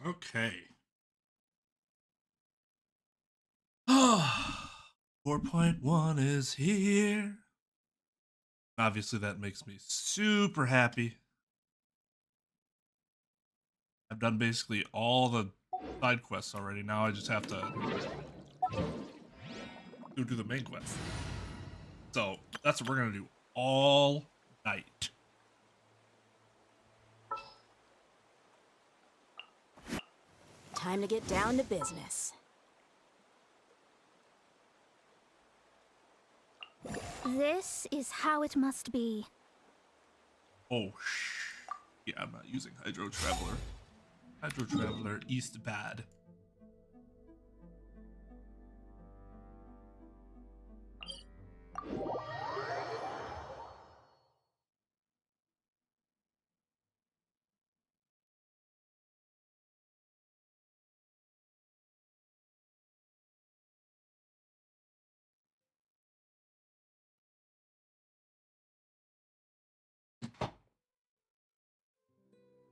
Okay. Oh, 4.1 is here. Obviously, that makes me super happy. I've done basically all the side quests already. Now I just have to go do the main quest. So that's what we're gonna do all night. Time to get down to business. This is how it must be. Oh, yeah, I'm not using Hydro Traveler. Hydro Traveler East bad.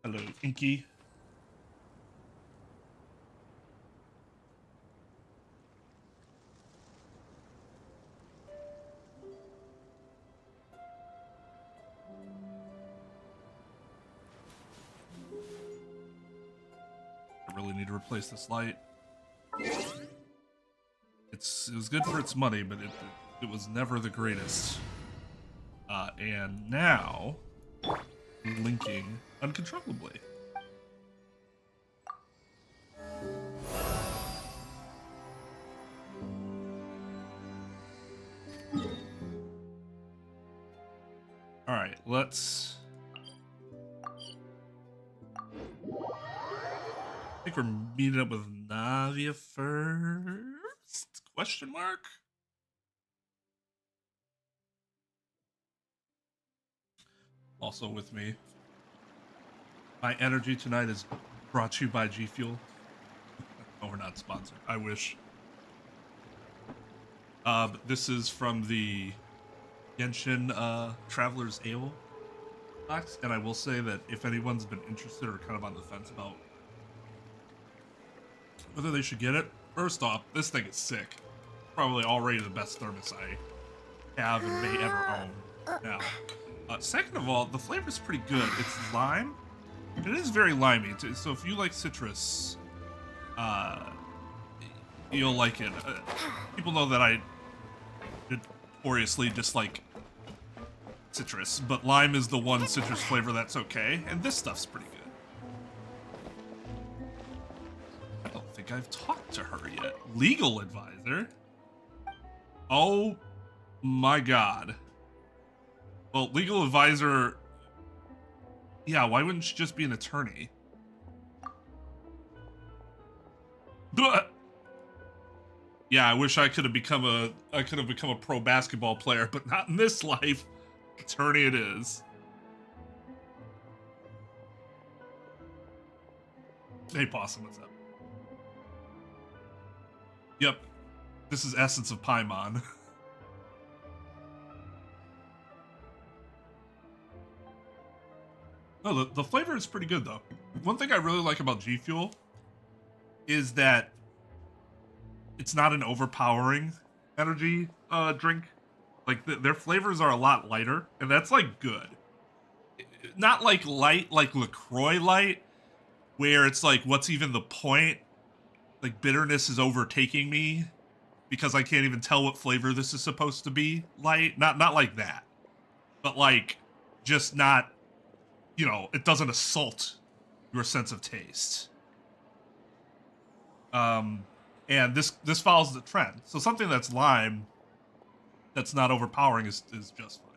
Hello, Inky. I really need to replace this light. It was good for its money, but it was never the greatest. And now, linking uncontrollably. All right, let's. I think we're meeting up with Navia first? Question mark? Also with me. My energy tonight is brought to you by G Fuel. Oh, we're not sponsored. I wish. This is from the Genshin Traveler's Ale box, and I will say that if anyone's been interested or kind of on the fence about whether they should get it, first off, this thing is sick. Probably already the best thermos I have and may ever own now. Second of all, the flavor's pretty good. It's lime. It is very limey, so if you like citrus, you'll like it. People know that I notoriously dislike citrus, but lime is the one citrus flavor that's okay, and this stuff's pretty good. I don't think I've talked to her yet. Legal advisor? Oh my god. Well, legal advisor... Yeah, why wouldn't she just be an attorney? Yeah, I wish I could have become a pro basketball player, but not in this life. Attorney it is. Hey, Possum, what's up? Yep. This is Essence of Paimon. No, the flavor is pretty good, though. One thing I really like about G Fuel is that it's not an overpowering energy drink. Like, their flavors are a lot lighter, and that's, like, good. Not, like, light, like LaCroix light, where it's like, what's even the point? Like, bitterness is overtaking me because I can't even tell what flavor this is supposed to be light. Not like that. But, like, just not, you know, it doesn't assault your sense of taste. And this follows the trend. So something that's lime, that's not overpowering, is just fine.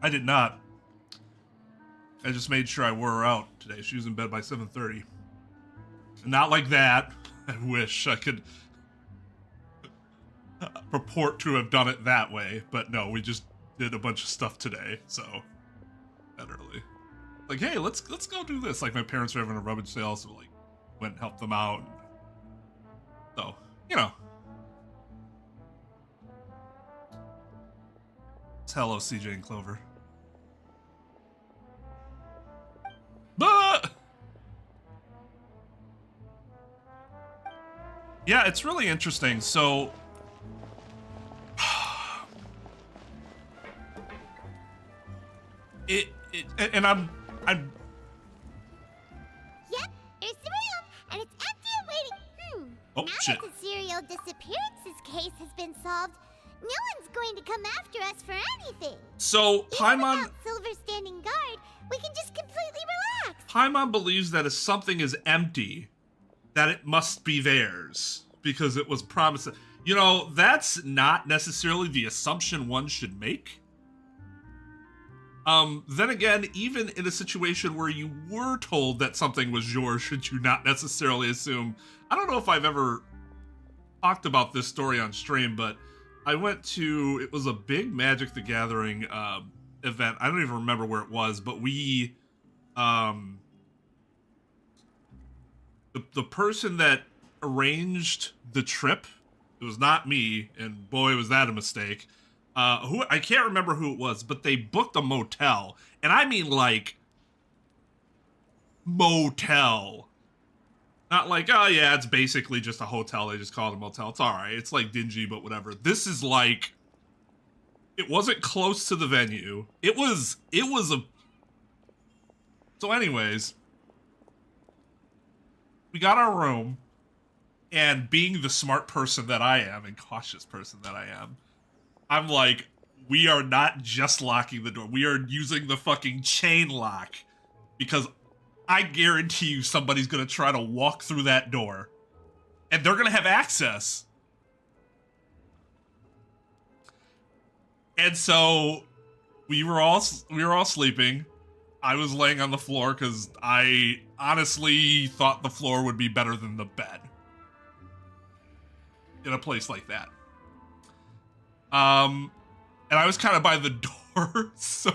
I did not. I just made sure I wore her out today. She was in bed by 7:30. Not like that. I wish I could purport to have done it that way, but no, we just did a bunch of stuff today, so that early. Like, hey, let's go do this. Like, my parents were having a rummage sale, so like went and helped them out. So, you know. It's hello, CJ and Clover. But yeah, it's really interesting. So and I'm Yep, there's the room, and it's empty and waiting. Oh, now shit. that the serial disappearances case has been solved, no one's going to come after us for anything. So Even Paimon without Silver standing guard, we can just completely relax. Paimon believes that if something is empty, that it must be theirs because it was promised. You know, that's not necessarily the assumption one should make. Then again, even in a situation where you were told that something was yours, should you not necessarily assume? I don't know if I've ever talked about this story on stream, but I went to, it was a big Magic the Gathering event. I don't even remember where it was, but we, the person that arranged the trip, it was not me, and boy, was that a mistake. Who I can't remember who it was, but they booked a motel, and I mean like motel. Not like, oh yeah, it's basically just a hotel. They just call it a motel. It's all right. It's like dingy, but whatever. This is like, it wasn't close to the venue. It was a. So, anyways, we got our room, and being the smart person that I am and cautious person that I am, I'm like, we are not just locking the door. We are using the fucking chain lock because I guarantee you somebody's going to try to walk through that door and they're going to have access. And so we were all sleeping. I was laying on the floor because I honestly thought the floor would be better than the bed in a place like that. And I was kind of by the door, so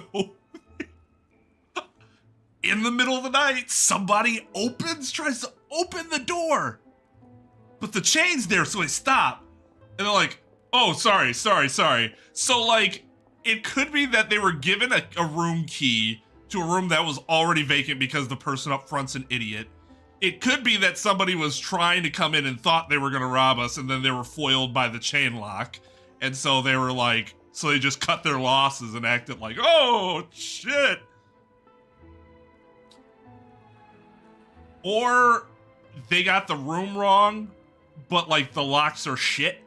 in the middle of the night, somebody tries to open the door, but the chain's there, so they stop, and they're like, oh, sorry. So, like, it could be that they were given a room key to a room that was already vacant because the person up front's an idiot. It could be that somebody was trying to come in and thought they were going to rob us, and then they were foiled by the chain lock. And so they were like, so they just cut their losses and acted like, oh, shit. Or they got the room wrong, but like the locks are shit.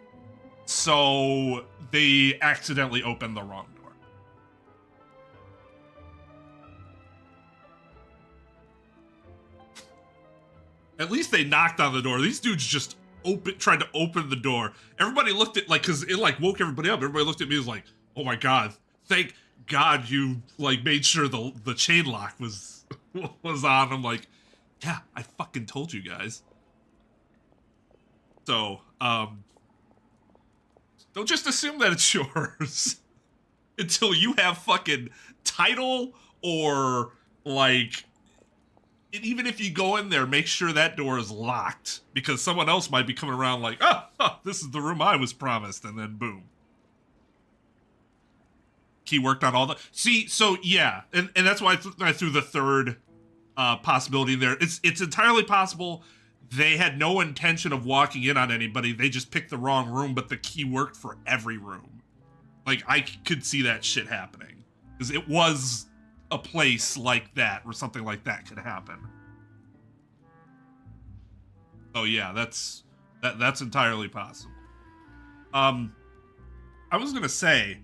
So they accidentally opened the wrong door. At least they knocked on the door. These dudes just tried to open the door. Everybody looked at, like, because it like woke everybody up. Everybody looked at me and was like, oh my god, thank god you like made sure the chain lock was on. I'm like, yeah, I fucking told you guys. So don't just assume that it's yours until you have fucking title, or like, and even if you go in there, make sure that door is locked, because someone else might be coming around like, oh, this is the room I was promised, and then boom. He worked on all the... See, so yeah, and that's why I threw the third possibility in there. It's entirely possible they had no intention of walking in on anybody. They just picked the wrong room, but the key worked for every room. Like, I could see that shit happening, because it was a place like that where something like that could happen. Oh yeah, that's entirely possible. I was gonna say,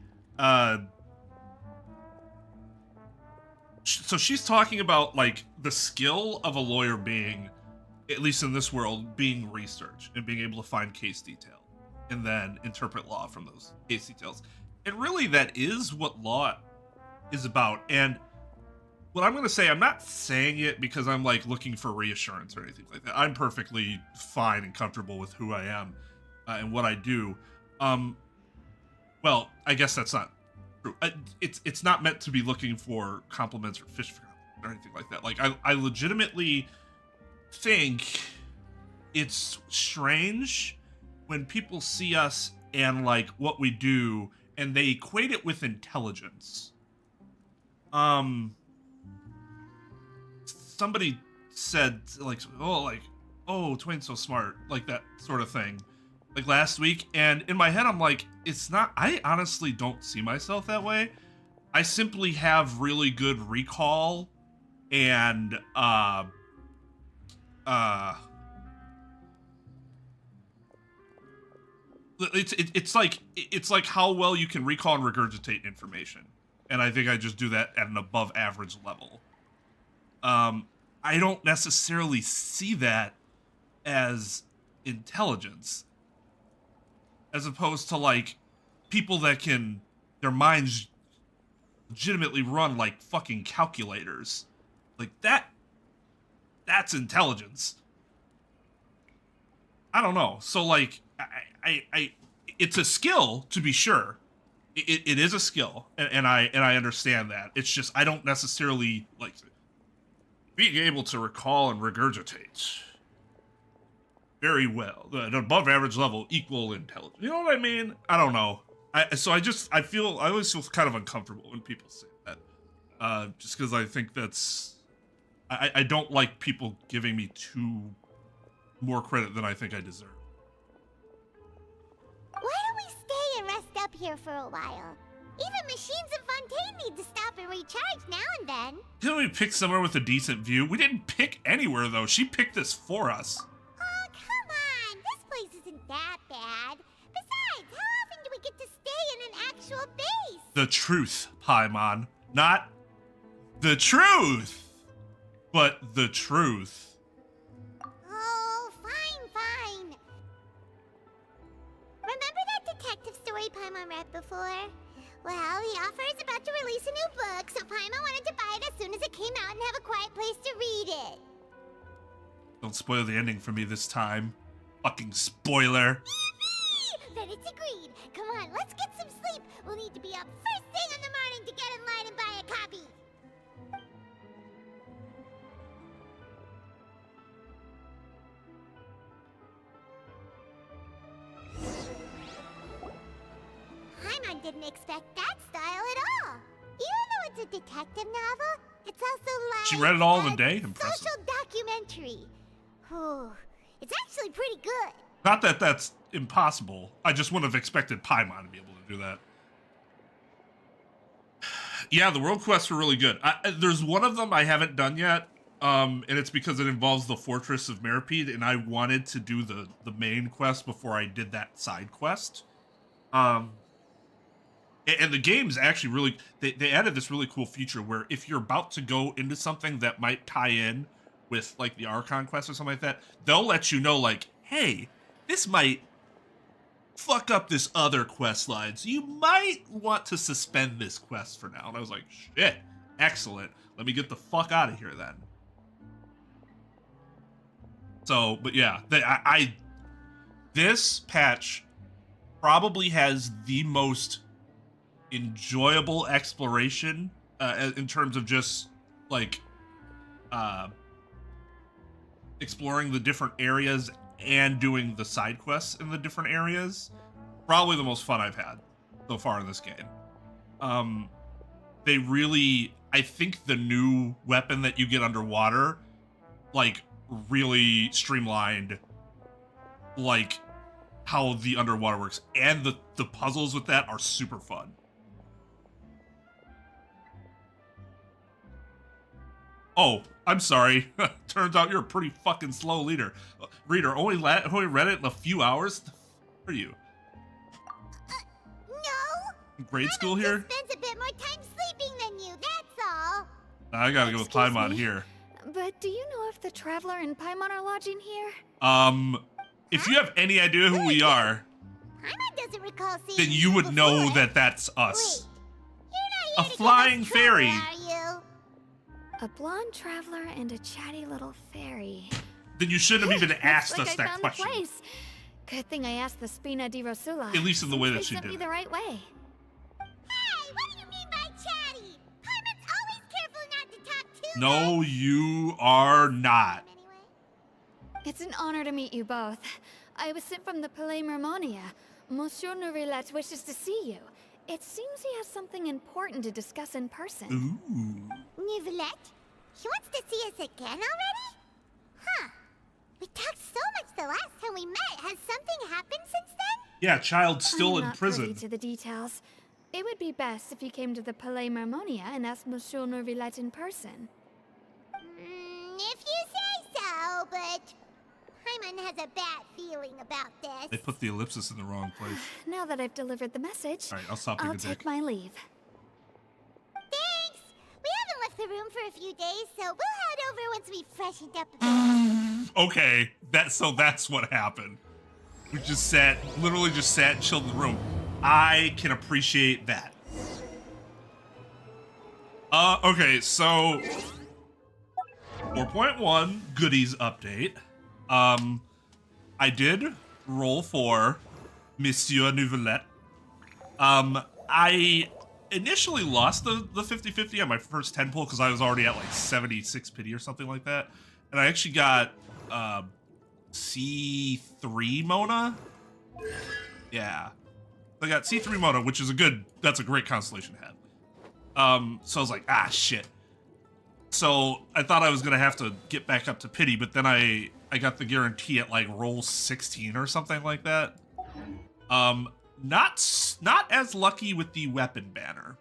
so she's talking about like the skill of a lawyer being, at least in this world, being research and being able to find case detail and then interpret law from those case details. And really that is what law is about. And what I'm going to say, I'm not saying it because I'm like looking for reassurance or anything like that. I'm perfectly fine and comfortable with who I am and what I do. Well, I guess that's not true. It's not meant to be looking for compliments or fish for compliments or anything like that. Like, I legitimately think it's strange when people see us and like what we do and they equate it with intelligence. somebody said like, oh, Twain's so smart, like that sort of thing, like last week, and in my head I'm like, it's not. I honestly don't see myself that way. I simply have really good recall and it's like how well you can recall and regurgitate information, and I think I just do that at an above average level. I don't necessarily see that as intelligence, as opposed to like people that can their minds legitimately run like fucking calculators, like that's intelligence. I don't know. So like I it's a skill, to be sure. It is a skill, and I understand that. It's just I don't necessarily like being able to recall and regurgitate very well. An above average level equal intelligence. You know what I mean? I don't know. I always feel kind of uncomfortable when people say that. Just because I think that's I don't like people giving me more credit than I think I deserve. Why don't we stay and rest up here for a while? Even machines of Fontaine need to stop and recharge now and then. Didn't we pick somewhere with a decent view? We didn't pick anywhere, though. She picked this for us. Oh, come on. This place isn't that bad. Besides, how often do we get to stay in an actual base? The truth, Paimon. Not the truth, but the truth. Oh, fine. Remember that detective story Paimon read before? Well, the author is about to release a new book, so Paimon wanted to buy it as soon as it came out and have a quiet place to read it. Don't spoil the ending for me this time. Fucking spoiler. Yippee! Then it's agreed. Come on, let's get some sleep. We'll need to be up first thing in the morning to get in line and buy a copy. Paimon didn't expect that style at all. Even though it's a detective novel, it's also like She read it all in a day? a Impressive. social documentary. Whew. It's actually pretty good. Not that that's impossible. I just wouldn't have expected Paimon to be able to do that. Yeah, the world quests were really good. There's one of them I haven't done yet, and it's because it involves the Fortress of Meripede, and I wanted to do the main quest before I did that side quest. And the game's actually really... They added this really cool feature where if you're about to go into something that might tie in with, like, the Archon quest or something like that, they'll let you know, like, hey, this might fuck up this other quest line, so you might want to suspend this quest for now. And I was like, shit, excellent. Let me get the fuck out of here then. So, but yeah, this patch probably has the most enjoyable exploration in terms of just like exploring the different areas and doing the side quests in the different areas. Probably the most fun I've had so far in this game. They really, I think the new weapon that you get underwater, like, really streamlined like how the underwater works, and the puzzles with that are super fun. Oh, I'm sorry. Turns out you're a pretty fucking slow reader. Only read it in a few hours? The fuck are you? No. Grade school here? Spends a bit more time sleeping than you, that's all. I gotta go with Excuse Paimon me? here. But do you know if the Traveler and Paimon are lodging here? If you have any idea who we are, Paimon doesn't recall seeing then you would know before. that that's Wait, us. you're not A here to flying give us trouble, fairy. are you? A blonde traveler and a chatty little fairy. Then you shouldn't have even asked Looks us like I that found question. The place. Good thing I asked the Spina di Rosula. At least in the way that They she sent did me it. the right way. Hey, what do you mean by chatty? Paimon's always careful not to talk too No, much. you are not. Anyway. It's an honor to meet you both. I was sent from the Palais Mermonia. Monsieur Nourilette wishes to see you. It seems he has something important to discuss in person. Ooh. Nivelette? He wants to see us again already? Huh. We talked so much the last time we met. Has something happened since then? Yeah, child's still I'm in not prison. privy to the details. It would be best if you came to the Palais Mermonia and asked Monsieur Neuvillette in person. If you say so, but Paimon has a bad feeling about this. They put the ellipsis in the wrong place. Now that I've delivered the message, All right, I'll stop being I'll a take dick. my leave. Thanks! We haven't left the room for a few days, so we'll head over once we've freshened up a bit. Okay, that's what happened. We just sat, literally just sat and chilled in the room. I can appreciate that. Okay, so 4.1 goodies update. I did roll for Monsieur Neuvillette. I initially lost the 50-50 on my first 10 pull because I was already at like 76 pity or something like that. And I actually got C3 Mona. Yeah. I got C3 Mona, which is that's a great constellation to have. So I was like, ah, shit. So I thought I was gonna have to get back up to pity, but then I got the guarantee at like roll 16 or something like that. Not as lucky with the weapon banner.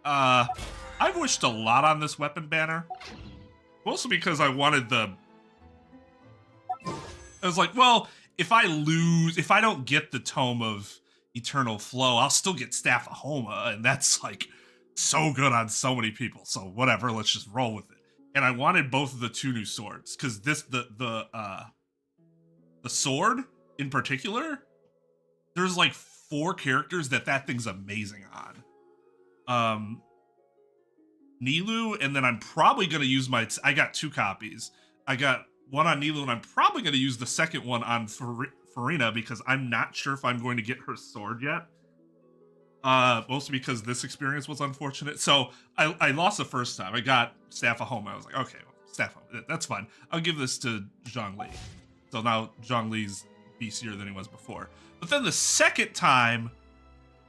I've wished a lot on this weapon banner, mostly because I wanted I was like, well, if I don't get the Tome of Eternal Flow, I'll still get Staff of Homa, and that's like so good on so many people. So whatever, let's just roll with it. And I wanted both of the 2 new swords because the sword in particular, there's like 4 characters that thing's amazing on. Nilu, and then I'm probably gonna use I got 2 copies. I got one on Nilu, and I'm probably gonna use the second one on Farina because I'm not sure if I'm going to get her sword yet. Mostly because this experience was unfortunate. So I lost the first time. I got Staff of Home. I was like, okay, well, Staff of Home, that's fine. I'll give this to Zhongli. So now Zhongli's beastier than he was before. But then the second time,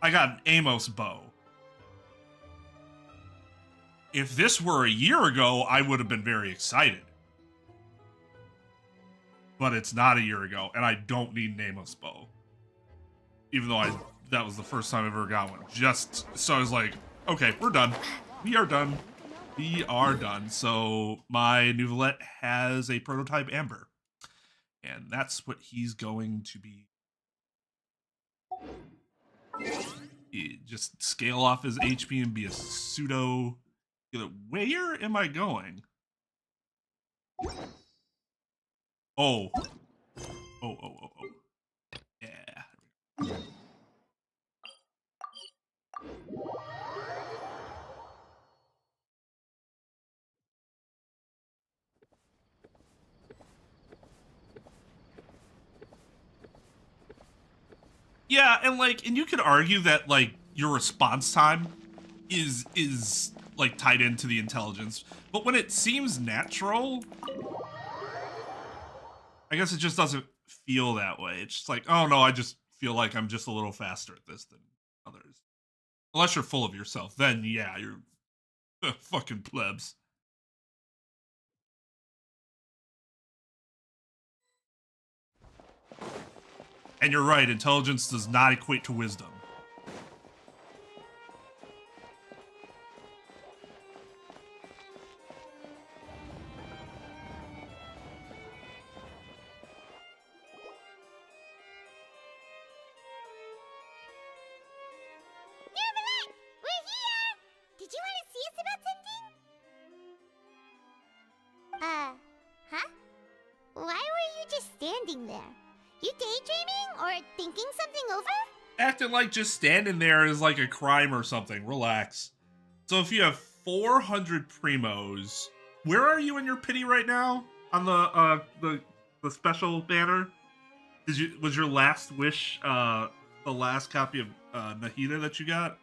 I got an Amos bow. If this were a year ago, I would have been very excited. But it's not a year ago, and I don't need an Amos bow. Even though that was the first time I ever got one. So I was like, okay, we're done. We are done. We are done. So my Neuvillette has a prototype Amber. And that's what he's going to be. Just scale off his HP and be a pseudo... Where am I going? Oh. Oh. Yeah. Yeah, and you could argue that like your response time is like tied into the intelligence, but when it seems natural, I guess it just doesn't feel that way. It's just like, oh no, I just feel like I'm just a little faster at this than others. Unless you're full of yourself, then yeah, you're fucking plebs. And you're right, intelligence does not equate to wisdom. Neuvillette, we're here! Did you want to see us about something? Huh? Why were you just standing there? You daydreaming or thinking something over? Acting like just standing there is like a crime or something. Relax. So if you have 400 primos, where are you in your pity right now? On the special banner? Was your last wish the last copy of Nahida that you got?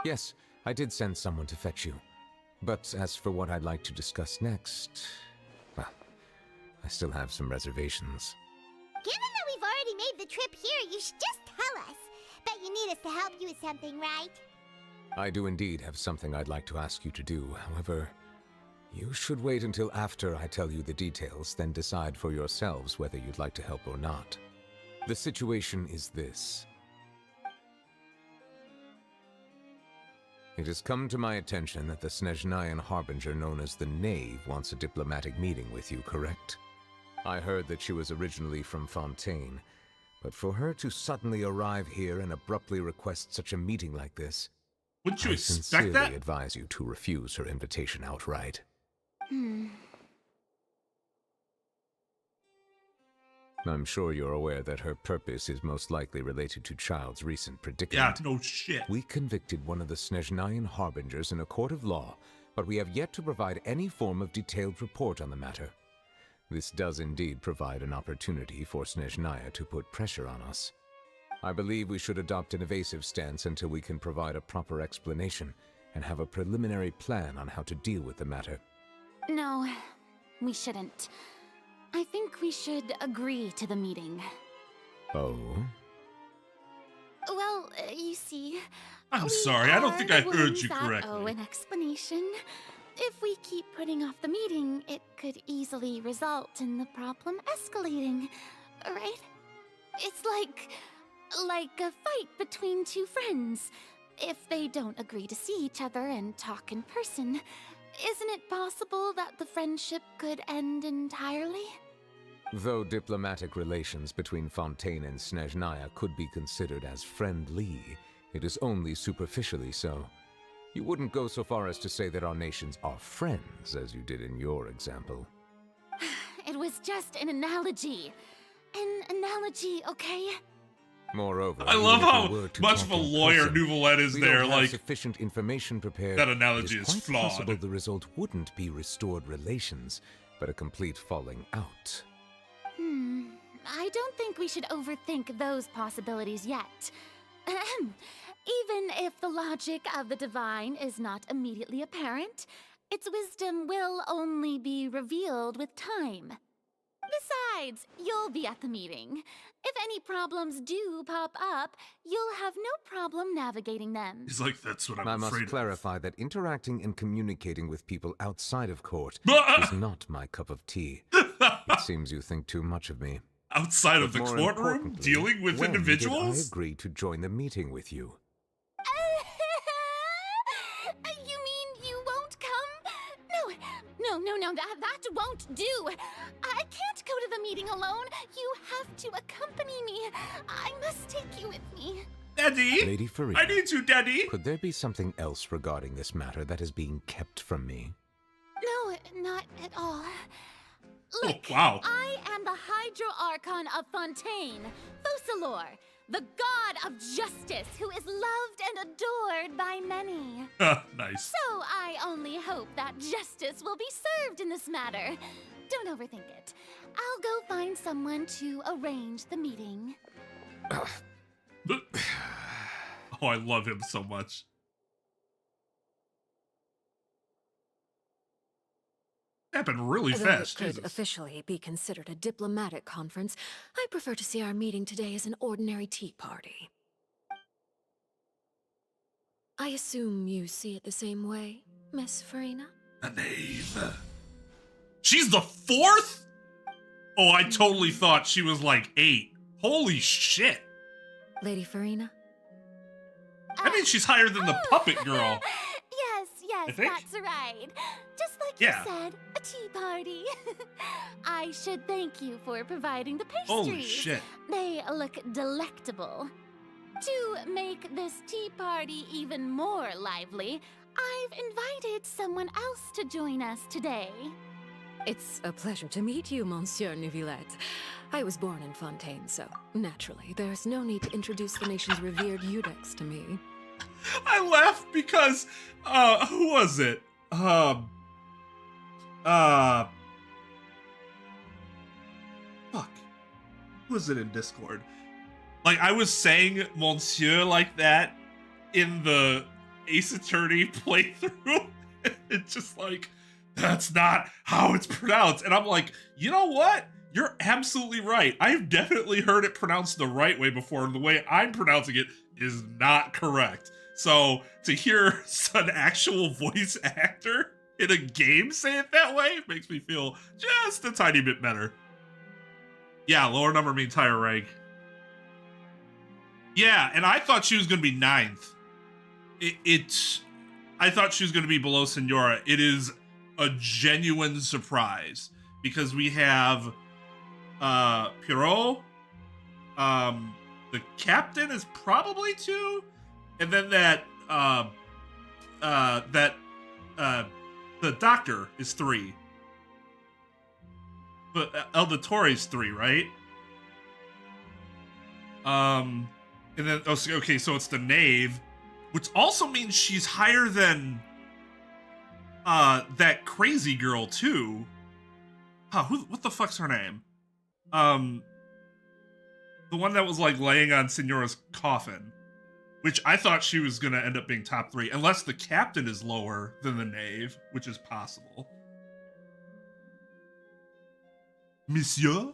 Yes, I did send someone to fetch you. But as for what I'd like to discuss next, well, I still have some reservations. Given that we've already made the trip here, you should just tell us. Bet you need us to help you with something, right? I do indeed have something I'd like to ask you to do. However, you should wait until after I tell you the details, then decide for yourselves whether you'd like to help or not. The situation is this. It has come to my attention that the Snezhnayan Harbinger known as the Knave wants a diplomatic meeting with you, correct? I heard that she was originally from Fontaine, but for her to suddenly arrive here and abruptly request such a meeting like this, Wouldn't you I expect sincerely that? advise you to refuse her invitation outright. I'm sure you're aware that her purpose is most likely related to Child's recent Yeah, predicament. no shit. We convicted one of the Snezhnayan Harbingers in a court of law, but we have yet to provide any form of detailed report on the matter. This does indeed provide an opportunity for Snezhnaya to put pressure on us. I believe we should adopt an evasive stance until we can provide a proper explanation and have a preliminary plan on how to deal with the matter. No, we shouldn't. I think we should agree to the meeting. Oh? Well, you see... I'm we sorry, I don't are think I the heard ones you that correctly. owe an explanation. If we keep putting off the meeting, it could easily result in the problem escalating, right? It's like a fight between two friends. If they don't agree to see each other and talk in person, isn't it possible that the friendship could end entirely? Though diplomatic relations between Fontaine and Snezhnaya could be considered as friendly, it is only superficially so. You wouldn't go so far as to say that our nations are friends, as you did in your example. It was just an analogy. An analogy, okay? Moreover, I love even if how we were to much talk of a in lawyer person, Nouvelette is we there, don't have like, sufficient information prepared. that analogy It is quite flawed. possible the result wouldn't be restored relations, but a complete falling out. I don't think we should overthink those possibilities yet. Ahem. Even if the logic of the divine is not immediately apparent, its wisdom will only be revealed with time. Besides, you'll be at the meeting. If any problems do pop up, you'll have no problem navigating them. He's like, that's what I'm I must afraid clarify that interacting and communicating with people outside of court of. is not my cup of tea. It seems you think too much of me. Outside of the But more courtroom, importantly, dealing with when individuals? did I agree to join the meeting with you? You mean you won't come? No, that won't do. I can't go to the meeting alone. You have to accompany me. I must take you with me. Daddy? Lady Farina, I need you, Daddy! could there be something else regarding this matter that is being kept from me? No, not at all. Look, Oh, wow. I am the Hydro Archon of Fontaine, Focalor, the god of justice who is loved and adored by many. Nice. So I only hope that justice will be served in this matter. Don't overthink it. I'll go find someone to arrange the meeting. Oh, I love him so much. Happened really Although fast. it could Jesus. officially be considered a diplomatic conference, I prefer to see our meeting today as an ordinary tea party. I assume you see it the same way, Miss Farina? A knave. She's the fourth? Oh, I totally thought she was like 8. Holy shit. Lady Farina? I mean, she's higher than the puppet girl. Yes, I think? that's right. Just like Yeah. you said, a tea party. I should thank you for providing the pastries. Holy shit. They look delectable. To make this tea party even more lively, I've invited someone else to join us today. It's a pleasure to meet you, Monsieur Neuvillette. I was born in Fontaine, so naturally, there's no need to introduce the nation's revered Eudex to me. I laughed because, who was it? Fuck. Who was it in Discord? Like, I was saying Monsieur like that in the Ace Attorney playthrough. It's just like, that's not how it's pronounced. And I'm like, you know what? You're absolutely right. I've definitely heard it pronounced the right way before, and the way I'm pronouncing it is not correct. So to hear an actual voice actor in a game say it that way makes me feel just a tiny bit better. Yeah, lower number means higher rank. Yeah, and I thought she was going to be 9th. I thought she was going to be below Senora. It is a genuine surprise because we have Pierrot, the captain is probably 2, and then the doctor is 3. But El Dottore is 3, right? And then okay, so it's the knave, which also means she's higher than that crazy girl too. What the fuck's her name? The one that was like laying on Senora's coffin, which I thought she was gonna end up being top 3, unless the captain is lower than the knave, which is possible. Monsieur?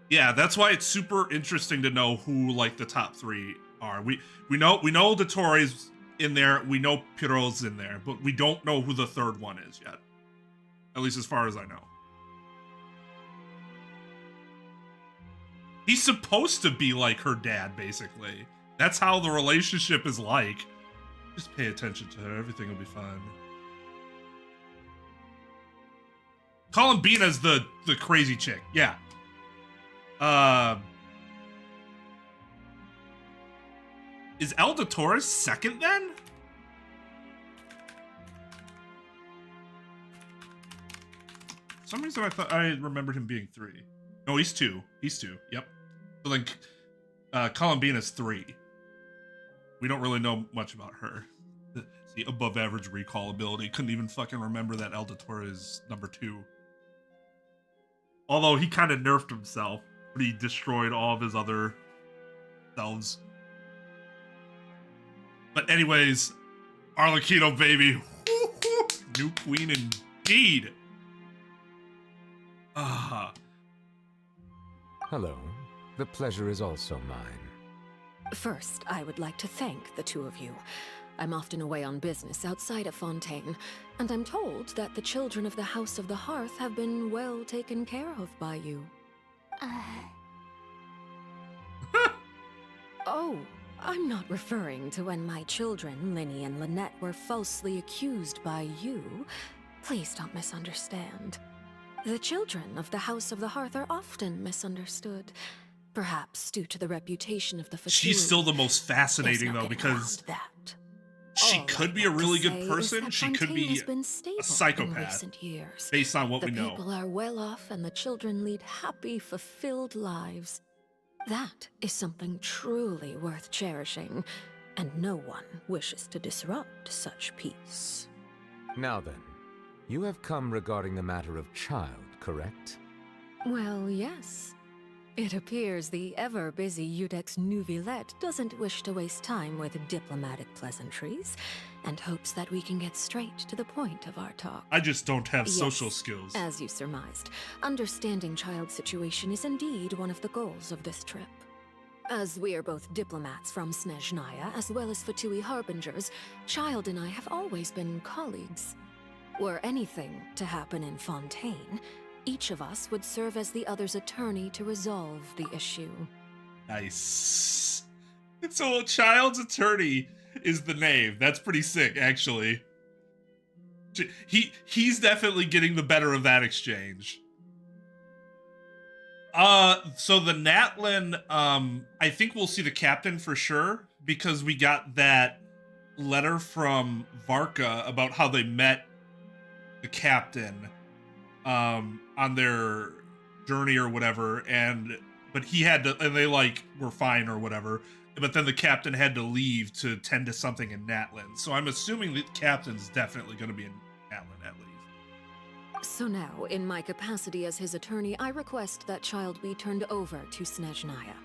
Yeah, that's why it's super interesting to know who like the top 3 are. We know Dottore's in there, we know Pierrot's in there, but we don't know who the third one is yet. At least as far as I know. He's supposed to be like her dad, basically. That's how the relationship is like. Just pay attention to her, everything will be fine. Columbina's the crazy chick, yeah. Is El Dottore second then? For some reason I thought I remembered him being 3. No, he's 2. He's 2. Yep. So then, Columbina's 3. We don't really know much about her. See, above average recall ability. Couldn't even fucking remember that El Dottore is number 2. Although he kind of nerfed himself, but he destroyed all of his other selves. But anyways, Arlecchino, baby. Woo-hoo. New queen indeed. Hello. The pleasure is also mine. First, I would like to thank the two of you. I'm often away on business outside of Fontaine, and I'm told that the children of the House of the Hearth have been well taken care of by you. Oh, I'm not referring to when my children, Linny and Lynette, were falsely accused by you. Please don't misunderstand. The children of the House of the Hearth are often misunderstood. Perhaps due to the reputation of the Fatui. She's still the most fascinating, though, because she could be a really good person. She could be a psychopath, based on what we know. The people are well off, and the children lead happy, fulfilled lives. That is something truly worth cherishing, and no one wishes to disrupt such peace. Now then, you have come regarding the matter of child, correct? Well, yes. It appears the ever-busy Iudex Neuvillette doesn't wish to waste time with diplomatic pleasantries, and hopes that we can get straight to the point of our talk. I just don't have social skills. As you surmised, understanding child's situation is indeed one of the goals of this trip. As we are both diplomats from Snezhnaya, as well as Fatui harbingers, Child and I have always been colleagues. Were anything to happen in Fontaine, each of us would serve as the other's attorney to resolve the issue. Nice. So Child's attorney is the knave. That's pretty sick, actually. He's definitely getting the better of that exchange. So the Natlin, I think we'll see the captain for sure, because we got that letter from Varka about how they met the captain on their journey or whatever, but he had to, and they like were fine or whatever, but then the captain had to leave to tend to something in Natlin. So I'm assuming the captain's definitely going to be in Natlin at least. So now, in my capacity as his attorney, I request that Child be turned over to Snezhnaya.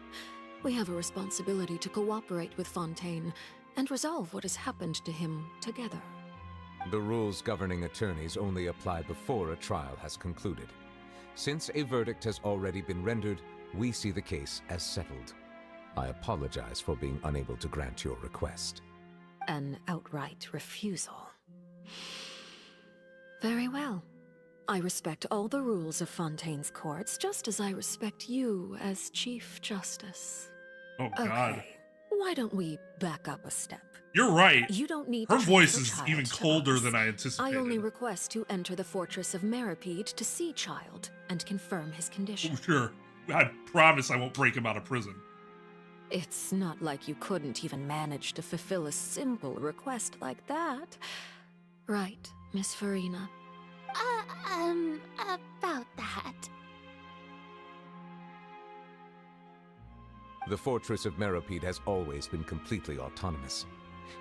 We have a responsibility to cooperate with Fontaine and resolve what has happened to him together. The rules governing attorneys only apply before a trial has concluded. Since a verdict has already been rendered, we see the case as settled. I apologize for being unable to grant your request. An outright refusal. Very well. I respect all the rules of Fontaine's courts, just as I respect you as Chief Justice. Oh, God. Okay, why don't we back up a step? You're right. You don't need Her to voice transfer is Child even to colder us. than I anticipated. I only request to enter the fortress of Meripede to see Child and confirm his condition. Oh, sure. I promise I won't break him out of prison. It's not like you couldn't even manage to fulfill a simple request like that. Right, Miss Farina? About that. The Fortress of Meripede has always been completely autonomous.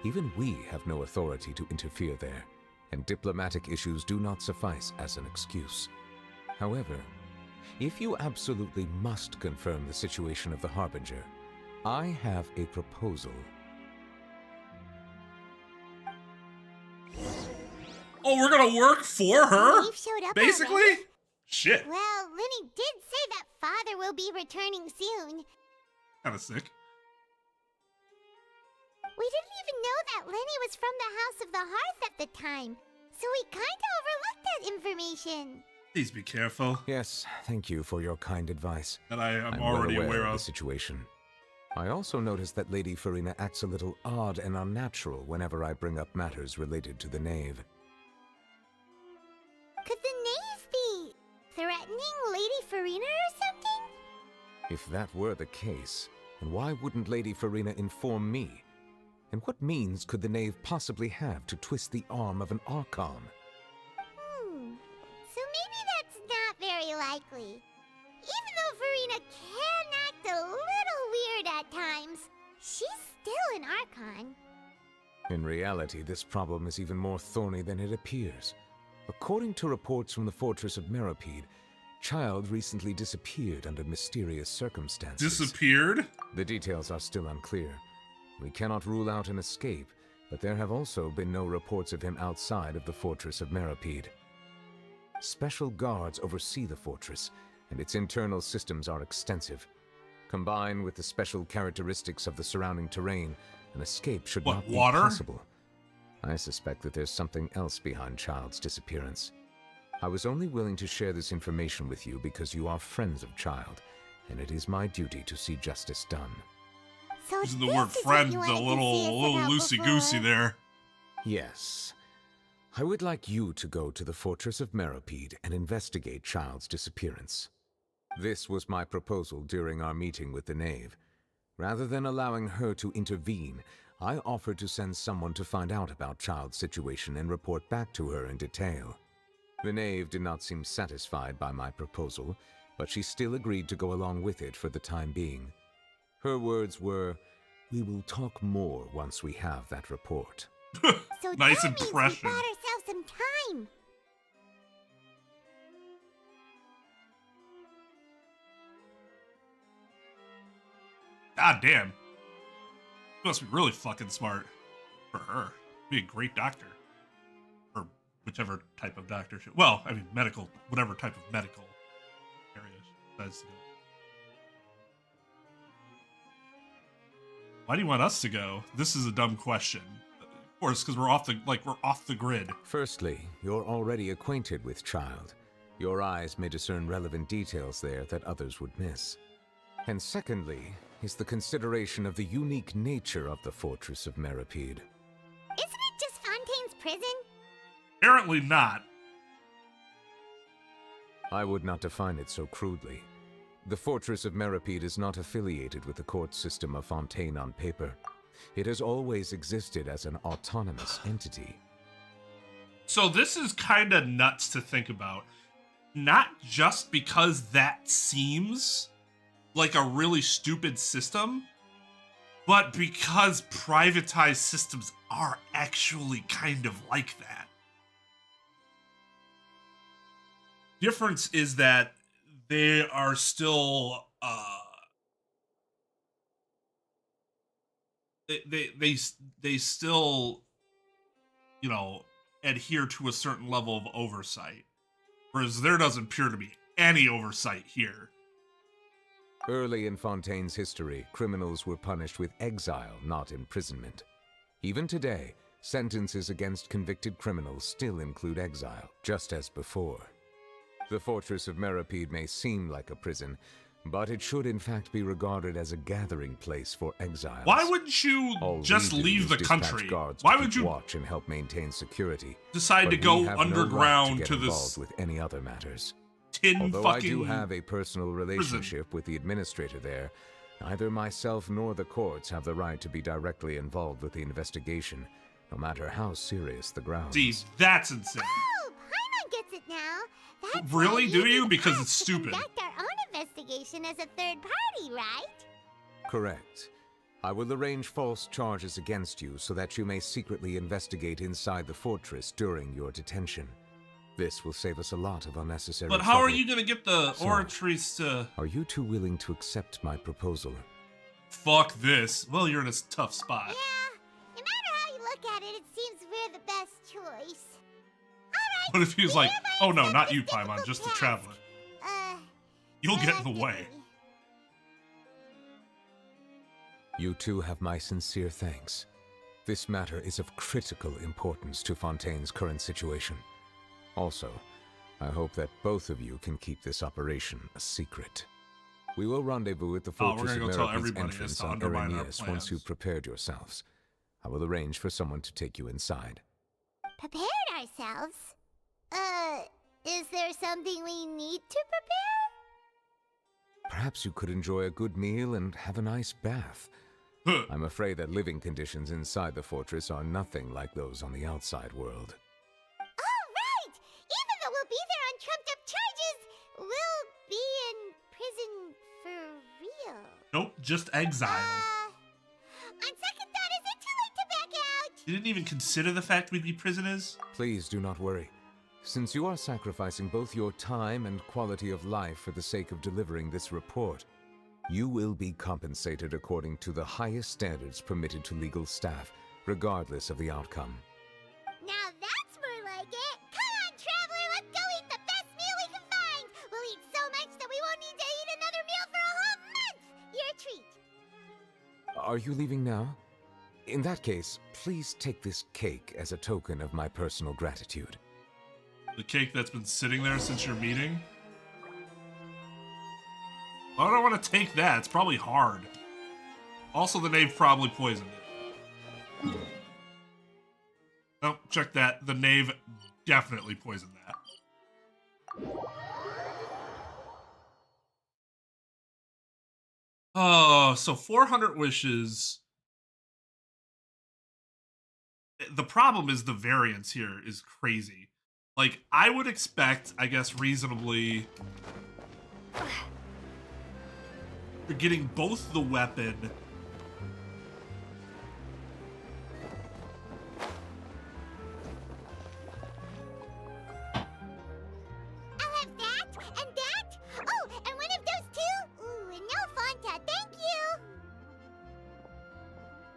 Even we have no authority to interfere there, and diplomatic issues do not suffice as an excuse. However, if you absolutely must confirm the situation of the Harbinger, I have a proposal. Oh, we're gonna work for her? Leaf showed up Basically? already. Shit. Well, Lenny did say that father will be returning soon. Kinda sick. We didn't even know that Lenny was from the House of the Hearth at the time, so we kinda overlooked that information. Please be careful. Yes, thank you for your kind advice. That I'm I'm already well aware of the of. situation. I also noticed that Lady Farina acts a little odd and unnatural whenever I bring up matters related to the Knave. Could the Knave be threatening Lady Farina or something? If that were the case, then why wouldn't Lady Farina inform me? And what means could the Knave possibly have to twist the arm of an Archon? So maybe that's not very likely. Even though Farina can act a little weird at times, she's still an Archon. In reality, this problem is even more thorny than it appears. According to reports from the Fortress of Meripede, Child recently disappeared under mysterious circumstances. Disappeared? The details are still unclear. We cannot rule out an escape, but there have also been no reports of him outside of the Fortress of Meripede. Special guards oversee the fortress, and its internal systems are extensive. Combined with the special characteristics of the surrounding terrain, an escape should What, not be water? possible. I suspect that there's something else behind Child's disappearance. I was only willing to share this information with you because you are friends of Child, and it is my duty to see justice done. So Using the this word is what friend you a wanted to see us little about loosey-goosey before. there. Yes. I would like you to go to the Fortress of Meripede and investigate Child's disappearance. This was my proposal during our meeting with the Knave. Rather than allowing her to intervene, I offered to send someone to find out about Child's situation and report back to her in detail. The Knave did not seem satisfied by my proposal, but she still agreed to go along with it for the time being. Her words were, "We will talk more once we have that report." So Nice that impression. means we bought ourselves some time. God damn. She must be really fucking smart. For her. Be a great doctor. Or whichever type of doctor she... Well, I mean, medical... Whatever type of medical area she decides to go. Why do you want us to go? This is a dumb question. Of course, because we're off the grid. Firstly, you're already acquainted with Child. Your eyes may discern relevant details there that others would miss. And secondly, is the consideration of the unique nature of the Fortress of Meripede. Isn't it just Fontaine's prison? Apparently not. I would not define it so crudely. The Fortress of Meripede is not affiliated with the court system of Fontaine on paper. It has always existed as an autonomous entity. So this is kind of nuts to think about. Not just because that seems like a really stupid system, but because privatized systems are actually kind of like that. Difference is that they are still they still, you know, adhere to a certain level of oversight, whereas there doesn't appear to be any oversight here. Early in Fontaine's history, criminals were punished with exile, not imprisonment. Even today, sentences against convicted criminals still include exile, just as before. The fortress of Meripede may seem like a prison, but it should in fact be regarded as a gathering place for exiles. Why wouldn't you All just we do leave is the dispatch country? guards Why to would keep you watch and help maintain security? decide But to we go have no right underground to, to get this involved with any other matters. tin Although fucking I do have a personal relationship with the administrator there, neither myself nor the courts have the right to be directly involved with the investigation, no matter how serious the grounds. See, that's insane. Oh, Paimon gets it now. That's Really? why Do you you? need Because us it's to stupid. conduct our own investigation as a third party, right? Correct. I will arrange false charges against you so that you may secretly investigate inside the fortress during your detention. This will save us a lot of unnecessary But how are trouble. you gonna get the So- oratories to... Are you two willing to accept my proposal? Fuck this. Well, you're in a tough spot. Yeah, no matter how you look at it, it seems we're the best choice. Alright, What if he was we like, hereby oh no, accept not this you, Paimon, difficult just the task. traveler. You'll what get in the else way. did we- You two have my sincere thanks. This matter is of critical importance to Fontaine's current situation. Also, I hope that both of you can keep this operation a secret. We will rendezvous at the Oh, we're fortress gonna of go tell Meripede's everybody entrance this to on undermine our Erinius once you've plans. prepared yourselves. I will arrange for someone to take you inside. Prepared ourselves? Is there something we need to prepare? Perhaps you could enjoy a good meal and have a nice bath. Huh. I'm afraid that living conditions inside the fortress are nothing like those on the outside world. Oh, right! Even though we'll be there on trumped-up charges, we'll be in prison for real. Nope, just exile. On second thought, is it too late to back out? You didn't even consider the fact we'd be prisoners? Please do not worry. Since you are sacrificing both your time and quality of life for the sake of delivering this report, you will be compensated according to the highest standards permitted to legal staff, regardless of the outcome. Now that's more like it. Come on, traveler, let's go eat the best meal we can find. We'll eat so much that we won't need to eat another meal for a whole month. Your treat. Are you leaving now? In that case, please take this cake as a token of my personal gratitude. The cake that's been sitting there since your meeting? Why would I want to take that? It's probably hard. Also, the knave probably poisoned it. Oh, check that. The knave definitely poisoned that. Oh, so 400 wishes. The problem is the variance here is crazy. Like, I would expect, I guess, reasonably... You're getting both the weapon... I'll have that and that. Oh, and one of those two. Ooh, and no Fanta, thank you.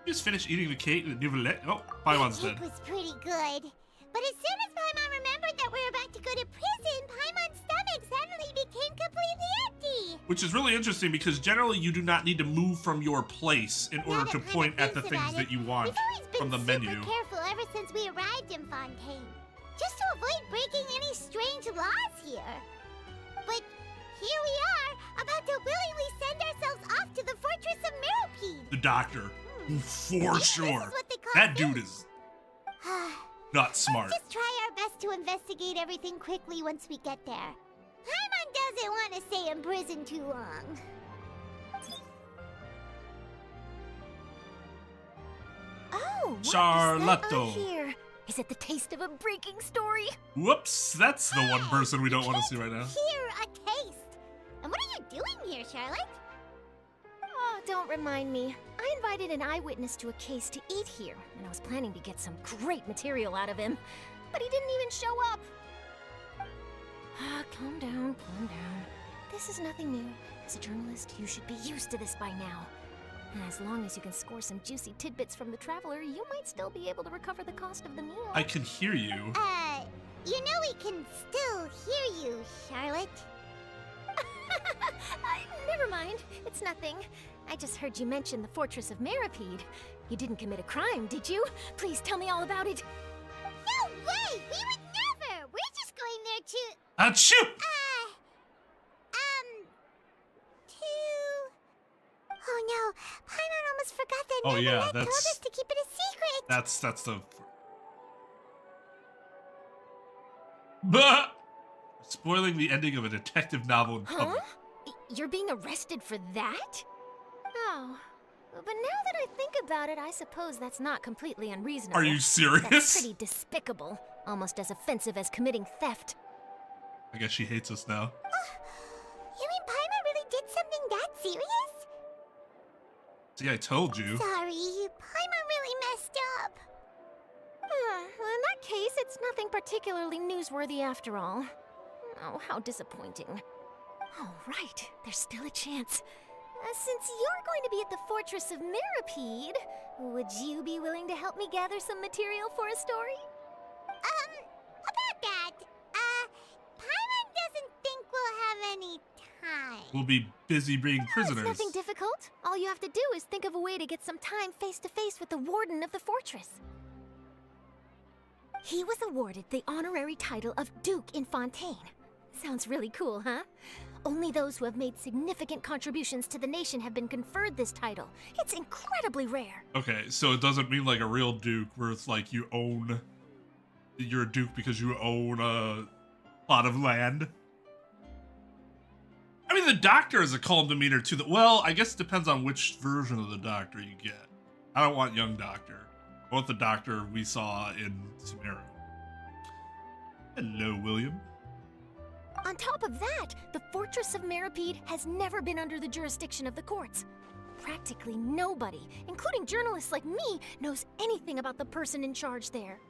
You just finished eating the cake and never let... Oh, Paimon's That dead. cake was pretty good. But as soon as Paimon remembered that we're about to go to prison, Paimon's stomach suddenly became completely empty. Which is really interesting because generally you do not need to move from your place in Now order that to Paimon point at the thinks things about that you it, want we've always been from the super menu. careful ever since we arrived in Fontaine, just to avoid breaking any strange laws here. But here we are, about to willingly send ourselves off to the fortress of Meripede. The doctor. For Maybe this sure. is what they call That fate. dude is not smart. Let's just try our best to investigate everything quickly once we get there. Paimon doesn't want to stay in prison too long. Oh, Charlotto. here? Is it the taste of a breaking story? Whoops, that's the one person we don't want to see right now. Here, a taste. And what are you doing here, Charlotte? Oh, don't remind me. I invited an eyewitness to a case to eat here, and I was planning to get some great material out of him. But he didn't even show up. Ah, calm down, calm down. This is nothing new. As a journalist, you should be used to this by now. And as long as you can score some juicy tidbits from the traveler, you might still be able to recover the cost of the meal. I can hear you. You know we can still hear you, Charlotte. Never mind. It's nothing. I just heard you mention the Fortress of Meripede. You didn't commit a crime, did you? Please tell me all about it. No way! We would never! We're just going there to... Achoo! Oh no, Paimon almost forgot that Oh, yeah, Neverland told that's- us to keep it a secret. That's the... Bah! Spoiling the ending of a detective novel in public. You're being arrested for that? Oh. But now that I think about it, I suppose that's not completely unreasonable. Are you serious? That's pretty despicable. Almost as offensive as committing theft. I guess she hates us now. You mean Paimon really did something that serious? See, I told you. Sorry, Paimon really messed up. Well, in that case, it's nothing particularly newsworthy after all. Oh, how disappointing. Oh, right. There's still a chance. Since you're going to be at the Fortress of Meripede, would you be willing to help me gather some material for a story? About that, Paimon doesn't think we'll have any time. We'll be busy being It's prisoners. nothing difficult. All you have to do is think of a way to get some time face-to-face with the warden of the fortress. He was awarded the honorary title of Duke in Fontaine. Sounds really cool, huh? Only those who have made significant contributions to the nation have been conferred this title. It's incredibly rare. Okay, so it doesn't mean like a real duke where it's like you're a duke because you own a plot of land. I mean, the doctor is a calm demeanor too. Well, I guess it depends on which version of the doctor you get. I don't want young doctor. I want the doctor we saw in Sumeru. Hello, William. On top of that, the Fortress of Meripede has never been under the jurisdiction of the courts. Practically nobody, including journalists like me, knows anything about the person in charge there.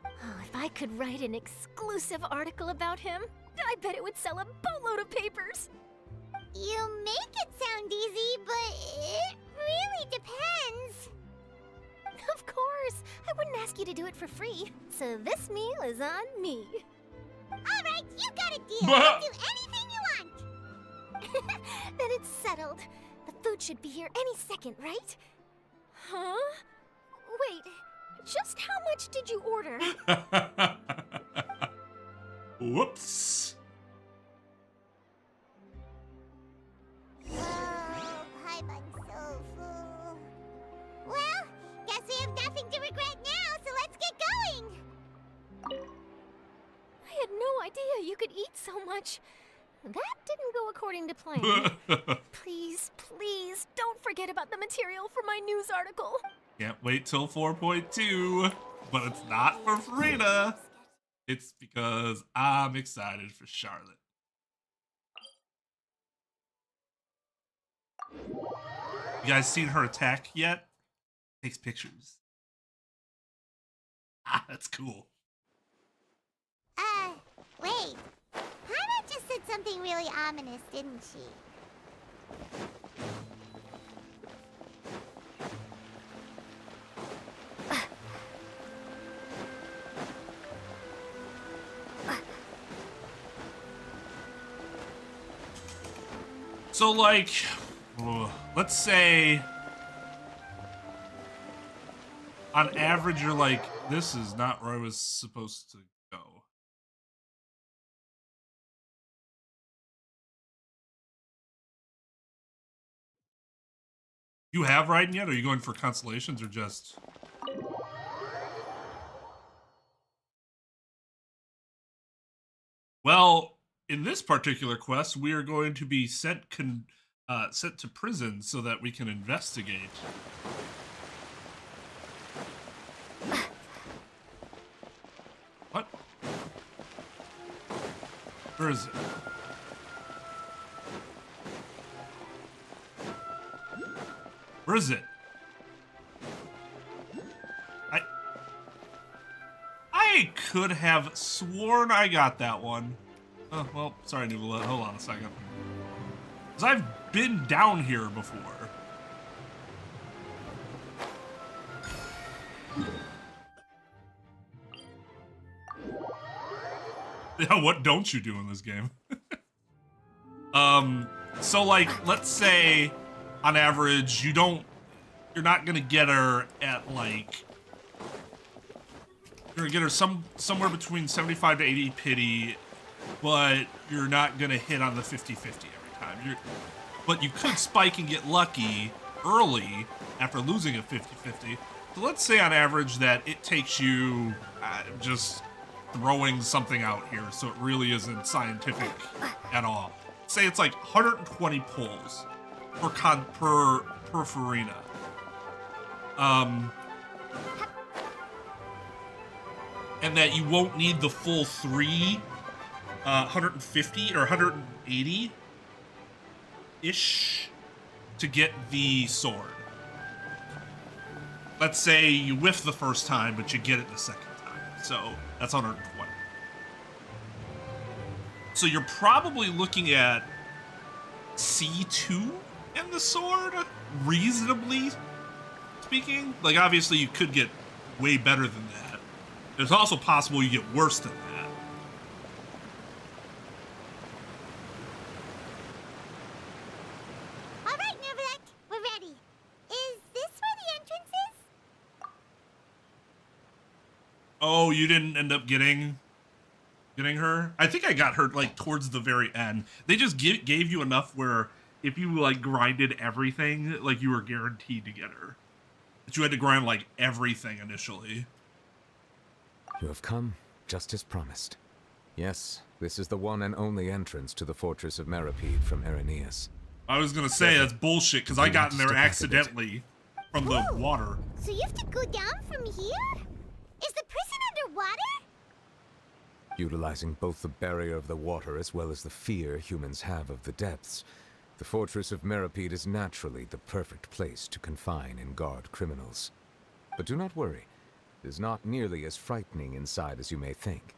Oh, if I could write an exclusive article about him, I bet it would sell a boatload of papers. You make it sound easy, but it really depends. Of course, I wouldn't ask you to do it for free, so this meal is on me. All right, you got a deal. Bah! I'll do anything you want. Then it's settled. The food should be here any second, right? Huh? Wait, just how much did you order? Whoops. Oh, Paimon's so full. Well, guess we have nothing to regret now, so let's get going. I had no idea you could eat so much. That didn't go according to plan. Please, please, don't forget about the material for my news article. Can't wait till 4.2, but it's not for Frida. It's because I'm excited for Charlotte. You guys seen her attack yet? Takes pictures. Ah, that's cool. Wait. Paimon just said something really ominous, didn't she? So, like, let's say, on average, you're like, this is not where I was supposed to go. You have riding yet? Are you going for constellations or just... Well, in this particular quest, we are going to be sent to prison so that we can investigate. What? Where is it? Where is it? I could have sworn I got that one. Oh, well, sorry, Nubula. Hold on a second. Because I've been down here before. Yeah, what don't you do in this game? So like, let's say on average, you're not gonna get her at like, you're gonna get her somewhere between 75 to 80 pity, but you're not gonna hit on the 50-50 every time. But you could spike and get lucky early after losing a 50-50. So let's say on average that it takes you, just throwing something out here, so it really isn't scientific at all. Say it's like 120 pulls per Farina. And that you won't need the full 150 or 180-ish to get the sword. Let's say you whiff the first time, but you get it the second time. So that's 120. So you're probably looking at C2 in the sword, reasonably speaking. Like, obviously, you could get way better than that. It's also possible you get worse than that. All right, Nervalek, we're ready. Is this where the entrance is? Oh, you didn't end up getting her? I think I got her, like, towards the very end. They just gave you enough where if you, like, grinded everything, like, you were guaranteed to get her. But you had to grind, like, everything initially. You have come, just as promised. Yes, this is the one and only entrance to the Fortress of Meripede from Irenaeus. I was gonna say, that's bullshit, because I got in there accidentally from the water. So you have to go down from here? Is the prison underwater? Utilizing both the barrier of the water as well as the fear humans have of the depths, the Fortress of Meripede is naturally the perfect place to confine and guard criminals. But do not worry, it is not nearly as frightening inside as you may think.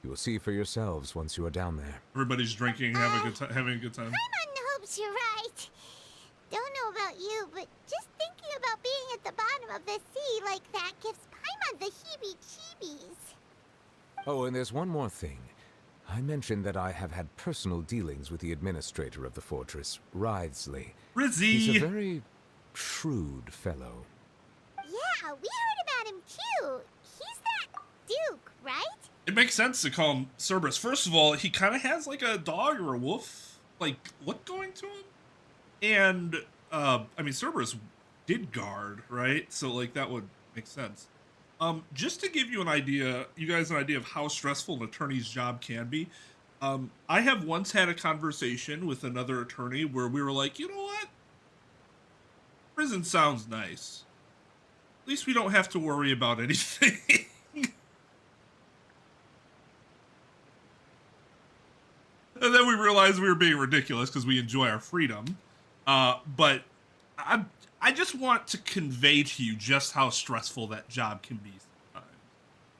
You will see for yourselves once you are down there. Everybody's drinking, having a good time. Paimon hopes you're right. Don't know about you, but just thinking about being at the bottom of the sea like that gives Paimon the heebie-jeebies. Oh, and there's one more thing. I mentioned that I have had personal dealings with the administrator of the fortress, Wriothesley. Rizzy! He's a very shrewd fellow. Yeah, we heard about him too. He's that Duke, right? It makes sense to call him Cerberus. First of all, he kind of has like a dog or a wolf, like, look going to him. And, I mean, Cerberus did guard, right? So, like, that would make sense. Just to give you an idea, you guys an idea of how stressful an attorney's job can be, I have once had a conversation with another attorney where we were like, you know what? Prison sounds nice. At least we don't have to worry about anything. And then we realized we were being ridiculous because we enjoy our freedom. But I just want to convey to you just how stressful that job can be sometimes.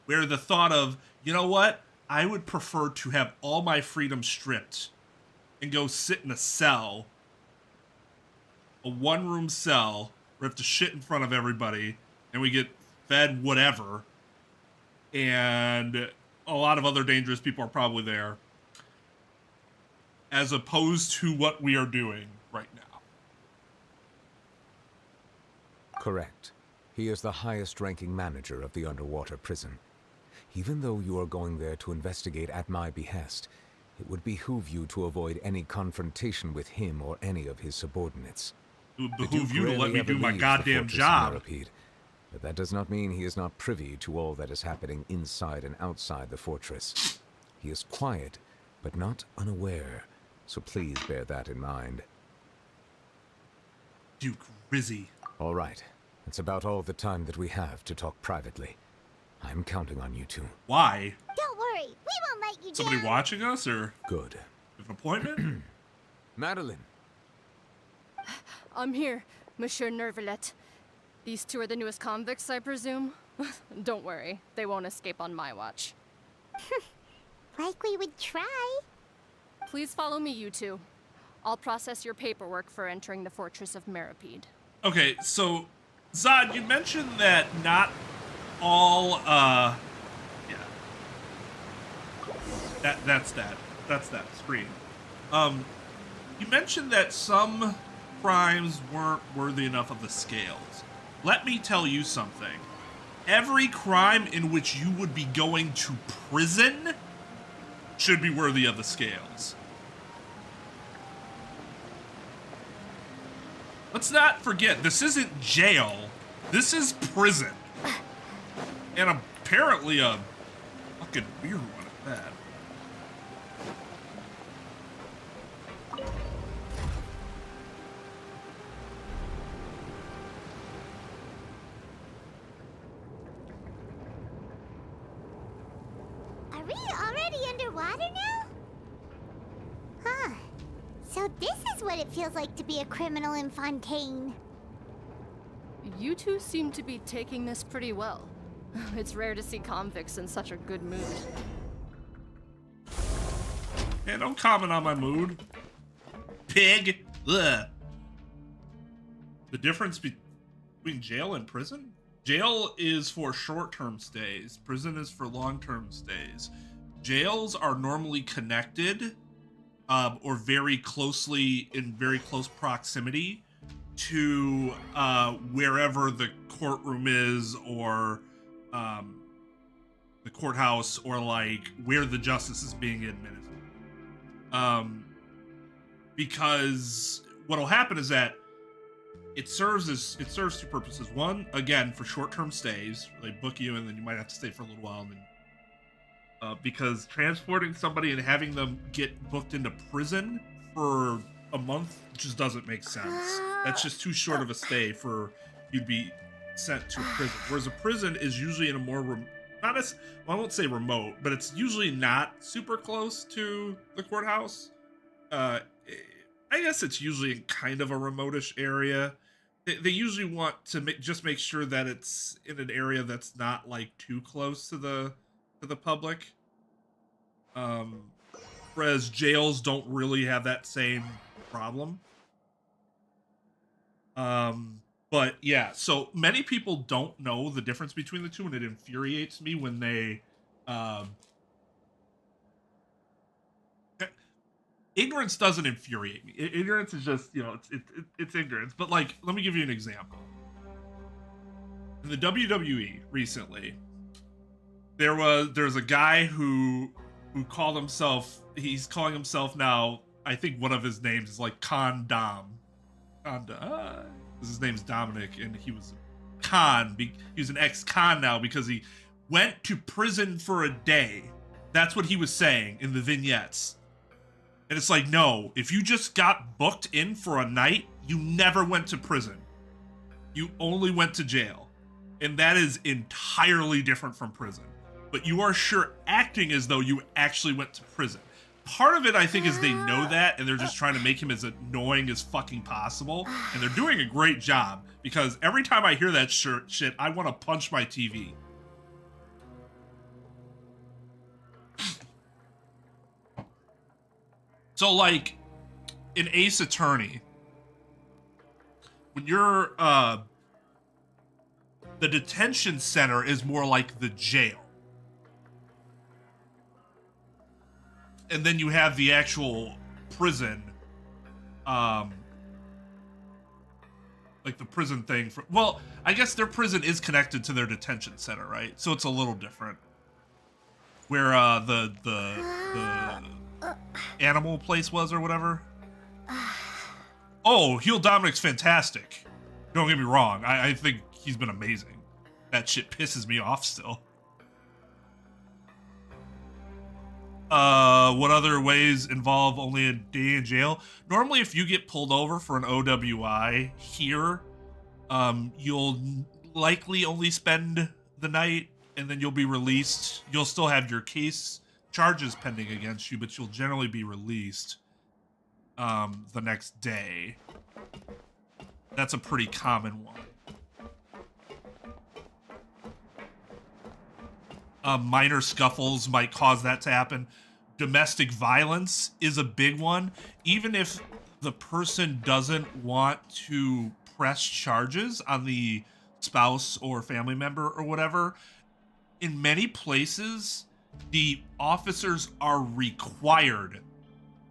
Where the thought of, you know what? I would prefer to have all my freedom stripped and go sit in a cell, a one-room cell, where I have to shit in front of everybody, and we get fed whatever, and a lot of other dangerous people are probably there, as opposed to what we are doing right now. Correct. He is the highest-ranking manager of the underwater prison. Even though you are going there to investigate at my behest, it would behoove you to avoid any confrontation with him or any of his subordinates. It would behoove you to let me do my goddamn job. But that does not mean he is not privy to all that is happening inside and outside the fortress. He is quiet, but not unaware, so please bear that in mind. Duke Rizzy. All right. That's about all the time that we have to talk privately. I'm counting on you two. Why? Don't worry, we won't let you Somebody down. watching us, or Good. an appointment? Madeline. I'm here, Monsieur Nervalet. These two are the newest convicts, I presume? Don't worry, they won't escape on my watch. Like we would try. Please follow me, you two. I'll process your paperwork for entering the Fortress of Meripede. Okay, so Zod, you mentioned that not all yeah. That's that screen. You mentioned that some crimes weren't worthy enough of the scales. Let me tell you something. Every crime in which you would be going to prison should be worthy of the scales. Let's not forget, this isn't jail. This is prison. And apparently a fucking weird one at that. Are we already underwater now? Huh. So this is what it feels like to be a criminal in Fontaine. You two seem to be taking this pretty well. It's rare to see convicts in such a good mood. Yeah, don't comment on my mood. Pig. Ugh. The difference between jail and prison? Jail is for short-term stays. Prison is for long-term stays. Jails are normally connected or very closely in very close proximity to wherever the courtroom is, or the courthouse, or like where the justice is being administered. Because what'll happen is that it serves two purposes. One, again, for short-term stays, they book you and then you might have to stay for a little while, and then because transporting somebody and having them get booked into prison for a month just doesn't make sense. That's just too short of a stay for you'd be sent to a prison. Whereas a prison is usually in a more I won't say remote, but it's usually not super close to the courthouse. I guess it's usually in kind of a remotish area. They usually want to just make sure that it's in an area that's not like too close to the public. Whereas jails don't really have that same problem. But yeah, so many people don't know the difference between the two, and it infuriates me when they ignorance doesn't infuriate me. Ignorance is just, you know, it's ignorance. But like, let me give you an example. In the WWE recently, there's a guy who called himself, he's calling himself now, I think one of his names is like his name's Dominic, and he was he was an ex-con now because he went to prison for a day. That's what he was saying in the vignettes. And it's like, no, if you just got booked in for a night, you never went to prison. You only went to jail. And that is entirely different from prison. But you are sure acting as though you actually went to prison. Part of it, I think, is they know that, and they're just trying to make him as annoying as fucking possible. And they're doing a great job, because every time I hear that shit, I want to punch my TV. So, like, in Ace Attorney, when you're, the detention center is more like the jail. And then you have the actual prison, like the prison thing. Well, I guess their prison is connected to their detention center, right? So it's a little different. Where the animal place was, or whatever. Oh, Heel Dominic's fantastic. Don't get me wrong. I think he's been amazing. That shit pisses me off still. What other ways involve only a day in jail? Normally, if you get pulled over for an OWI here, you'll likely only spend the night, and then you'll be released. You'll still have your case charges pending against you, but you'll generally be released the next day. That's a pretty common one. Minor scuffles might cause that to happen. Domestic violence is a big one. Even if the person doesn't want to press charges on the spouse or family member or whatever, in many places, the officers are required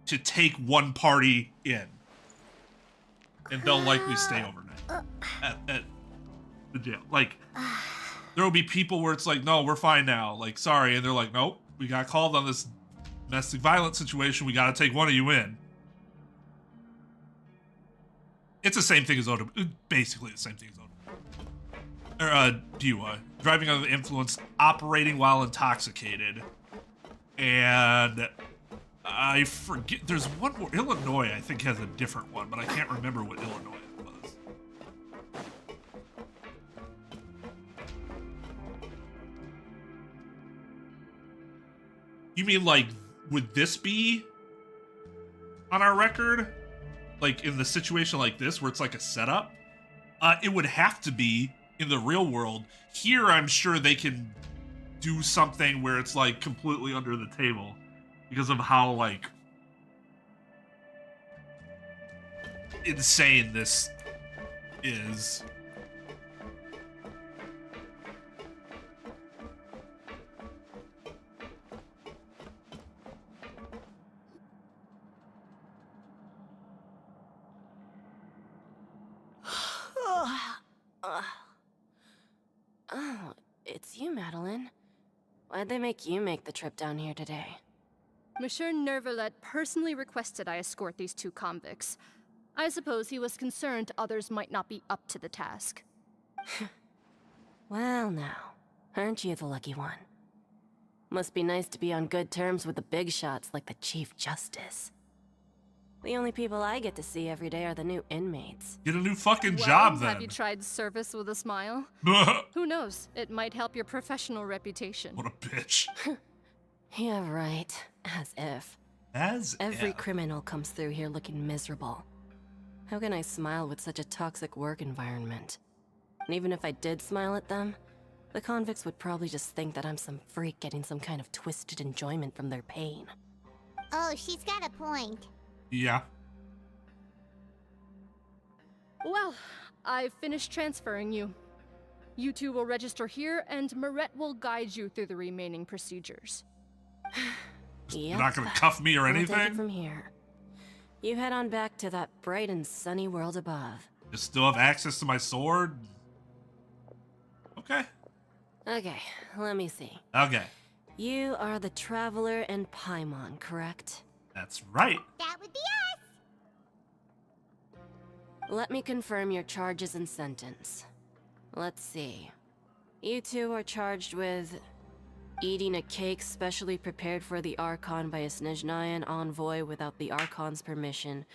to take one party in. And they'll likely stay overnight at the jail. Like, there will be people where it's like, no, we're fine now. Like, sorry. And they're like, nope, we got called on this domestic violence situation. We got to take one of you in. It's the same thing as Oda. Basically the same thing as Oda. Or, DUI. Driving under the influence, operating while intoxicated. And I forget, there's one more. Illinois, I think, has a different one, but I can't remember what Illinois was. You mean, like, would this be on our record? Like, in the situation like this, where it's like a setup? It would have to be in the real world. Here, I'm sure they can do something where it's, like, completely under the table. Because of how, like, insane this is. Oh, it's you, Madeline. Why'd they make you make the trip down here today? Monsieur Nervalet personally requested I escort these two convicts. I suppose he was concerned others might not be up to the task. Well now, aren't you the lucky one? Must be nice to be on good terms with the big shots like the Chief Justice. The only people I get to see every day are the new inmates. Get a new fucking Well, job, then. have you tried service with a smile? Who knows? It might help your professional reputation. What a bitch. Yeah, right. As if. Every criminal comes through here looking miserable. How can I smile with such a toxic work environment? And even if I did smile at them, the convicts would probably just think that I'm some freak getting some kind of twisted enjoyment from their pain. Oh, she's got a point. Yeah. Well, I've finished transferring you. You two will register here, and Marette will guide you through the remaining procedures. Yep. You're not gonna cuff me or We'll take it anything? from here. You head on back to that bright and sunny world above. You still have access to my sword? Okay. Okay, let me see. Okay. You are the Traveler and Paimon, correct? That's right. That would be us. Let me confirm your charges and sentence. Let's see. You two are charged with eating a cake specially prepared for the Archon by a Snezhnayan envoy without the Archon's permission,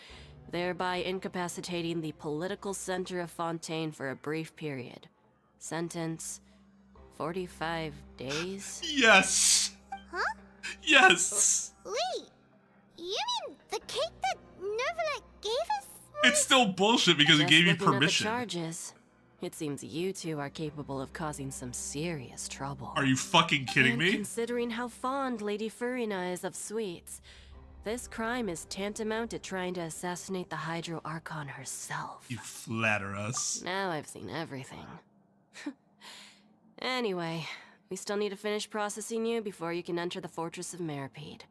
thereby incapacitating the political center of Fontaine for a brief period. Sentence: 45 days? Yes. Huh? Yes. Wait, you mean the cake that Nervalet gave us? It's still bullshit because it Just gave you looking at the permission. charges, it seems you two are capable of causing some serious trouble. Are you fucking kidding And me? considering how fond Lady Furina is of sweets, this crime is tantamount to trying to assassinate the Hydro Archon herself. You flatter us. Now I've seen everything. Anyway, we still need to finish processing you before you can enter the Fortress of Meripede.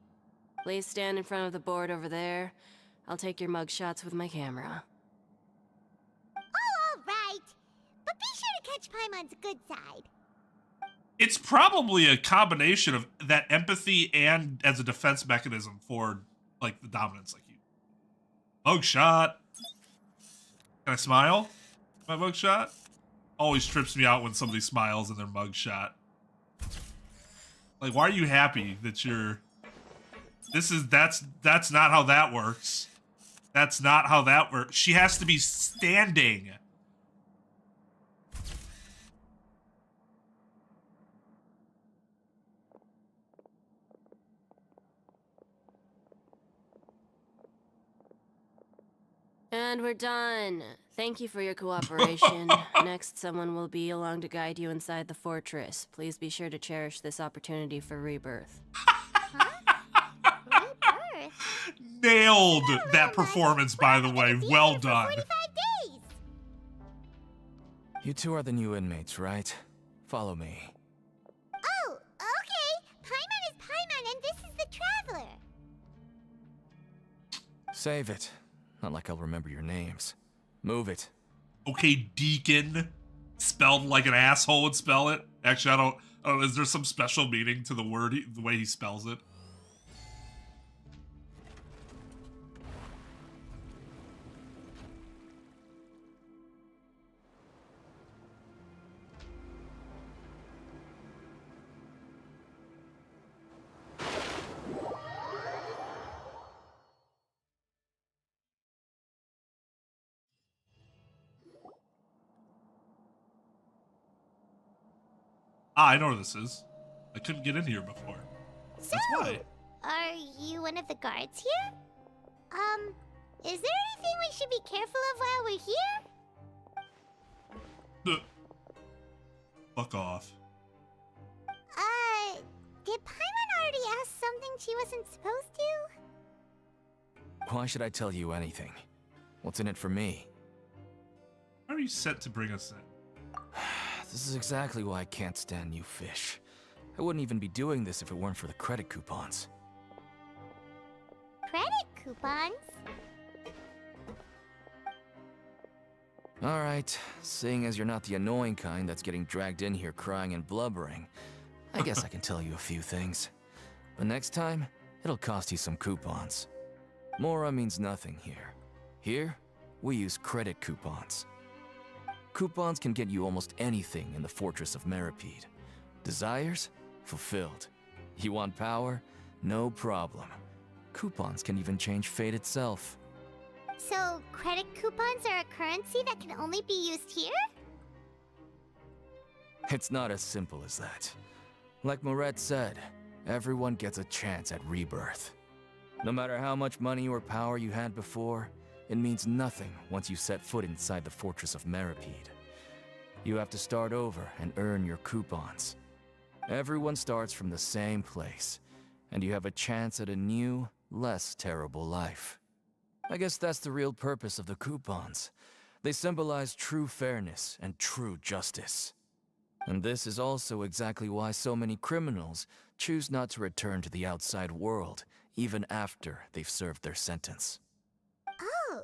Please stand in front of the board over there. I'll take your mugshots with my camera. Oh, all right. But be sure to catch Paimon's good side. It's probably a combination of that empathy and as a defense mechanism for, like, the dominance, like you. Mugshot. Can I smile? My mugshot? Always trips me out when somebody smiles in their mugshot. Like, why are you happy that you're... That's not how that works. That's not how that works. She has to be standing. And we're done. Thank you for your cooperation. Next, someone will be along to guide you inside the fortress. Please be sure to cherish this opportunity for rebirth. Rebirth? Nailed that performance, by the way. Well done. 45 days. You two are the new inmates, right? Follow me. Oh, okay. Paimon is Paimon, and this is the Traveler. Save it. Not like I'll remember your names. Move it. Okay, Deacon. Spelled like an asshole would spell it. Actually, I don't. Oh, is there some special meaning to the word, the way he spells it? Ah, I know where this is. I couldn't get in here before. So, That's why. are you one of the guards here? Is there anything we should be careful of while we're here? Fuck off. Did Paimon already ask something she wasn't supposed to? Why should I tell you anything? What's in it for me? Why are you set to bring us in? This is exactly why I can't stand you fish. I wouldn't even be doing this if it weren't for the credit coupons. Credit coupons? Alright, seeing as you're not the annoying kind that's getting dragged in here crying and blubbering, I guess I can tell you a few things. But next time, it'll cost you some coupons. Mora means nothing here. Here, we use credit coupons. Coupons can get you almost anything in the Fortress of Meripede. Desires? Fulfilled. You want power? No problem. Coupons can even change fate itself. So, credit coupons are a currency that can only be used here? It's not as simple as that. Like Moret said, everyone gets a chance at rebirth. No matter how much money or power you had before, it means nothing once you set foot inside the Fortress of Meripede. You have to start over and earn your coupons. Everyone starts from the same place, and you have a chance at a new, less terrible life. I guess that's the real purpose of the coupons. They symbolize true fairness and true justice. And this is also exactly why so many criminals choose not to return to the outside world, even after they've served their sentence. Oh,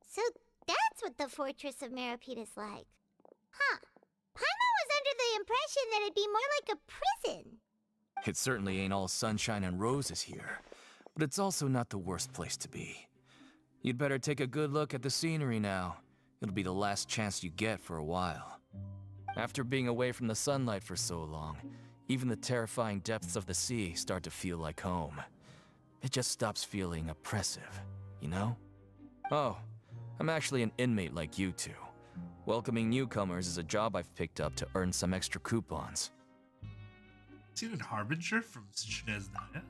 so that's what the Fortress of Meripede is like. Huh. Paimon was under the impression that it'd be more like a prison. It certainly ain't all sunshine and roses here, but it's also not the worst place to be. You'd better take a good look at the scenery now. It'll be the last chance you get for a while. After being away from the sunlight for so long, even the terrifying depths of the sea start to feel like home. It just stops feeling oppressive, you know? Oh, I'm actually an inmate like you two. Welcoming newcomers is a job I've picked up to earn some extra coupons. Seen a Harbinger from Snezhnaya?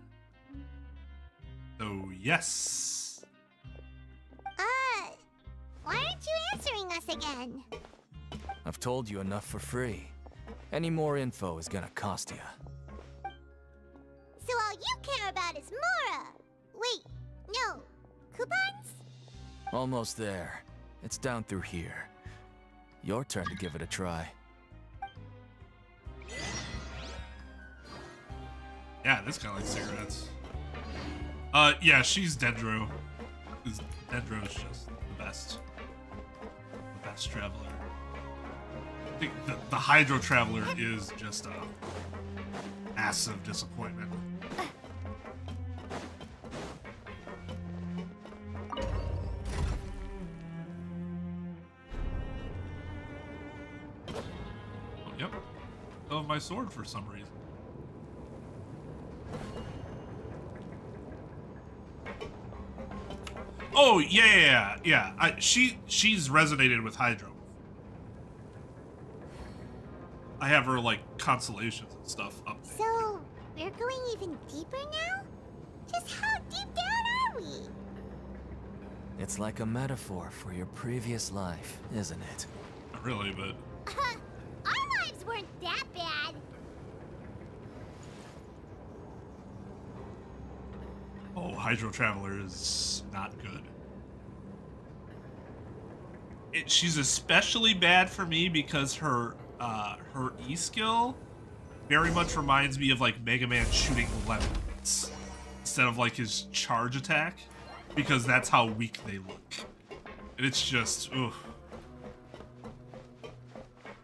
Oh, yes. Why aren't you answering us again? I've told you enough for free. Any more info is gonna cost you. So all you care about is Mora! Wait, no. Coupons? Almost there. It's down through here. Your turn to give it a try. Yeah, this guy likes cigarettes. Yeah, she's Dendro. Dendro's just the best. The best traveler. I think the Hydro Traveler is just a massive disappointment. Yep. Of my sword for some reason. Oh yeah. She's resonated with Hydro. I have her like constellations and stuff up there. So we're going even deeper now? Just how deep down are we? It's like a metaphor for your previous life, isn't it? Not really, but Our lives weren't that bad. oh, Hydro Traveler is not good. She's especially bad for me because her E skill very much reminds me of like Mega Man shooting lemons instead of like his charge attack. because that's how weak they look. And it's just, ugh.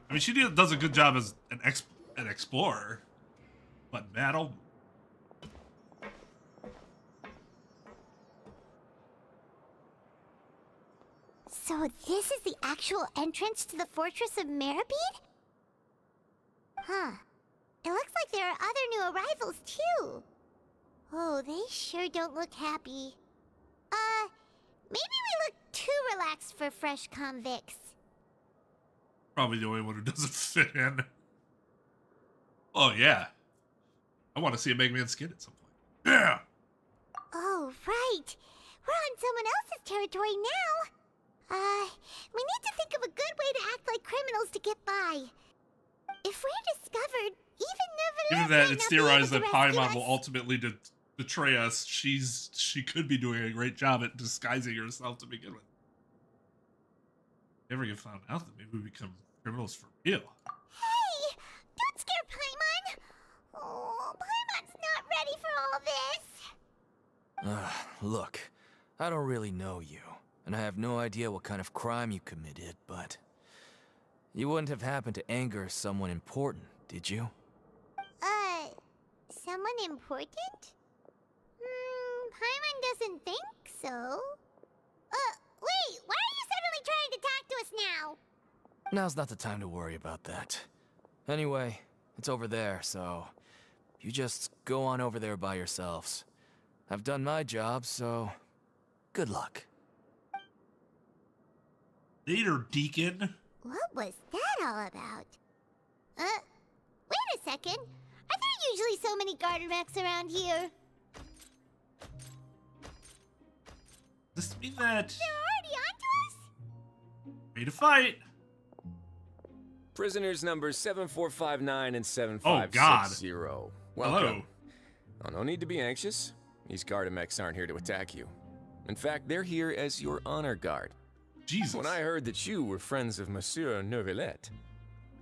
I mean, she does a good job as an explorer, but battle. So this is the actual entrance to the Fortress of Meripede? Huh. It looks like there are other new arrivals, too. Oh, they sure don't look happy. Maybe we look too relaxed for fresh convicts. Probably the only one who doesn't fit in. Oh, yeah. I want to see a Mega Man skin at some point. Yeah! Oh, right. We're on someone else's territory now. We need to think of a good way to act like criminals to get by. If we're discovered, Given that it's theorized that Paimon will ultimately betray us, she could be doing a great job at disguising herself to begin with. If we ever get found out, that maybe we become criminals for real. Hey! Don't scare Paimon! Oh, Paimon's not ready for all this! Look, I don't really know you, and I have no idea what kind of crime you committed, but you wouldn't have happened to anger someone important, did you? Someone important? Paimon doesn't think so. Wait, why are you suddenly trying to talk to us now? Now's not the time to worry about that. Anyway, it's over there, so you just go on over there by yourselves. I've done my job, so good luck. Later, Deacon. What was that all about? Wait a second. Are there usually so many garter mechs around here? Does this mean that They're already onto us? ready to fight? Prisoners numbers 7459 and Oh, God. 7560. Hello. Welcome. Oh, no need to be anxious. These Gardamex aren't here to attack you. In fact, they're here as your honor guard. Jesus. When I heard that you were friends of Monsieur Neuvillette,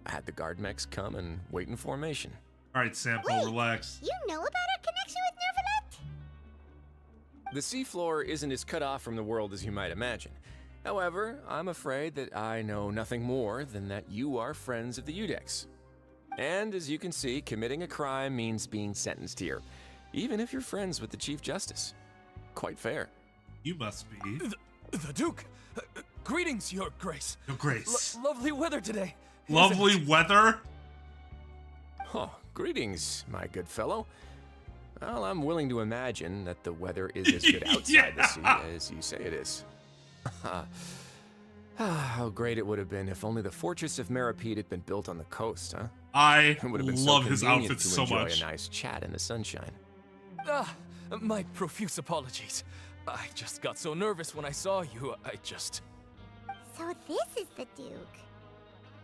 I had the Guardmex come and wait in formation. All right, Sample, Wait. relax. You know about our connection with Neuvillette? The seafloor isn't as cut off from the world as you might imagine. However, I'm afraid that I know nothing more than that you are friends of the Udex. And as you can see, committing a crime means being sentenced here, even if you're friends with the Chief Justice. Quite fair. You must be. The Duke! Greetings, Your Grace. Your Grace. Lovely weather today. Lovely weather? Oh, greetings, my good fellow. Well, I'm willing to imagine that the weather is as good outside the sea as you say it is. How great it would have been if only the Fortress of Meripede had been built on the coast, huh? I It would have been love so his convenient outfits to so enjoy much. a nice chat in the sunshine. My profuse apologies. I just got so nervous when I saw you, So this is the Duke.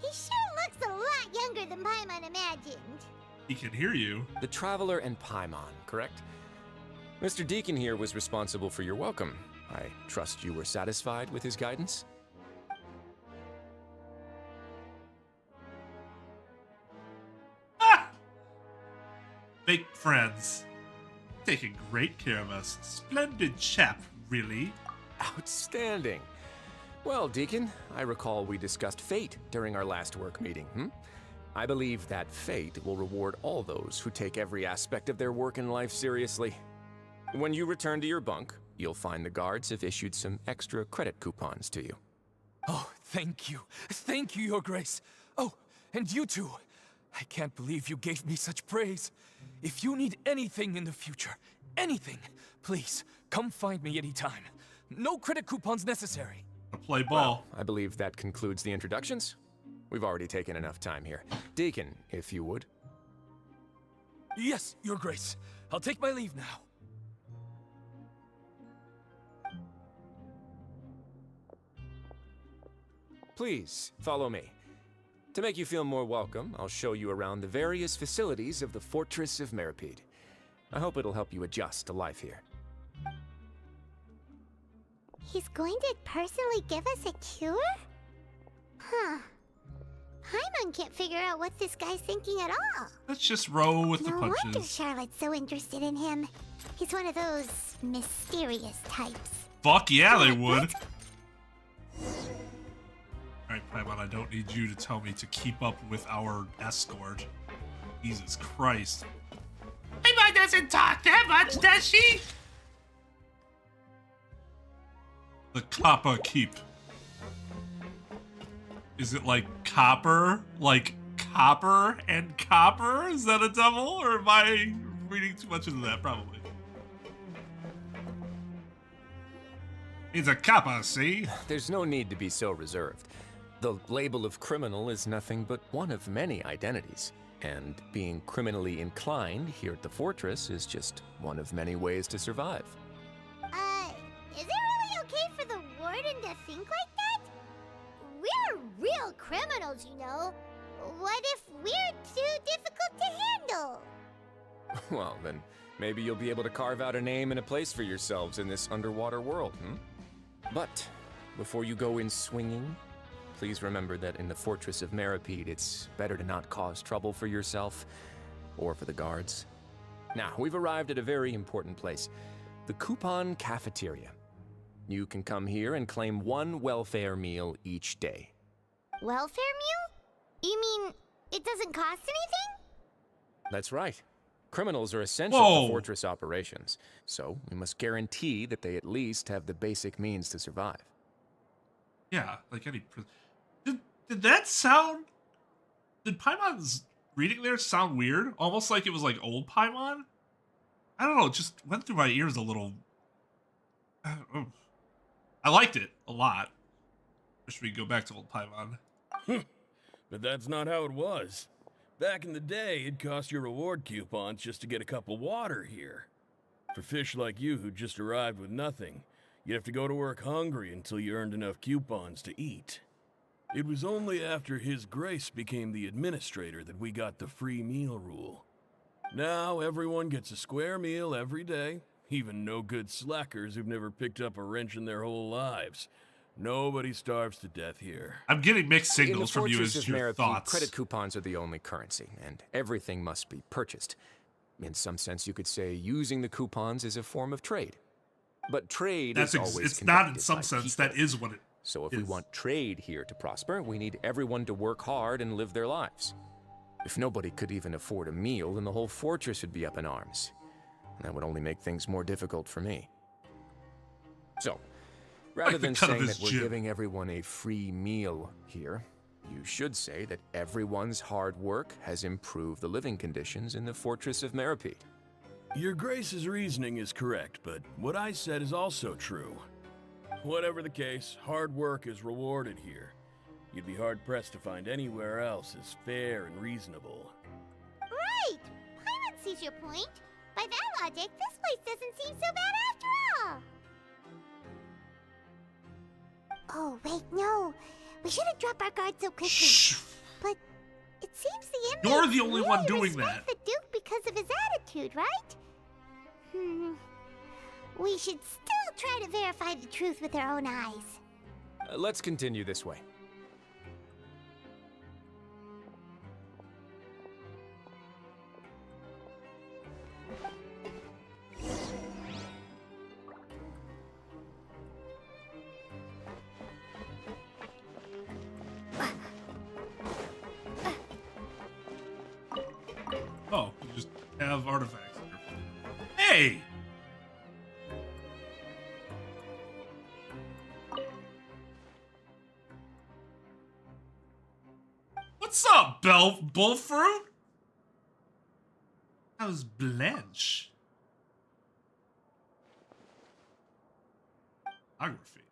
He sure looks a lot younger than Paimon imagined. He can hear you. The Traveler and Paimon, correct? Mr. Deacon here was responsible for your welcome. I trust you were satisfied with his guidance? Ah! Make friends. Taking great care of us. Splendid chap, really. Outstanding. Well, Deacon, I recall we discussed fate during our last work meeting, I believe that fate will reward all those who take every aspect of their work in life seriously. When you return to your bunk, you'll find the guards have issued some extra credit coupons to you. Oh, thank you. Thank you, Your Grace. Oh, and you too. I can't believe you gave me such praise. If you need anything in the future, anything, please, come find me anytime. No credit coupons necessary. To play ball. Well, I believe that concludes the introductions. We've already taken enough time here. Deacon, if you would. Yes, Your Grace. I'll take my leave now. Please, follow me. To make you feel more welcome, I'll show you around the various facilities of the Fortress of Meripede. I hope it'll help you adjust to life here. He's going to personally give us a cure? Huh. Paimon can't figure out what this guy's thinking at all. Let's just roll with the No wonder punches. Charlotte's so interested in him. He's one of those mysterious types. Fuck yeah, they would. Alright, Paimon, I don't need you to tell me to keep up with our escort. Jesus Christ. Paimon doesn't talk that much, does she? The Kappa Keep. Is it like copper? Like copper and copper? Is that a devil? Or am I reading too much into that? Probably. He's a Kappa, see? There's no need to be so reserved. The label of criminal is nothing but one of many identities. And being criminally inclined here at the fortress is just one of many ways to survive. Is it really okay for the warden to think like that? We're real criminals, you know. What if we're too difficult to handle? Well, then maybe you'll be able to carve out a name and a place for yourselves in this underwater world, But before you go in swinging, please remember that in the Fortress of Meripede, it's better to not cause trouble for yourself or for the guards. Now, we've arrived at a very important place, the Coupon Cafeteria. You can come here and claim one welfare meal each day. Welfare meal? You mean it doesn't cost anything? That's right. Criminals are essential to fortress operations, so we must guarantee that they at least have the basic means to survive. Yeah, like any... Did that sound... Did Paimon's reading there sound weird? Almost like it was like old Paimon? I don't know, it just went through my ears a little... I liked it a lot. Wish we could go back to old Paimon. But that's not how it was. Back in the day, it cost you reward coupons just to get a cup of water here. For fish like you who just arrived with nothing, you'd have to go to work hungry until you earned enough coupons to eat. It was only after His Grace became the administrator that we got the free meal rule. Now everyone gets a square meal every day, even no-good slackers who've never picked up a wrench in their whole lives. Nobody starves to death here. I'm getting mixed signals from you as your thoughts. Credit coupons are the only currency, and everything must be purchased. In some sense, you could say using the coupons is a form of trade. But trade is always it's not in some sense, people. that is what it So if we want trade here to prosper, we need everyone to work hard and live their lives. If nobody could even afford a meal, then the whole fortress would be up in arms. That would only make things more difficult for me. So, rather than saying that we're giving everyone a free meal here, you should say that everyone's hard work has improved the living conditions in the Fortress of Meripede. Your Grace's reasoning is correct, but what I said is also true. Whatever the case, hard work is rewarded here. You'd be hard-pressed to find anywhere else as fair and reasonable. Right! Paimon sees your point. By that logic, this place doesn't seem so bad after all. Oh, wait, no. We shouldn't drop our guard so quickly. Shh. But it seems the inmates You're the only really one doing respect that. the Duke because of his attitude, right? We should still try to verify the truth with our own eyes. Let's continue this way. Oh, you just have artifacts. Hey! What's up, Bullfruit? How's Blanche? Biography.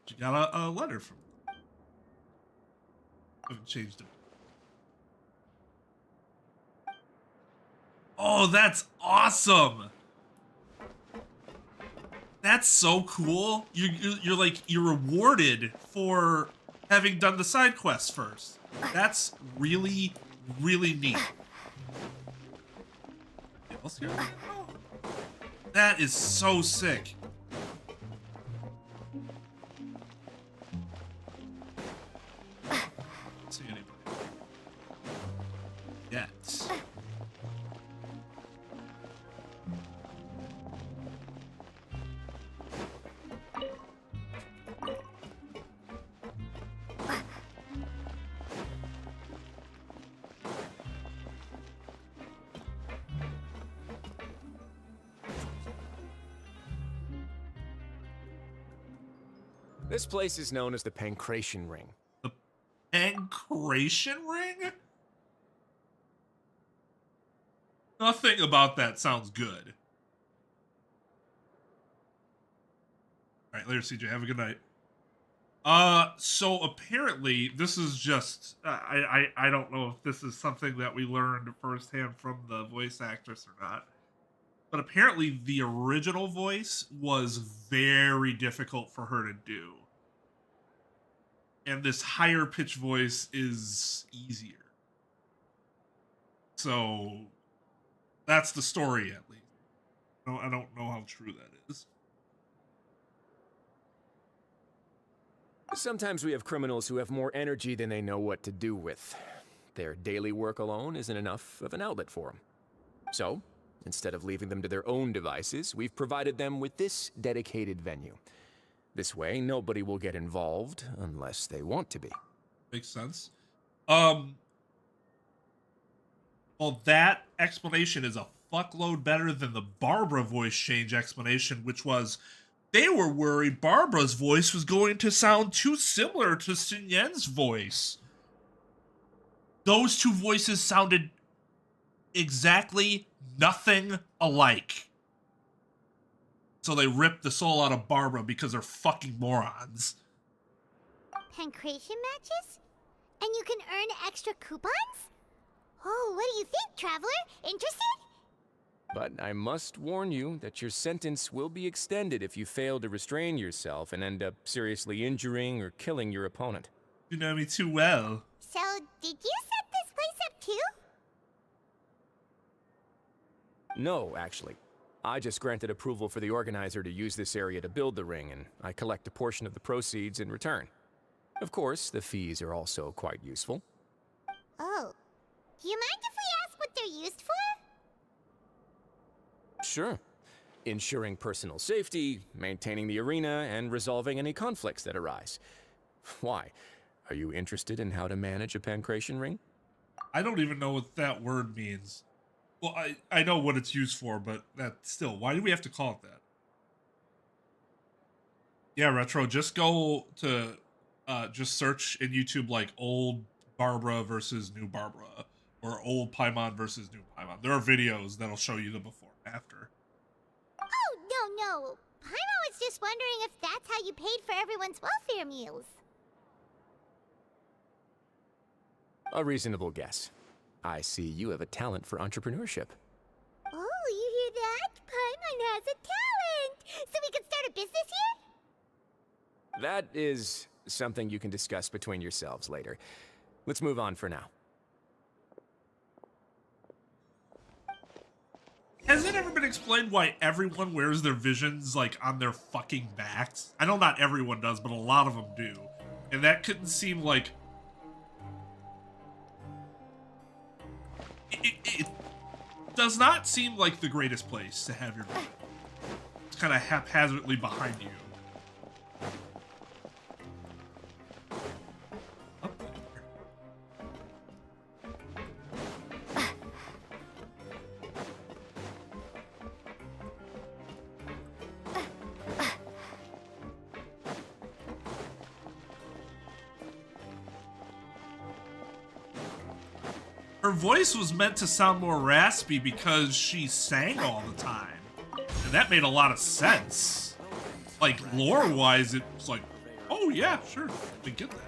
You got a letter from her. Haven't changed it. Oh, that's awesome! That's so cool. You're rewarded for having done the side quests first. That's really, really neat. Anything else here? Oh. That is so sick. Don't see anybody yet. This place is known as the Pancration Ring. The Pancration Ring? Nothing about that sounds good. All right, later, CJ. Have a good night. So apparently this is just, I don't know if this is something that we learned firsthand from the voice actress or not, but apparently the original voice was very difficult for her to do. And this higher pitch voice is easier. So that's the story, at least. I don't know how true that is. Sometimes we have criminals who have more energy than they know what to do with. Their daily work alone isn't enough of an outlet for them. So, instead of leaving them to their own devices, we've provided them with this dedicated venue. This way, nobody will get involved unless they want to be. Makes sense. Well, that explanation is a fuckload better than the Barbara voice change explanation, which was they were worried Barbara's voice was going to sound too similar to Sun Yen's voice. Those two voices sounded exactly nothing alike. So they ripped the soul out of Barbara because they're fucking morons. Pancration matches? And you can earn extra coupons? Oh, what do you think, Traveler? Interested? But I must warn you that your sentence will be extended if you fail to restrain yourself and end up seriously injuring or killing your opponent. You know me too well. So, did you set this place up too? No, actually. I just granted approval for the organizer to use this area to build the ring, and I collect a portion of the proceeds in return. Of course, the fees are also quite useful. Oh. Do you mind if we ask what they're used for? Sure. Ensuring personal safety, maintaining the arena, and resolving any conflicts that arise. Why? Are you interested in how to manage a pancration ring? I don't even know what that word means. Well, I know what it's used for, but that still, why do we have to call it that? Yeah, Retro, just go to, just search in YouTube like old Barbara versus new Barbara, or old Paimon versus new Paimon. There are videos that'll show you the before and after. Oh, no. Paimon was just wondering if that's how you paid for everyone's welfare meals. A reasonable guess. I see you have a talent for entrepreneurship. Oh, you hear that? Paimon has a talent! So we could start a business here? That is something you can discuss between yourselves later. Let's move on for now. Has it ever been explained why everyone wears their visions, like, on their fucking backs? I know not everyone does, but a lot of them do. And that couldn't seem like... It does not seem like the greatest place to have your vision. It's kind of haphazardly behind you. Up there. Her voice was meant to sound more raspy because she sang all the time. And that made a lot of sense. Like, lore-wise, it was like, oh yeah, sure, I get that.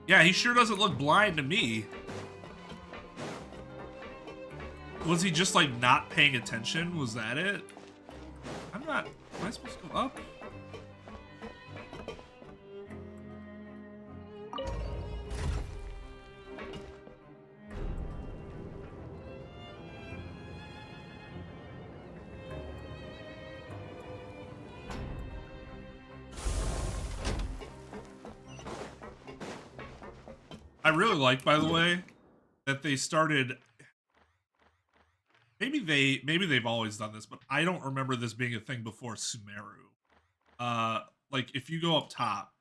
Yeah, he sure doesn't look blind to me. Was he just, like, not paying attention? Was that it? I'm not... Am I supposed to go up? I really like, by the way, that they started... Maybe they've always done this, but I don't remember this being a thing before Sumeru. like if you go up top,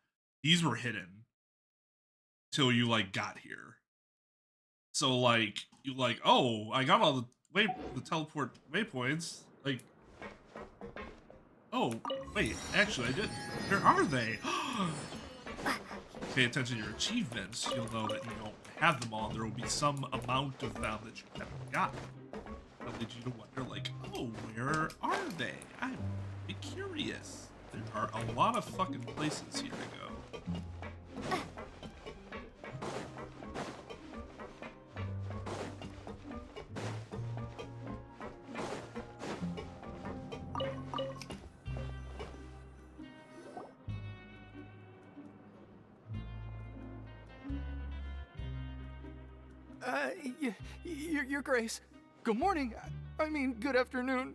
these were hidden till you like got here. So like you like, oh, I got all the teleport waypoints. Like, oh wait, actually I did. Where are they? Pay attention to your achievements. You'll know that you don't have them all. There will be some amount of them that you haven't got. That'll lead you to wonder, like, oh, where are they? I'm curious. There are a lot of fucking places here to go. Your Grace. Good morning. I mean, good afternoon.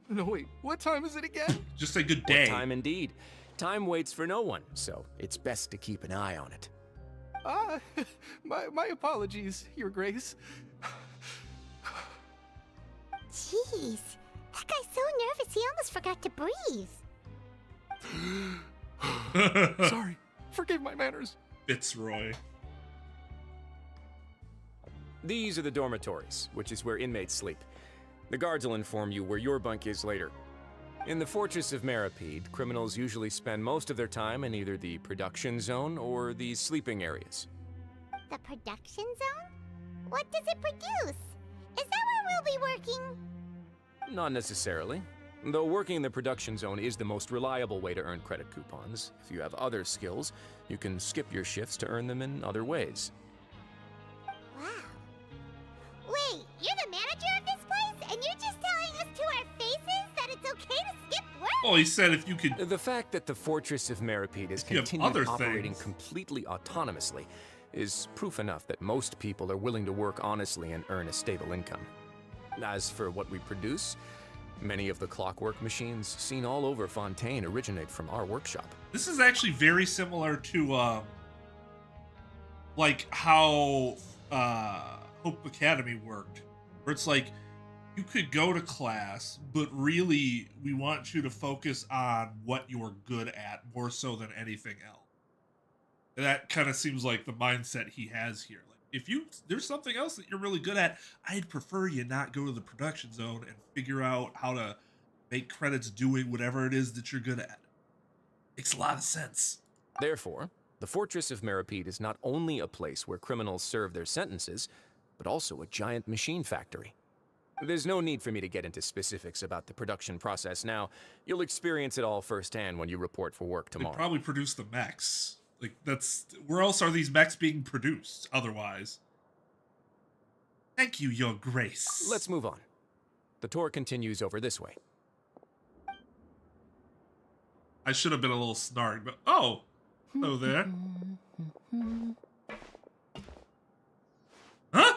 No, wait, what time is it again? Just say good day. What time indeed. Time waits for no one, so it's best to keep an eye on it. My apologies, Your Grace. Jeez, that guy's so nervous he almost forgot to breathe. Sorry, forgive my manners. Fitzroy. These are the dormitories, which is where inmates sleep. The guards will inform you where your bunk is later. In the Fortress of Meripede, criminals usually spend most of their time in either the production zone or the sleeping areas. The production zone? What does it produce? Is that where we'll be working? Not necessarily. Though working in the production zone is the most reliable way to earn credit coupons. If you have other skills, you can skip your shifts to earn them in other ways. Wow. Wait, you're the manager of this place? And you're just telling us to our faces that it's okay to skip work? Oh, he said if you could... The fact that the Fortress of Meripede is continued operating completely autonomously is proof enough that most people are willing to work honestly and earn a stable income. As for what we produce, many of the clockwork machines seen all over Fontaine originate from our workshop. This is actually very similar to, like how Hope Academy worked, where it's like you could go to class, but really we want you to focus on what you're good at more so than anything else. And that kind of seems like the mindset he has here. Like, if there's something else that you're really good at, I'd prefer you not go to the production zone and figure out how to make credits doing whatever it is that you're good at. Makes a lot of sense. Therefore, the Fortress of Meripede is not only a place where criminals serve their sentences, but also a giant machine factory. There's no need for me to get into specifics about the production process now. You'll experience it all firsthand when you report for work tomorrow. They probably produce the mechs. Like, where else are these mechs being produced otherwise? Thank you, Your Grace. Let's move on. The tour continues over this way. I should have been a little snarky, but oh, hello there. Huh?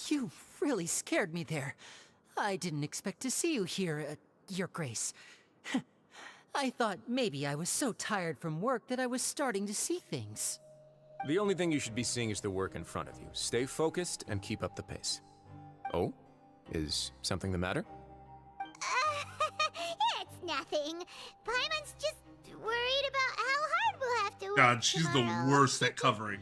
You really scared me there. I didn't expect to see you here, Your Grace. I thought maybe I was so tired from work that I was starting to see things. The only thing you should be seeing is the work in front of you. Stay focused and keep up the pace. Oh? Is something the matter? It's nothing. Paimon's just worried about how hard we'll have to work God, she's tomorrow. the worst at covering.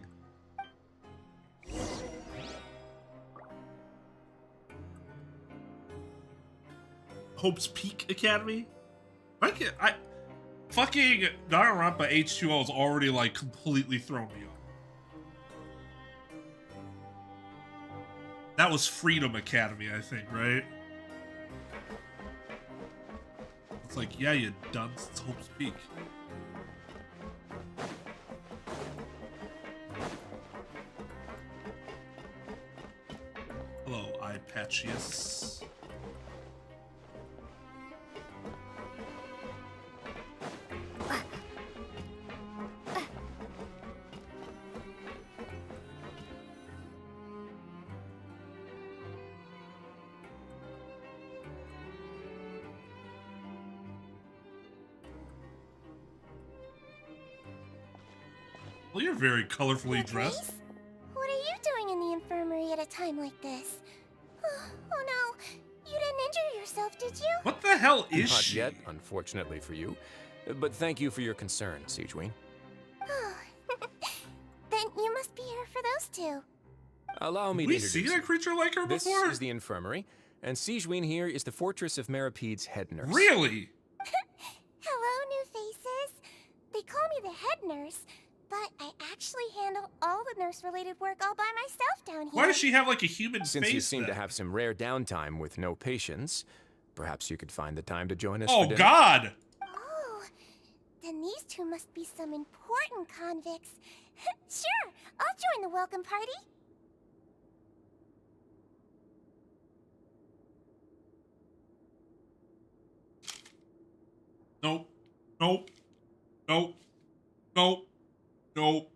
Hope's Peak Academy? I fucking Danganronpa H2O is already like completely thrown me off. That was Freedom Academy, I think, right? It's like, yeah, you dunce, it's Hope's Peak. Hello, Ipatchius. Well, you're very colorfully dressed. Grace? What are you doing in the infirmary at a time like this? Oh no, you didn't injure yourself, did you? What the hell is Not she? yet, unfortunately for you. But thank you for your concern, Twain. Oh, then you must be here for those two. Allow me Did we to see introduce a creature like her This before? is the infirmary, and Twain here is the Fortress of Merapede's head nurse. Really? Hello, new faces. They call me the head nurse, but I actually handle all the nurse-related work all by myself down here. Why does she have like a human Since face? you seem to then? have some rare downtime with no patients, perhaps you could find the time to join us Oh for dinner? God! Oh, then these two must be some important convicts. Sure, I'll join the welcome party. Nope. Nope. Nope. Nope. Nope.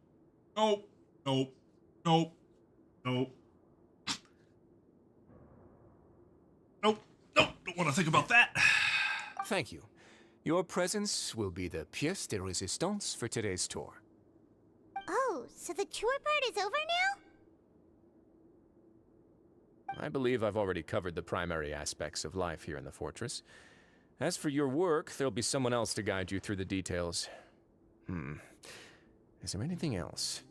Nope. Nope. Nope. Nope. Nope. Nope. Don't want to think about that. Thank you. Your presence will be the pièce de résistance for today's tour. Oh, so the tour part is over now? I believe I've already covered the primary aspects of life here in the fortress. As for your work, there'll be someone else to guide you through the details. Is there anything else?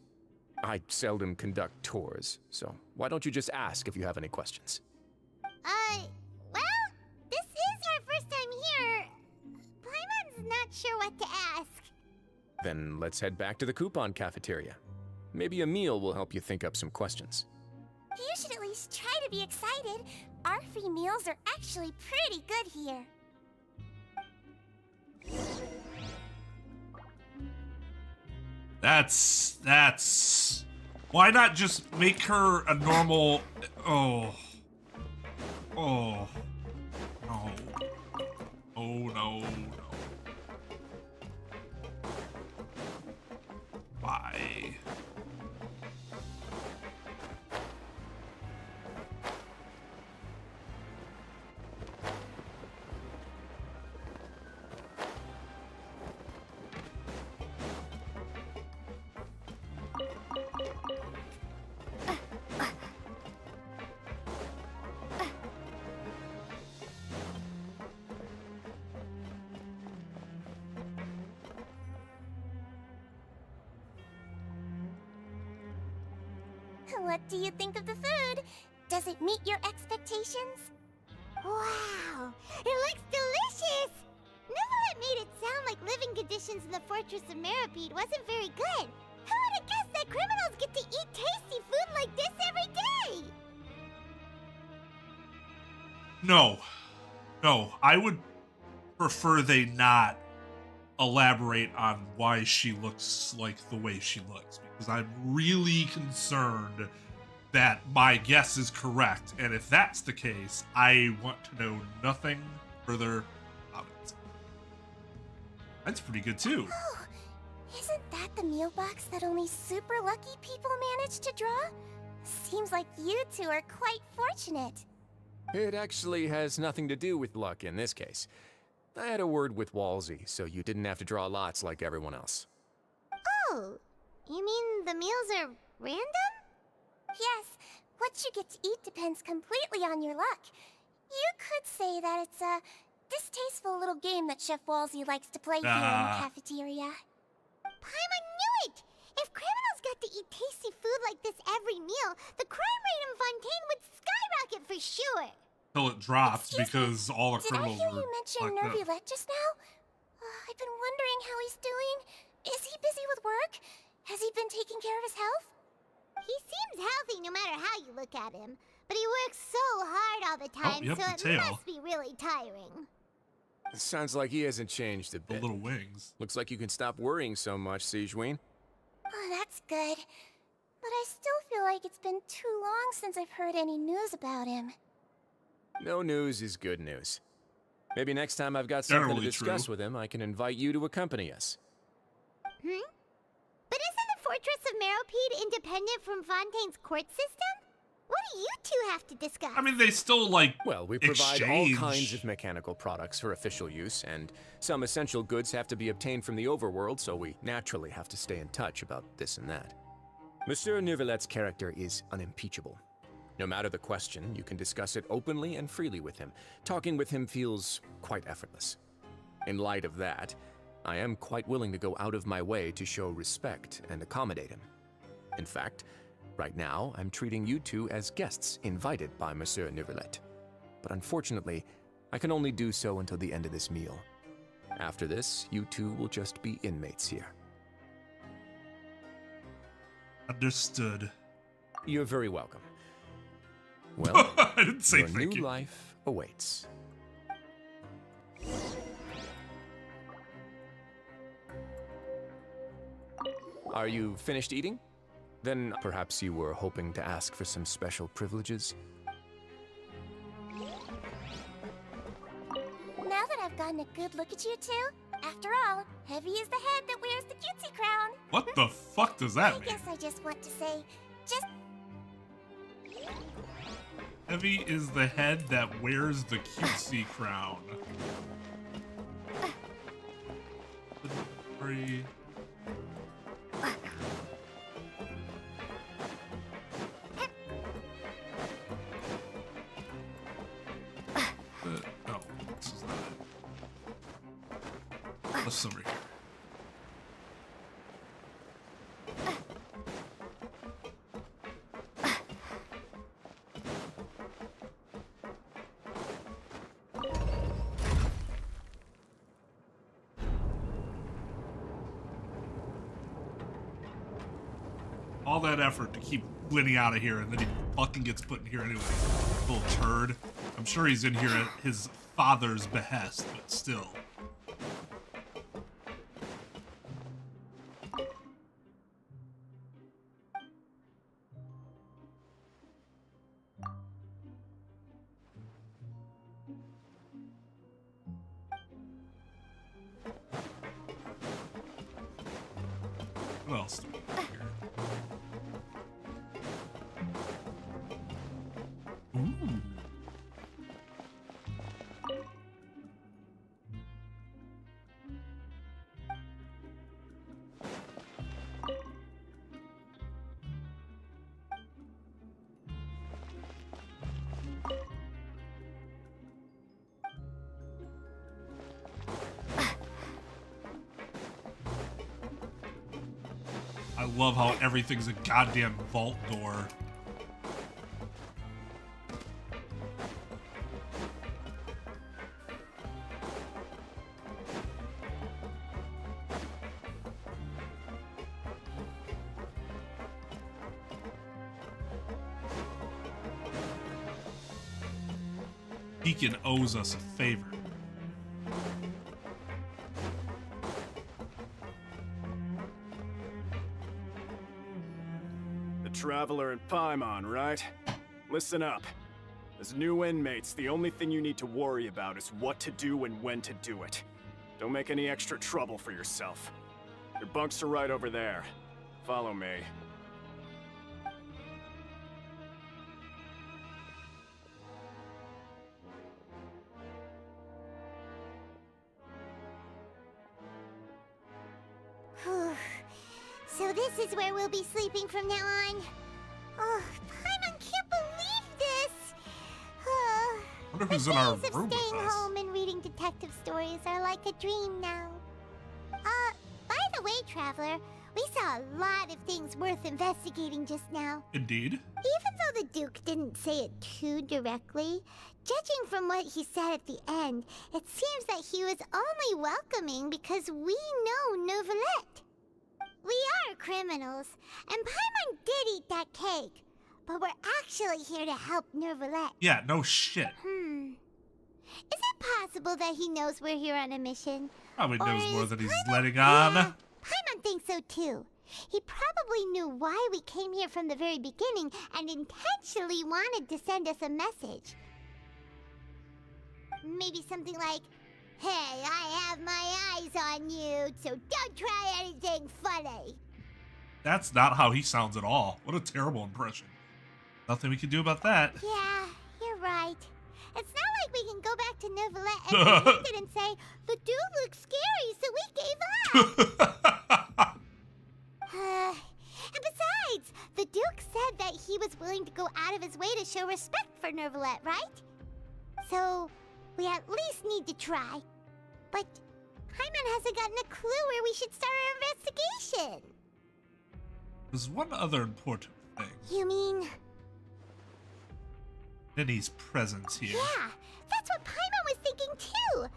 I seldom conduct tours, so why don't you just ask if you have any questions? Well, this is our first time here. Paimon's not sure what to ask. Then let's head back to the coupon cafeteria. Maybe a meal will help you think up some questions. You should at least try to be excited. Our free meals are actually pretty good here. That's... Why not just make her a normal... Oh. Oh. No. Oh, no, no. Why? What do you think of the food? Does it meet your expectations? Wow, it looks delicious! Neverlet made it sound like living conditions in the Fortress of Meripede wasn't very good. Who would have guessed that criminals get to eat tasty food like this every day? No. No, I would prefer they not elaborate on why she looks like the way she looks, because I'm really concerned that my guess is correct, and if that's the case, I want to know nothing further about it. That's pretty good too. Oh, isn't that the meal box that only super lucky people manage to draw? Seems like you two are quite fortunate. It actually has nothing to do with luck in this case. I had a word with Walsey, so you didn't have to draw lots like everyone else. Oh, you mean the meals are random? Yes, what you get to eat depends completely on your luck. You could say that it's a distasteful little game that Chef Walsey likes to play here in the cafeteria. Paimon knew it! If criminals got to eat tasty food like this every meal, the crime rate in Fontaine would skyrocket for sure! Till it drops because all the Did I criminals hear were you mention locked up. Nervulette just now? I've been wondering how he's doing. Is he busy with work? Has he been taking care of his health? He seems healthy no matter how you look at him, but he works so hard all the time, yep, so the it tail. must be really tiring. Sounds like he hasn't changed a bit. The little wings. Looks like you can stop worrying so much, Twain. Oh, that's good. But I still feel like it's been too long since I've heard any news about him. No news is good news. Maybe next time I've got something Generally to discuss true. with him, I can invite you to accompany us. But isn't the Fortress of Meropede independent from Fontaine's court system? What do do you two have to discuss? I mean, they still, like, Well, we provide exchange. all kinds of mechanical products for official use, and some essential goods have to be obtained from the overworld, so we naturally have to stay in touch about this and that. Monsieur Neuvillett's character is unimpeachable. No matter the question, you can discuss it openly and freely with him. Talking with him feels quite effortless. In light of that, I am quite willing to go out of my way to show respect and accommodate him. In fact, right now, I'm treating you two as guests invited by Monsieur Neuvillette. But unfortunately, I can only do so until the end of this meal. After this, you two will just be inmates here. Understood. You're very welcome. Well, I didn't say your thank new you. life awaits. Are you finished eating? Then perhaps you were hoping to ask for some special privileges? Now that I've gotten a good look at you two, after all, Heavy is the head that wears the cutesy crown. What the fuck does that I mean? guess I just want to say, just Heavy is the head that wears the cutesy crown. Three. No, this is not it. What's over here? All that effort to keep Winnie out of here, and then he fucking gets put in here anyway. Little turd. I'm sure he's in here at his father's behest, but still. What else do we have here? Ooh. I love how everything's a goddamn vault door. Deacon owes us a favor. The Traveler and Paimon, right? Listen up. As new inmates, the only thing you need to worry about is what to do and when to do it. Don't make any extra trouble for yourself. Your bunks are right over there. Follow me. So this is where we'll be sleeping from now on. Oh, Paimon can't believe this. Wonder who's in our Days of room with staying us. home and reading detective stories are like a dream now. By the way, Traveler, we saw a lot of things worth investigating just now. Indeed. Even though the Duke didn't say it too directly, judging from what he said at the end, it seems that he was only welcoming because we know Neuvillette. We are criminals, and Paimon did eat that cake, but we're actually here to help Neuvillette. Yeah, no shit. Is it possible that he knows we're here on a mission? Probably Or knows more is than he's Paimon- letting on. Yeah, Paimon thinks so too. He probably knew why we came here from the very beginning and intentionally wanted to send us a message. Maybe something like, "Hey, I have my eyes on you, so don't try anything funny." That's not how he sounds at all. What a terrible impression. Nothing we can do about that. Yeah, you're right. It's not like we can go back to Neuvillette empty-handed and say, the dude looks scary, so we gave up. And besides, the Duke said that he was willing to go out of his way to show respect for Neuvillette, right? So, we at least need to try. But Paimon hasn't gotten a clue where we should start our investigation. There's one other important thing. You mean... Ninny's presence here. Yeah, that's what Paimon was thinking too.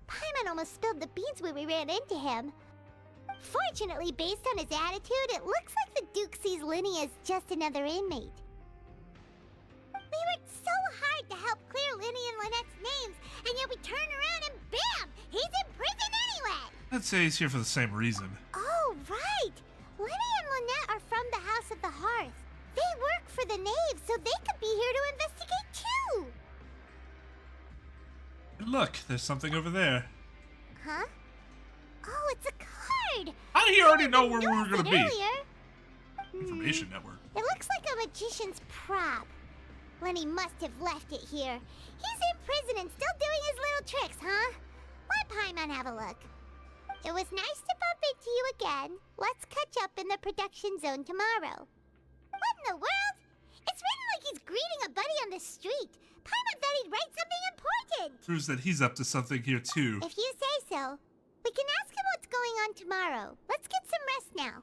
Paimon almost spilled the beans when we ran into him. Fortunately, based on his attitude, it looks like the Duke sees Linny as just another inmate. We worked so hard to help clear Linny and Lynette's names, and yet we turn around and bam! He's in prison anyway! I'd say he's here for the same reason. Oh, right! Linny and Lynette are from the House of the Hearth. They work for the Knave, so they could be here to investigate too! Look, there's something over there. Huh? Oh, it's a card! How did he already know where we were going to be? Earlier. Information network. It looks like a magician's prop. Lenny must have left it here. He's in prison and still doing his little tricks, huh? Let Paimon have a look. It was nice to bump into you again. Let's catch up in the production zone tomorrow. What in the world? It's written like he's greeting a buddy on the street. Paimon thought he'd write something important. Proves that he's up to something here too. If you say so. We can ask him what's going on tomorrow. Let's get some rest now.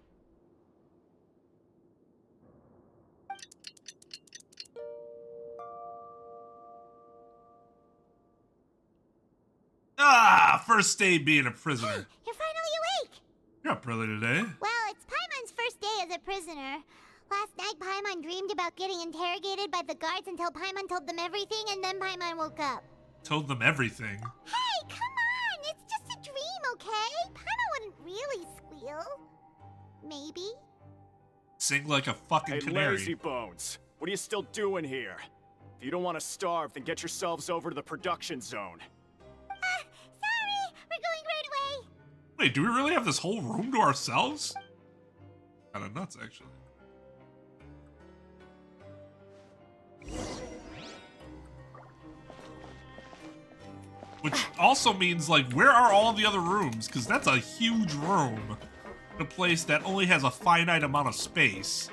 Ah, first day being a prisoner. Hey, you're finally awake. You're up early today. Well, it's Paimon's first day as a prisoner. Last night, Paimon dreamed about getting interrogated by the guards until Paimon told them everything, and then Paimon woke up. Told them everything. Hey, come on! It's just a dream, okay? Paimon wouldn't really squeal. Maybe? Sing like a fucking Hey, canary. lazy bones. What are you still doing here? If you don't want to starve, then get yourselves over to the production zone. Sorry! We're going right away! Wait, do we really have this whole room to ourselves? Kinda nuts, actually. Which also means, like, where are all the other rooms? Because that's a huge room. In a place that only has a finite amount of space.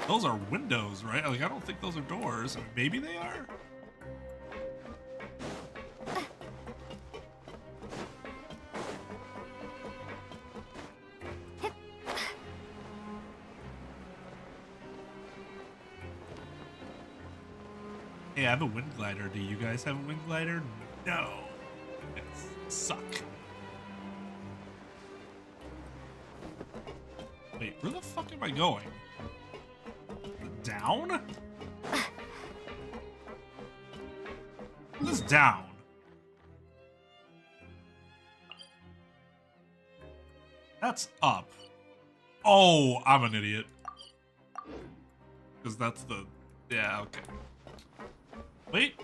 Those are windows, right? Like, I don't think those are doors. Maybe they are? Hey, I have a wind glider. Do you guys have a wind glider? No. You guys suck. Wait, where the fuck am I going? Down? This is down. That's up. Oh, I'm an idiot. Because that's the... Yeah, okay. Wait.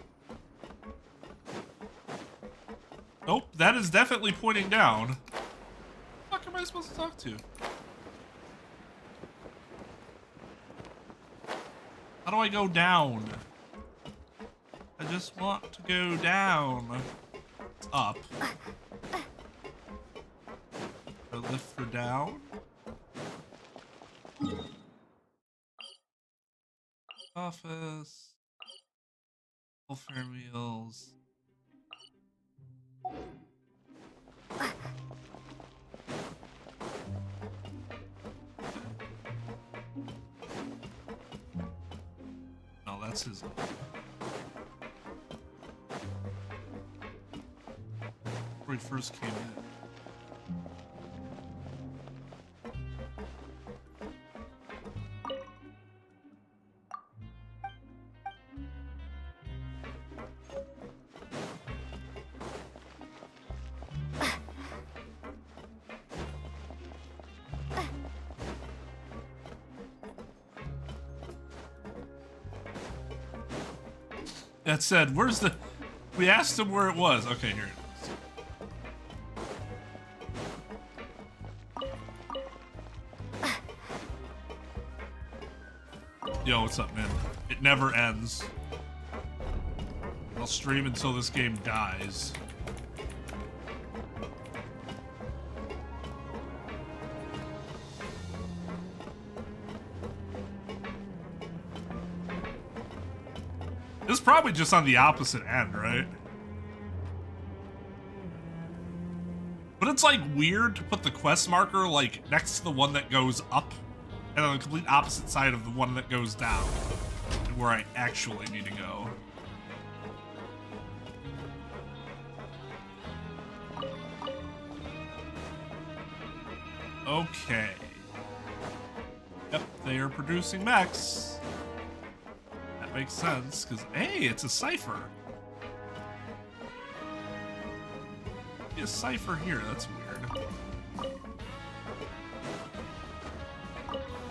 Nope, that is definitely pointing down. What the fuck am I supposed to talk to? How do I go down? I just want to go down. It's up. I lift for down. Office. Welfare meals. No, that's his. Where he first came in. That said, where's the... We asked him where it was. Okay, here it is. Yo, what's up, man? It never ends. I'll stream until this game dies. This is probably just on the opposite end, right? But it's like weird to put the quest marker like next to the one that goes up and on the complete opposite side of the one that goes down, where I actually need to go. Okay. Yep, they are producing mechs. That makes sense, because, hey, it's a cipher. A cipher here, that's weird.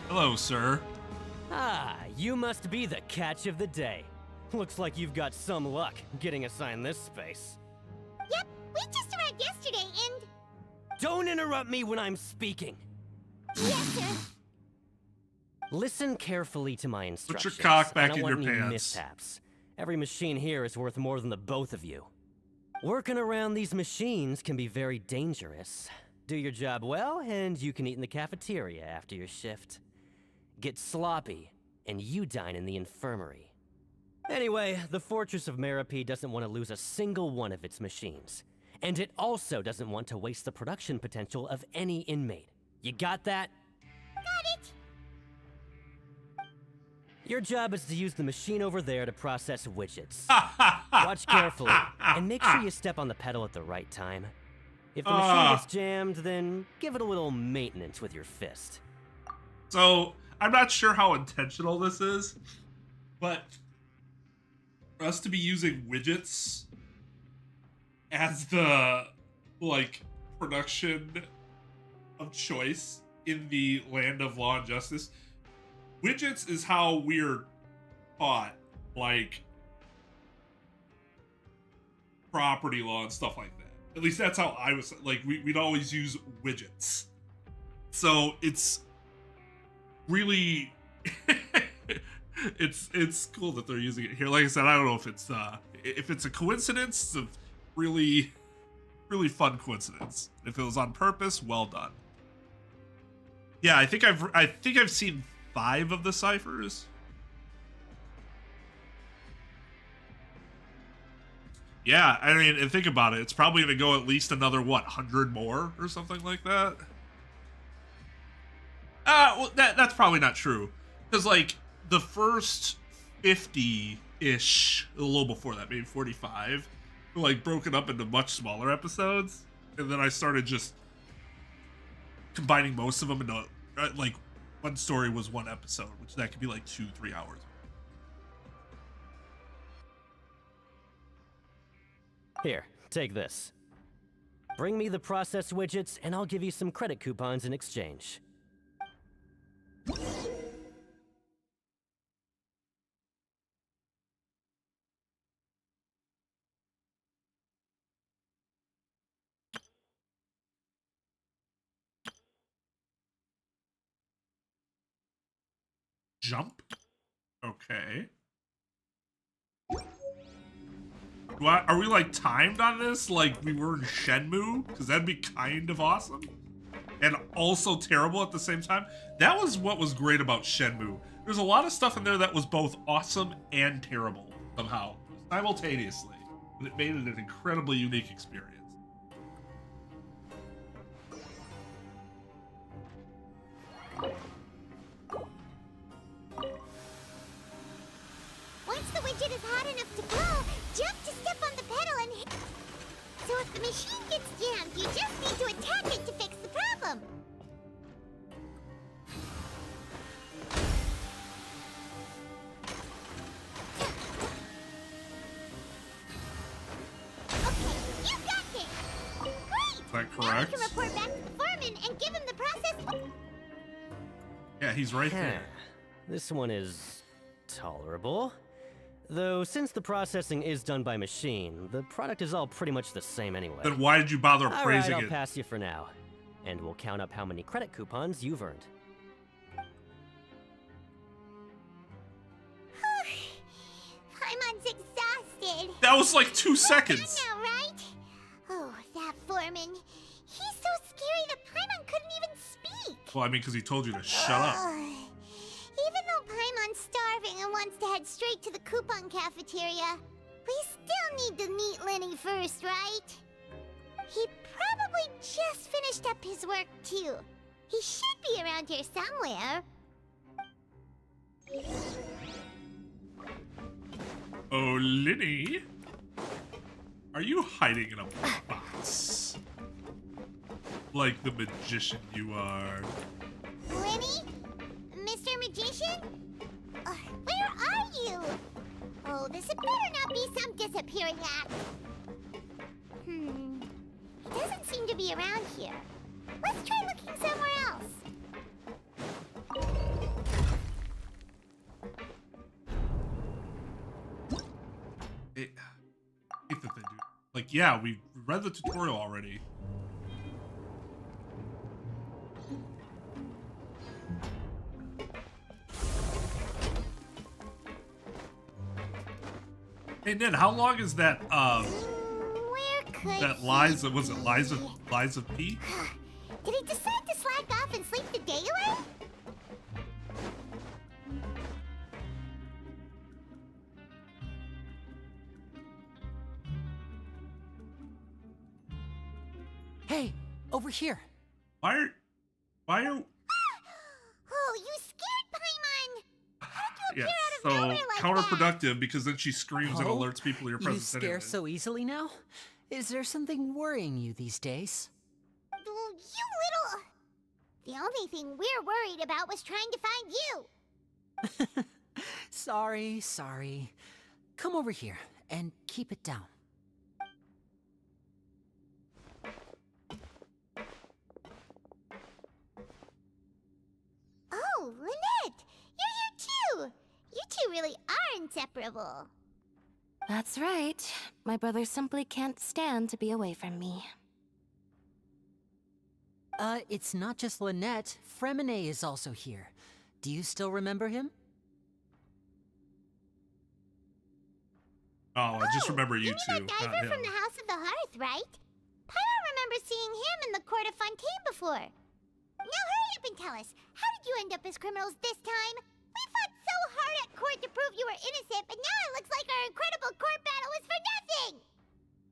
Hello, sir. Ah, you must be the catch of the day. Looks like you've got some luck getting assigned this space. Yep, we just arrived yesterday and... Don't interrupt me when I'm speaking. Yes, sir. Listen carefully to my instructions. Put your cock back I don't in want your any pants. mishaps. Every machine here is worth more than the both of you. Working around these machines can be very dangerous. Do your job well, and you can eat in the cafeteria after your shift. Get sloppy, and you dine in the infirmary. Anyway, the Fortress of Meripede doesn't want to lose a single one of its machines. And it also doesn't want to waste the production potential of any inmate. You got that? Got it. Your job is to use the machine over there to process widgets. Watch carefully, and make sure you step on the pedal at the right time. If the machine gets jammed, then give it a little maintenance with your fist. So, I'm not sure how intentional this is, but for us to be using widgets as the, like, production of choice in the land of law and justice, widgets is how we're taught, like, property law and stuff like that. At least that's how I was, like, we'd always use widgets. So it's really, it's cool that they're using it here. Like I said, I don't know if it's a coincidence. It's a really, really fun coincidence. If it was on purpose, well done. Yeah, I think I've seen 5 of the ciphers. Yeah, I mean, and think about it. It's probably going to go at least another, what, 100 more or something like that? Well, that's probably not true. Because, like, the first 50-ish, a little before that, maybe 45, were, like, broken up into much smaller episodes. And then I started just combining most of them into, like, one story was one episode, which that could be, like, 2-3 hours. Here, take this. Bring me the process widgets, and I'll give you some credit coupons in exchange. Jump? Okay. Are we, like, timed on this like we were in Shenmue? Because that'd be kind of awesome. And also terrible at the same time. That was what was great about Shenmue. There's a lot of stuff in there that was both awesome and terrible, somehow, simultaneously. And it made it an incredibly unique experience. Once the widget is hot enough to blow, jump to step on the pedal and hit. So if the machine gets jammed, you just need to attack it to fix the problem. Okay, you got this. Great. Is that correct? Now we can report back to the foreman and give him the process. Yeah, he's right there. This one is tolerable. Though, since the processing is done by machine, the product is all pretty much the same anyway. Then why did you bother praising I'll it? pass you for now. And we'll count up how many credit coupons you've earned. That was like 2 seconds. Now, right? Oh, that foreman. He's so scary that Paimon couldn't even speak. Well, I mean, because he told you to shut up. Even though Paimon's starving and wants to head straight to the coupon cafeteria, we still need to meet Lenny first, right? He probably just finished up his work, too. He should be around here somewhere. Oh, Lenny. Are you hiding in a box? Like the magician you are. Lenny? Mr. Magician? Where are you? Oh, this had better not be some disappearing act. He doesn't seem to be around here. Let's try looking somewhere else. I hate that they do. Like, yeah, we read the tutorial already. Hey, Nin, how long is that, that Liza, was it Liza P? Did he decide to slack off and sleep the day away? Hey, over here. Why are... Oh, you scared Paimon! How did you Yeah, appear out of so nowhere like counterproductive because then she screams and Oh, alerts people of your you presence scare anyway. so easily now? Is there something worrying you these days? You little... The only thing we're worried about was trying to find you. Sorry. Come over here and keep it down. Oh, Lynette! You're here too! You two really are inseparable. That's right. My brother simply can't stand to be away from me. It's not just Lynette. Fremine is also here. Do you still remember him? Oh, I just remember you two, That not diver him. from the House of the Hearth, right? Paimon remembers seeing him in the Court of Fontaine before. Now hurry up and tell us, how did you end up as criminals this time? We fought so hard at court to prove you were innocent, but now it looks like our incredible court battle was for nothing!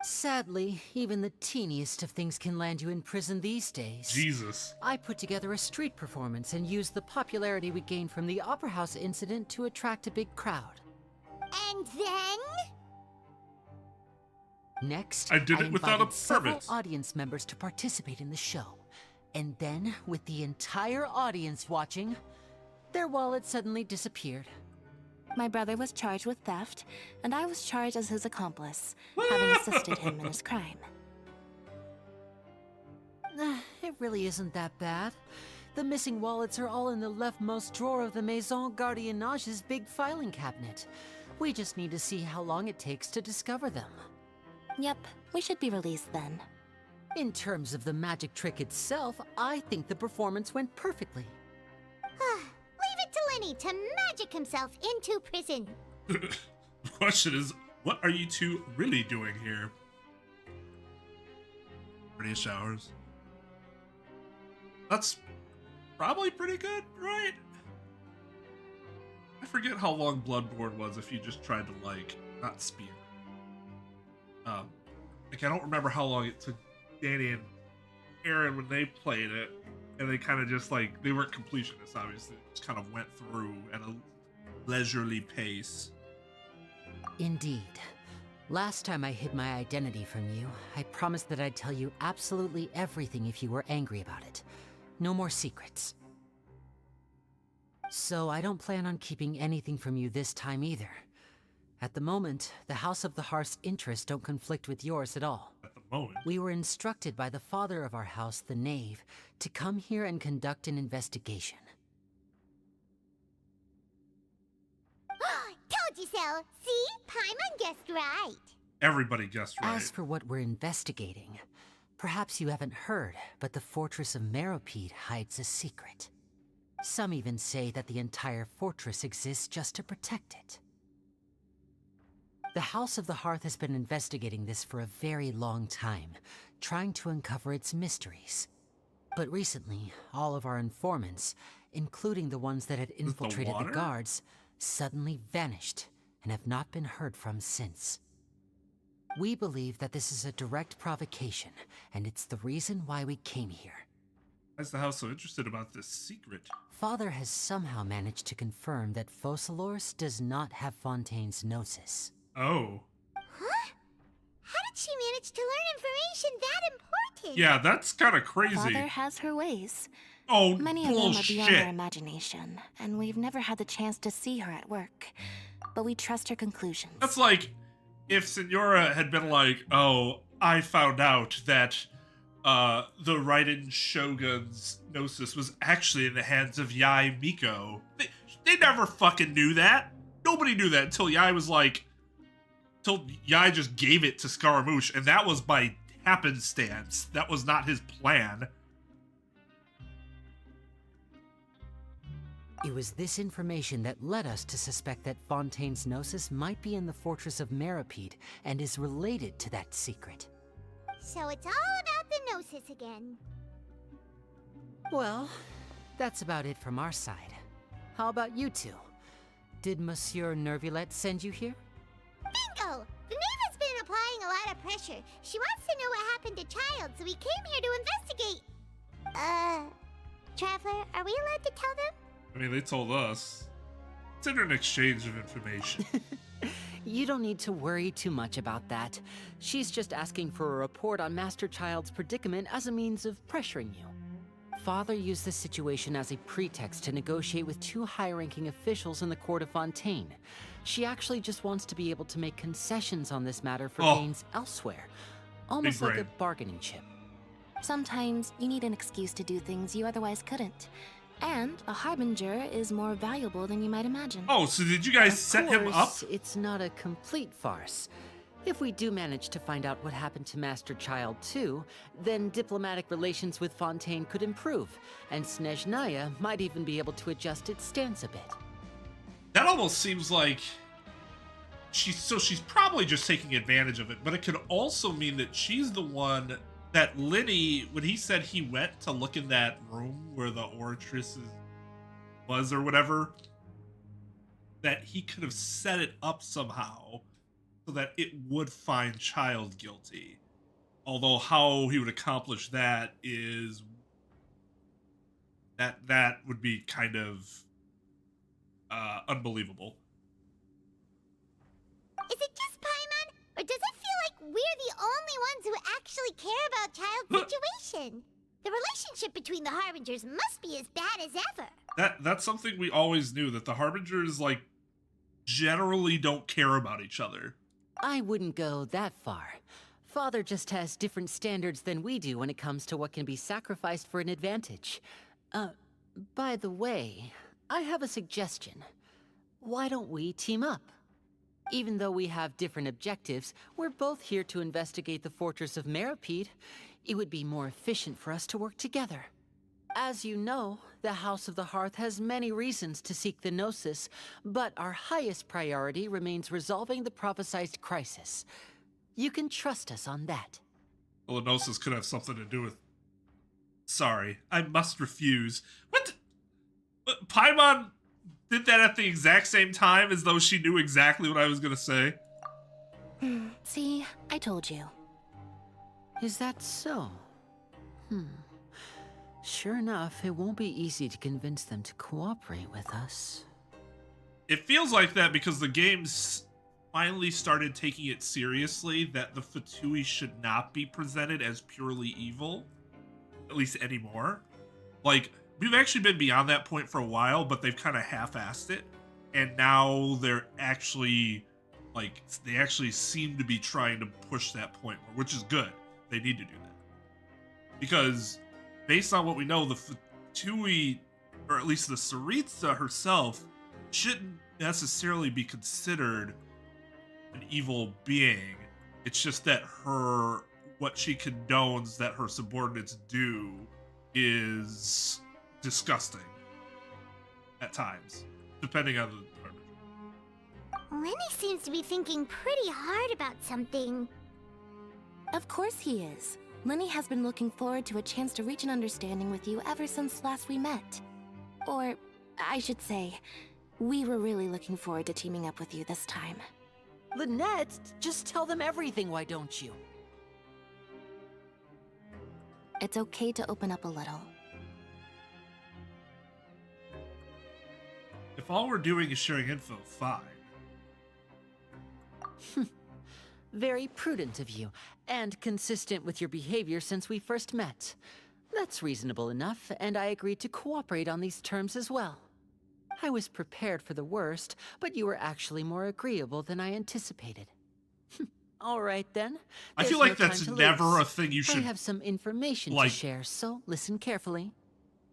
Sadly, even the teeniest of things can land you in prison these days. Jesus. I put together a street performance and used the popularity we gained from the Opera House incident to attract a big crowd. And then? Next, I did it without a invited several permit. audience members to participate in the show. And then, with the entire audience watching, their wallet suddenly disappeared. My brother was charged with theft, and I was charged as his accomplice, having assisted him in his crime. It really isn't that bad. The missing wallets are all in the leftmost drawer of the Maison Gardiennage's big filing cabinet. We just need to see how long it takes to discover them. Yep, we should be released then. In terms of the magic trick itself, I think the performance went perfectly. Leave it to Lenny to magic himself into prison. The question is, what are you two really doing here? Pretty showers. That's probably pretty good, right? I forget how long Bloodborne was if you just tried to, like, not speed. Like, I don't remember how long it took Danny and Aaron when they played it, and they kind of just, like, they weren't completionists, obviously. They just kind of went through at a leisurely pace. Indeed. Last time I hid my identity from you, I promised that I'd tell you absolutely everything if you were angry about it. No more secrets. So I don't plan on keeping anything from you this time either. At the moment, the House of the Hearth's interests don't conflict with yours at all. At the moment? We were instructed by the father of our house, the Knave, to come here and conduct an investigation. Told you so! See? Paimon guessed right. Everybody guessed right. As for what we're investigating, perhaps you haven't heard, but the fortress of Meropide hides a secret. Some even say that the entire fortress exists just to protect it. The House of the Hearth has been investigating this for a very long time, trying to uncover its mysteries. But recently, all of our informants, including the ones that had infiltrated the guards, suddenly vanished and have not been heard from since. We believe that this is a direct provocation, and it's the reason why we came here. Why is the house so interested about this secret? Father has somehow managed to confirm that Focalors does not have Fontaine's Gnosis. Oh. Huh? How did she manage to learn information that important? Yeah, that's kind of crazy. Father has her ways. Oh, Many bullshit. of them are beyond our imagination, and we've never had the chance to see her at work. But we trust her conclusions. That's like if Senora had been like, oh, I found out that the Raiden Shogun's Gnosis was actually in the hands of Yai Miko. They never fucking knew that. Nobody knew that until Yai was like, till Yai just gave it to Scaramouche, and that was by happenstance. That was not his plan. It was this information that led us to suspect that Fontaine's Gnosis might be in the fortress of Meripede and is related to that secret. So it's all about the Gnosis again. Well, that's about it from our side. How about you two? Did Monsieur Nervulette send you here? Bingo! The Knave has been applying a lot of pressure. She wants to know what happened to Child, so we came here to investigate. Traveler, are we allowed to tell them? I mean, they told us. It's an exchange of information. You don't need to worry too much about that. She's just asking for a report on Master Child's predicament as a means of pressuring you. Father used this situation as a pretext to negotiate with two high-ranking officials in the court of Fontaine. She actually just wants to be able to make concessions on this matter for gains elsewhere. Almost like a bargaining chip. Sometimes you need an excuse to do things you otherwise couldn't. And a harbinger is more valuable than you might imagine. Oh, so did you guys set him up? It's not a complete farce. If we do manage to find out what happened to Master Child too, then diplomatic relations with Fontaine could improve, and Snezhnaya might even be able to adjust its stance a bit. That almost seems like she's probably just taking advantage of it, but it could also mean that she's the one that Lenny, when he said he went to look in that room where the Oratrice was or whatever, that he could have set it up somehow so that it would find Child guilty. Although how he would accomplish that is that would be kind of unbelievable. Is it just Paimon, or does it feel like we're the only ones who actually care about Child's situation? The relationship between the Harbingers must be as bad as ever. That's something we always knew, that the Harbingers, like, generally don't care about each other. I wouldn't go that far. Father just has different standards than we do when it comes to what can be sacrificed for an advantage. By the way, I have a suggestion. Why don't we team up? Even though we have different objectives, we're both here to investigate the fortress of Meripede. It would be more efficient for us to work together. As you know, the House of the Hearth has many reasons to seek the Gnosis, but our highest priority remains resolving the prophesized crisis. You can trust us on that. Well, the Gnosis could have something to do with... Sorry, I must refuse. What? Paimon did that at the exact same time as though she knew exactly what I was going to say. See, I told you. Is that so? Sure enough, it won't be easy to convince them to cooperate with us. It feels like that because the game's finally started taking it seriously, that the Fatui should not be presented as purely evil, at least anymore. Like, we've actually been beyond that point for a while, but they've kind of half-assed it, and now they're actually, like, they actually seem to be trying to push that point more, which is good. They need to do that. Because, based on what we know, the Fatui, or at least the Tsaritsa herself, shouldn't necessarily be considered an evil being. It's just that what she condones that her subordinates do is disgusting at times, depending on the Lenny seems to be thinking pretty hard about something. Of course he is. Lenny has been looking forward to a chance to reach an understanding with you ever since last we met. Or, I should say, we were really looking forward to teaming up with you this time. Lynette, just tell them everything, why don't you? It's okay to open up a little. If all we're doing is sharing info, fine. Very prudent of you, and consistent with your behavior since we first met. That's reasonable enough, and I agreed to cooperate on these terms as well. I was prepared for the worst, but you were actually more agreeable than I anticipated. All right, then. I feel There's like no that's time to never lose. a thing you should, I have some information like, to share, so listen carefully.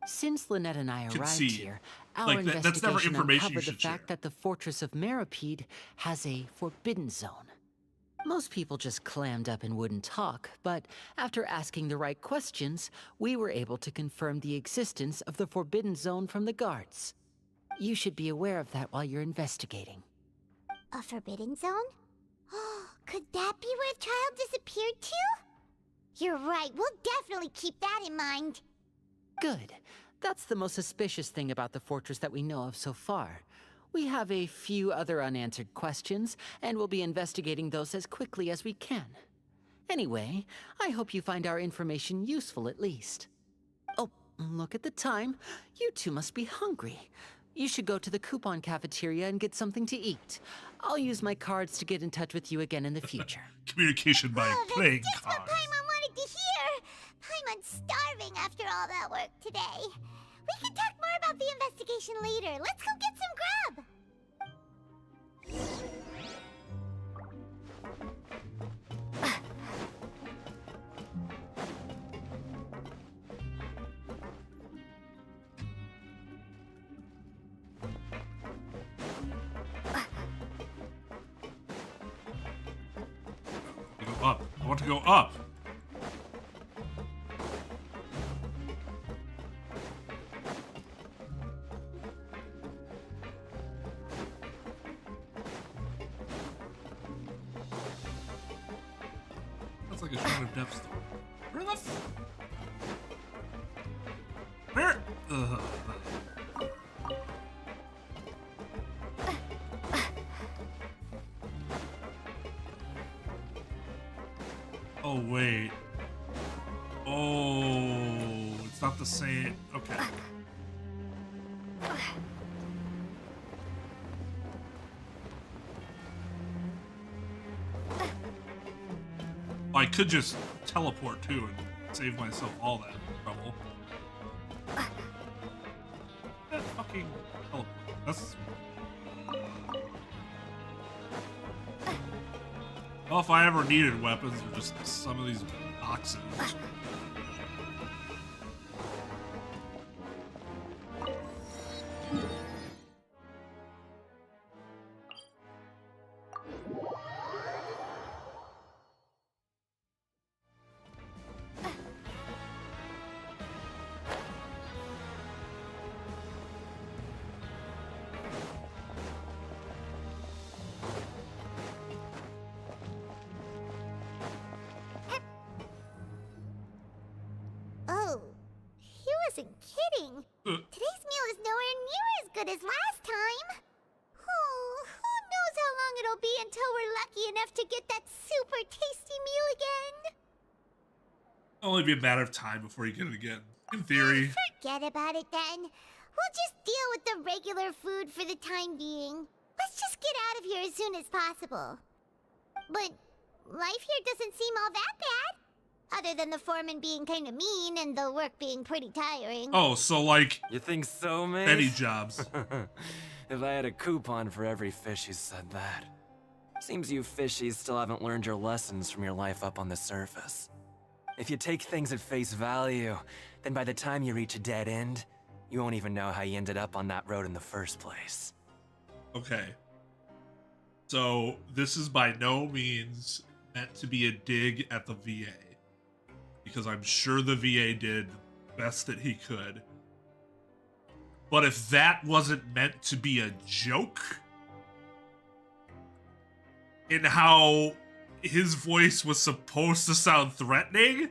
Since Lynette and I arrived concede. here, our Like, that's never investigation information you uncovered the should share. fact that the Fortress of Meripede has a forbidden zone. Most people just clammed up and wouldn't talk, but after asking the right questions, we were able to confirm the existence of the forbidden zone from the guards. You should be aware of that while you're investigating. A forbidden zone? Could that be where the child disappeared to? You're right, we'll definitely keep that in mind. Good. That's the most suspicious thing about the fortress that we know of so far. We have a few other unanswered questions, and we'll be investigating those as quickly as we can. Anyway, I hope you find our information useful at least. Oh, look at the time. You two must be hungry. You should go to the coupon cafeteria and get something to eat. I'll use my cards to get in touch with you again in the future. Communication by playing Just what cards. Paimon wanted to hear! Paimon's starving after all that work today. We can talk more about the investigation later. Let's go get some grub! Go up. I want to go up. That's like a shot of depth store. Where the f... Where? Oh, wait. Oh, it's not the same. Okay. I could just teleport too and save myself all that trouble. That fucking teleport. That's... Well, if I ever needed weapons, or just some of these boxes. Oh, he wasn't kidding. Today's meal is nowhere near as good as last time. Oh, who knows how long it'll be until we're lucky enough to get that super tasty meal again. It'll only be a matter of time before you get it again. In theory. Forget about it then. We'll just deal with the regular food for the time being. Let's just get out of here as soon as possible. But life here doesn't seem all that bad. Other than the foreman being kind of mean and the work being pretty tiring. Oh, so like... You think so, man? Any jobs. If I had a coupon for every fish who said that. Seems you fishies still haven't learned your lessons from your life up on the surface. If you take things at face value, then by the time you reach a dead end, you won't even know how you ended up on that road in the first place. Okay. So, this is by no means meant to be a dig at the VA. Because I'm sure the VA did the best that he could. But if that wasn't meant to be a joke, in how his voice was supposed to sound threatening.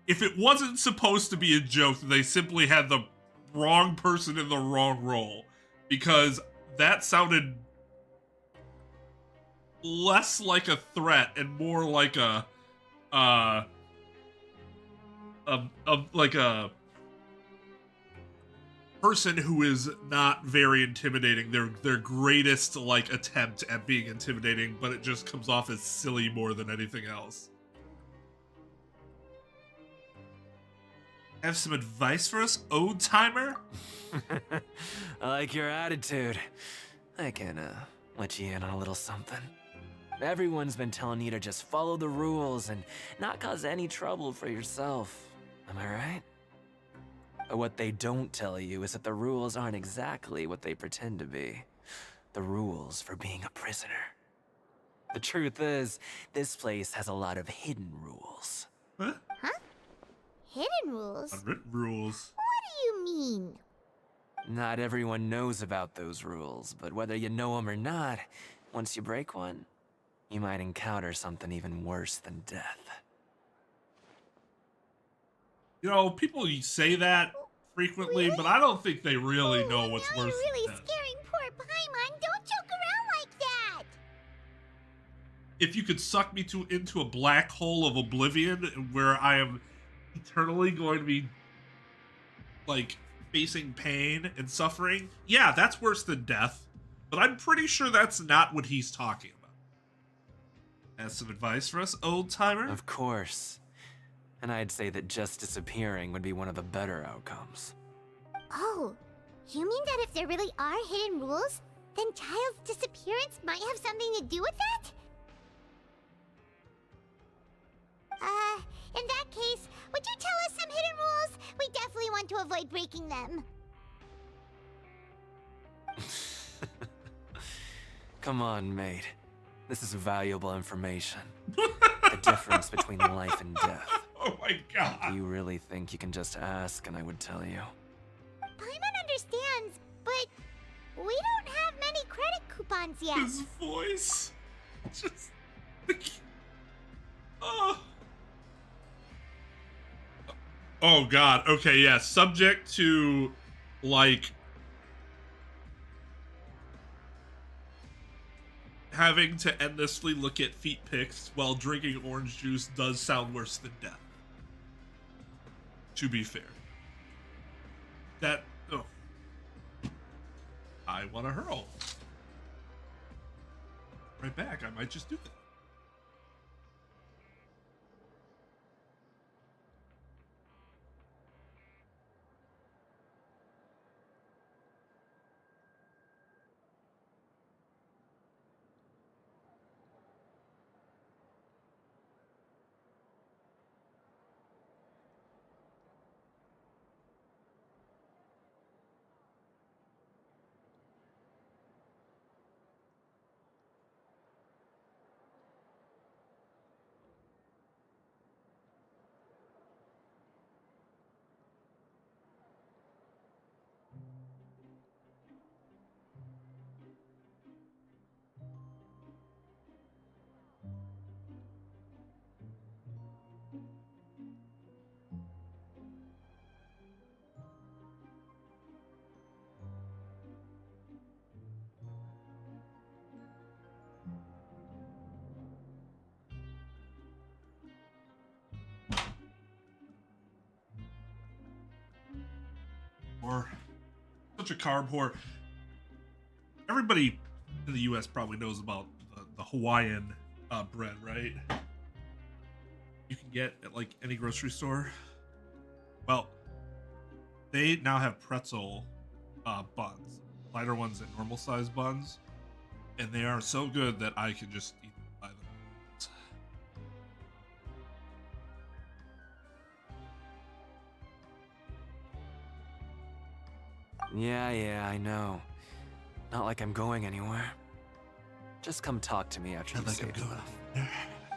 If it wasn't supposed to be a joke, they simply had the wrong person in the wrong role, because that sounded less like a threat and more like a person who is not very intimidating. Their greatest like attempt at being intimidating, but it just comes off as silly more than anything else. Have some advice for us, old timer? I like your attitude. I can let you in on a little something. Everyone's been telling you to just follow the rules and not cause any trouble for yourself. Am I right? But what they don't tell you is that the rules aren't exactly what they pretend to be. The rules for being a prisoner. The truth is, this place has a lot of hidden rules. Huh? Hidden rules? Unwritten rules. What do you mean? Not everyone knows about those rules, but whether you know them or not, once you break one, you might encounter something even worse than death. You know, people say that frequently, but I don't think they really know what's worse You're really than death. scaring poor Paimon. Don't joke around like that. If you could suck me into a black hole of oblivion where I am eternally going to be, like, facing pain and suffering, yeah, that's worse than death. But I'm pretty sure that's not what he's talking about. Has some advice for us, old timer? Of course. And I'd say that just disappearing would be one of the better outcomes. Oh, you mean that if there really are hidden rules, then Child's disappearance might have something to do with that? In that case, would you tell us some hidden rules? We definitely want to avoid breaking them. Come on, mate. This is valuable information. The difference between life and death. Oh my god. Do you really think you can just ask and I would tell you? Paimon understands, but we don't have many credit coupons yet. His voice. Just... Oh. Oh god. Okay, yeah. Subject to, like, having to endlessly look at feet pics while drinking orange juice does sound worse than death. To be fair. That... Oh. I want to hurl. Right back. I might just do that. Such a carb whore. Everybody in the US probably knows about the Hawaiian bread, right? You can get at like any grocery store. Well, they now have pretzel buns, lighter ones than normal size buns, and they are so good that I can just eat them by them. Yeah, I know. Not like I'm going anywhere. Just come talk to me after you save enough.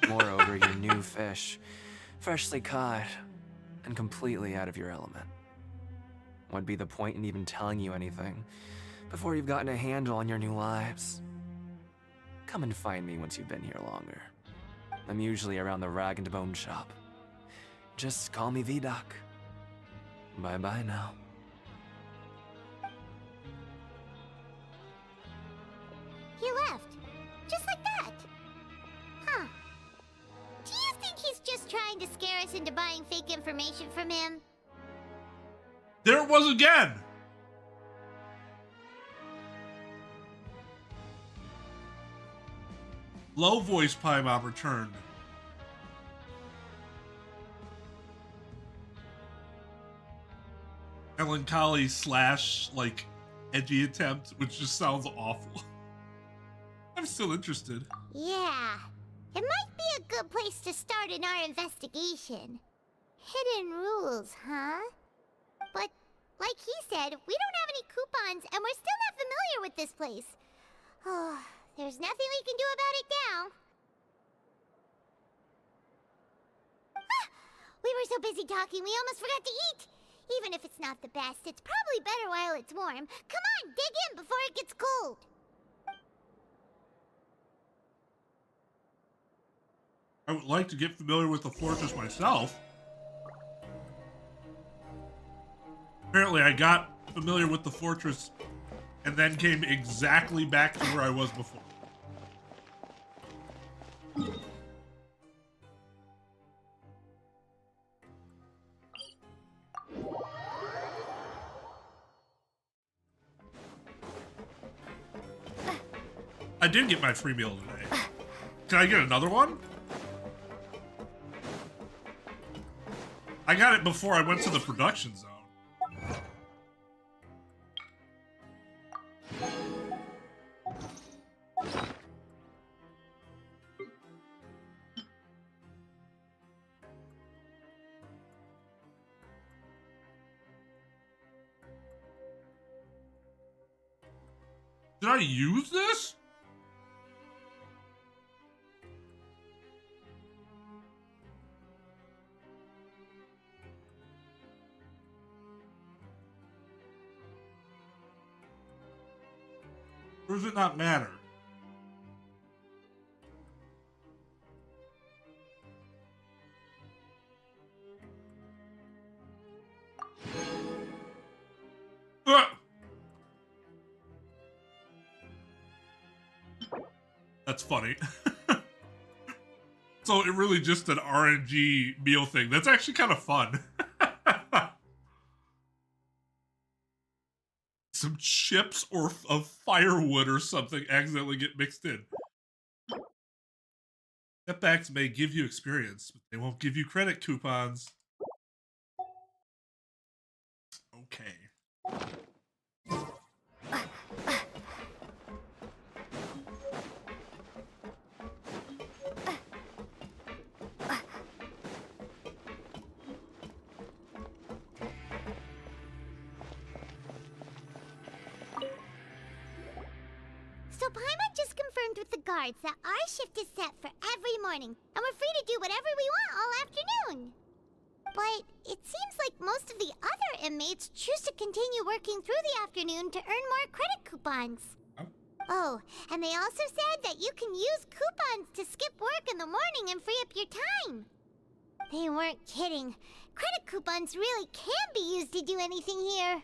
Moreover, you're new fish, freshly caught, and completely out of your element. What'd be the point in even telling you anything before you've gotten a handle on your new lives? come and find me once you've been here longer. I'm usually around the rag and bone shop. Just call me V-Doc. Bye-bye now. He left. Just like that. Huh. Do you think he's just trying to scare us into buying fake information from him? There it was again! Low voice Paimon returned. Melancholy / like edgy attempt, which just sounds awful. I'm still interested. Yeah. It might be a good place to start in our investigation. Hidden rules, huh? But, like he said, we don't have any coupons and we're still not familiar with this place. Oh, there's nothing we can do about it now. Ah, we were so busy talking we almost forgot to eat. Even if it's not the best, it's probably better while it's warm. Come on, dig in before it gets cold. I would like to get familiar with the fortress myself. Apparently I got familiar with the fortress and then came exactly back to where I was before. I did get my free meal today. Can I get another one? I got it before I went to the production zone. Did I use this? Or does it not matter? That's funny. So it really just an RNG meal thing. That's actually kind of fun. Some chips or of firewood or something accidentally get mixed in. Setbacks may give you experience, but they won't give you credit coupons. Okay. So Paimon just confirmed with the guards that our shift is set for every morning, and we're free to do whatever we want all afternoon. But it seems like most of the other inmates choose to continue working through the afternoon to earn more credit coupons. Oh, and they also said that you can use coupons to skip work in the morning and free up your time. They weren't kidding. Credit coupons really can be used to do anything here.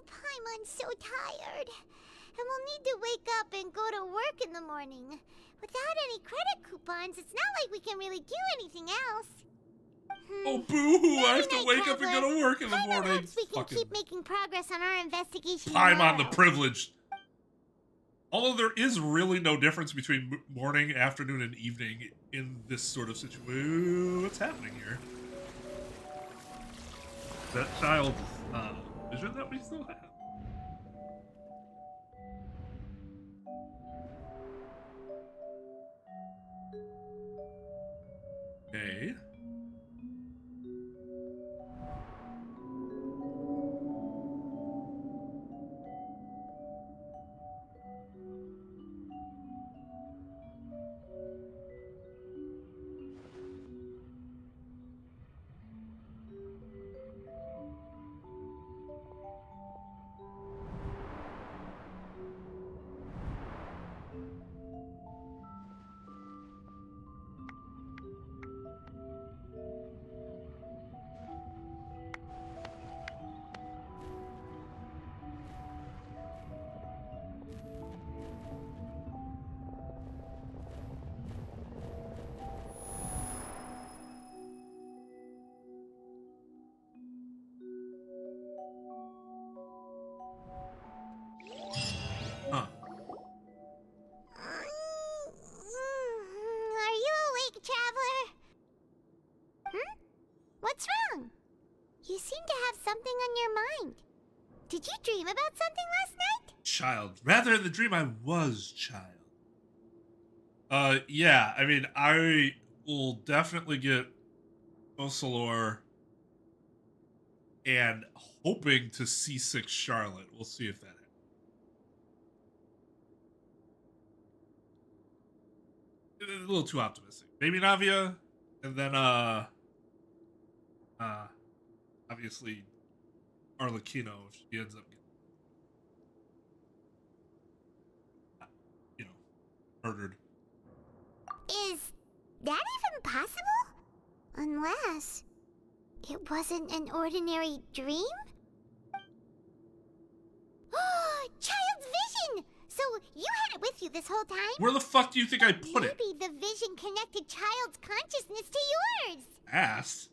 Paimon's so tired. And we'll need to wake up and go to work in the morning. Without any credit coupons, it's not like we can really do anything else. Oh, boo-hoo! I have to wake up and go to work in the morning. Hopes we can keep making progress on our investigation. Paimon the privileged. Although there is really no difference between morning, afternoon, and evening in this sort of situation. What's happening here? That child's vision that we still have. Okay. to have something on your mind. Did you dream about something last night? Child. Rather, in the dream, I was child. Yeah, I mean, I will definitely get Ocelor and hoping to C6 Charlotte. We'll see if that happens. A little too optimistic. Maybe Navia, and then obviously Arlecchino if she ends up getting, murdered. Is that even possible? Unless it wasn't an ordinary dream? Child's vision! So you had it with you this whole time? Where the fuck do you think I put it? Maybe the vision connected Child's consciousness to yours. Ass.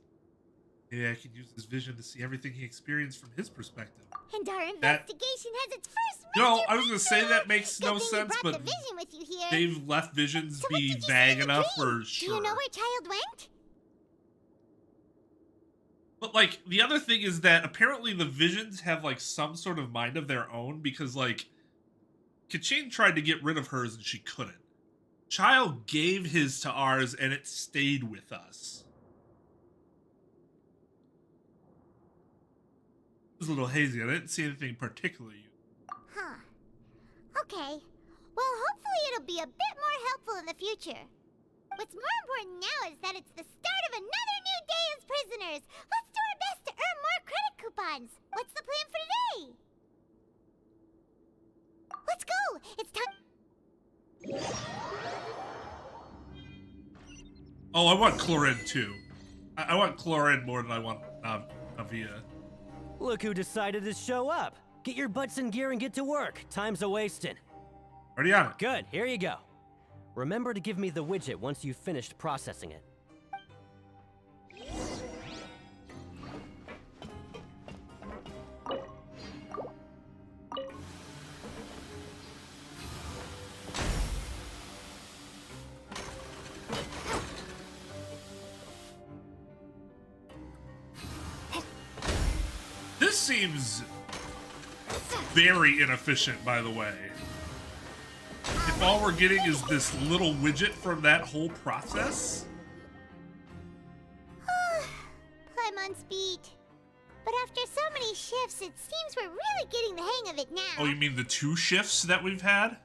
Maybe I could use this vision to see everything he experienced from his perspective. And our investigation has its first No, I was gonna say that makes no Good thing you sense, brought but the vision with you here. they've left visions So what be did you see vague in the enough dream? for sure. Do you know where Child went? But like the other thing is that apparently the visions have like some sort of mind of their own because like Kachin tried to get rid of hers and she couldn't. Child gave his to ours and it stayed with us. It was a little hazy. I didn't see anything particularly. Huh. Okay. Well, hopefully it'll be a bit more helpful in the future. What's more important now is that it's the start of another new day as prisoners. Let's do our best to earn more credit coupons. What's the plan for today? Let's go! It's time. Oh, I want Chlorine too. I want Chlorine more than I want Navia. Look who decided to show up. Get your butts in gear and get to work. Time's a-wasting. Already on it. Good, here you go. Remember to give me the widget once you've finished processing it. This seems very inefficient, by the way. If all we're getting is this little widget from that whole process? Paimon's beat. But after so many shifts, it seems we're really getting the hang of it now. Oh, you mean the 2 shifts that we've had?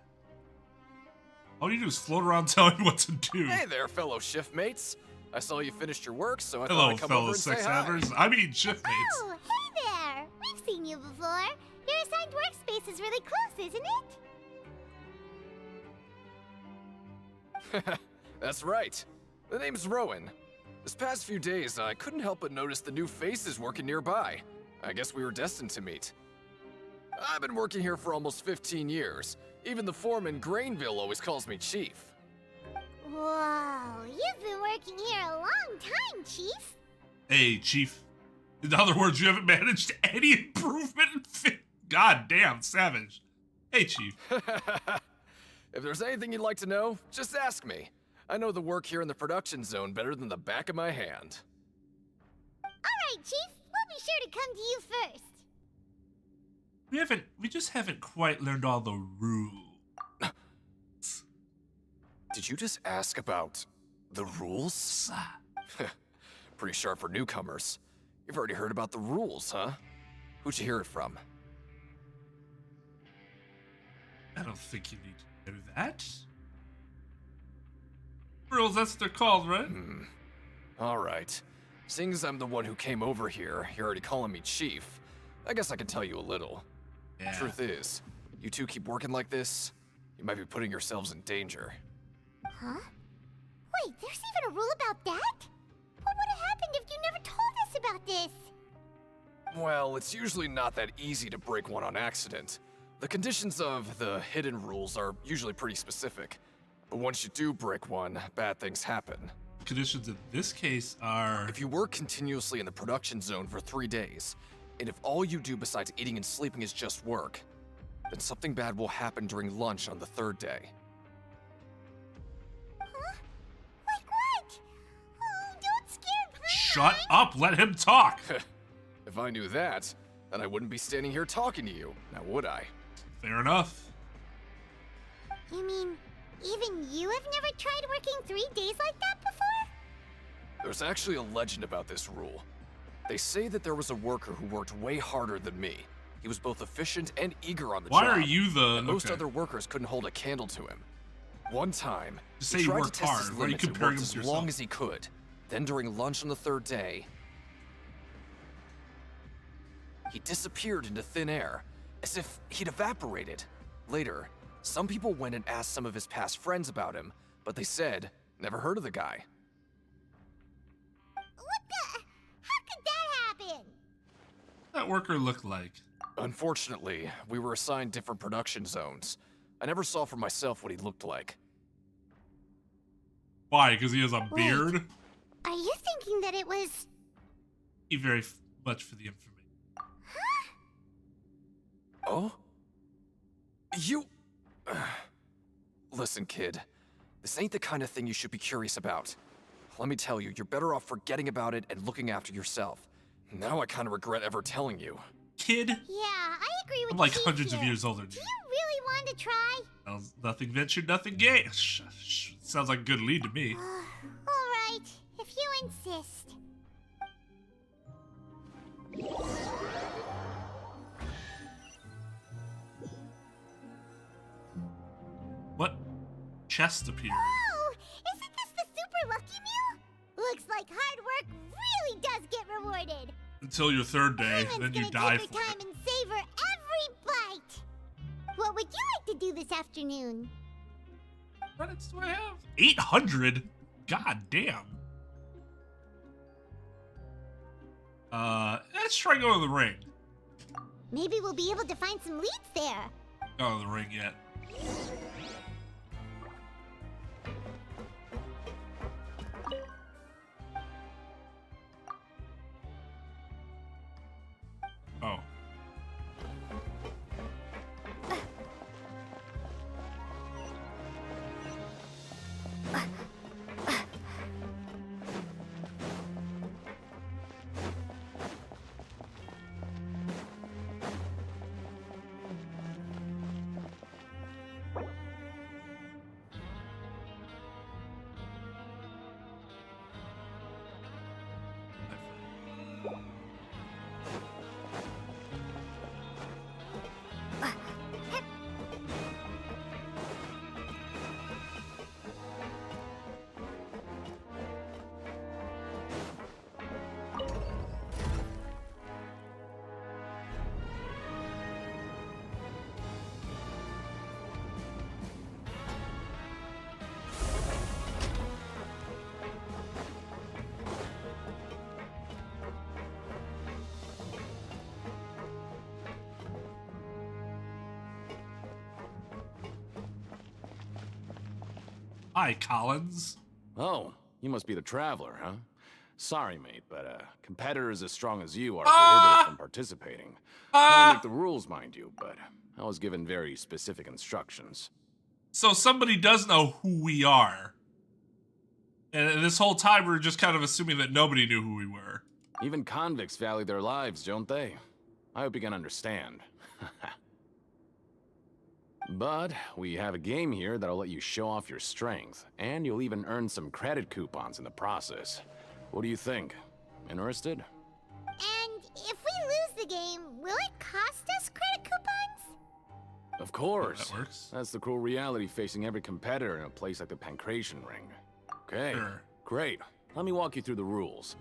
All you do is float around telling what to do. Hey there, fellow shift mates. I saw you finished your work, so I thought Hello, I'd come fellow over and say sex hi. havers. I mean shift mates. Oh, hey there! We've seen you before. Your assigned workspace is really close, isn't it? That's right. The name's Rowan. This past few days, I couldn't help but notice the new faces working nearby. I guess we were destined to meet. I've been working here for almost 15 years. Even the foreman, Grainville, always calls me Chief. Whoa, you've been working here a long time, Chief. Hey, Chief. In other words, you haven't managed any improvement in God damn, savage. Hey, Chief. If there's anything you'd like to know, just ask me. I know the work here in the production zone better than the back of my hand. Alright, Chief. We'll be sure to come to you first. We just haven't quite learned all the rules. Did you just ask about the rules? Pretty sharp for newcomers. You've already heard about the rules, huh? Who'd you hear it from? I don't think you need to know that. Rules, that's what they're called, right? Alright. Seeing as I'm the one who came over here, you're already calling me Chief. I guess I can tell you a little. Yeah. Truth is, you two keep working like this, you might be putting yourselves in danger. Huh? Wait, there's even a rule about that? What would have happened if you never told us about this? Well, it's usually not that easy to break one on accident. The conditions of the hidden rules are usually pretty specific. But once you do break one, bad things happen. Conditions in this case are... If you work continuously in the production zone for 3 days, and if all you do besides eating and sleeping is just work, then something bad will happen during lunch on the 3rd day. Huh? Like what? Oh, don't scare Paimon. Shut up, let him talk! If If I knew that, then I wouldn't be standing here talking to you, now would I? Fair enough. You mean, even you have never tried working 3 days like that before? There's actually a legend about this rule. They say that there was a worker who worked way harder than me. He was both efficient and eager on the job. Why are you the... And most other workers couldn't hold a candle to him. One time, Just say he you tried to worked test hard. his Why are you limits and comparing worked him as to yourself? long as he could. Then during lunch on the 3rd day, he disappeared into thin air, as if he'd evaporated. Later, some people went and asked some of his past friends about him, but they said, never heard of the guy. What the? How could that happen? That worker look like? Unfortunately, we were assigned different production zones. I never saw for myself what he looked like. Why? Because he has a beard? Are you thinking that it was... Thank you very much for the information. Oh? You... Listen, kid. This ain't the kind of thing you should be curious about. Let me tell you, you're better off forgetting about it and looking after yourself. Now I kind of regret ever telling you. Kid? Yeah, I agree with I'm like Chief hundreds here. of years older than Do you. you really want to try? Sounds nothing ventured, nothing gained. Sounds like a good lead to me. Alright, if you insist. What? Chest appeared. Oh, isn't this the super lucky meal? Looks like hard work really does get rewarded. Until your 3rd day, then you die Take for her time and savor every bite. What would you like to do this afternoon? Credits do I have? 800? God damn. Let's try going to the ring. Maybe we'll be able to find some leads there. Not to the ring yet. Oh. Hi, Collins. Oh, you must be the Traveler, huh? Sorry, mate, but competitors as strong as you are prohibited from participating. I don't make the rules, mind you, but I was given very specific instructions. So somebody does know who we are. And this whole time we were just kind of assuming that nobody knew who we were. Even convicts value their lives, don't they? I hope you can understand. But we have a game here that'll let you show off your strength, and you'll even earn some credit coupons in the process. What do you think? Interested? And if we lose the game, will it cost us credit coupons? Of course. That works. That's the cruel reality facing every competitor in a place like the Pancration Ring. Okay, Sure. great. Let me walk you through the rules.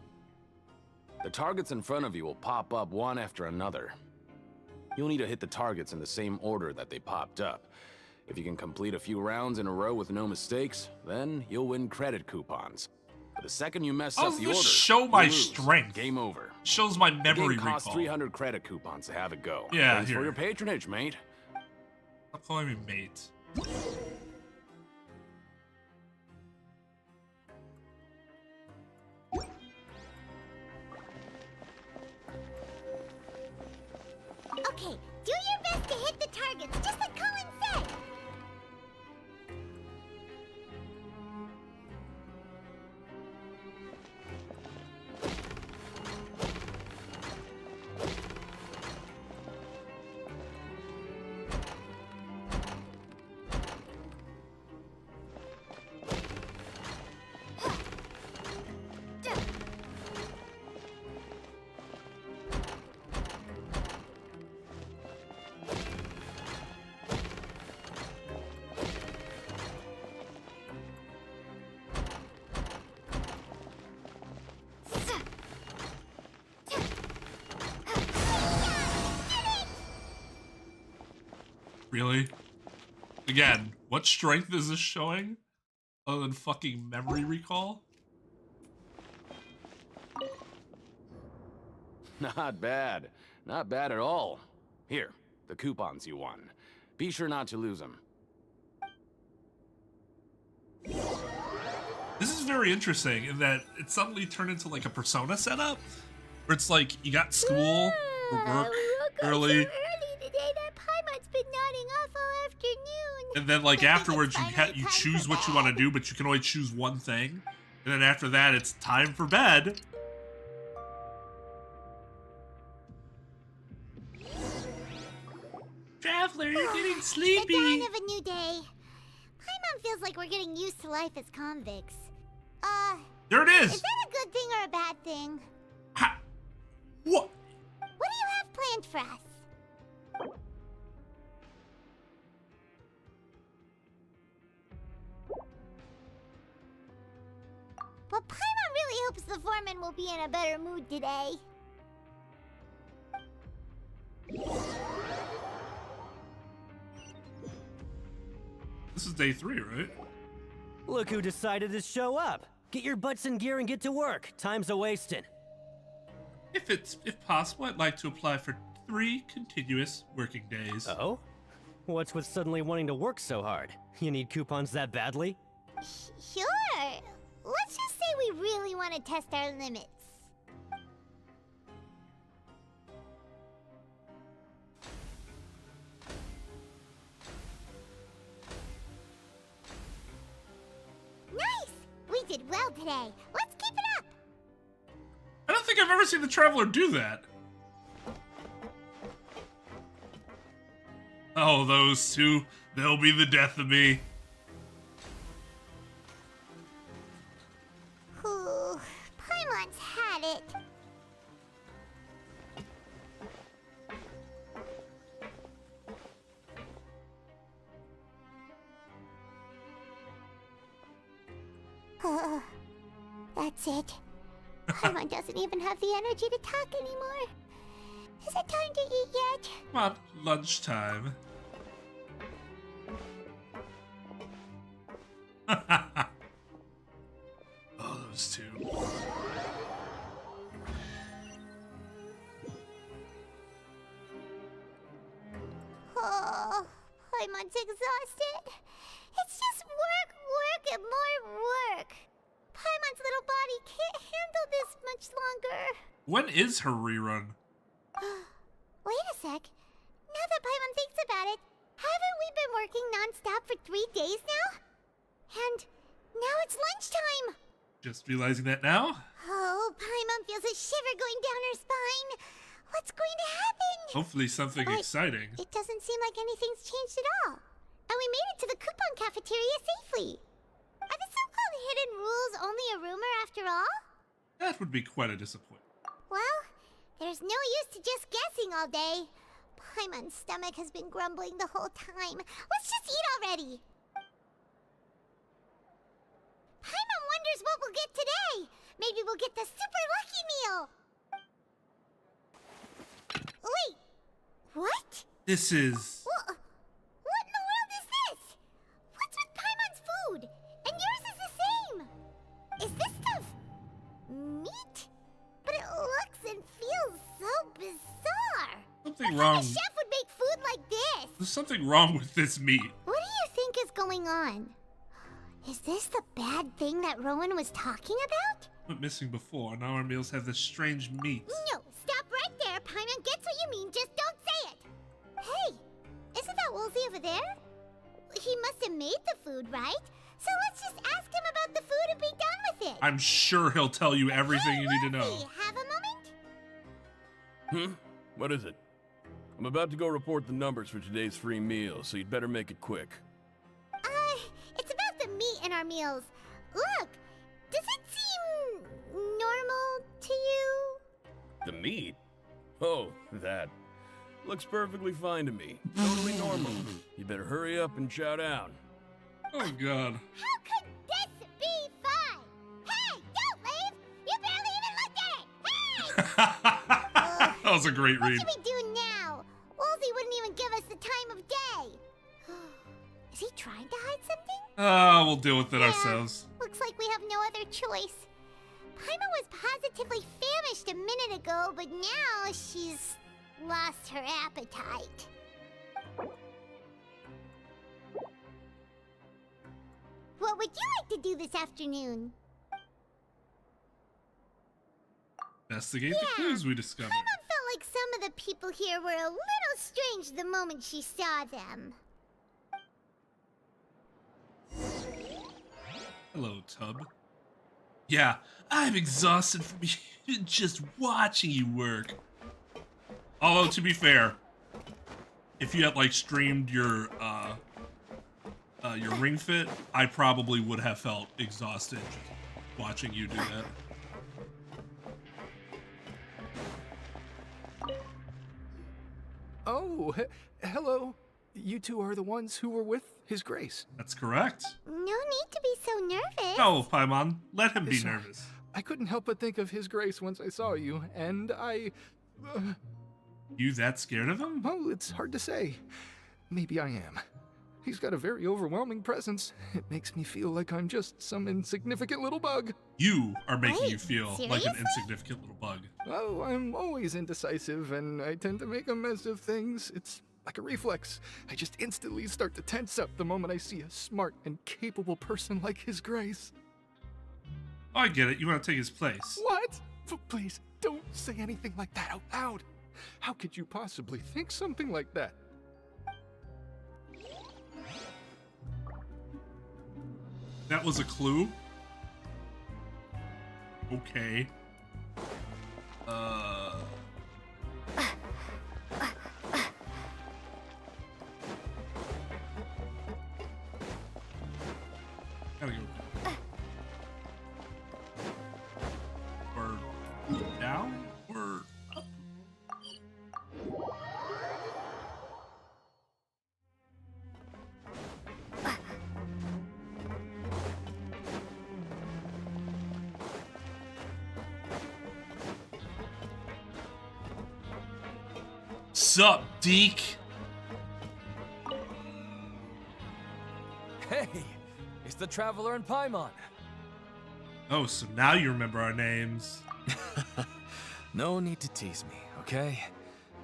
The targets in front of you will pop up one after another. You'll need to hit the targets in the same order that they popped up. If you can complete a few rounds in a row with no mistakes, then you'll win credit coupons. But the second you mess How up does the this order, show my you lose. strength? Game over. Shows my The memory game costs recall. 300 credit coupons to have it go. Yeah, Thanks here. for your patronage, mate. Stop calling me mate. Okay, do your best to hit the targets, just like Colin said. Really? Again, what strength is this showing? Other than fucking memory recall? Not bad. Not bad at all. Here, the coupons you won. Be sure not to lose them. This is very interesting in that it suddenly turned into like a Persona setup, where it's like you got school or work early, Today that Paimon's been nodding off all afternoon. and then like afterwards you choose what you want to do, but you can only choose one thing, and then after that it's time for bed. Traveler, you're getting sleepy. The dawn of a new day. Paimon feels like we're getting used to life as convicts. There it is. Is that a good thing or a bad thing? What? What do you have planned for us? Well, Paimon really hopes the foreman will be in a better mood today. This is day 3, right? Look who decided to show up. Get your butts in gear and get to work. Time's a-wasting. If possible, I'd like to apply for 3 continuous working days. Oh? What's with suddenly wanting to work so hard? You need coupons that badly? Sure. Let's just say we really want to test our limits. Nice! We did well today. Let's keep it up. I don't think I've ever seen the Traveler do that. Oh, those 2. They'll be the death of me. Ooh, Paimon's had it. That's it. Paimon doesn't even have the energy to talk anymore. Is it time to eat yet? Come on, lunchtime. Oh, those 2. Oh, Paimon's exhausted. It's just work, work, and more work. Paimon's little body can't handle this much longer. When is her rerun? Wait a sec. Now that Paimon thinks about it, haven't we been working non-stop for 3 days now? And now it's lunchtime. Just realizing that now? Oh, Paimon feels a shiver going down her spine. What's going to happen? Hopefully something But exciting. It doesn't seem like anything's changed at all. And we made it to the coupon cafeteria safely. Are the so-called hidden rules only a rumor after all? That would be quite a disappointment. Well, there's no use to just guessing all day. Paimon's stomach has been grumbling the whole time. Let's just eat already. Paimon wonders what we'll get today. Maybe we'll get the super lucky meal. Wait, what? This is... What in the world is this? What's with Paimon's food? And yours is the same. Is this stuff meat? But it looks and feels so bizarre. Something wrong. A chef would make food like this. There's something wrong with this meat. What do you think is going on? Is this the bad thing that Rowan was talking about? Went missing before. Now our meals have this strange meat. No, stop right there. Paimon gets what you mean, just don't say it. Hey, isn't that Woolsey over there? He must have made the food, right? So let's just ask him about the food and be done with it. I'm sure he'll tell you everything you need to know. Woolsey, have a moment? What is it? I'm about to go report the numbers for today's free meal, so you'd better make it quick. It's about the meat in our meals. Look, does it seem normal to you? The meat? Oh, that. Looks perfectly fine to me. Totally normal. You better hurry up and chow down. Oh, God. How could this be fine? Hey, don't leave! You barely even looked at it! Hey! That was a great read. What should we do now? Woolsey wouldn't even give us the time of day. We'll deal with it ourselves. Looks like we have no other choice. Paimon was positively famished a minute ago, but now she's lost her appetite. What would you like to do this afternoon? Investigate the clues we discovered. Paimon felt like some of the people here were a little strange the moment she saw them. Hello, Tub. Yeah, I'm exhausted from just watching you work. Although, to be fair, if you had, like, streamed your Ring Fit, I probably would have felt exhausted watching you do that. Oh, hello. You two are the ones who were with His Grace. That's correct. No need to be so nervous. No, Paimon, let him be nervous. I couldn't help but think of His Grace once I saw you, and I... You that scared of him? Well, it's hard to say. Maybe I am. He's got a very overwhelming presence. It makes me feel like I'm just some insignificant little bug. You are making you feel seriously? like an insignificant little bug. Oh, I'm always indecisive, and I tend to make a mess of things. It's like a reflex. I just instantly start to tense up the moment I see a smart and capable person like His Grace. Oh, I get it. You want to take his place. What? Please, don't say anything like that out loud. How could you possibly think something like that? That was a clue? Okay. Gotta go. Or down? Or up? Sup, Deke? Hey, it's the Traveler and Paimon. Oh, so now you remember our names. No need to tease me, okay?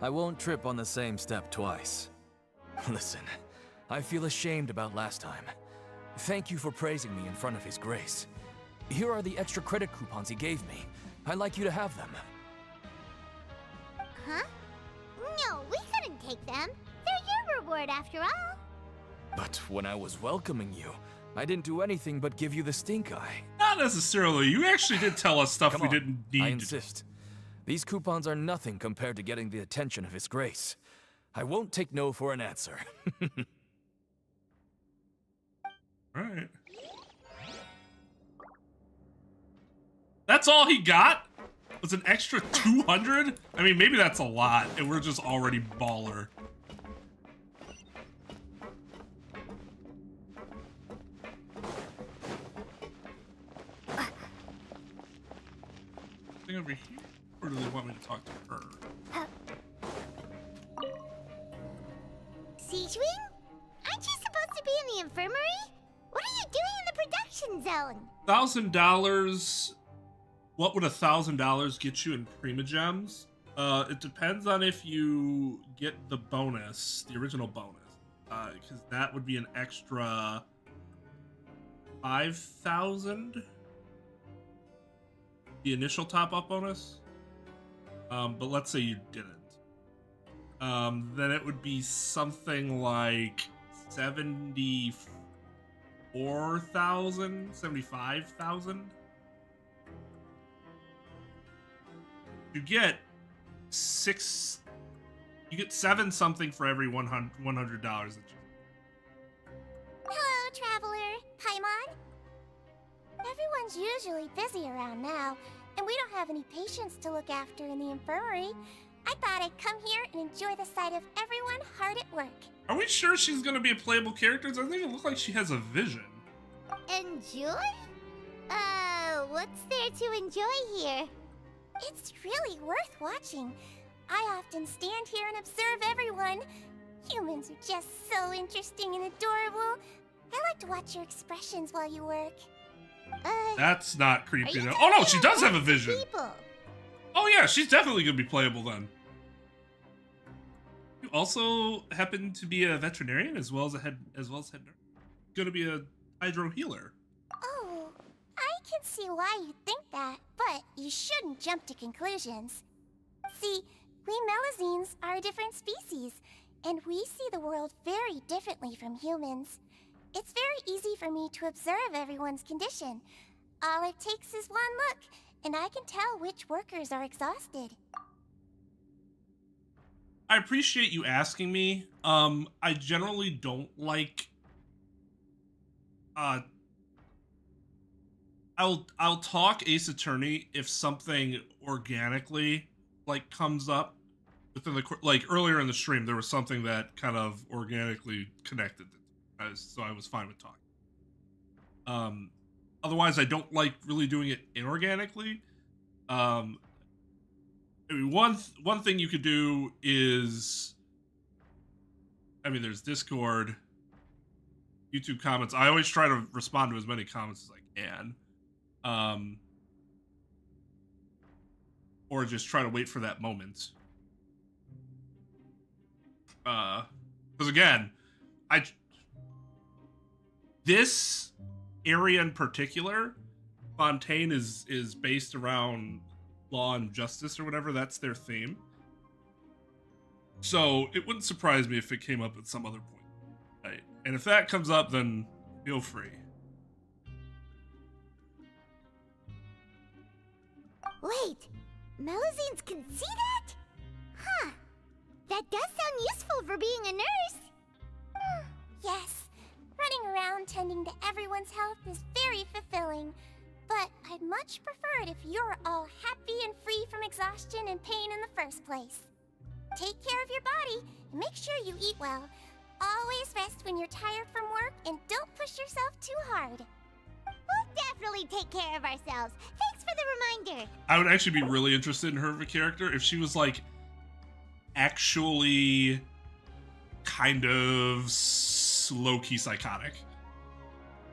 I won't trip on the same step twice. Listen, I feel ashamed about last time. Thank you for praising me in front of His Grace. Here are the extra credit coupons he gave me. I'd like you to have them. Huh? No, we couldn't take them. They're your reward after all. But when I was welcoming you, I didn't do anything but give you the stink eye. Not necessarily. You actually did tell us stuff Come we on, didn't need I to. insist. These coupons are nothing compared to getting the attention of His Grace. I won't take no for an answer. Alright. That's all he got? Was an extra 200? I mean, maybe that's a lot, and we're just already baller. Thing over here? Or do they want me to talk to her? Siegewing? Aren't you supposed to be in the infirmary? What are you doing in the production zone? $1,000. What would $1,000 get you in Primogems? It depends on if you get the bonus, the original bonus, because that would be an extra 5,000. The initial top-up bonus. But let's say you didn't. Then it would be something like 74,000, 75,000. You get you get 7 something for every $100 that you. Hello, Traveler. Paimon. Everyone's usually busy around now, and we don't have any patients to look after in the infirmary. I thought I'd come here and enjoy the sight of everyone hard at work. Are we sure she's gonna be a playable character? It doesn't even look like she has a vision. Enjoy? What's there to enjoy here? It's really worth watching. I often stand here and observe everyone. Humans are just so interesting and adorable. I like to watch your expressions while you work. That's not creepy enough. Oh no, she does have a vision. People. Oh yeah, she's definitely gonna be playable then. You also happen to be a veterinarian as well as head nurse. Gonna be a hydro healer. Oh, I can see why you think that, but you shouldn't jump to conclusions. See, we Melazines are a different species, and we see the world very differently from humans. It's very easy for me to observe everyone's condition. All it takes is one look, and I can tell which workers are exhausted. I appreciate you asking me. I generally don't like. I'll talk Ace Attorney if something organically comes up within the like earlier in the stream. There was something that kind of organically connected, so I was fine with talking. Otherwise, I don't like really doing it inorganically. I mean, one thing you could do is, I mean, there's Discord, YouTube comments. I always try to respond to as many comments as I can, or just try to wait for that moment. Because again, this area in particular, Fontaine is based around law and justice or whatever. That's their theme. So it wouldn't surprise me if it came up at some other point. Right? And if that comes up, then feel free. Wait, Melazines can see that? Huh. That does sound useful for being a nurse. Yes, running around tending to everyone's health is very fulfilling. But I'd much prefer it if you're all happy and free from exhaustion and pain in the first place. Take care of your body and make sure you eat well. Always rest when you're tired from work and don't push yourself too hard. We'll definitely take care of ourselves. Thanks for the reminder. I would actually be really interested in her character if she was actually kind of low-key psychotic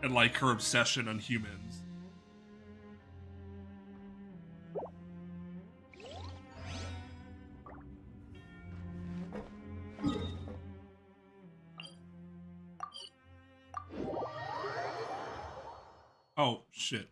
and her obsession on humans. Oh, shit.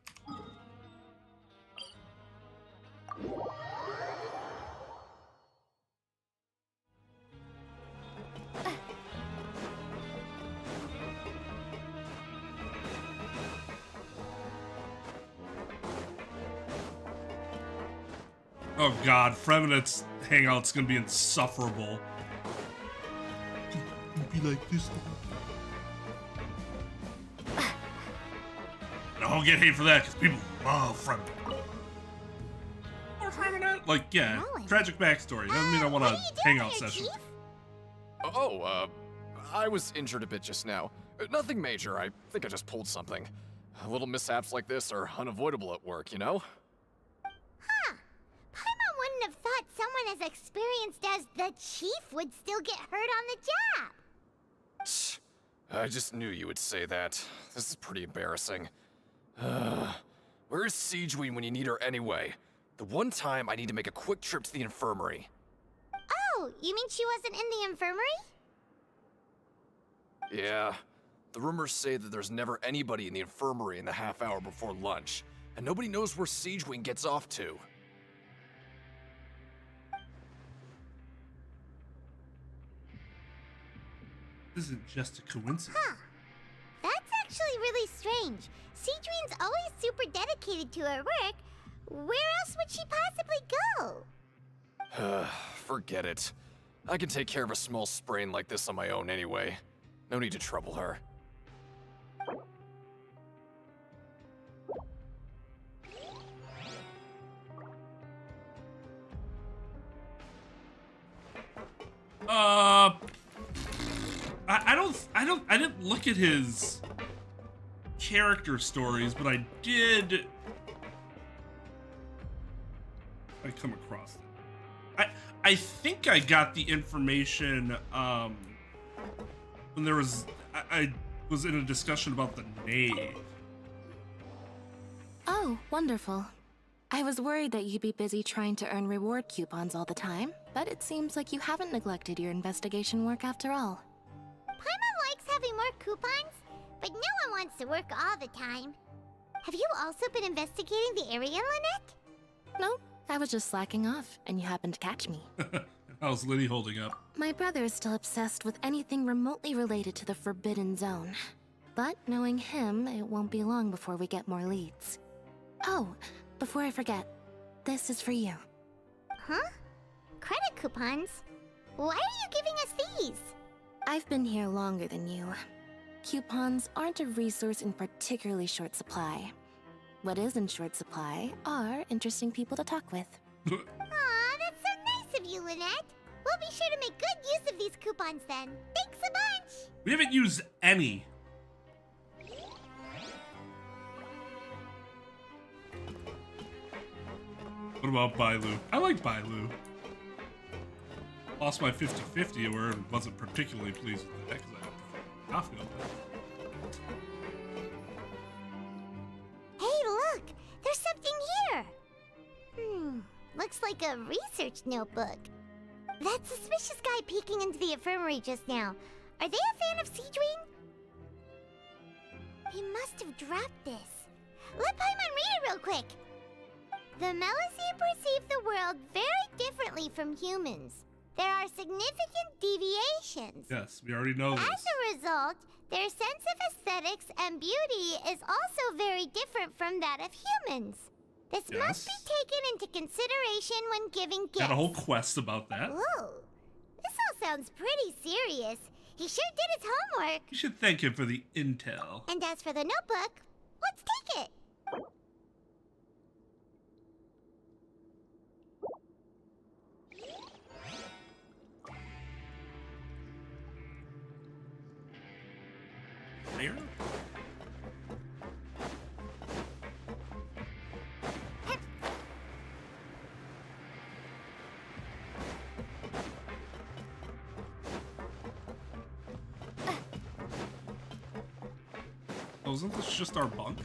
Oh god, Freminet's hangout's gonna be insufferable. It'll be like this. I'll get hate for that because people love Freminette. Or Freminette? Yeah, tragic backstory. Doesn't mean I want a hangout session. Oh, I was injured a bit just now. Nothing major. I think I just pulled something. Little mishaps like this are unavoidable at work, you know? Huh. Paimon wouldn't have thought someone as experienced as the Chief would still get hurt on the job. I just knew you would say that. This is pretty embarrassing. Where's Twain when you need her anyway? The one time I need to make a quick trip to the infirmary. Oh, you mean she wasn't in the infirmary? Yeah. The rumors say that there's never anybody in the infirmary in the half hour before lunch, and nobody knows where Twain gets off to. This isn't just a coincidence. Huh. That's actually really strange. Twain's always super dedicated to her work. Where else would she possibly go? Forget it. I can take care of a small sprain like this on my own anyway. No need to trouble her. I didn't look at his character stories, but I did. I come across it. I think I got the information when there was was in a discussion about the nave. Oh, wonderful. I was worried that you'd be busy trying to earn reward coupons all the time, but it seems like you haven't neglected your investigation work after all. Paimon likes having more coupons, but no one wants to work all the time. Have you also been investigating the area, Lynette? No, I was just slacking off, and you happened to catch me. How's Liddy holding up? My brother is still obsessed with anything remotely related to the Forbidden Zone. But knowing him, it won't be long before we get more leads. Oh, before I forget, this is for you. Huh? Credit coupons? Why are you giving us these? I've been here longer than you. Coupons aren't a resource in particularly short supply. What is in short supply are interesting people to talk with. Aw, that's so nice of you, Lynette. We'll be sure to make good use of these coupons then. Thanks a bunch! We haven't used any. What about Bailu? I like Bailu. Lost my 50-50 where I wasn't particularly pleased with the Exile. I feel bad. Hey, look! There's something here! Looks like a research notebook. That suspicious guy peeking into the infirmary just now. Are they a fan of Seedwing? He must have dropped this. Let Paimon read it real quick. The Melusine perceive the world very differently from humans. There are significant deviations. Yes, we already know this. As a result, their sense of aesthetics and beauty is also very different from that of humans. This must be taken into consideration when giving gifts. Got a whole quest about that. Ooh, this all sounds pretty serious. He sure did his homework. You should thank him for the intel. And as for the notebook, let's take it. There? Oh, isn't this just our bunk?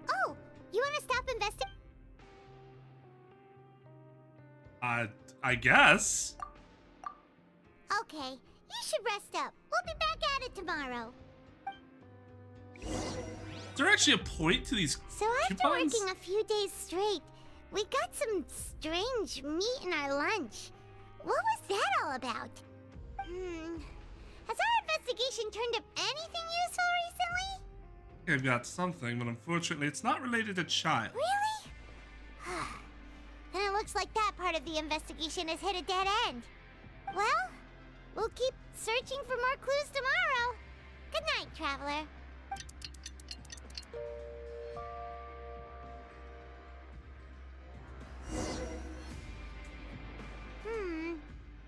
Oh, you want to stop investing? I guess. Okay, you should rest up. We'll be back at it tomorrow. Is there actually a point to these So after coupons? working a few days straight, we got some strange meat in our lunch. What was that all about? Has our investigation turned up anything useful recently? I've got something, but unfortunately it's not related to child. Really? Then it looks like that part of the investigation has hit a dead end. Well, we'll keep searching for more clues tomorrow. Good night, Traveler.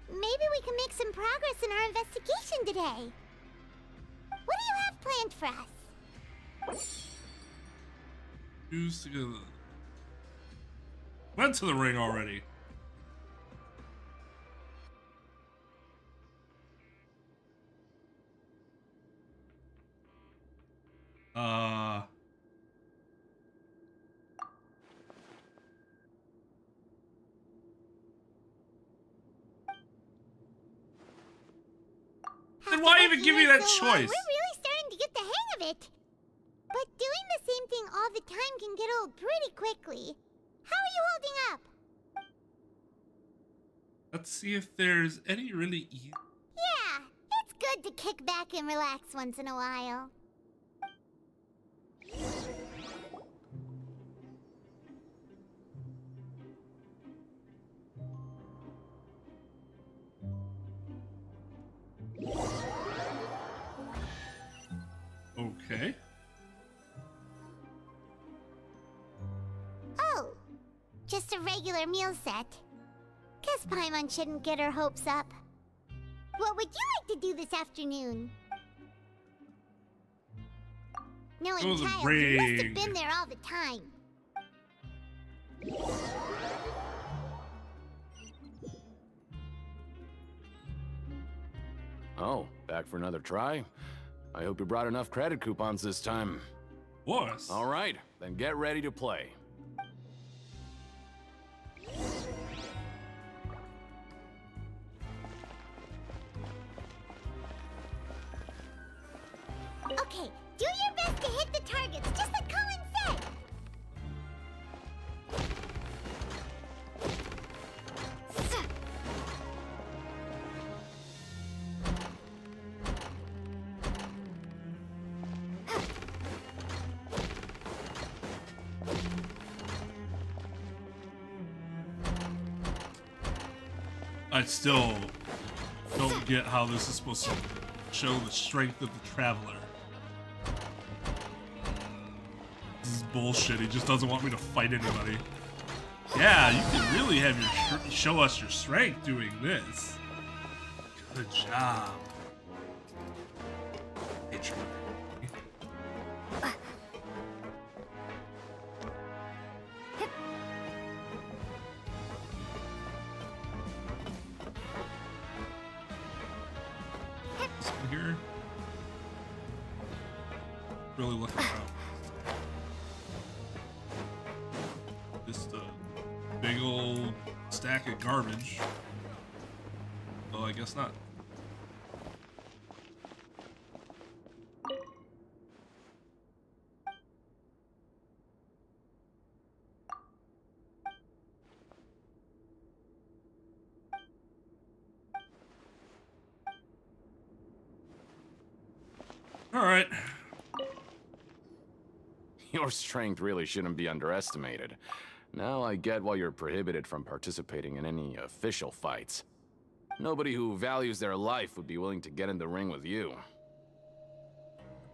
Maybe we can make some progress in our investigation today. What do you have planned for us? Fuse together. Went to the ring already. Then why even give me that choice? We're really starting to get the hang of it. But doing the same thing all the time can get old pretty quickly. How are you holding up? Let's see if there's any really easy. Yeah, it's good to kick back and relax once in a while. Okay. Oh, just a regular meal set. Guess Paimon shouldn't get her hopes up. What would you like to do this afternoon? Knowing Oh, the Child, you must have ring. been there all the time. Oh, back for another try? I hope you brought enough credit coupons this time. Of course. All right, then get ready to play. Okay, do your best to hit the targets, just like Colin said. I still don't get how this is supposed to show the strength of the Traveler. This is bullshit. He just doesn't want me to fight anybody. Yeah, you can really have your show us your strength doing this. Good job. Hey, Trep. Here. Really looking around. Just a big old stack of garbage. Well, I guess not. All right. Your strength really shouldn't be underestimated. Now I get why you're prohibited from participating in any official fights. Nobody who values their life would be willing to get in the ring with you.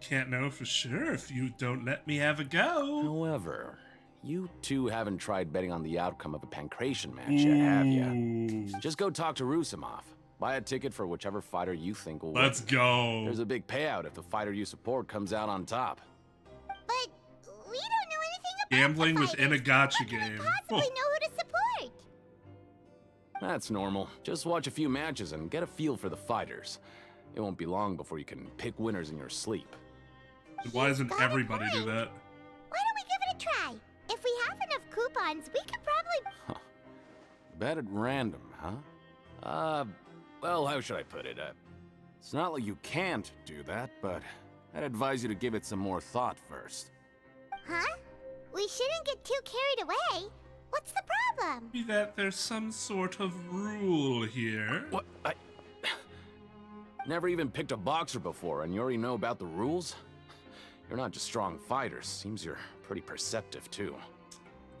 Can't know for sure if you don't let me have a go. However, you two haven't tried betting on the outcome of a pancration match yet, have you? Just go talk to Rusimov. Buy a ticket for whichever fighter you think will win. Let's go. There's a big payout if the fighter you support comes out on top. But we don't know anything about Gambling the within a fighters. gacha game. Possibly know who to support. That's normal. Just watch a few matches and get a feel for the fighters. It won't be long before you can pick winners in your sleep. Why doesn't everybody do that? Why don't we give it a try? If we have enough coupons, we could probably... Bet at random, huh? Well, how should I put it? It's not like you can't do that, but I'd advise you to give it some more thought first. Huh? We shouldn't get too carried away. What's the problem? Be that there's some sort of rule here. What? Never even picked a boxer before, and you already know about the rules? You're not just strong fighters. Seems you're pretty perceptive, too.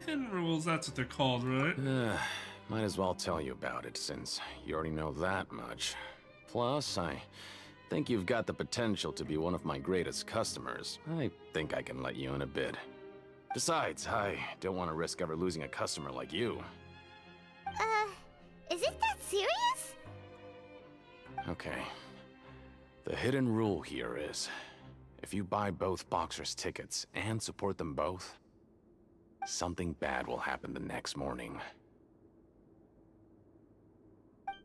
Pin rules, that's what they're called, right? Might as well tell you about it, since you already know that much. Plus, I think you've got the potential to be one of my greatest customers. I think I can let you in a bit. Besides, I don't want to risk ever losing a customer like you. Is it that serious? Okay. The hidden rule here is, if you buy both boxers' tickets and support them both, something bad will happen the next morning.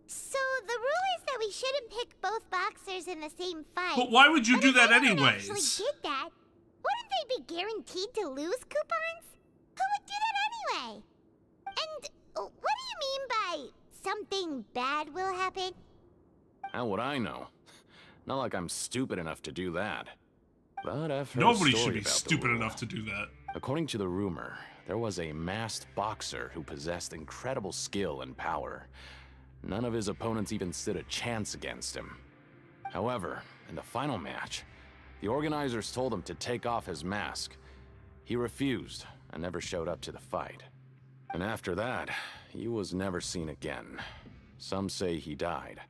So the rule is that we shouldn't pick both boxers in the same fight. But why would you do that anyone anyways? actually did that, wouldn't they be guaranteed to lose coupons? Who would do that anyway? And what do you mean by something bad will happen? How would I know? Not like I'm stupid enough to do that. But I've heard Nobody a story should be about the stupid rule. enough to do that. According to the rumor, there was a masked boxer who possessed incredible skill and power. None of his opponents even stood a chance against him. However, in the final match, the organizers told him to take off his mask. He refused and never showed up to the fight. And after that, he was never seen again. Some say he died,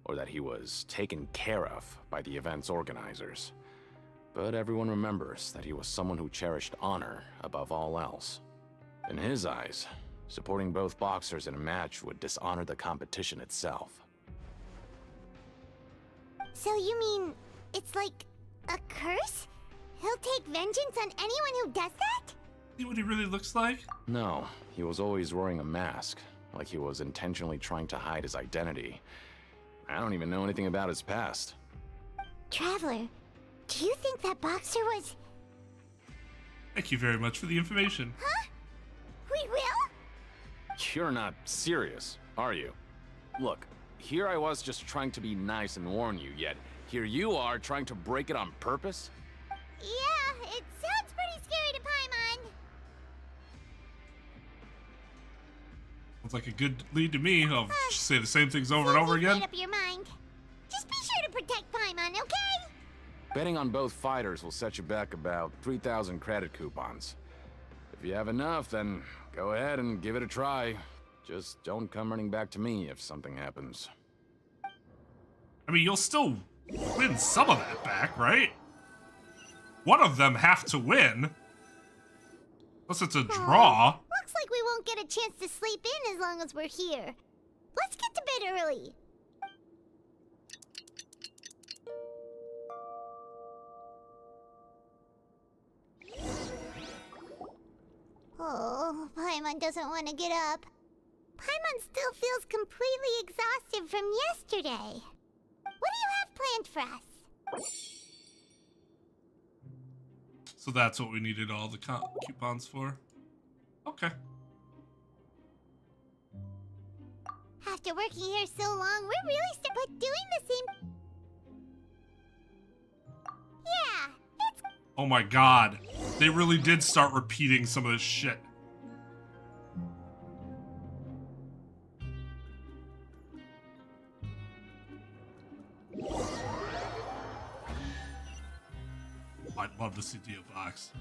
or that he was taken care of by the event's organizers. But everyone remembers that he was someone who cherished honor above all else. In his eyes, supporting both boxers in a match would dishonor the competition itself. So you mean it's like a curse? He'll take vengeance on anyone who does that? See what he really looks like? No, he was always wearing a mask, like he was intentionally trying to hide his identity. I don't even know anything about his past. Traveler, do you think that boxer was... Thank you very much for the information. Huh? We will? You're not serious, are you? Look, here I was just trying to be nice and warn you, yet here you are trying to break it on purpose? Yeah, it sounds pretty scary to Paimon. Sounds like a good lead to me. I'll just say the same things over and over again. Made up your mind. Just be sure to protect Paimon, okay? Betting on both fighters will set you back about 3,000 credit coupons. If you have enough, then go ahead and give it a try. Just don't come running back to me if something happens. I mean, you'll still win some of that back, right? One of them have to win. Unless it's a draw. Looks like we won't get a chance to sleep in as long as we're here. Let's get to bed early. Oh, Paimon doesn't want to get up. Paimon still feels completely exhausted from yesterday. What do you have planned for us? So that's what we needed all the coupons for? Okay. After working here so long, we're really but doing the same... Yeah, it's... Oh my god. They really did start repeating some of this shit. I'd love to see Dio Box.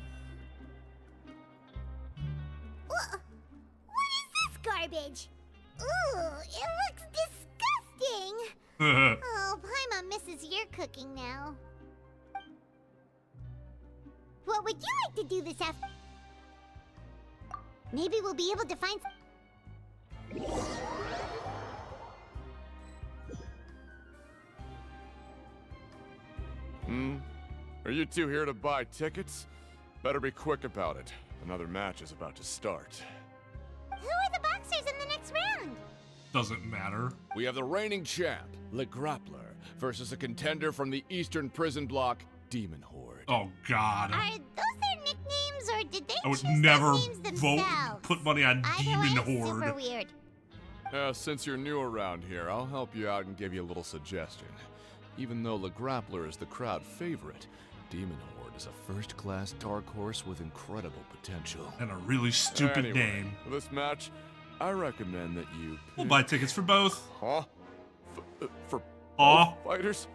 What is this garbage? Ooh, it looks disgusting. Oh, Paimon misses your cooking now. What would you like to do this afternoon? Maybe we'll be able to find... Are you two here to buy tickets? Better be quick about it. Another match is about to start. Who are the boxers in the next round? Doesn't matter. We have the reigning champ, Le Grappler, versus a contender from the Eastern Prison Block, Demon Horde. Oh god. Are those their nicknames, or did they I would choose never those names vote, themselves? put money on Demon Horde. Super weird. Since you're new around here, I'll help you out and give you a little suggestion. Even though Le Grappler is the crowd favorite, Demon Horde is a first-class dark horse with incredible potential. And a really stupid Anyway, name. For this match, I recommend that you... We'll buy tickets for both. Huh? For Aw. both fighters?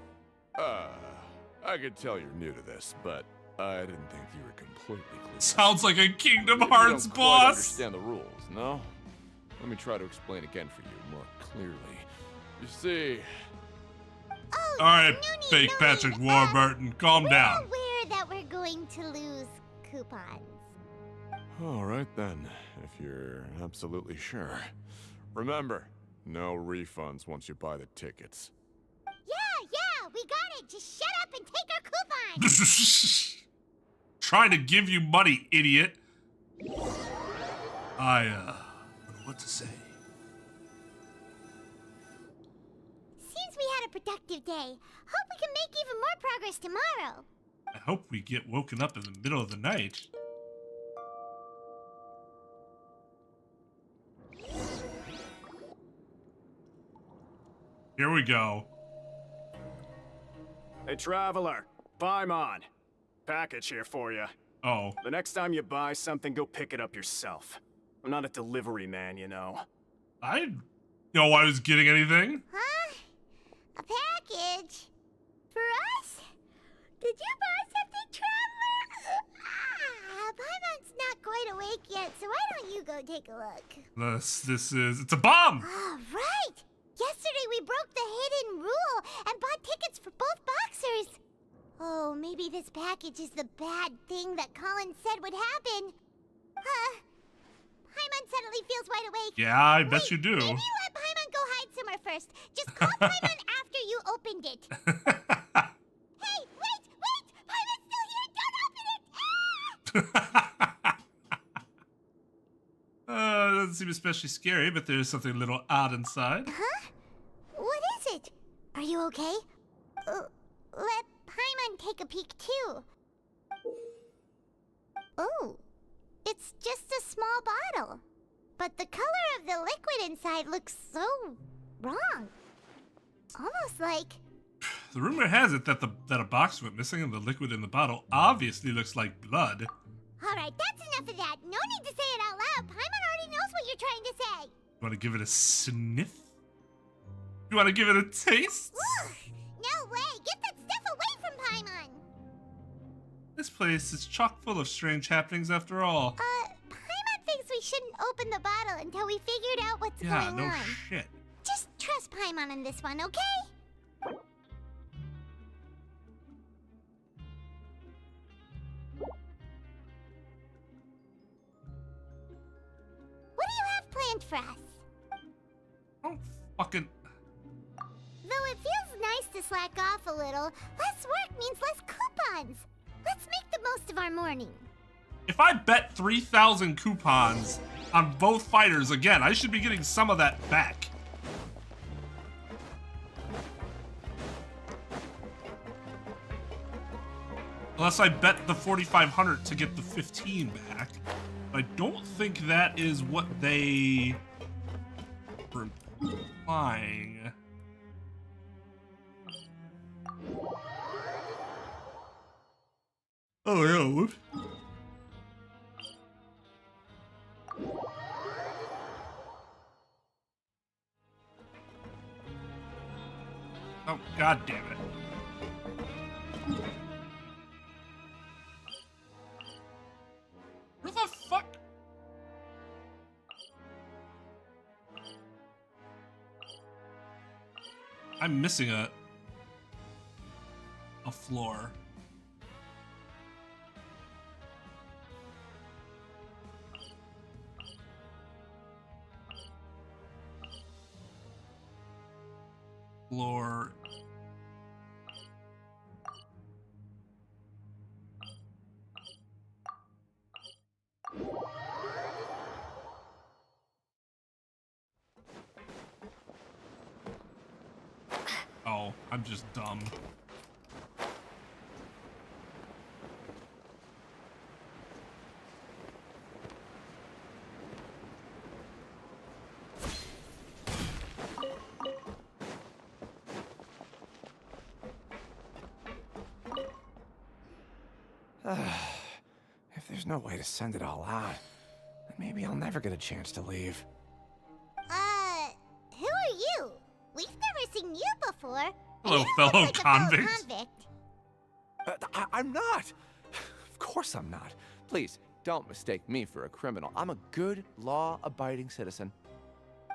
I could tell you're new to this, but I didn't think you were completely clear. Sounds like a Kingdom Maybe Hearts you don't quite boss. understand the rules, no? Let me try to explain again for you more clearly. You see... Oh, Alright, fake Patrick Warburton, calm down. We're aware that we're going to lose coupons. All right then, if you're absolutely sure. Remember, no refunds once you buy the tickets. Yeah, we got it. Just shut up and take our coupons. Trying to give you money, idiot. I don't know what to say. Seems we had a productive day. Hope we can make even more progress tomorrow. I hope we get woken up in the middle of the night. Here we go. Hey, Traveler. Paimon. Package here for you. Oh. The next time you buy something, go pick it up yourself. I'm not a delivery man, you know. I didn't know I was getting anything. Huh? A package? For us? Did you buy something, Traveler? Paimon's not quite awake yet, so why don't you go take a look? It's a bomb! Oh, right! Yesterday we broke the hidden rule and bought tickets for both boxers. Oh, maybe this package is the bad thing that Colin said would happen. Paimon suddenly feels wide awake. Yeah, I bet you do. Maybe let Paimon go hide somewhere first. Just call Paimon after you opened it. Hey, wait! Paimon's still here! Don't open it! Doesn't seem especially scary, but there's something a little odd inside. Huh? What is it? you okay? Let Paimon take a peek too. Oh, it's just a small bottle. But the color of the liquid inside looks so wrong. Almost like... The rumor has it that that a box went missing and the liquid in the bottle obviously looks like blood. Alright, that's enough of that. No need to say it out loud. Paimon already knows what you're trying to say. You want to give it a sniff? You want to give it a taste? Ugh, no way! Get that stuff away from Paimon! This place is chock full of strange happenings after all. Paimon thinks we shouldn't open the bottle until we figured out what's going on. Yeah, no shit. Just trust Paimon on this one, okay? What do you have planned for us? Oh, fucking... Though it feels nice to slack off a little, less work means less coupons. Let's make the most of our morning. If I bet 3,000 coupons on both fighters again, I should be getting some of that back. Unless I bet the 4,500 to get the 15 back. I don't think that is what they were implying. Oh yeah, whoops. Oh, god damn it. Where the fuck? I'm missing a floor. Floor. Oh, I'm just dumb. If there's no way to send it all out, then maybe I'll never get a chance to leave. Who are you? We've never seen you before. Hello, fellow convict. I'm not. Of course I'm not. Please, don't mistake me for a criminal. I'm a good, law-abiding citizen.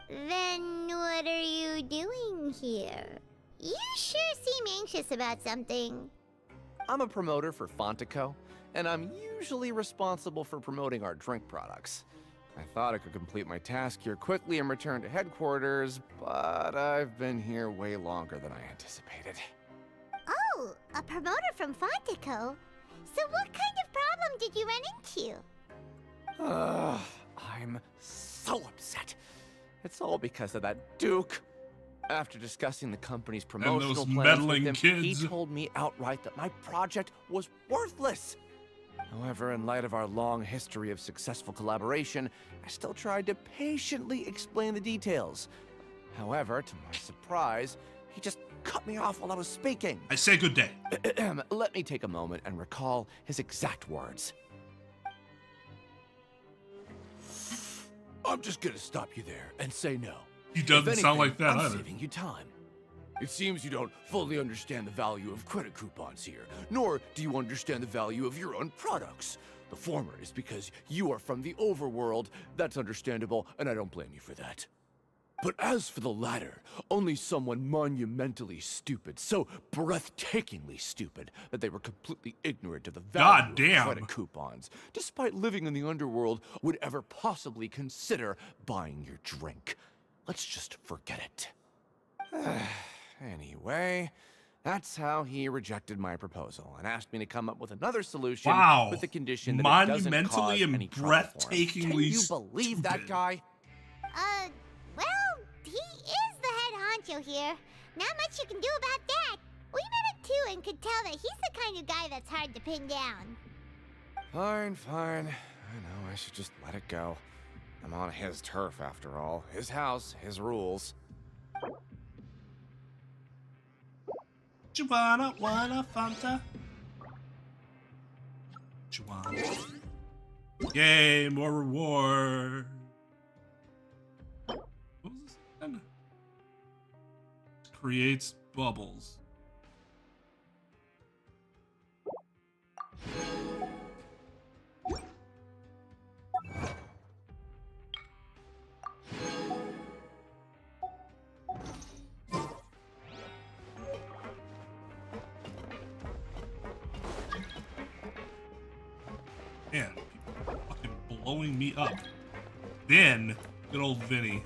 Then what are you doing here? You sure seem anxious about something. I'm a promoter for Fontico, and I'm usually responsible for promoting our drink products. I thought I could complete my task here quickly and return to headquarters, but I've been here way longer than I anticipated. Oh, a promoter from Fontico? So what kind of problem did you run into? I'm so upset. It's all because of that Duke. After discussing the company's promotional plans with him, he told me outright that my project was worthless. However, in light of our long history of successful collaboration, I still tried to patiently explain the details. However, to my surprise, he just cut me off while I was speaking. I say good day. Let me take a moment and recall his exact words. I'm just gonna stop you there and say no. He doesn't sound like that I'm either. saving you time. It seems you don't fully understand the value of credit coupons here, nor do you understand the value of your own products. The former is because you are from the overworld. That's understandable, and I don't blame you for that. But as for the latter, only someone monumentally stupid, so breathtakingly stupid that they were completely ignorant of the value of credit coupons, despite living in the underworld, would ever possibly consider buying your drink. Let's just forget it. Anyway, that's how he rejected my proposal and asked me to come up with another solution with the condition that it doesn't cause any trouble for him. Can you believe that guy? Well, he is the head honcho here. not much you can do about that. We met him too and could tell that he's the kind of guy that's hard to pin down. Fine, fine. I know, I should just let it go. I'm on his turf after all. His house, his rules. You wanna Fanta? You want? Yay, more reward. What was this again? Creates bubbles. Man, people fucking blowing me up. Then, good old Vinny.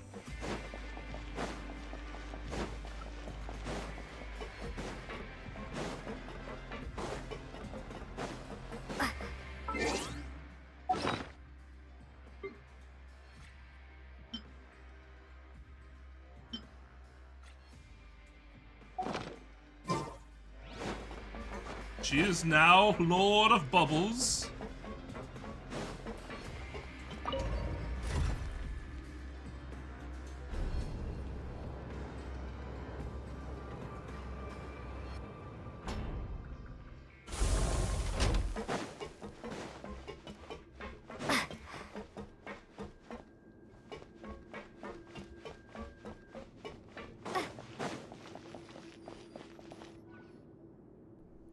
She is now Lord of Bubbles.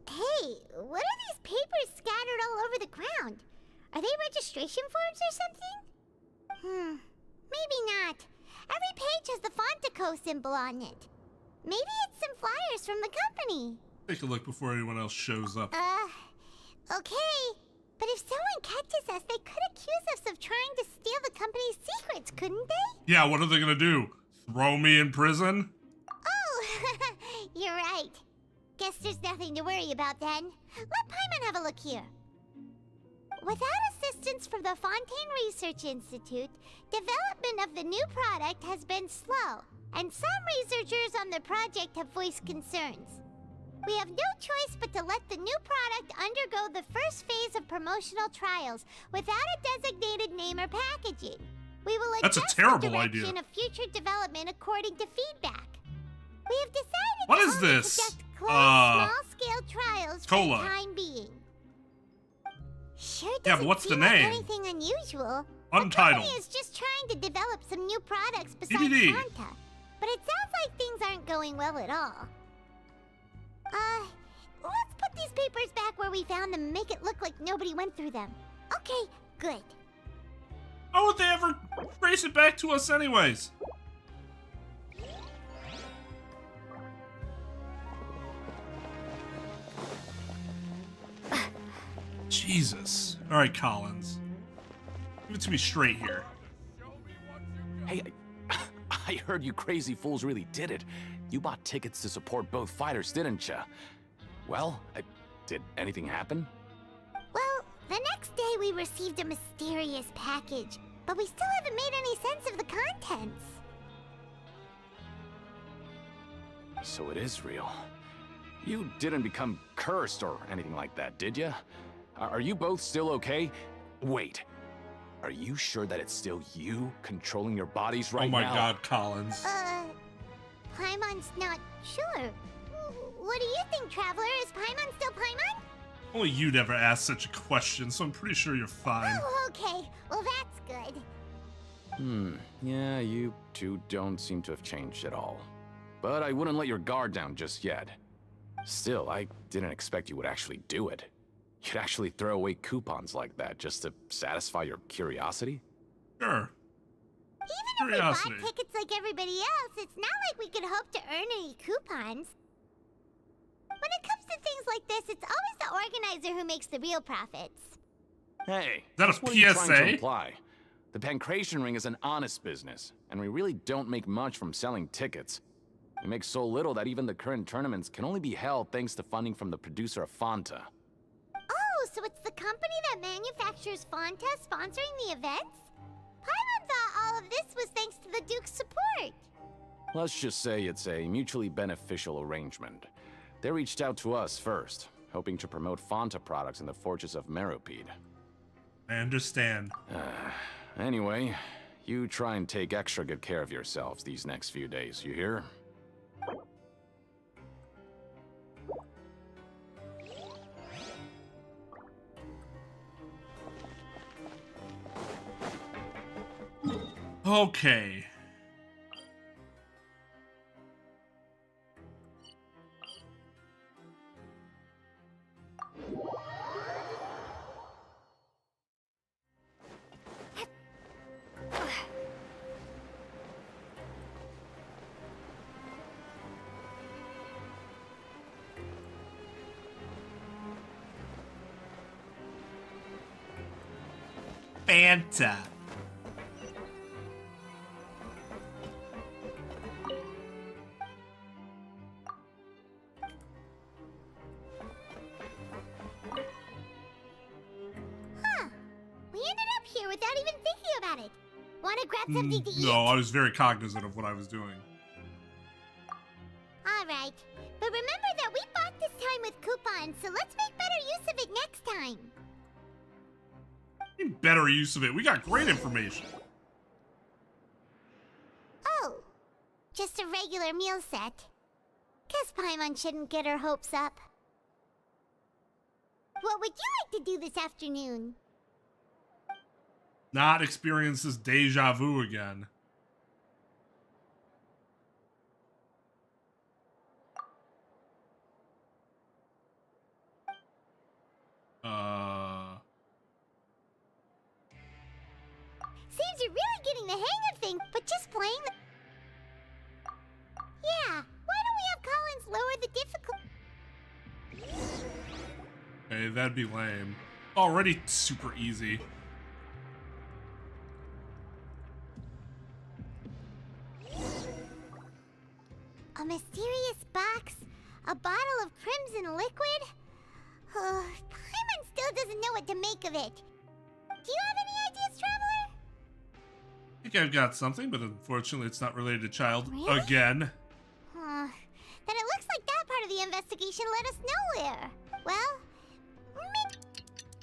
Hey, what are these papers scattered all over the ground? Are they registration forms or something? Maybe not. Every page has the Fontico symbol on it. Maybe it's some flyers from the company. Take a look before anyone else shows up. Okay. But if someone catches us, they could accuse us of trying to steal the company's secrets, couldn't they? Yeah, what are they gonna do? Throw me in prison? Oh, you're right. Guess there's nothing to worry about then. Let Paimon have a look here. Without assistance from the Fontaine Research Institute, development of the new product has been slow, and some researchers on the project have voiced concerns. We have no choice but to let the new product undergo the first phase of promotional trials without a designated name or packaging. We will That's a adjust terrible the direction idea. of future development according to feedback. We have decided What to is only this? conduct closed, small-scale trials for Cola. the time being. Sure Yeah, doesn't but what's the seem like name? anything unusual. Untitled. The company is just trying to develop some new products besides TBD. Fanta. But it sounds like things aren't going well at all. Let's put these papers back where we found them and make it look like nobody went through them. Okay, good. How would they ever trace it back to us anyways? Jesus. Alright, Collins. Give it to me straight here. Hey, I heard you crazy fools really did it. You bought tickets to support both fighters, didn't ya? Well, did anything happen? Well, the next day we received a mysterious package, but we still haven't made any sense of the contents. So it is real. You didn't become cursed or anything like that, did ya? Are you both still okay? Wait. Are you sure that it's still you controlling your bodies right now? Oh my god, Collins. Paimon's not sure. What do you think, Traveler? Is Paimon still Paimon? Only you'd ever ask such a question, so I'm pretty sure you're fine. Oh, okay. Well, that's good. Yeah, you two don't seem to have changed at all. But I wouldn't let your guard down just yet. Still, I didn't expect you would actually do it. You'd actually throw away coupons like that just to satisfy your curiosity? Sure. Even if we bought tickets like everybody else, it's not like we could hope to earn any coupons. When it comes to things like this, it's always the organizer who makes the real profits. Hey, that a that's what are you trying to PSA? imply? The Pancration Ring is an honest business, and we really don't make much from selling tickets. We make so little that even the current tournaments can only be held thanks to funding from the producer of Fanta. Oh, so it's the company that manufactures Fanta sponsoring the events? Paimon thought all of this was thanks to the Duke's support. Let's just say it's a mutually beneficial arrangement. They reached out to us first, hoping to promote Fonta products in the Fortress of Meropide. I understand. Anyway, you try and take extra good care of yourselves these next few days, you hear? Okay. Fanta. Huh. We ended up here without even thinking about it. Want to grab something to eat? No, I was very cognizant of what I was doing. Alright. But remember that we bought this time with coupons, so let's make better use of it next time. Better use of it. We got great information. Oh. Just a regular meal set. Guess Paimon shouldn't get her hopes up. What would you like to do this afternoon? Not experience this deja vu again. Seems you're really getting the hang of things, but just playing the... Yeah, why don't we have Collins lower the difficulty? Hey, that'd be lame. Already super easy. A mysterious box? A bottle of crimson liquid? Paimon still doesn't know what to make of it. Do you have any ideas, Traveler? I think I've got something, but unfortunately it's not related to child Really? again. Then it looks like that part of the investigation led us nowhere. Well, maybe...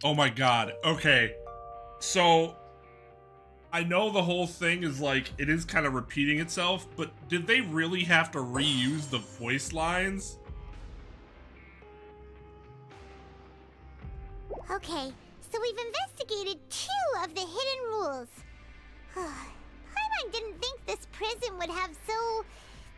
Oh my god. Okay. So, I know the whole thing is like, it is kind of repeating itself, but did they really have to reuse the voice lines? Okay, so we've investigated 2 of the hidden rules. Paimon didn't think this prison would have so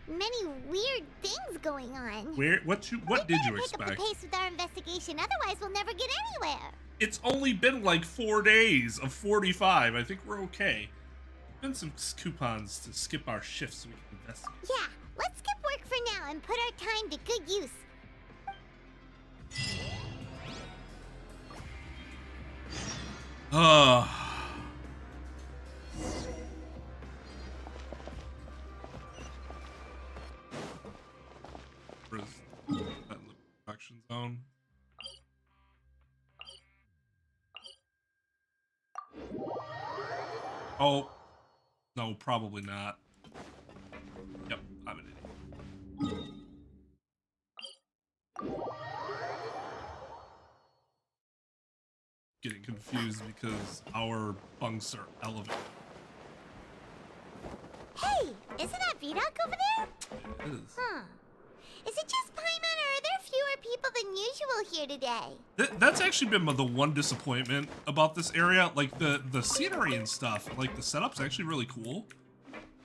many weird things going on. What did you Pick expect? up the pace with our investigation, otherwise we'll never get anywhere. It's only been like 4 days of 45. I think we're okay. Been some coupons to skip our shifts so we can investigate. Yeah, let's skip work for now and put our time to good use. Where's that in the production zone? Oh, no, probably not. Yep, I'm an idiot. Getting confused because our bunks are elevated. Hey, isn't that Vidoc over there? It is. Is it just Paimon, or are there fewer people than usual here today? That's actually been the one disappointment about this area. Like the scenery and stuff, like the setup's actually really cool.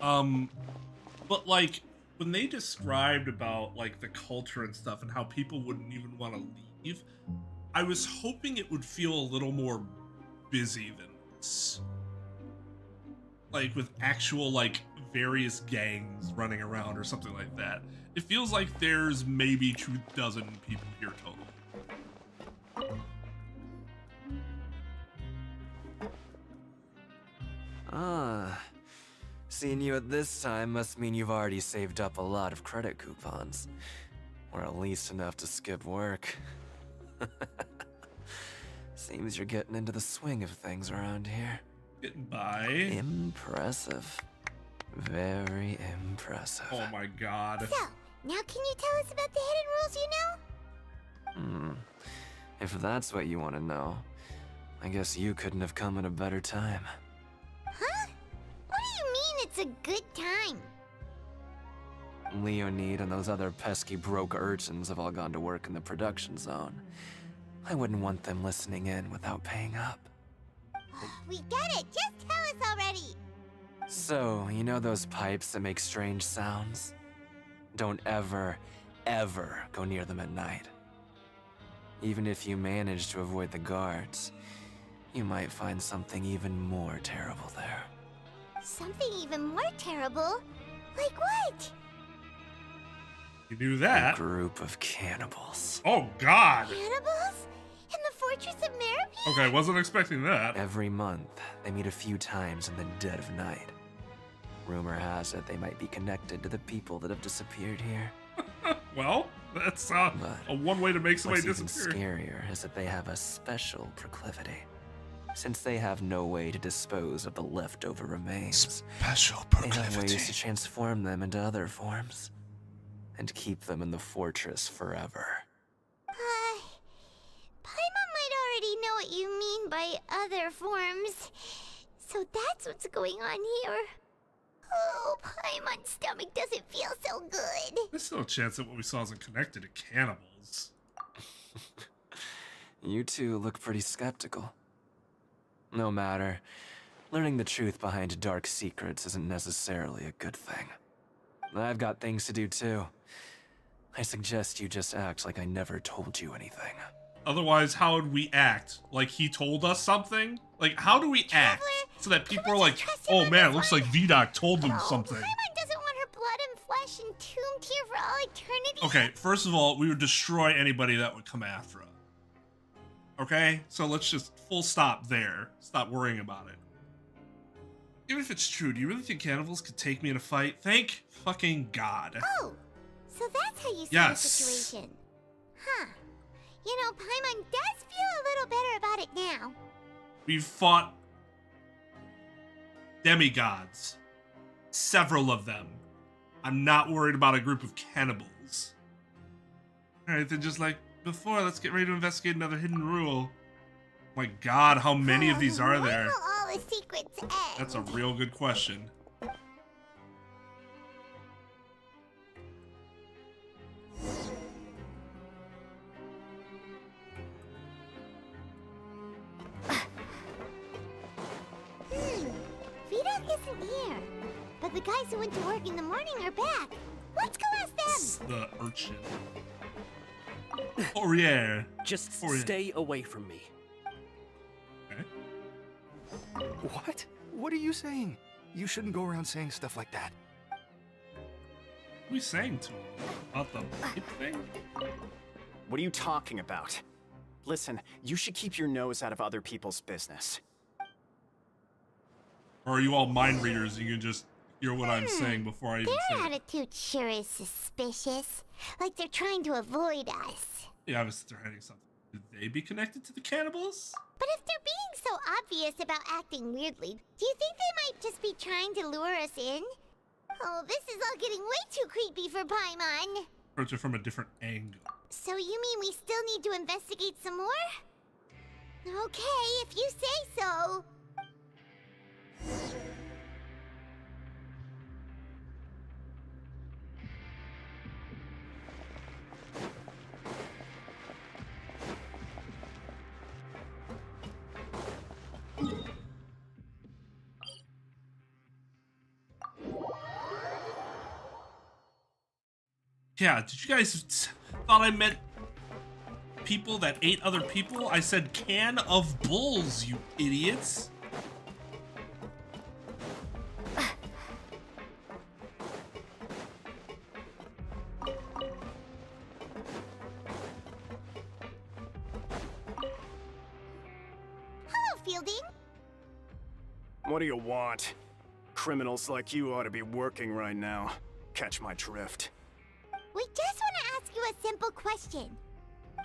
But like when they described about like the culture and stuff and how people wouldn't even want to leave, I was hoping it would feel a little more busy than this. Like with actual like various gangs running around or something like that. It feels like there's maybe 24 people here total. Seeing you at this time must mean you've already saved up a lot of credit coupons. Or at least enough to skip work. Seems you're getting into the swing of things around here. Getting by. Impressive. Very impressive. Oh my god. So, now can you tell us about the hidden rules you know? If that's what you want to know, I guess you couldn't have come at a better time. Huh? What do you mean it's a good time? Leonid and those other pesky broke urchins have all gone to work in the production zone. I wouldn't want them listening in without paying up. We get it! Just tell us already! So, you know those pipes that make strange sounds? Don't ever, ever go near them at night. Even if you manage to avoid the guards, you might find something even more terrible there. Something even more terrible? Like what? You knew that. A group of cannibals. Oh god! Cannibals? In the Fortress of Meropes? Okay, wasn't expecting that. Every month, they meet a few times in the dead of night. Rumor has it they might be connected to the people that have disappeared here. Well, that's a one way to make somebody What's disappear. even scarier is that they have a special proclivity. Since they have no way to dispose of the leftover remains, Special they have ways to transform them into other forms and keep them in the fortress forever. Paimon might already know what you mean by other forms. So that's what's going on here. Oh, Paimon's stomach doesn't feel so good. There's still a chance that what we saw isn't connected to cannibals. You two look pretty skeptical. No matter, learning the truth behind dark secrets isn't necessarily a good thing. I've got things to do too. I suggest you just act like I never told you anything. Otherwise, how would we act? Like he told us something? Like, how do we act so that people are like, oh man, looks like VDOC told them something. Paimon doesn't want her blood and flesh entombed here for all eternity. Okay, first of all, we would destroy anybody that would come after us. Okay? So let's just full stop there. Stop worrying about it. Even if it's true, do you really think cannibals could take me in a fight? Thank fucking God. Oh, so that's how you see Yes. the situation. Huh. You know, Paimon does feel a little better about it now. We've fought demigods. Several of them. I'm not worried about a group of cannibals. Alright, then just like before, let's get ready to investigate another hidden rule. My god, how many of these are When there? will all the secrets end? That's a real good question. VDOC isn't here. But the guys who went to work in the morning are back. Let's go ask them. The urchin. Oh yeah. Just Oh, yeah. stay away from me. What? What are you saying? You shouldn't go around saying stuff like that. What are we saying to him? About the pipe thing? What are you talking about? Listen, you should keep your nose out of other people's business. Or are you all mind readers and you can just hear what I'm saying before I even Their say it? attitude sure is suspicious. Like they're trying to avoid us. Yeah, obviously they're hiding something. Could they be connected to the cannibals? But if they're being so obvious about acting weirdly, do you think they might just be trying to lure us in? Oh, this is all getting way too creepy for Paimon. Approach it from a different angle. So you mean we still need to investigate some more? Okay, if you say so. Yeah, did you guys thought I meant people that ate other people? I said can of bulls, you idiots. Hello, Fielding. What do you want? Criminals like you ought to be working right now. Catch my drift. We just want to ask you a simple question.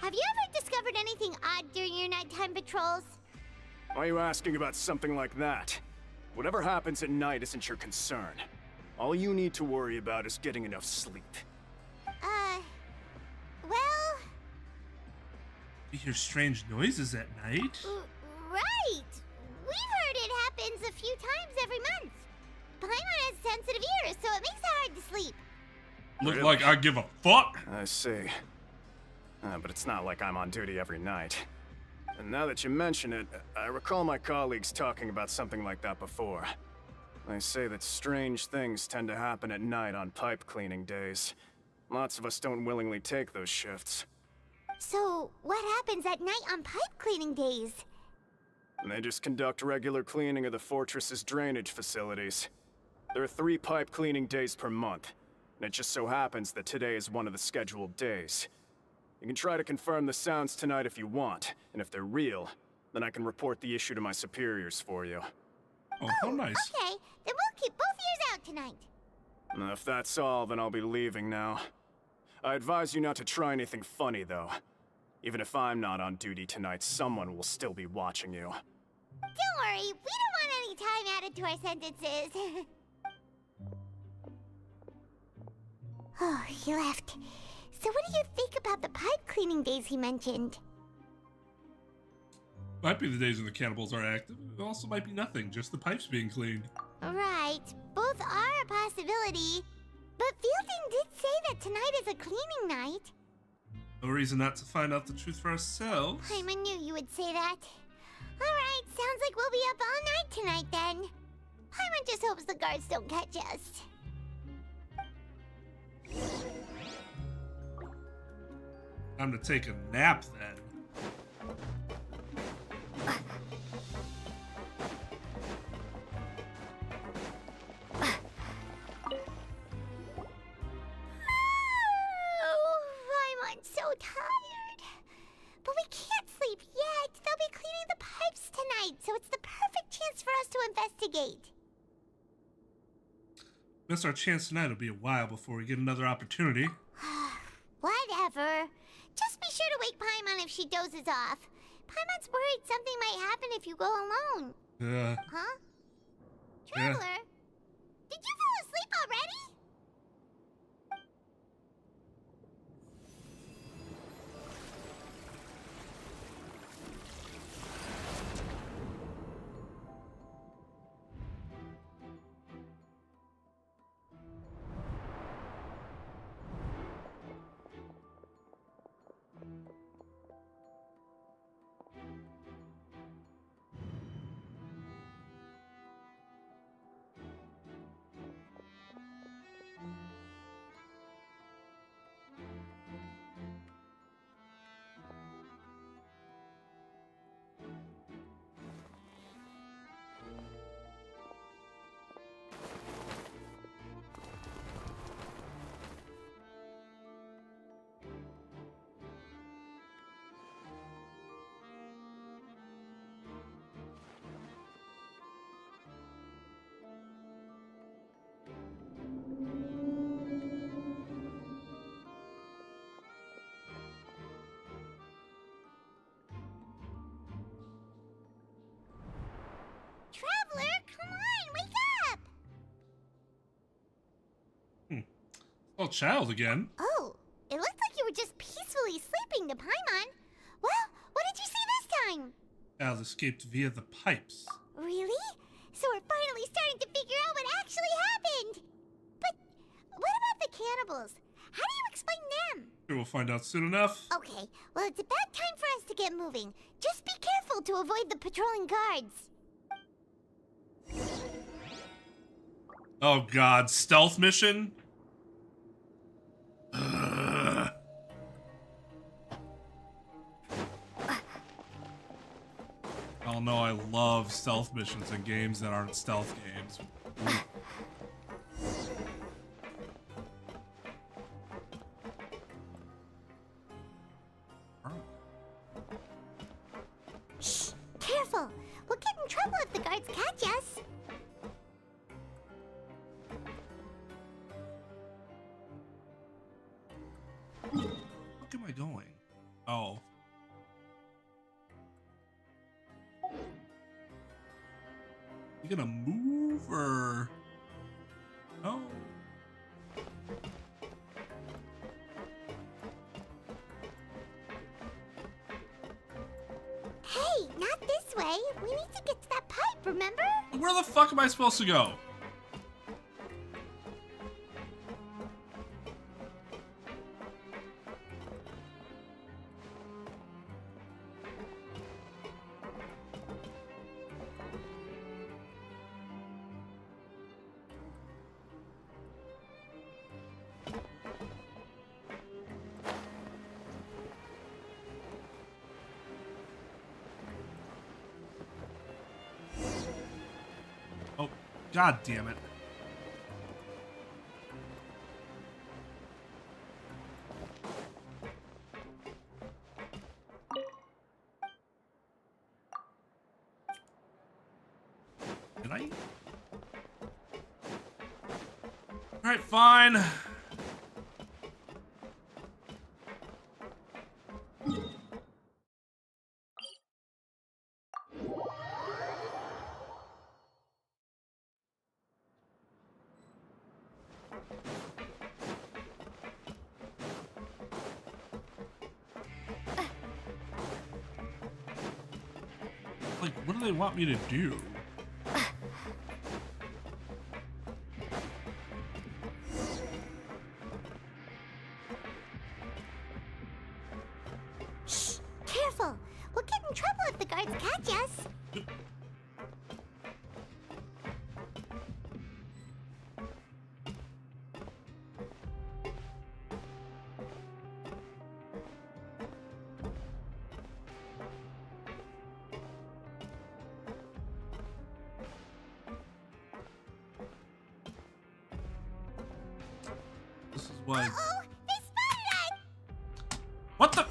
Have you ever discovered anything odd during your nighttime patrols? Why are you asking about something like that? Whatever happens at night isn't your concern. All you need to worry about is getting enough sleep. Well... You hear strange noises at night? Right! We've heard it happens a few times every month. Paimon has sensitive ears, so it makes it hard to sleep. Look like I give a fuck? I see. But it's not like I'm on duty every night. And now that you mention it, I recall my colleagues talking about something like that before. They say that strange things tend to happen at night on pipe cleaning days. Lots of us don't willingly take those shifts. So, what happens at night on pipe cleaning days? They just conduct regular cleaning of the fortress's drainage facilities. There are 3 pipe cleaning days per month, and it just so happens that today is one of the scheduled days. You can try to confirm the sounds tonight if you want, and if they're real, then I can report the issue to my superiors for you. Oh, how nice. Okay, then we'll keep both ears out tonight. And if that's all, then I'll be leaving now. I advise you not to try anything funny, though. Even if I'm not on duty tonight, someone will still be watching you. Don't worry, we don't want any time added to our sentences. Oh, he left. So what do you think about the pipe cleaning days he mentioned? Might be the days when the cannibals are active. It also might be nothing, just the pipes being cleaned. Right, both are a possibility. But Fielding did say that tonight is a cleaning night. No reason not to find out the truth for ourselves. I knew you would say that. Alright, sounds like we'll be up all night tonight then. Paimon just hopes the guards don't catch us. Time to take a nap then. Paimon's so tired. But we can't sleep yet. They'll be cleaning the pipes tonight, so it's the perfect chance for us to investigate. Miss our chance tonight. It'll be a while before we get another opportunity. Whatever. Just be sure to wake Paimon if she dozes off. Paimon's worried something might happen if you go alone. Huh? Traveler? Did you fall asleep already? Traveler, come on, wake up! Oh, child again. Oh, it looked like you were just peacefully sleeping to Paimon. Well, what did you see this time? Child escaped via the pipes. Really? So we're finally starting to figure out what actually happened. But what about the cannibals? How do you explain them? Sure, we'll find out soon enough. Okay, well, it's about time for us to get moving. Just be careful to avoid the patrolling guards. Oh god, stealth mission? Ugh. Oh no, I love stealth missions in games that aren't stealth games. Shh, careful. We'll get in trouble if the guards catch us. Where am I going? Oh. You gonna move or... Oh. Hey, not this way. We need to get to that pipe, remember? Where the fuck am I supposed to go? Oh, god damn it. Did I? Alright, fine. Like, what do they want me to do? Shh! Careful! We'll get in trouble if the guards catch us. This is what. Uh-oh! They spotted us! What the?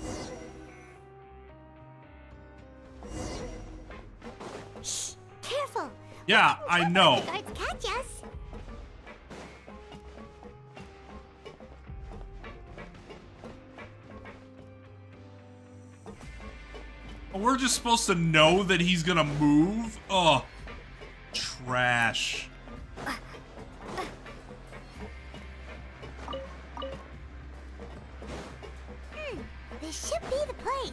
Shh! Careful! Yeah, I know. The guards catch us. We're just supposed to know that he's gonna move? Oh, trash. This should be the place.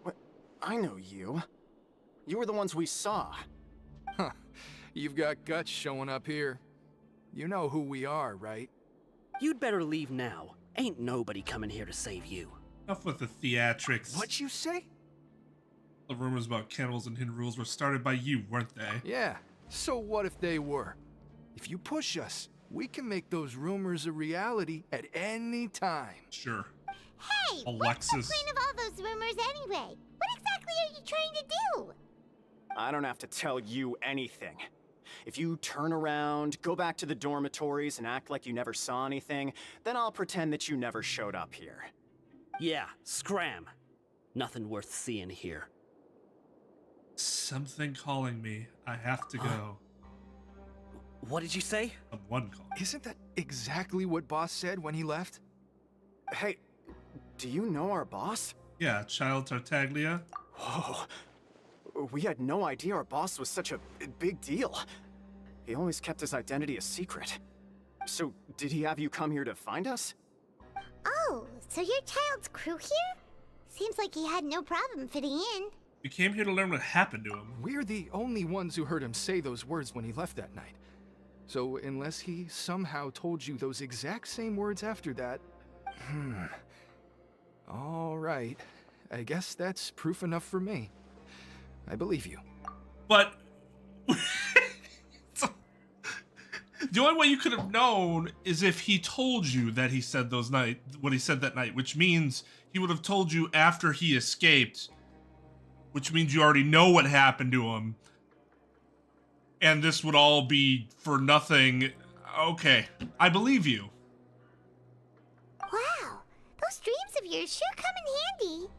What? I know you. You were the ones we saw. Huh. You've got guts showing up here. You know who we are, right? You'd better leave now. Ain't nobody coming here to save you. Enough with the theatrics. What'd you say? The rumors about cannibals and hidden rules were started by you, weren't they? Yeah. So what if they were? If you push us, we can make those rumors a reality at any time. Sure. Hey! Alexis. What's the point of all those rumors anyway? What exactly are you trying to do? I don't have to tell you anything. If you turn around, go back to the dormitories and act like you never saw anything, then I'll pretend that you never showed up here. Yeah, scram. Nothing worth seeing here. Something calling me. I have to go. What did you say? Someone called. Isn't that exactly what boss said when he left? Hey, do you know our boss? Yeah, Child Tartaglia. Whoa. We had no idea our boss was such a big deal. He always kept his identity a secret. So, did he have you come here to find us? Oh, so you're Child's crew here? Seems like he had no problem fitting in. We came here to learn what happened to him. We're the only ones who heard him say those words when he left that night. So unless he somehow told you those exact same words after that... All right. I guess that's proof enough for me. I believe you. But... the only way you could have known is if he told you that he said what he said that night, which means he would have told you after he escaped, which means you already know what happened to him. And this would all be for nothing. Okay, I believe you. Wow, those dreams of yours sure come in handy.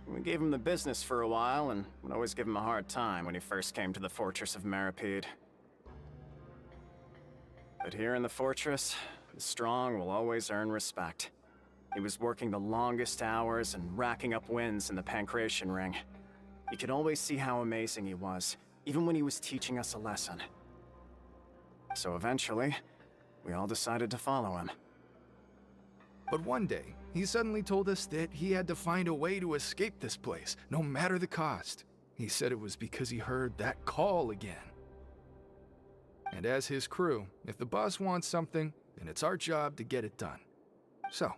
We gave him the business for a while and would always give him a hard time when he first came to the fortress of Maripede. But here in the fortress, the strong will always earn respect. He was working the longest hours and racking up wins in the Pancration Ring. You could always see how amazing he was, even when he was teaching us a lesson. So eventually, we all decided to follow him. But one day, he suddenly told us that he had to find a way to escape this place, no matter the cost. He said it was because he heard that call again. And as his crew, if the boss wants something, then it's our job to get it done. So,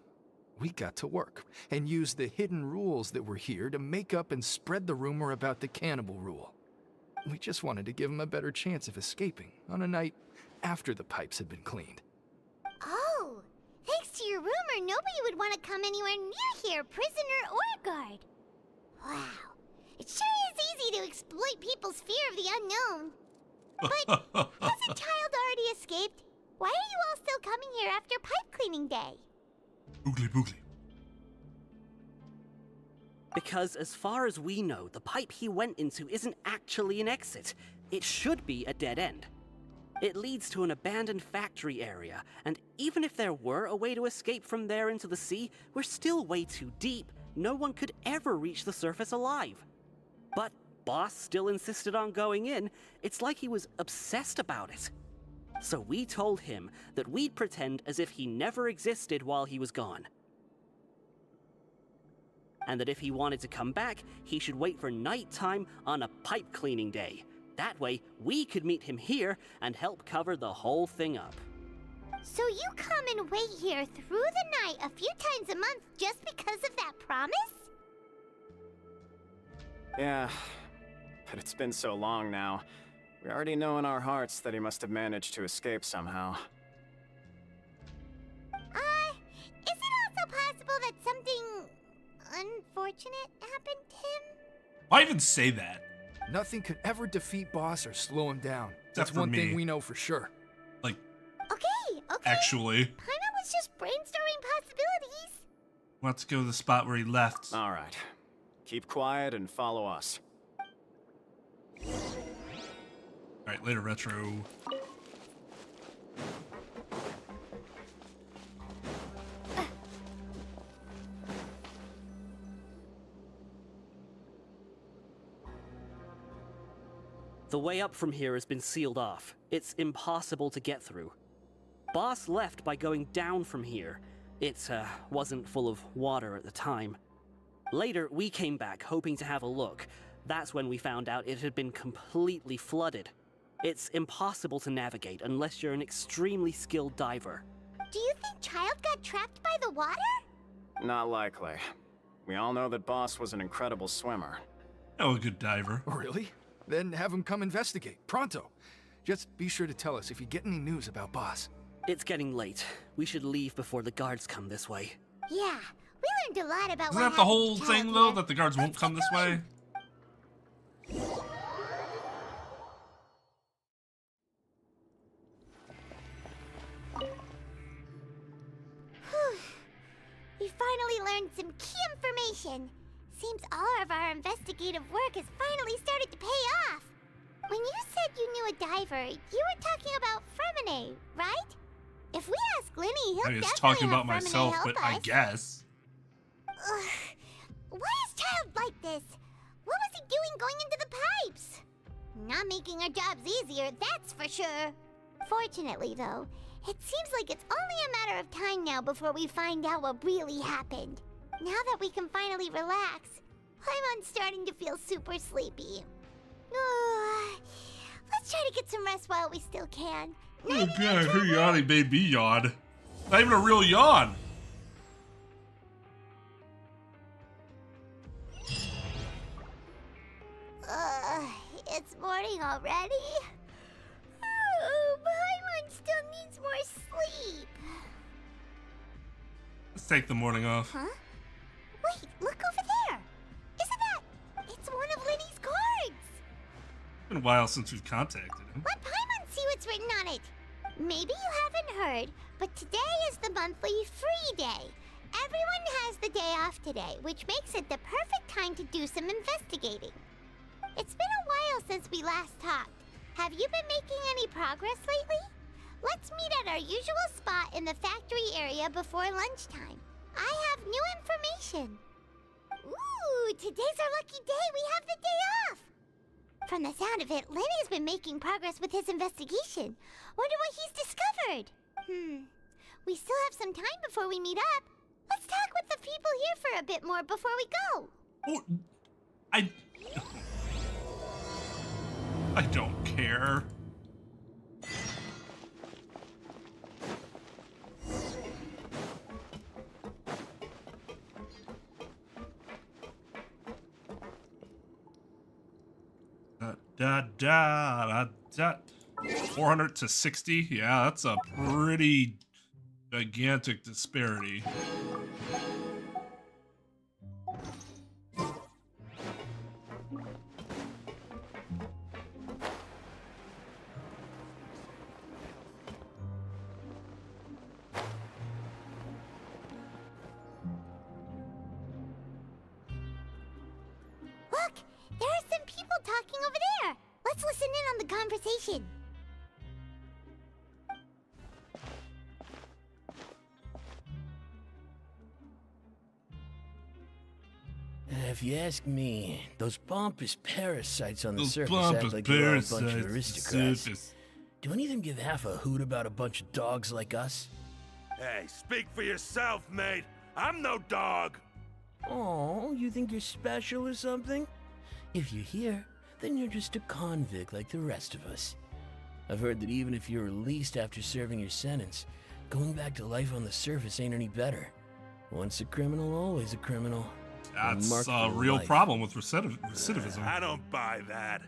we got to work, and used the hidden rules that were here to make up and spread the rumor about the cannibal rule. We just wanted to give him a better chance of escaping on a night after the pipes had been cleaned. Oh, thanks to your rumor, nobody would want to come anywhere near here, prisoner or guard. Wow, it sure is easy to exploit people's fear of the unknown. But hasn't Child already escaped? Why are you all still coming here after pipe cleaning day? Boogly boogly. Because as far as we know, the pipe he went into isn't actually an exit. It should be a dead end. It leads to an abandoned factory area, and even if there were a way to escape from there into the sea, we're still way too deep. No one could ever reach the surface alive. But Boss still insisted on going in. It's like he was obsessed about it. So we told him that we'd pretend as if he never existed while he was gone. And that if he wanted to come back, he should wait for nighttime on a pipe cleaning day. That way, we could meet him here and help cover the whole thing up. So you come and wait here through the night a few times a month just because of that promise? Yeah, but it's been so long now. We already know in our hearts that he must have managed to escape somehow. Is it also possible that something unfortunate happened to him? Why even say that? Nothing could ever defeat Boss or slow him down. Except That's for one me. thing we know for sure. Like, Okay. actually. Paimon was just brainstorming possibilities. Let's go to the spot where he left. All right. Keep quiet and follow us. Alright, later, Retro. The way up from here has been sealed off. It's impossible to get through. Boss left by going down from here. It wasn't full of water at the time. Later, we came back hoping to have a look. That's when we found out it had been completely flooded. It's impossible to navigate unless you're an extremely skilled diver. Do you think Child got trapped by the water? Not likely. We all know that Boss was an incredible swimmer. Oh, a good diver. Really? Then have him come investigate, pronto. Just be sure to tell us if you get any news about Boss. It's getting late. We should leave before the guards come this way. Yeah, we learned a lot about Isn't what that the whole happened to thing, Child though? here. That the guards won't come this way? Whew. We finally learned some key information. Seems all of our investigative work has finally started to pay off. When you said you knew a diver, you were talking about Fremine, right? If we ask Linny, he'll I was definitely talking have about Fremine myself, help but us. I guess. Ugh. Why is Child like this? What was he doing going into the pipes? Not making our jobs easier, that's for sure. Fortunately, though, it seems like it's only a matter of time now before we find out what really happened. Now that we can finally relax, I'm starting to feel super sleepy. Let's try to get some rest while we still can. Oh god, her yawning made me yawn. Not even a real yawn. It's morning already? Oh, Paimon still needs more sleep. Let's take the morning off. Huh? Wait, look over there. Isn't that... It's one of Linny's cards. It's been a while since we've contacted him. Let Paimon see what's written on it. Maybe you haven't heard, but today is the monthly free day. Everyone has the day off today, which makes it the perfect time to do some investigating. It's been a while since we last talked. Have you been making any progress lately? Let's meet at our usual spot in the factory area before lunchtime. I have new information. Ooh, today's our lucky day. We have the day off. From the sound of it, Lenny's been making progress with his investigation. Wonder what he's discovered. We still have some time before we meet up. Let's talk with the people here for a bit more before we go. Oh, I don't care. Da, da, da, da. 400 to 60? Yeah, that's a pretty gigantic disparity. Look, there are some people talking over there. Let's listen in on the conversation. If you ask me, those pompous parasites on the Those surface pompous act like they're all a bunch parasites of on the aristocrats. surface. Do any of them give half a hoot about a bunch of dogs like us? Hey, speak for yourself, mate. I'm no dog. Oh, you think you're special or something? If you're here, then you're just a convict like the rest of us. I've heard that even if you're released after serving your sentence, going back to life on the surface ain't any better. Once a criminal, always a criminal. That's Marked a for real life. problem with recidivism. I don't buy that.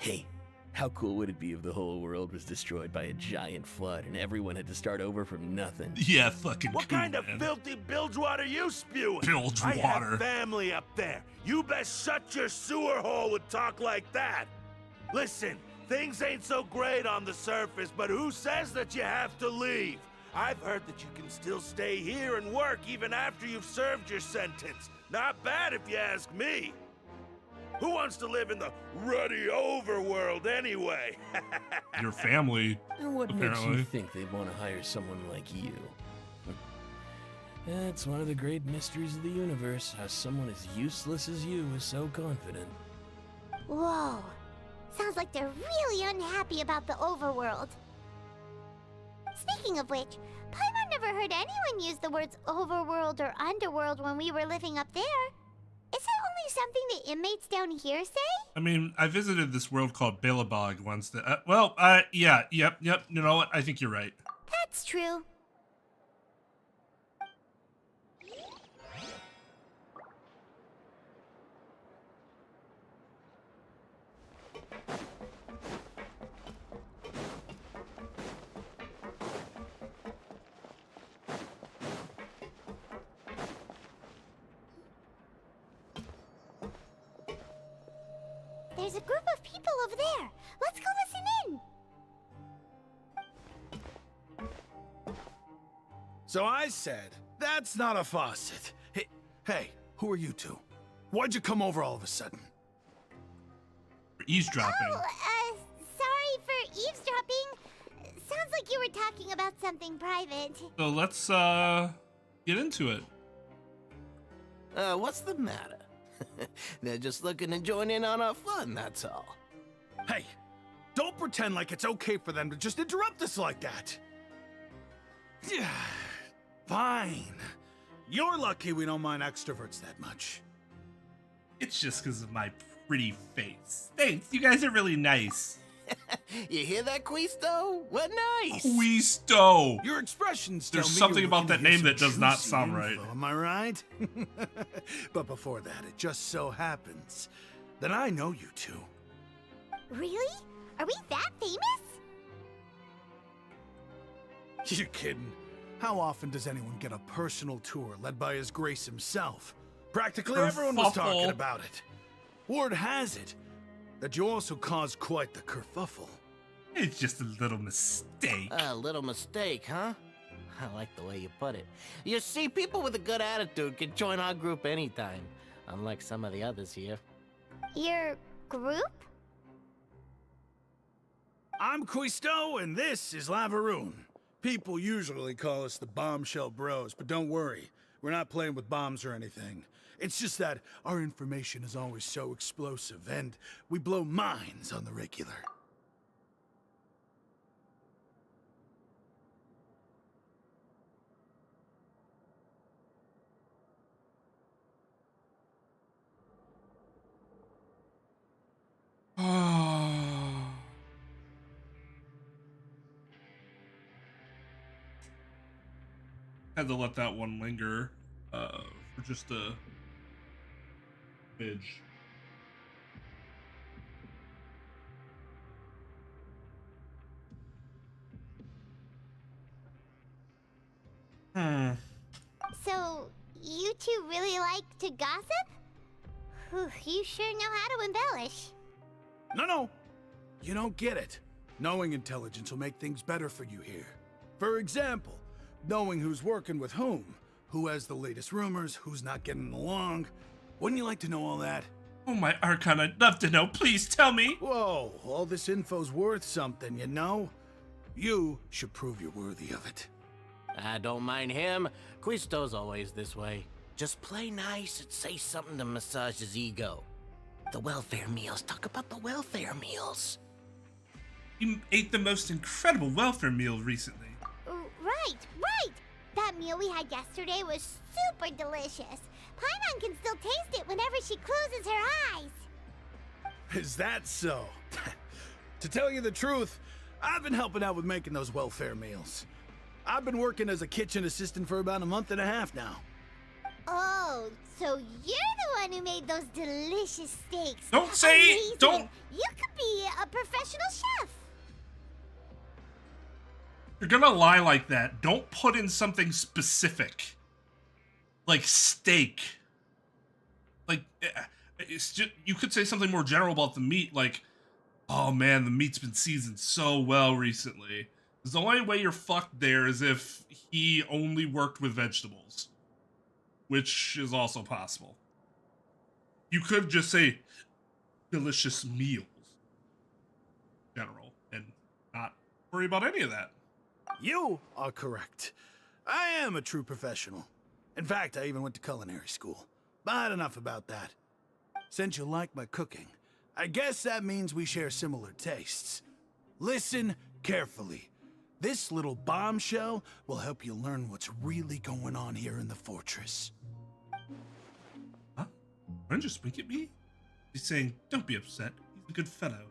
Hey, how cool would it be if the whole world was destroyed by a giant flood and everyone had to start over from nothing? Yeah, fucking What cool, kind of man. filthy bilge water you spewing? Bilge I water. have family up there. You best shut your sewer hole with talk like that. Listen, things ain't so great on the surface, but who says that you have to leave? I've heard that you can still stay here and work even after you've served your sentence. Not bad if you ask me. Who wants to live in the ruddy overworld anyway? Your family, And what apparently. makes you think they'd want to hire someone like you? It's one of the great mysteries of the universe, how someone as useless as you is so confident. Whoa. Sounds like they're really unhappy about the overworld. Speaking of which, Paimon never heard anyone use the words overworld or underworld when we were living up there. Is it only something the inmates down here say? I mean, I visited this world called Belobog once. Yeah, yep. You know what? I think you're right. That's true. There's a group of people over there. Let's go listen in. So I said, that's not a faucet. Hey, who are you two? Why'd you come over all of a sudden? Eavesdropping. Oh, sorry for eavesdropping. Sounds like you were talking about something private. So let's get into it. What's the matter? They're just looking to join in on our fun, that's all. Hey, don't pretend like it's okay for them to just interrupt us like that. Yeah, fine. You're lucky we don't mind extroverts that much. It's just because of my pretty face. Thanks, you guys are really nice. You hear that, Quisto? We're nice. Quisto. Your expressions tell There's me something you're about looking that to hear name that some does not juicy sound right. info, am I right? But before that, it just so happens that I know you two. Really? Are we that famous? You're kidding. How often does anyone get a personal tour led by His Grace himself? Practically everyone was talking about it. Word has it that you also caused quite the kerfuffle. It's just a little mistake. A little mistake, huh? I like the way you put it. You see, people with a good attitude can join our group anytime, unlike some of the others here. Your group? I'm Quisto, and this is Lavaroon. People usually call us the Bombshell Bros, but don't worry. We're not playing with bombs or anything. It's just that our information is always so explosive, and we blow minds on the regular. Had to let that one linger for just a midge. So, you two really like to gossip? Whew, you sure know how to embellish. No. You don't get it. Knowing intelligence will make things better for you here. For example, knowing who's working with whom, who has the latest rumors, who's not getting along. Wouldn't you like to know all that? Oh my Archon, I'd love to know. Please tell me. Whoa, all this info's worth something, you know? You should prove you're worthy of it. I don't mind him. Quisto's always this way. Just play nice and say something to massage his ego. The welfare meals. Talk about the welfare meals. You ate the most incredible welfare meal recently. Right. That meal we had yesterday was super delicious. Paimon can still taste it whenever she closes her eyes. Is that so? To tell you the truth, I've been helping out with making those welfare meals. I've been working as a kitchen assistant for about a month and a half now. Oh, so you're the one who made those delicious steaks. Don't say it! Amazing. Don't! You could be a professional chef. You're gonna lie like that. Don't put in something specific. Like steak. Like, it's just, you could say something more general about the meat, like, oh man, the meat's been seasoned so well recently. Because the only way you're fucked there is if he only worked with vegetables. Which is also possible. You could just say, delicious meals. General. And not worry about any of that. You are correct. I am a true professional. In fact, I even went to culinary school. But enough about that. Since you like my cooking, I guess that means we share similar tastes. Listen carefully. This little bombshell will help you learn what's really going on here in the fortress. Huh? Ren just wink at me? He's saying, don't be upset. He's a good fellow.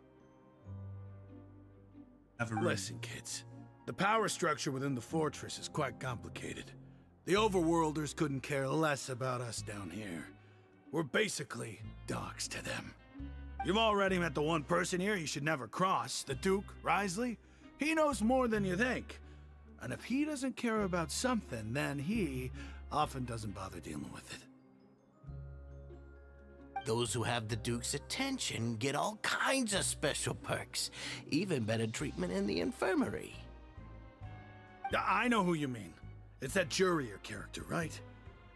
Have a room. Listen, kids. The power structure within the fortress is quite complicated. The overworlders couldn't care less about us down here. We're basically dogs to them. You've already met the one person here you should never cross, the Duke, Risley. He knows more than you think. And if he doesn't care about something, then he often doesn't bother dealing with it. Those who have the Duke's attention get all kinds of special perks, even better treatment in the infirmary. I know who you mean. It's that Jurier character, right?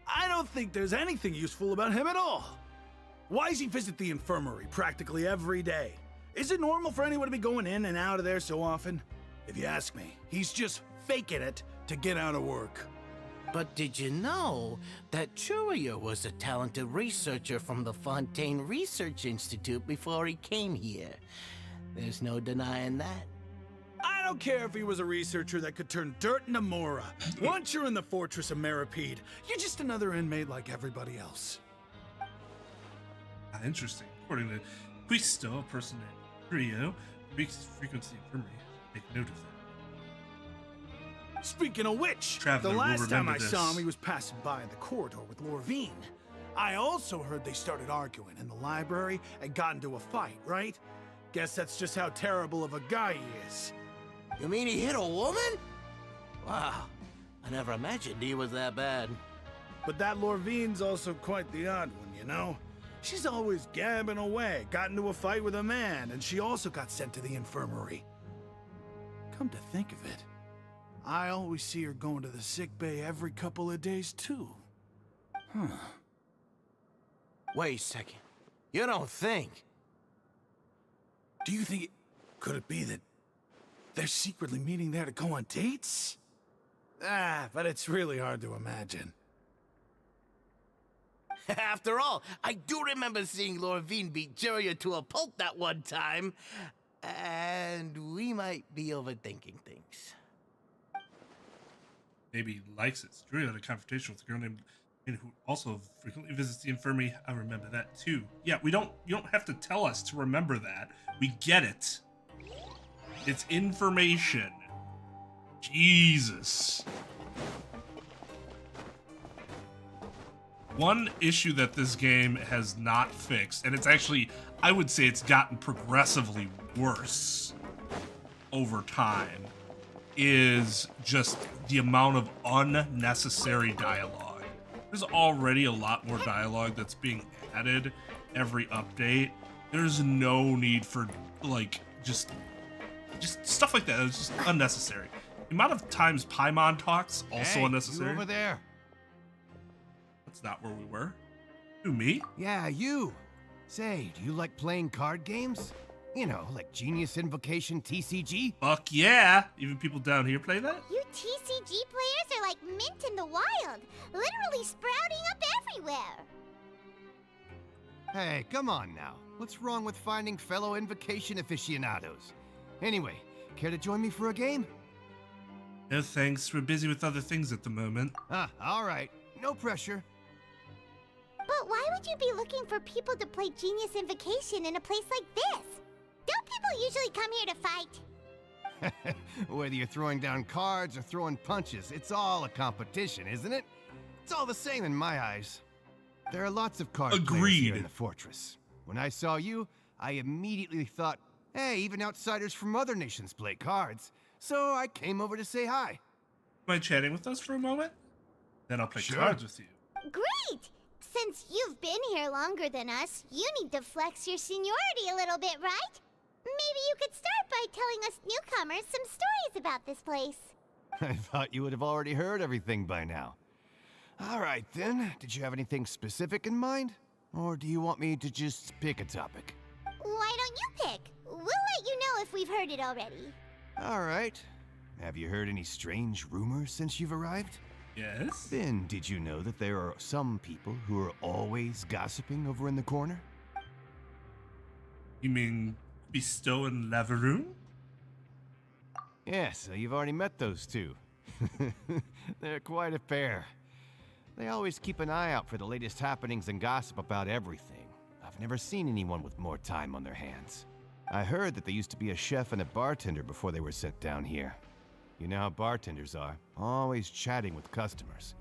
I don't think there's anything useful about him at all. Why does he visit the infirmary practically every day? Is it normal for anyone to be going in and out of there so often? If you ask me, he's just faking it to get out of work. But did you know that Jurier was a talented researcher from the Fontaine Research Institute before he came here? There's no denying that. I don't care if he was a researcher that could turn dirt into Mora. Once you're in the fortress of Meripede, you're just another inmate like everybody else. Interesting. According to Quisto, a person named Rio, frequency infirmary. Make note of that. Speaking of which, Traveler the will last time remember I this. saw him, he was passing by in the corridor with Lorvine. I also heard they started arguing in the library and got into a fight, right? Guess that's just how terrible of a guy he is. You mean he hit a woman? Wow, I never imagined he was that bad. But that Lorvine's also quite the odd one, you know? She's always gabbing away, got into a fight with a man, and she also got sent to the infirmary. Come to think of it, I always see her going to the sick bay every couple of days, too. Huh. Wait a second. You don't think? Do you think could it be that they're secretly meeting there to go on dates? But it's really hard to imagine. After all, I do remember seeing Lorvine beat Juria to a pulp that one time. And we might be overthinking things. Maybe he likes it. Julia had a confrontation with a girl named who also frequently visits the infirmary. I remember that too. Yeah, you don't have to tell us to remember that. We get it. It's information. Jesus. One issue that this game has not fixed, and it's actually, I would say it's gotten progressively worse over time, is just the amount of unnecessary dialogue. There's already a lot more dialogue that's being added every update. There's no need for, like, just stuff like that. It's just unnecessary. The amount of times Paimon talks, also unnecessary. You over there. That's not where we were. Who, me? Yeah, you. Say, do you like playing card games? You know, like Genius Invocation TCG? Fuck yeah! Even people down here play that? You TCG players are like mint in the wild, literally sprouting up everywhere. Hey, come on now. What's wrong with finding fellow Invocation aficionados? Anyway, care to join me for a game? No thanks, we're busy with other things at the moment. Ah, alright. No pressure. But why would you be looking for people to play Genius Invocation in a place like this? Don't people usually come here to fight? Whether you're throwing down cards or throwing punches, it's all a competition, isn't it? It's all the same in my eyes. There are lots of card players here in the fortress. When I saw you, I immediately thought, hey, even outsiders from other nations play cards. So I came over to say hi. Mind chatting with us for a moment? Then I'll play cards with you. Great! Since you've been here longer than us, you need to flex your seniority a little bit, right? Maybe you could start by telling us newcomers some stories about this place. I thought you would have already heard everything by now. All right, then. Did you have anything specific in mind? Or do you want me to just pick a topic? Why don't you pick? We'll let you know if we've heard it already. All right. Have you heard any strange rumors since you've arrived? Yes. Then, did you know that there are some people who are always gossiping over in the corner? You mean Bestow and Laveroon? Yeah, so you've already met those two. They're quite a pair. They always keep an eye out for the latest happenings and gossip about everything. I've never seen anyone with more time on their hands. I heard that they used to be a chef and a bartender before they were sent down here. You know how bartenders are, always chatting with customers.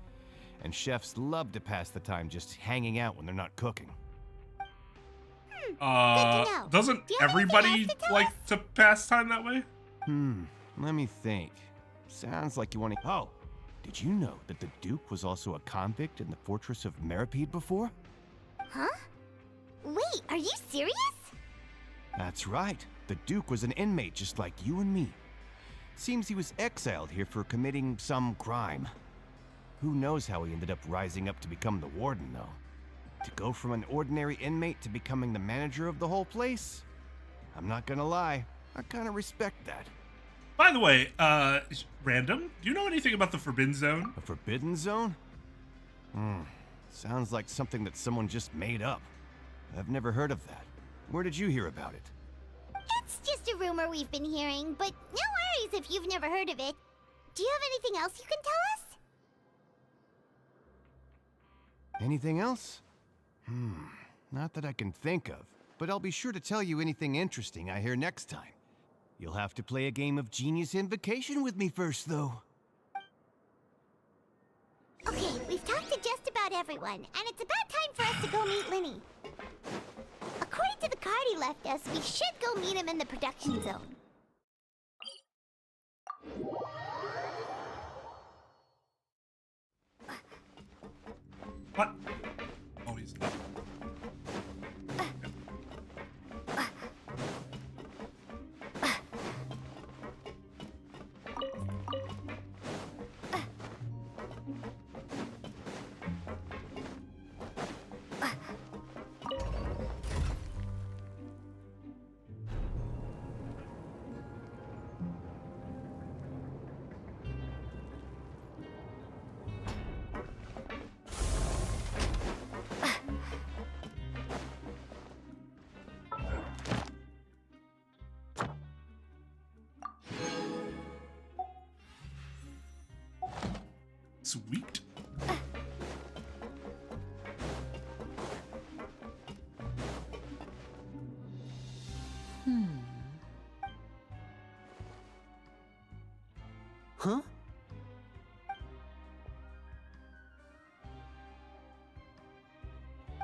And chefs love to pass the time just hanging out when they're not cooking. Doesn't everybody like to pass time that way? Let me think. Sounds like you want to... Oh, did you know that the Duke was also a convict in the fortress of Meripede before? Huh? Wait, are you serious? That's right. The Duke was an inmate just like you and me. Seems he was exiled here for committing some crime. Who knows how he ended up rising up to become the warden, though. To go from an ordinary inmate to becoming the manager of the whole place? I'm not gonna lie, I kinda respect that. By the way, random, do you know anything about the Forbidden Zone? A Forbidden Zone? Sounds like something that someone just made up. I've never heard of that. Where did you hear about it? It's just a rumor we've been hearing, but no worries if you've never heard of it. Do you have anything else you can tell us? Anything else? Not that I can think of, but I'll be sure to tell you anything interesting I hear next time. You'll have to play a game of Genius Invocation with me first, though. Okay, we've talked to just about everyone, and it's about time for us to go meet Linny. According to the card he left us, we should go meet him in the production zone. What? Oh, he's not. Sweet. Huh?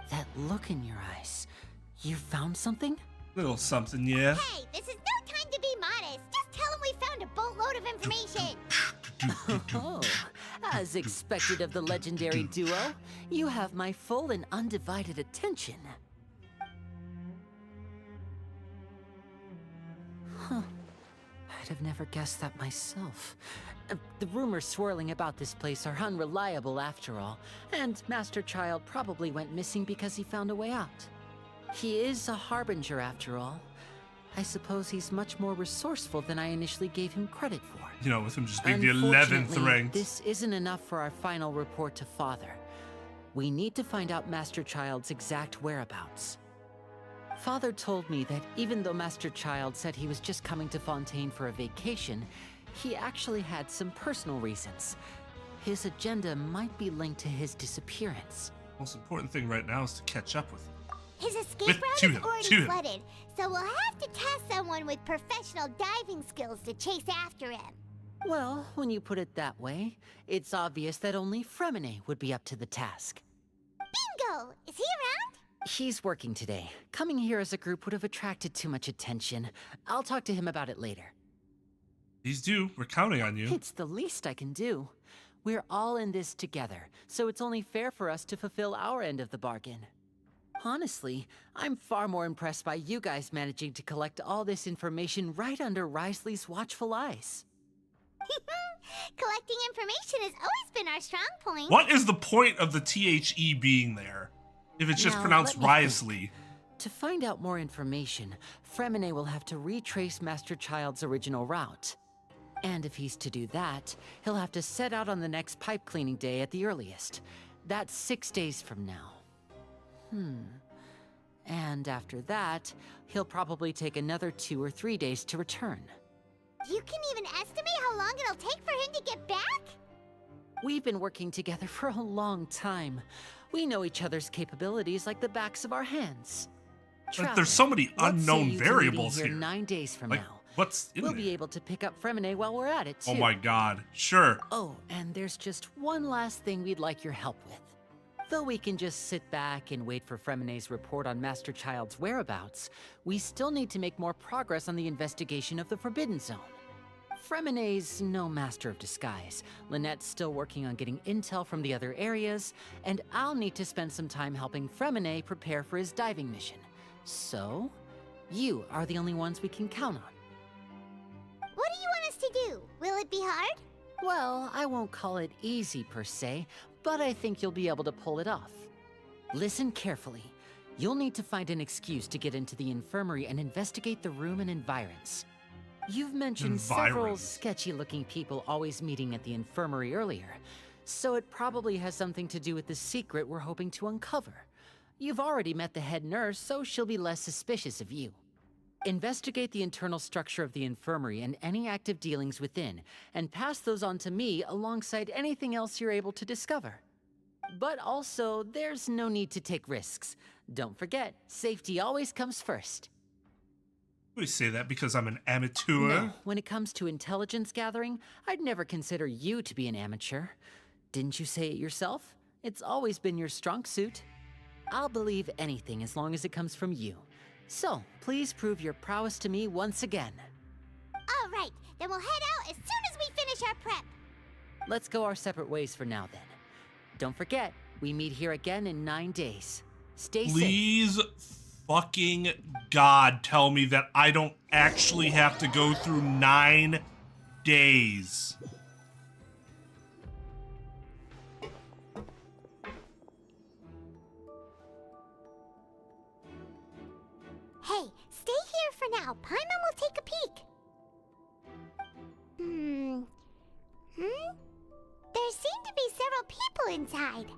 That look in your eyes. You found something? Little something, yeah. Hey, this is no time to be modest. Just tell him we found a boatload of information. Oh, as expected of the legendary duo, you have my full and undivided attention. Huh. I'd have never guessed that myself. The rumors swirling about this place are unreliable after all, and Master Child probably went missing because he found a way out. He is a harbinger after all. I suppose he's much more resourceful than I initially gave him credit for. You know, with him just being the 11th ranked. This isn't enough for our final report to Father. We need to find out Master Child's exact whereabouts. Father told me that even though Master Child said he was just coming to Fontaine for a vacation, he actually had some personal reasons. His agenda might be linked to his disappearance. Most important thing right now is to catch up with him. His escape route is already flooded, so we'll have to task someone with professional diving skills to chase after him. Well, when you put it that way, it's obvious that only Fremine would be up to the task. Bingo! Is he around? He's working today. Coming here as a group would have attracted too much attention. I'll talk to him about it later. He's due. We're counting on you. It's the least I can do. We're all in this together, so it's only fair for us to fulfill our end of the bargain. Honestly, I'm far more impressed by you guys managing to collect all this information right under Risley's watchful eyes. Collecting information has always been our strong point. What is the point of the THE being there if it's just Now, pronounced let me Risley? To find out more information, Fremine will have to retrace Master Child's original route. And if he's to do that, he'll have to set out on the next pipe cleaning day at the earliest. That's 6 days from now. And after that, he'll probably take another 2 or 3 days to return. You can even estimate how long it'll take for him to get back? We've been working together for a long time. We know each other's capabilities like the backs of our hands. Like, there's so many unknown variables here. here. 9 days from Like, now. what's in We'll there? be able to pick up Fremine while we're at it, too. Oh my god. Sure. Oh, and there's just one last thing we'd like your help with. Though we can just sit back and wait for Fremine's report on Master Child's whereabouts, we still need to make more progress on the investigation of the Forbidden Zone. Fremine's no master of disguise. Lynette's still working on getting intel from the other areas, and I'll need to spend some time helping Fremine prepare for his diving mission. So, you are the only ones we can count on. What do you want us to do? Will it be hard? Well, I won't call it easy per se, but I think you'll be able to pull it off. Listen carefully. You'll need to find an excuse to get into the infirmary and investigate the room and environs. You've mentioned several sketchy-looking people always meeting at the infirmary earlier, so it probably has something to do with the secret we're hoping to uncover. You've already met the head nurse, so she'll be less suspicious of you. Investigate the internal structure of the infirmary and any active dealings within, and pass those on to me alongside anything else you're able to discover. But also, there's no need to take risks. Don't forget, safety always comes first. We say that because I'm an amateur. No, when it comes to intelligence gathering, I'd never consider you to be an amateur. Didn't you say it yourself? It's always been your strong suit. I'll believe anything as long as it comes from you. So, please prove your prowess to me once again. All right, then we'll head out as soon as we finish our prep. Let's go our separate ways for now then. Don't forget, we meet here again in 9 days. Stay safe. Please fucking God tell me that I don't actually have to go through 9 days. Hey, stay here for now. Paimon will take a peek. There seem to be several people inside.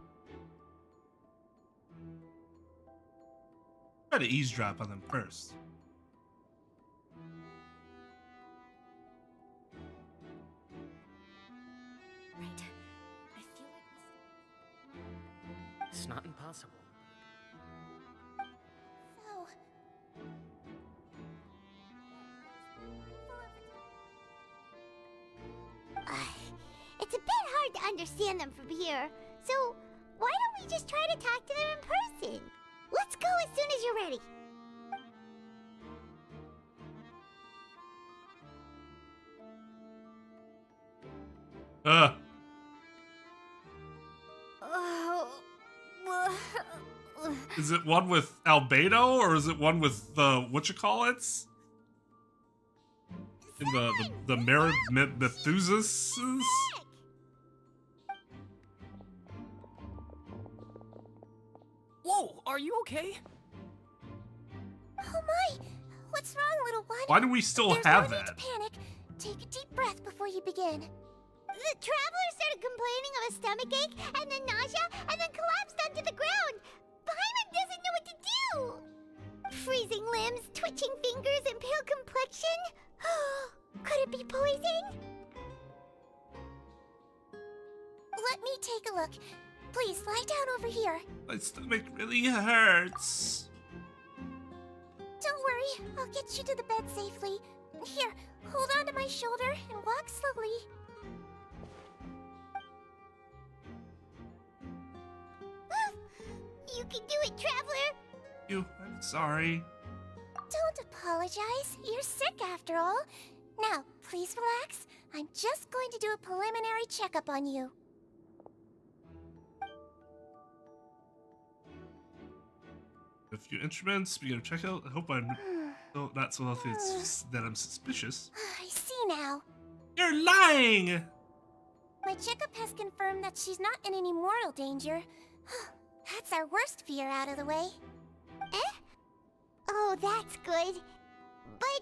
Try to eavesdrop on them first. Right. I feel It's not impossible. So... It's a bit hard to understand them from here, so why don't we just try to talk to them in person? Let's go as soon as you're ready. Is it one with Albedo, or is it one with the whatchamacallits? In the Methuses? Whoa, are you okay? Oh my! What's wrong, little one? Why do we still There's have no need that? to panic. Take a deep breath before you begin. The traveler started complaining of a stomachache, and then nausea, and then collapsed onto the ground. Paimon doesn't know what to do. Freezing limbs, twitching fingers, and pale complexion. Could it be poison? Let me take a look. Please, lie down over here. My stomach really hurts. Don't worry, I'll get you to the bed safely. Here, hold on to my shoulder and walk slowly. You can do it, traveler. I'm sorry. Don't apologize. You're sick after all. Now, please relax. I'm just going to do a preliminary checkup on you. A few instruments, begin to check out. I hope I'm not so healthy it's just that I'm suspicious. I see now. You're lying! My checkup has confirmed that she's not in any mortal danger. That's our worst fear out of the way. Eh? Oh, that's good. But...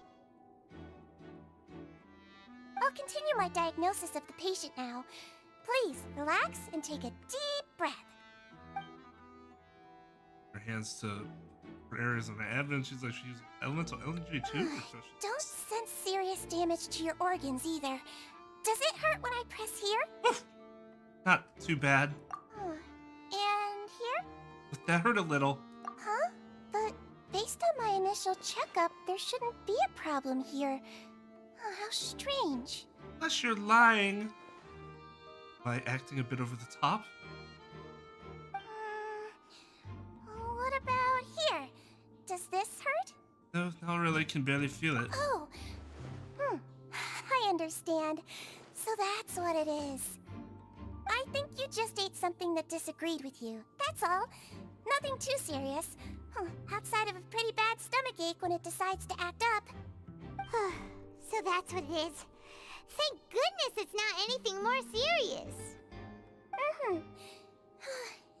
I'll continue my diagnosis of the patient now. Please, relax and take a deep breath. Her hands to areas of the abdomen. She's like she's using elemental energy too. Don't sense serious damage to your organs either. Does it hurt when I press here? Not too bad. And here? That hurt a little. Huh? But based on my initial checkup, there shouldn't be a problem here. Oh, how strange. Unless you're lying. By acting a bit over the top? What about here? Does this hurt? No, not really. Can barely feel it. Oh. I understand. So that's what it is. I think you just ate something that disagreed with you. That's all. Nothing too serious. Outside of a pretty bad stomachache when it decides to act up. So that's what it is. Thank goodness it's not anything more serious. And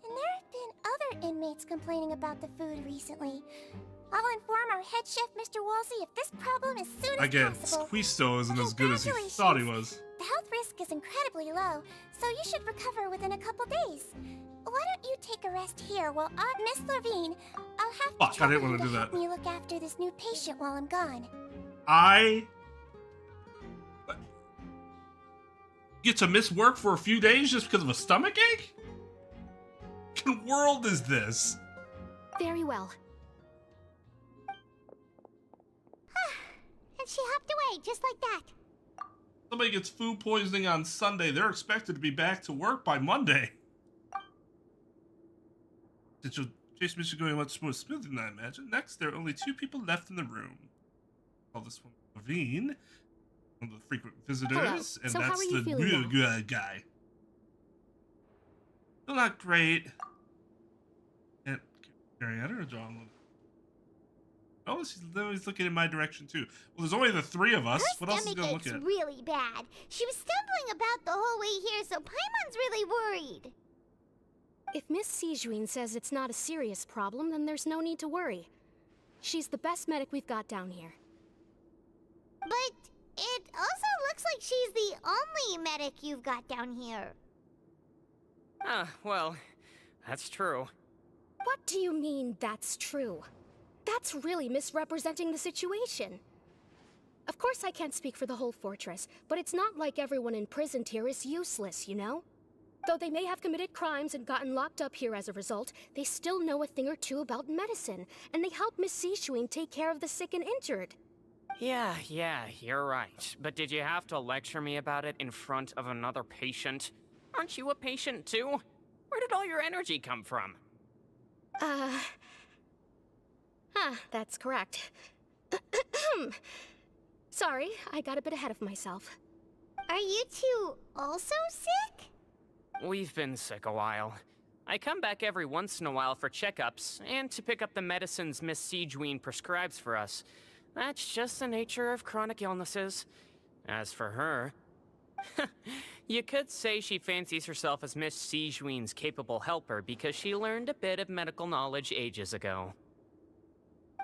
there have been other inmates complaining about the food recently. I'll inform our head chef, Mr. Wolsey, if this problem as soon as Again, possible. Squisto isn't as good as he thought he was. The health risk is incredibly low, so you should recover within a couple days. Why don't you take a rest here while Miss Levine, I'll have Fuck, to I didn't trouble want to you do help that. me look after this new patient while I'm gone. I get to miss work for a few days just because of a stomachache? What kind of world is this? Very well. And she hopped away just like that. Somebody gets food poisoning on Sunday. They're expected to be back to work by Monday. Did your chase mission going much more smoothly than I imagined? Next, there are only 2 people left in the room. Call this one Levine, one of the frequent visitors, Hello. and So how that's are you the feeling real now? good guy. Still not great. Can't staring at her or drawing. Oh, he's looking in my direction too. Well, there's only the 3 of us. Her What else is he gonna look stomachache's at? really bad. She was stumbling about the whole way here, so Paimon's really worried. If Miss Sijuin says it's not a serious problem, then there's no need to worry. She's the best medic we've got down here. But it also looks like she's the only medic you've got down here. Well, that's true. What do you mean, that's true? That's really misrepresenting the situation. Of course I can't speak for the whole fortress, but it's not like everyone imprisoned here is useless, you know? Though they may have committed crimes and gotten locked up here as a result, they still know a thing or two about medicine, and they help Miss Sishuin take care of the sick and injured. Yeah, you're right. But did you have to lecture me about it in front of another patient? Aren't you a patient too? Where did all your energy come from? That's correct. Sorry, I got a bit ahead of myself. Are you two also sick? We've been sick a while. I come back every once in a while for checkups, and to pick up the medicines Miss Sijween prescribes for us. That's just the nature of chronic illnesses. As for her... you could say she fancies herself as Miss Sijween's capable helper because she learned a bit of medical knowledge ages ago.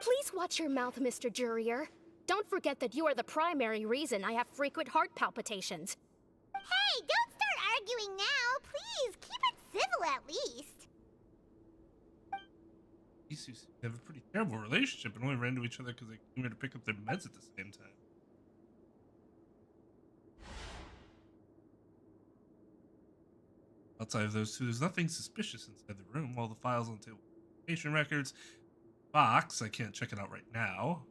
Please watch your mouth, Mr. Jurier. Don't forget that you are the primary reason I have frequent heart palpitations. Hey, don't start arguing now, please. Keep it civil at least. These two have a pretty terrible relationship and only ran into each other because they came here to pick up their meds at the same time. Outside of those two, there's nothing suspicious inside the room. All the files on the table, patient records, box. I can't check it out right now.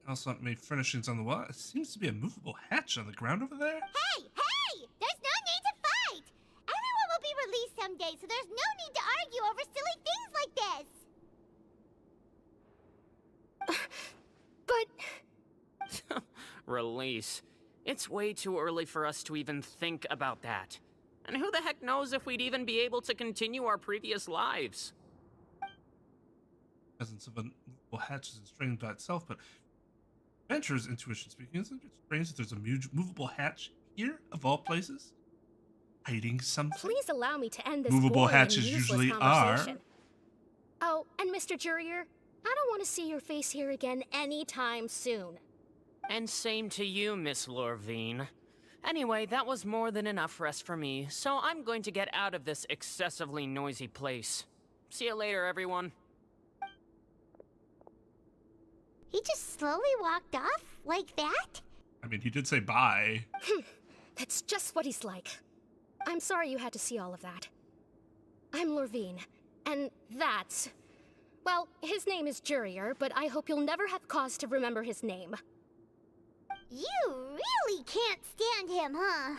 Also, made furnishings on the wall. It seems to be a movable hatch on the ground over there. Hey! There's no need to fight! Everyone will be released someday, so there's no need to argue over silly things like this! But... Release. It's way too early for us to even think about that. And who the heck knows if we'd even be able to continue our previous lives? Presence of a movable hatch is strange by itself, but Adventurer's intuition speaking, isn't it strange that there's a movable hatch here, of all places? Hiding something? Please allow me to end this Movable boring hatches and useless usually conversation. are. Oh, and Mr. Jurier, I don't want to see your face here again anytime soon. And same to you, Miss Lorvine. Anyway, that was more than enough rest for me, so I'm going to get out of this excessively noisy place. See you later, everyone. He just slowly walked off like that? I mean, he did say bye. That's just what he's like. I'm sorry you had to see all of that. I'm Lorvine, and that's... Well, his name is Jurier, but I hope you'll never have cause to remember his name. You really can't stand him, huh?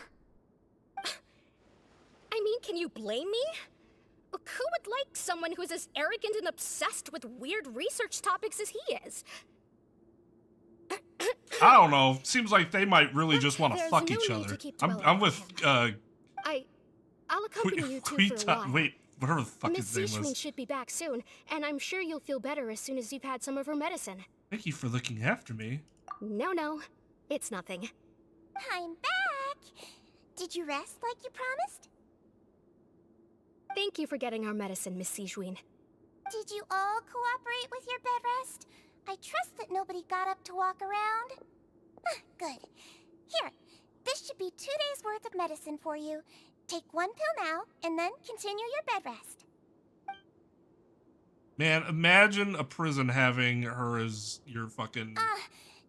I mean, can you blame me? Who would like someone who's as arrogant and obsessed with weird research topics as he is? I don't know. Seems like they might really just want to There's fuck no each need other. to keep I'm dwelling with I'll accompany you two for a while. Wait, whatever the fuck Miss his name Sishwin was. should be back soon, and I'm sure you'll feel better as soon as you've had some of her medicine. Thank you for looking after me. No, it's nothing. I'm back! Did you rest like you promised? Thank you for getting our medicine, Miss Sijween. Did you all cooperate with your bed rest? I trust that nobody got up to walk around. Good. Here, this should be 2 days' worth of medicine for you. Take one pill now, and then continue your bed rest. Man, imagine a prison having her as your fucking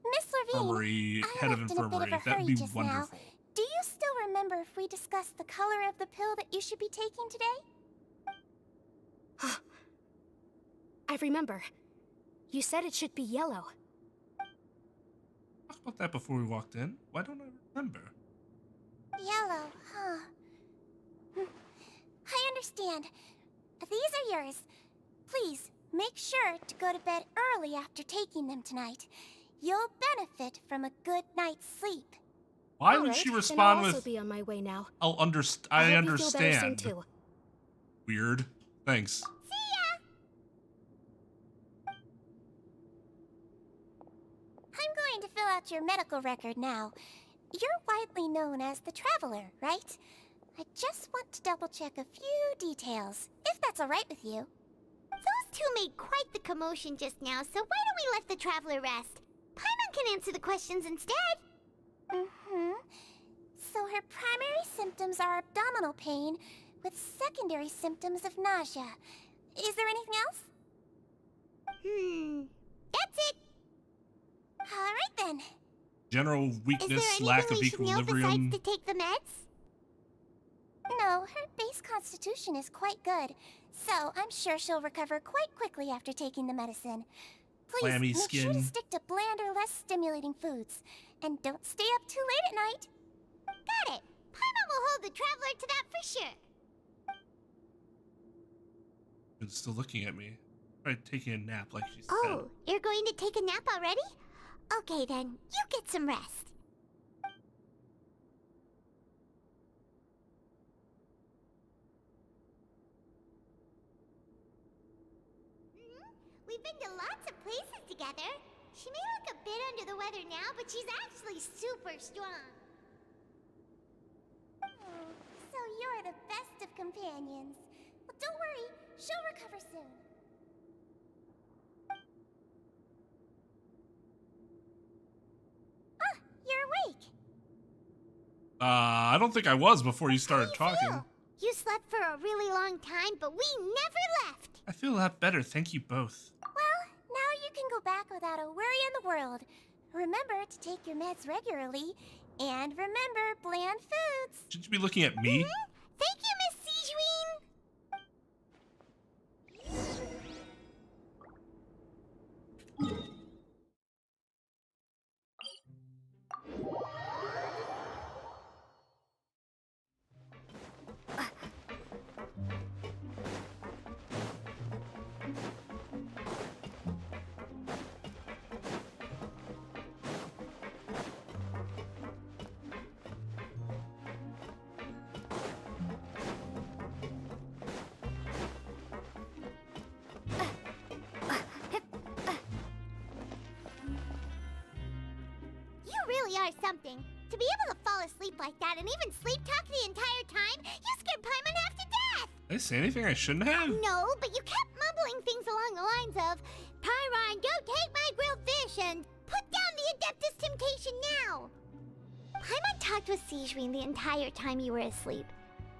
Miss Lorvine, infirmary, I head of left in a bit infirmary. of a That'd hurry be just now. wonderful. Do you still remember if we discussed the color of the pill that you should be taking today? I remember. You said it should be yellow. Talked about that before we walked in. Why don't I remember? Yellow, huh? I understand. These are yours. Please, make sure to go to bed early after taking them tonight. You'll benefit from a good night's sleep. Why All would right, she then respond I'll with, also be on my way now. I I hope you feel better soon, understand. too. Weird. Thanks. See ya! I'm going to fill out your medical record now. You're widely known as the Traveler, right? I just want to double-check a few details, if that's all right with you. Those two made quite the commotion just now, so why don't we let the Traveler rest? Paimon can answer the questions instead. So her primary symptoms are abdominal pain, with secondary symptoms of nausea. Is there anything else? That's it. Alright then. General weakness, lack of equilibrium. Besides to take the meds? No, her base constitution is quite good, so I'm sure she'll recover quite quickly after taking the medicine. Please Clammy make skin. sure to stick to bland or less stimulating foods, and don't stay up too late at night. Got it. Paimon will hold the traveler to that for sure. It's still looking at me. Right, taking a nap like she said. Oh, you're going to take a nap already? Okay then, you get some rest. We've been to lots of places together. She may look a bit under the weather now, but she's actually super strong. So you're the best of companions. Well, don't worry, she'll recover soon. Ah, you're awake. I don't think I was before you started talking. You slept for a really long time, but we never left. I feel a lot better, thank you both. Well, now you can go back without a worry in the world. Remember to take your meds regularly, and remember bland foods. Should you be looking at me? Thank you, Miss Sijuin. Are something. To be able to fall asleep like that and even sleep talk the entire time, you scared Paimon half to death! Did I say anything I shouldn't have? No, but you kept mumbling things along the lines of, Pyron, go take my grilled fish and put down the Adeptus Temptation now! Paimon talked with Sijuin the entire time you were asleep.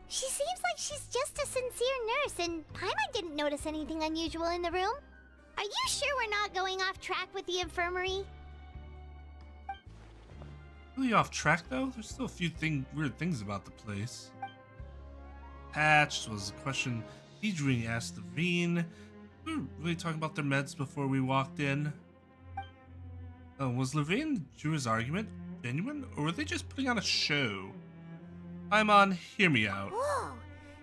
She seems like she's just a sincere nurse, and Paimon didn't notice anything unusual in the room. Are you sure we're not going off track with the infirmary? Really off track though? There's still a few weird things about the place. Patched was a question Sijuin asked Levine. We were really talking about their meds before we walked in. Was Levine Drew's argument genuine, or were they just putting on a show? Paimon, hear me out. Whoa!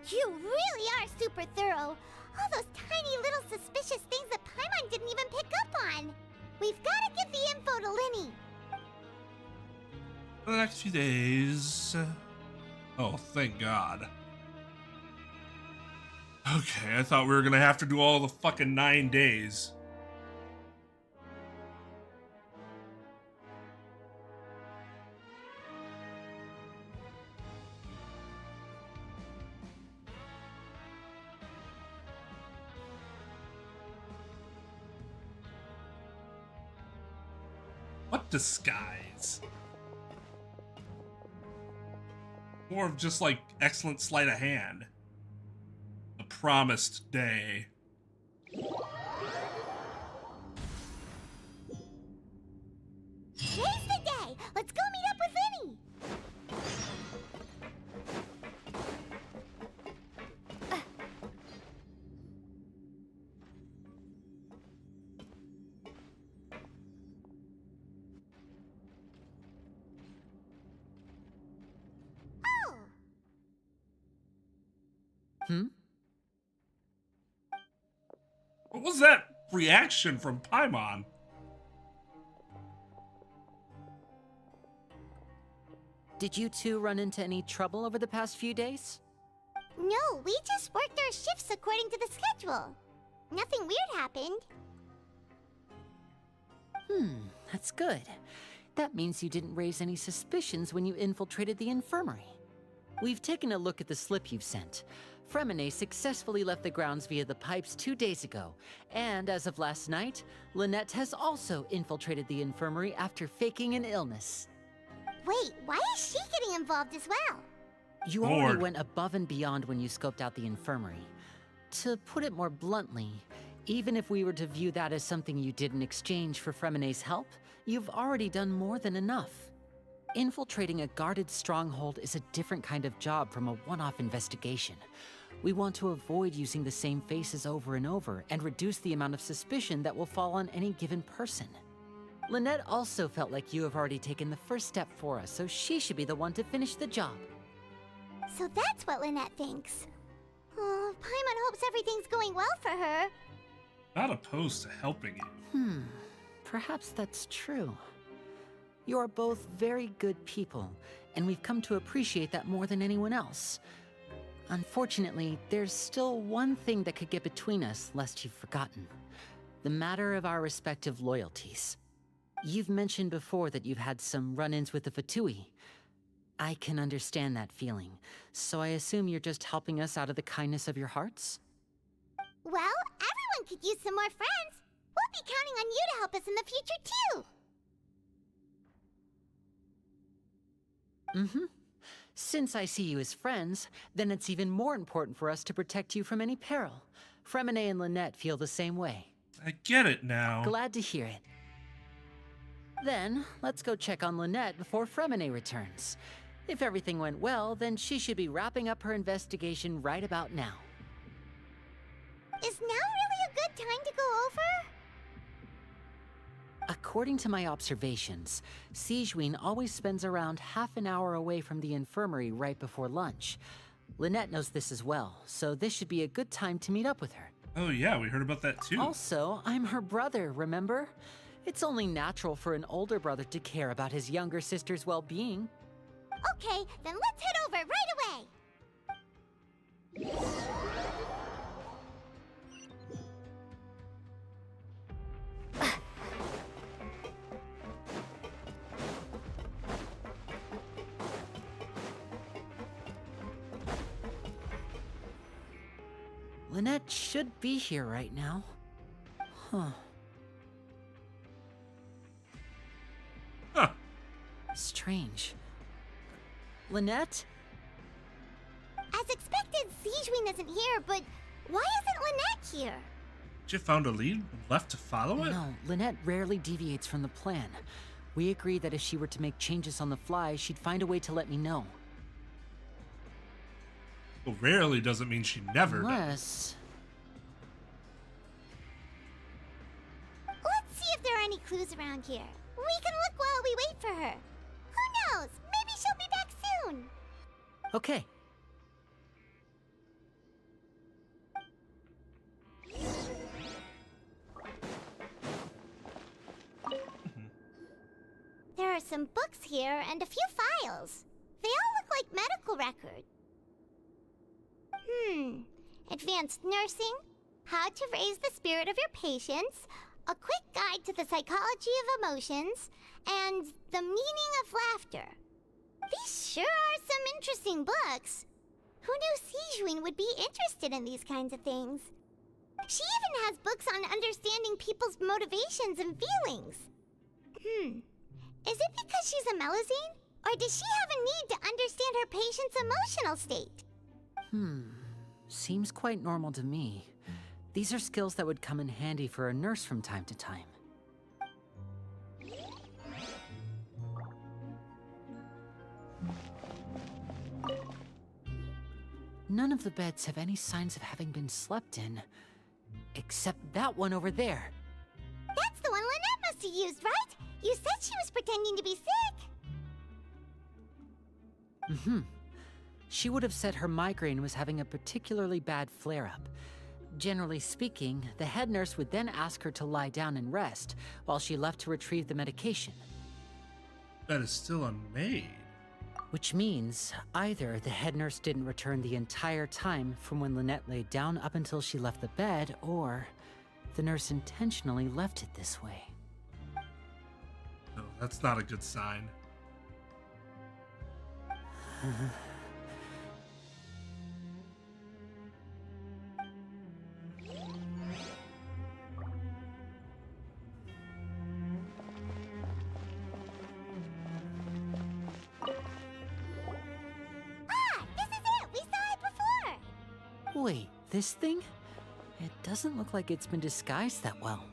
You really are super thorough. All those tiny little suspicious things that Paimon didn't even pick up on. We've got to give the info to Linny. For the next few days. Oh, thank God. Okay, I thought we were gonna have to do all the fucking 9 days. What disguise? More of just like excellent sleight of hand. The promised day. Today's the day! Let's go meet up with Linny! What was that reaction from Paimon? Did you two run into any trouble over the past few days? No, we just worked our shifts according to the schedule. Nothing weird happened. That's good. That means you didn't raise any suspicions when you infiltrated the infirmary. We've taken a look at the slip you've sent. Fremine successfully left the grounds via the pipes 2 days ago, and as of last night, Lynette has also infiltrated the infirmary after faking an illness. Wait, why is she getting involved as well? You already went above and beyond when you scoped out the infirmary. To put it more bluntly, even if we were to view that as something you did in exchange for Fremine's help, You've already done more than enough. Infiltrating a guarded stronghold is a different kind of job from a one-off investigation. We want to avoid using the same faces over and over and reduce the amount of suspicion that will fall on any given person. Lynette also felt like you have already taken the first step for us, so she should be the one to finish the job. So that's what Lynette thinks. Oh, Paimon hopes everything's going well for her. Not opposed to helping you. Perhaps that's true. You are both very good people, and we've come to appreciate that more than anyone else. Unfortunately, there's still one thing that could get between us, lest you've forgotten. The matter of our respective loyalties. You've mentioned before that you've had some run-ins with the Fatui. I can understand that feeling, so I assume you're just helping us out of the kindness of your hearts? Well, everyone could use some more friends. We'll be counting on you to help us in the future, too. Since I see you as friends, then it's even more important for us to protect you from any peril. Fremine and Lynette feel the same way. I get it now. Glad to hear it. Then, let's go check on Lynette before Fremine returns. If everything went well, then she should be wrapping up her investigation right about now. Is now really a good time to go over? According to my observations, Sigewinne always spends around half an hour away from the infirmary right before lunch. Lynette knows this as well, so this should be a good time to meet up with her. Oh yeah, we heard about that too. Also, I'm her brother, remember? It's only natural for an older brother to care about his younger sister's well-being. Okay, then let's head over right away! Lynette should be here right now. Huh. Strange. Lynette? As expected, Sigewinne isn't here, but why isn't Lynette here? You found a lead and left to follow it? No, Lynette rarely deviates from the plan. We agreed that if she were to make changes on the fly, she'd find a way to let me know. Well, rarely doesn't mean she never Unless... Let's see if there are any clues around here. We can look while we wait for her. Who knows? Maybe she'll be back soon. Okay. There are some books here and a few files. They all look like medical records. Advanced nursing, how to raise the spirit of your patients, a quick guide to the psychology of emotions, and the meaning of laughter. These sure are some interesting books. Who knew Sigewinne would be interested in these kinds of things? She even has books on understanding people's motivations and feelings. Is it because she's a Melusine? Or does she have a need to understand her patient's emotional state? Seems quite normal to me. These are skills that would come in handy for a nurse from time to time. None of the beds have any signs of having been slept in, except that one over there. That's the one Lynette must have used, right? You said she was pretending to be sick. She would have said her migraine was having a particularly bad flare-up. Generally speaking, the head nurse would then ask her to lie down and rest, while she left to retrieve the medication. That is still unmade. Which means, either the head nurse didn't return the entire time from when Lynette laid down up until she left the bed, or the nurse intentionally left it this way. No, that's not a good sign. Wait, this thing? It doesn't look like it's been disguised that well.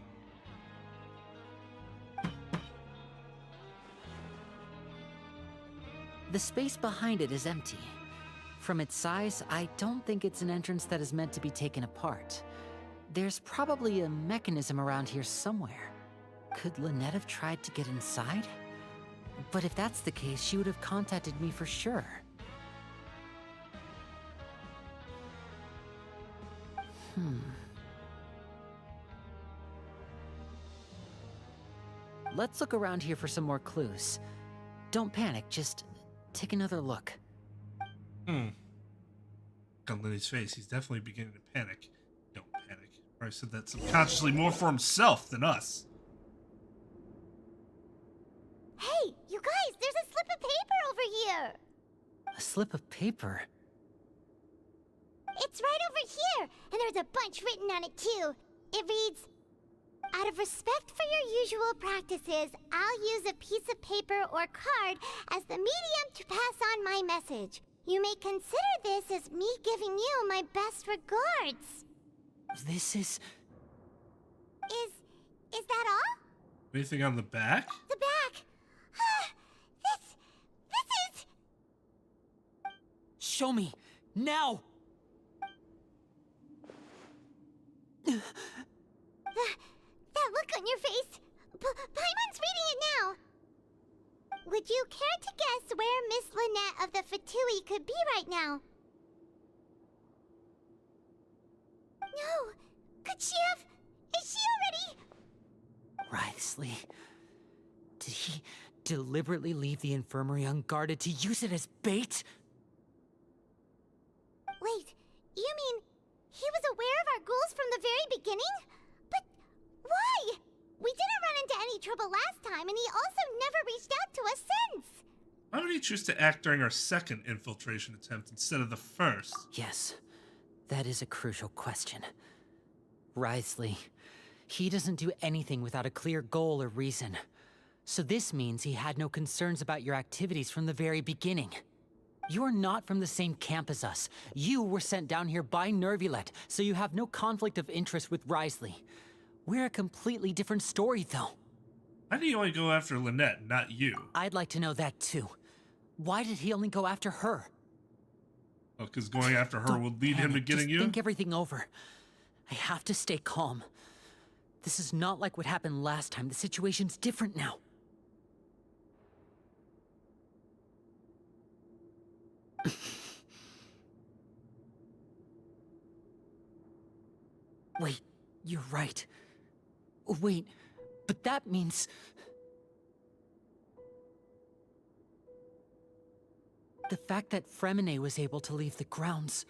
The space behind it is empty. From its size, I don't think it's an entrance that is meant to be taken apart. There's probably a mechanism around here somewhere. Could Lynette have tried to get inside? But if that's the case, she would have contacted me for sure. Let's look around here for some more clues. Don't panic, just take another look. On Lenny's face, he's definitely beginning to panic. Don't panic. Or I said that subconsciously more for himself than us. Hey, you guys, there's a slip of paper over here. A slip of paper? It's right over here, and there's a bunch written on it too. It reads, "Out of respect for your usual practices, I'll use a piece of paper or card as the medium to pass on my message. You may consider this as me giving you my best regards." This is... Is that all? Anything on the back? The back. This is... Show me! Now! That look on your face. Paimon's reading it now. Would you care to guess where Miss Lynette of the Fatui could be right now? No. Could she have... Is she already... Wriothesley. Did he deliberately leave the infirmary unguarded to use it as bait? Wait, you mean he was aware of our goals from the very beginning? But why? We didn't run into any trouble last time, and he also never reached out to us since. Why would he choose to act during our second infiltration attempt instead of the first? Yes, that is a crucial question. Wriothesley, he doesn't do anything without a clear goal or reason. So this means he had no concerns about your activities from the very beginning. You're not from the same camp as us. You were sent down here by Nervulet, so you have no conflict of interest with Wriothesley. We're a completely different story, though. Why did he only go after Lynette, not you? I'd like to know that, too. Why did he only go after her? Oh, because going after her will lead him to getting you? Think everything over. I have to stay calm. This is not like what happened last time. The situation's different now. Wait, you're right. Wait, but that means... The fact that Fremine was able to leave the grounds,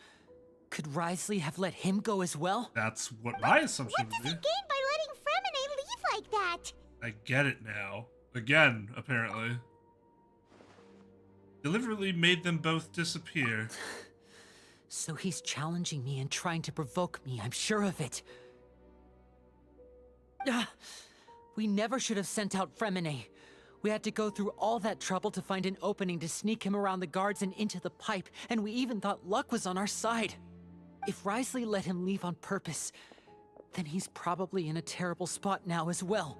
could Wriothesley have let him go as well? That's what my assumption What does would he be. gain by letting Fremine leave like that? I get it now. Again, apparently. Deliberately made them both disappear. So he's challenging me and trying to provoke me, I'm sure of it. We never should have sent out Fremine. We had to go through all that trouble to find an opening to sneak him around the guards and into the pipe, and we even thought luck was on our side. If Wriothesley let him leave on purpose, then he's probably in a terrible spot now as well.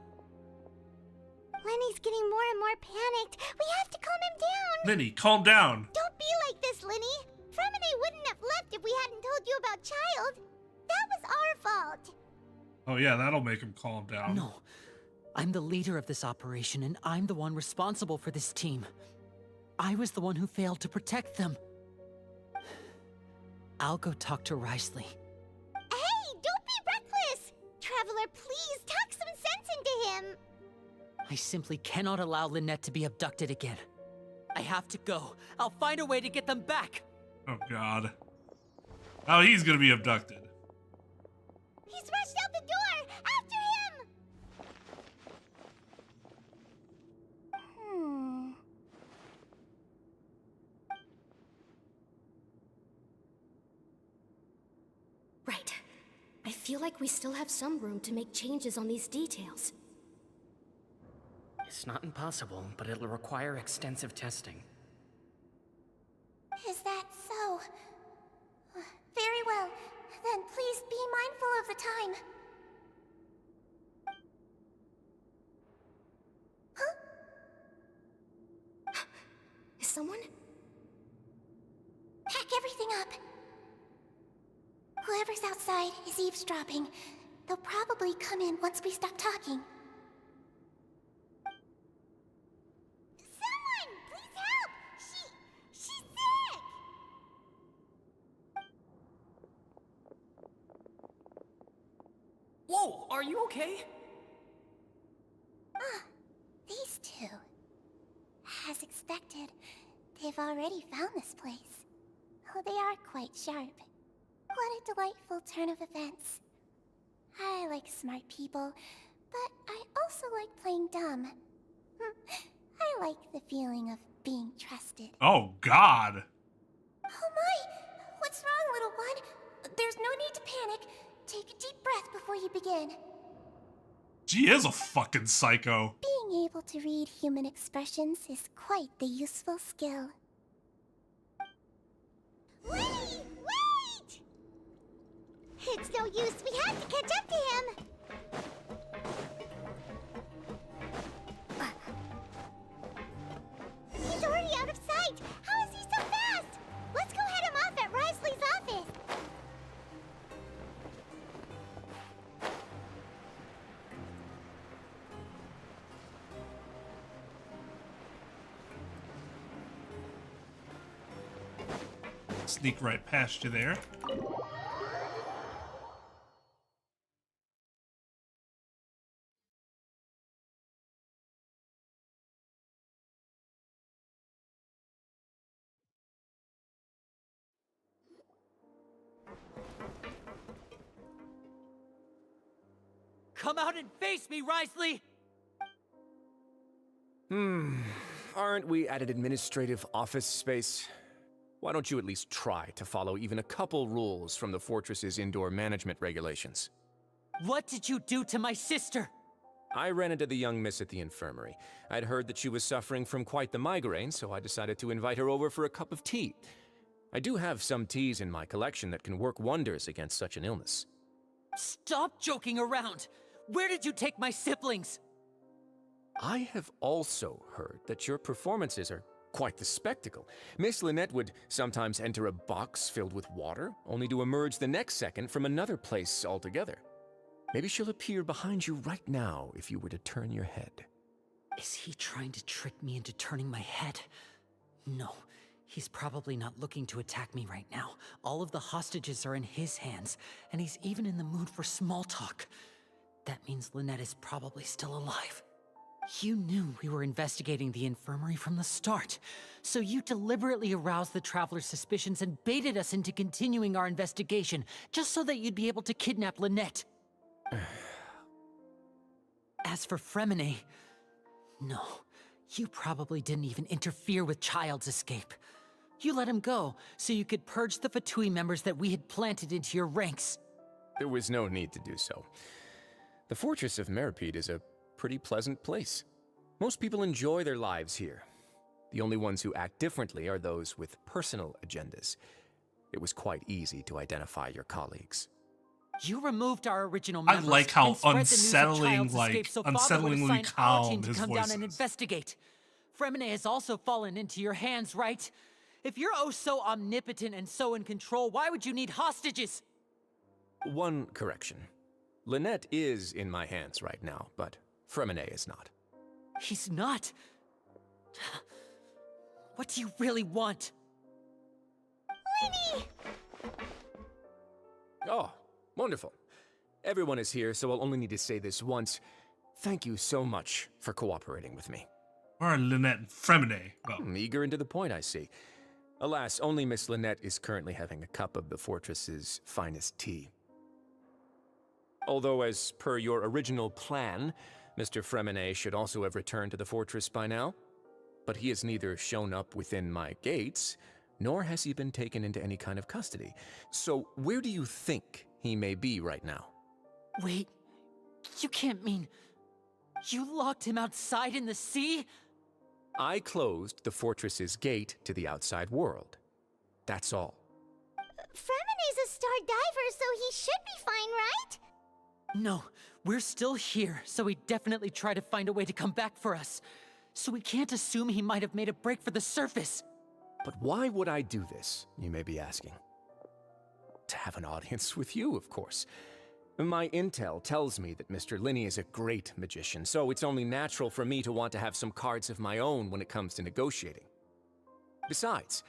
Lenny's getting more and more panicked. We have to calm him down. Lenny, calm down. Don't be like this, Lenny. Fremine wouldn't have left if we hadn't told you about Child. That was our fault. Oh yeah, that'll make him calm down. No. I'm the leader of this operation, and I'm the one responsible for this team. I was the one who failed to protect them. I'll go talk to Wriothesley. Hey, don't be reckless! Traveler, please talk some sense into him. I simply cannot allow Lynette to be abducted again. I have to go. I'll find a way to get them back. Oh god. Oh, he's gonna be abducted. He's rushed out the door! After him! Right. I feel like we still have some room to make changes on these details. It's not impossible, but it'll require extensive testing. Is that so? Very well. Then please be mindful of the time. Is someone? Pack everything up. Whoever's outside is eavesdropping. They'll probably come in once we stop talking. Someone! Please help! She's sick! Whoa, are you okay? These two. As expected, they've already found this place. Oh, they are quite sharp. What a delightful turn of events. I like smart people, but I also like playing dumb. I like the feeling of being trusted. Oh, God. Oh my! What's wrong, little one? There's no need to panic. Take a deep breath before you begin. She is a fucking psycho. Being able to read human expressions is quite the useful skill. Wait! It's no use. We have to catch up to him. He's already out of sight. How is he so fast? Let's go head him off at Wriothesley's office. Sneak right past you there. Come out and face me, Wriothesley! Aren't we at an administrative office space? Why don't you at least try to follow even a couple rules from the fortress's indoor management regulations? What did you do to my sister? I ran into the young miss at the infirmary. I'd heard that she was suffering from quite the migraine, so I decided to invite her over for a cup of tea. I do have some teas in my collection that can work wonders against such an illness. Stop joking around! Where did you take my siblings? I have also heard that your performances are quite the spectacle. Miss Lynette would sometimes enter a box filled with water, only to emerge the next second from another place altogether. Maybe she'll appear behind you right now if you were to turn your head. Is he trying to trick me into turning my head? No, he's probably not looking to attack me right now. All of the hostages are in his hands, and he's even in the mood for small talk. That means Lynette is probably still alive. You knew we were investigating the infirmary from the start, so you deliberately aroused the Traveler's suspicions and baited us into continuing our investigation, just so that you'd be able to kidnap Lynette. As for Fremine, no, you probably didn't even interfere with Child's escape. You let him go, so you could purge the Fatui members that we had planted into your ranks. There was no need to do so. The Fortress of Meripede is a pretty pleasant place. Most people enjoy their lives here. The only ones who act differently are those with personal agendas. It was quite easy to identify your colleagues. You removed our original members. I like how and spread unsettling, the news of Child's escape, so Father unsettlingly would assign calm Archon to his come voice down and is. investigate. Fremine has also fallen into your hands, right? If you're oh so omnipotent and so in control, why would you need hostages? One correction. Lynette is in my hands right now, but Fremine is not. He's not. What do you really want? Winnie! Oh, wonderful. Everyone is here, so I'll only need to say this once. Thank you so much for cooperating with me. Where are Lynette and Fremine? Oh. Eager and to the point, I see. Alas, only Miss Lynette is currently having a cup of the fortress's finest tea. Although, as per your original plan, Mr. Fremine should also have returned to the fortress by now. But he has neither shown up within my gates, nor has he been taken into any kind of custody. So where do you think he may be right now? Wait, you can't mean... You locked him outside in the sea? I closed the fortress's gate to the outside world. That's all. Fremine's a star diver, so he should be fine, right? No, we're still here, so he'd definitely try to find a way to come back for us. so we can't assume he might have made a break for the surface. But why would I do this, you may be asking? To have an audience with you, of course. My intel tells me that Mr. Linney is a great magician, so it's only natural for me to want to have some cards of my own when it comes to negotiating. Besides,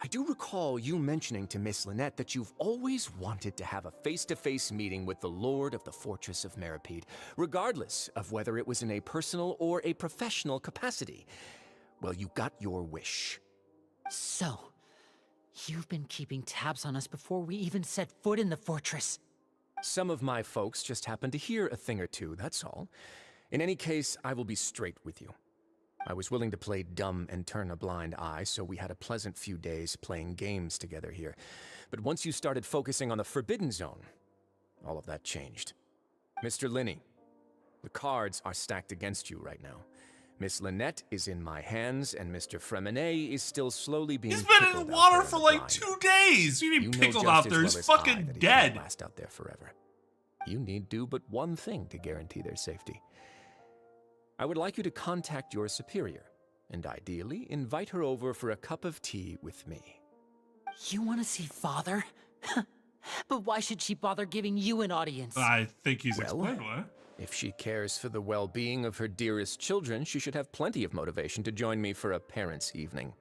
I do recall you mentioning to Miss Lynette that you've always wanted to have a face-to-face meeting with the Lord of the Fortress of Meripede, regardless of whether it was in a personal or a professional capacity. Well, you got your wish. So, you've been keeping tabs on us before we even set foot in the fortress. Some of my folks just happened to hear a thing or two, that's all. In any case, I will be straight with you. I was willing to play dumb and turn a blind eye, so we had a pleasant few days playing games together here. But once you started focusing on the Forbidden Zone, all of that changed. Mr. Linney, the cards are stacked against you right now. Miss Lynette is in my hands, and Mr. Fremenet is still slowly being He's been in water for like 2 days. You mean pickled out there? He's fucking dead. Last out there forever. You need do but one thing to guarantee their safety. I would like you to contact your superior, and ideally invite her over for a cup of tea with me. You want to see Father? But why should she bother giving you an audience? I think he's explained why. If she cares for the well-being of her dearest children, she should have plenty of motivation to join me for a parents' evening.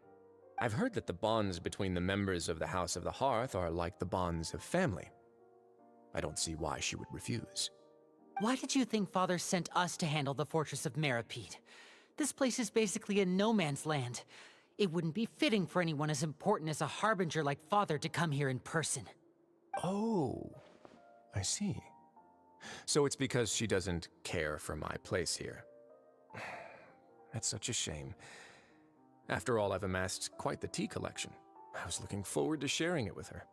I've heard that the bonds between the members of the House of the Hearth are like the bonds of family. I don't see why she would refuse. Why did you think Father sent us to handle the Fortress of Meripede? This place is basically a no-man's land. It wouldn't be fitting for anyone as important as a harbinger like Father to come here in person. Oh, I see. So it's because she doesn't care for my place here. That's such a shame. After all, I've amassed quite the tea collection. I was looking forward to sharing it with her.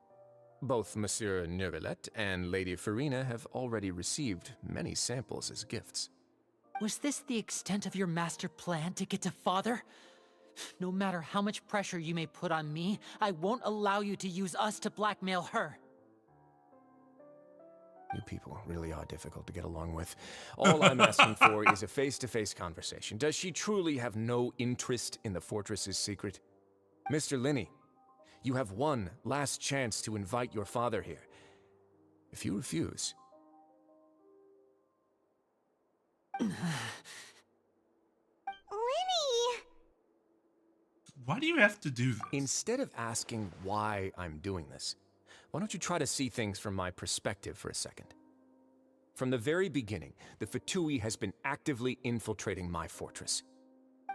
Both Monsieur Neuvillette and Lady Farina have already received many samples as gifts. Was this the extent of your master plan to get to Father? No matter how much pressure you may put on me, I won't allow you to use us to blackmail her. You people really are difficult to get along with. All I'm asking for is a face-to-face conversation. Does she truly have no interest in the fortress's secret? Mr. Linney, you have one last chance to invite your father here. If you refuse... Linny! Why do you have to do this? Instead of asking why I'm doing this, why don't you try to see things from my perspective for a second? From the very beginning, the Fatui has been actively infiltrating my fortress.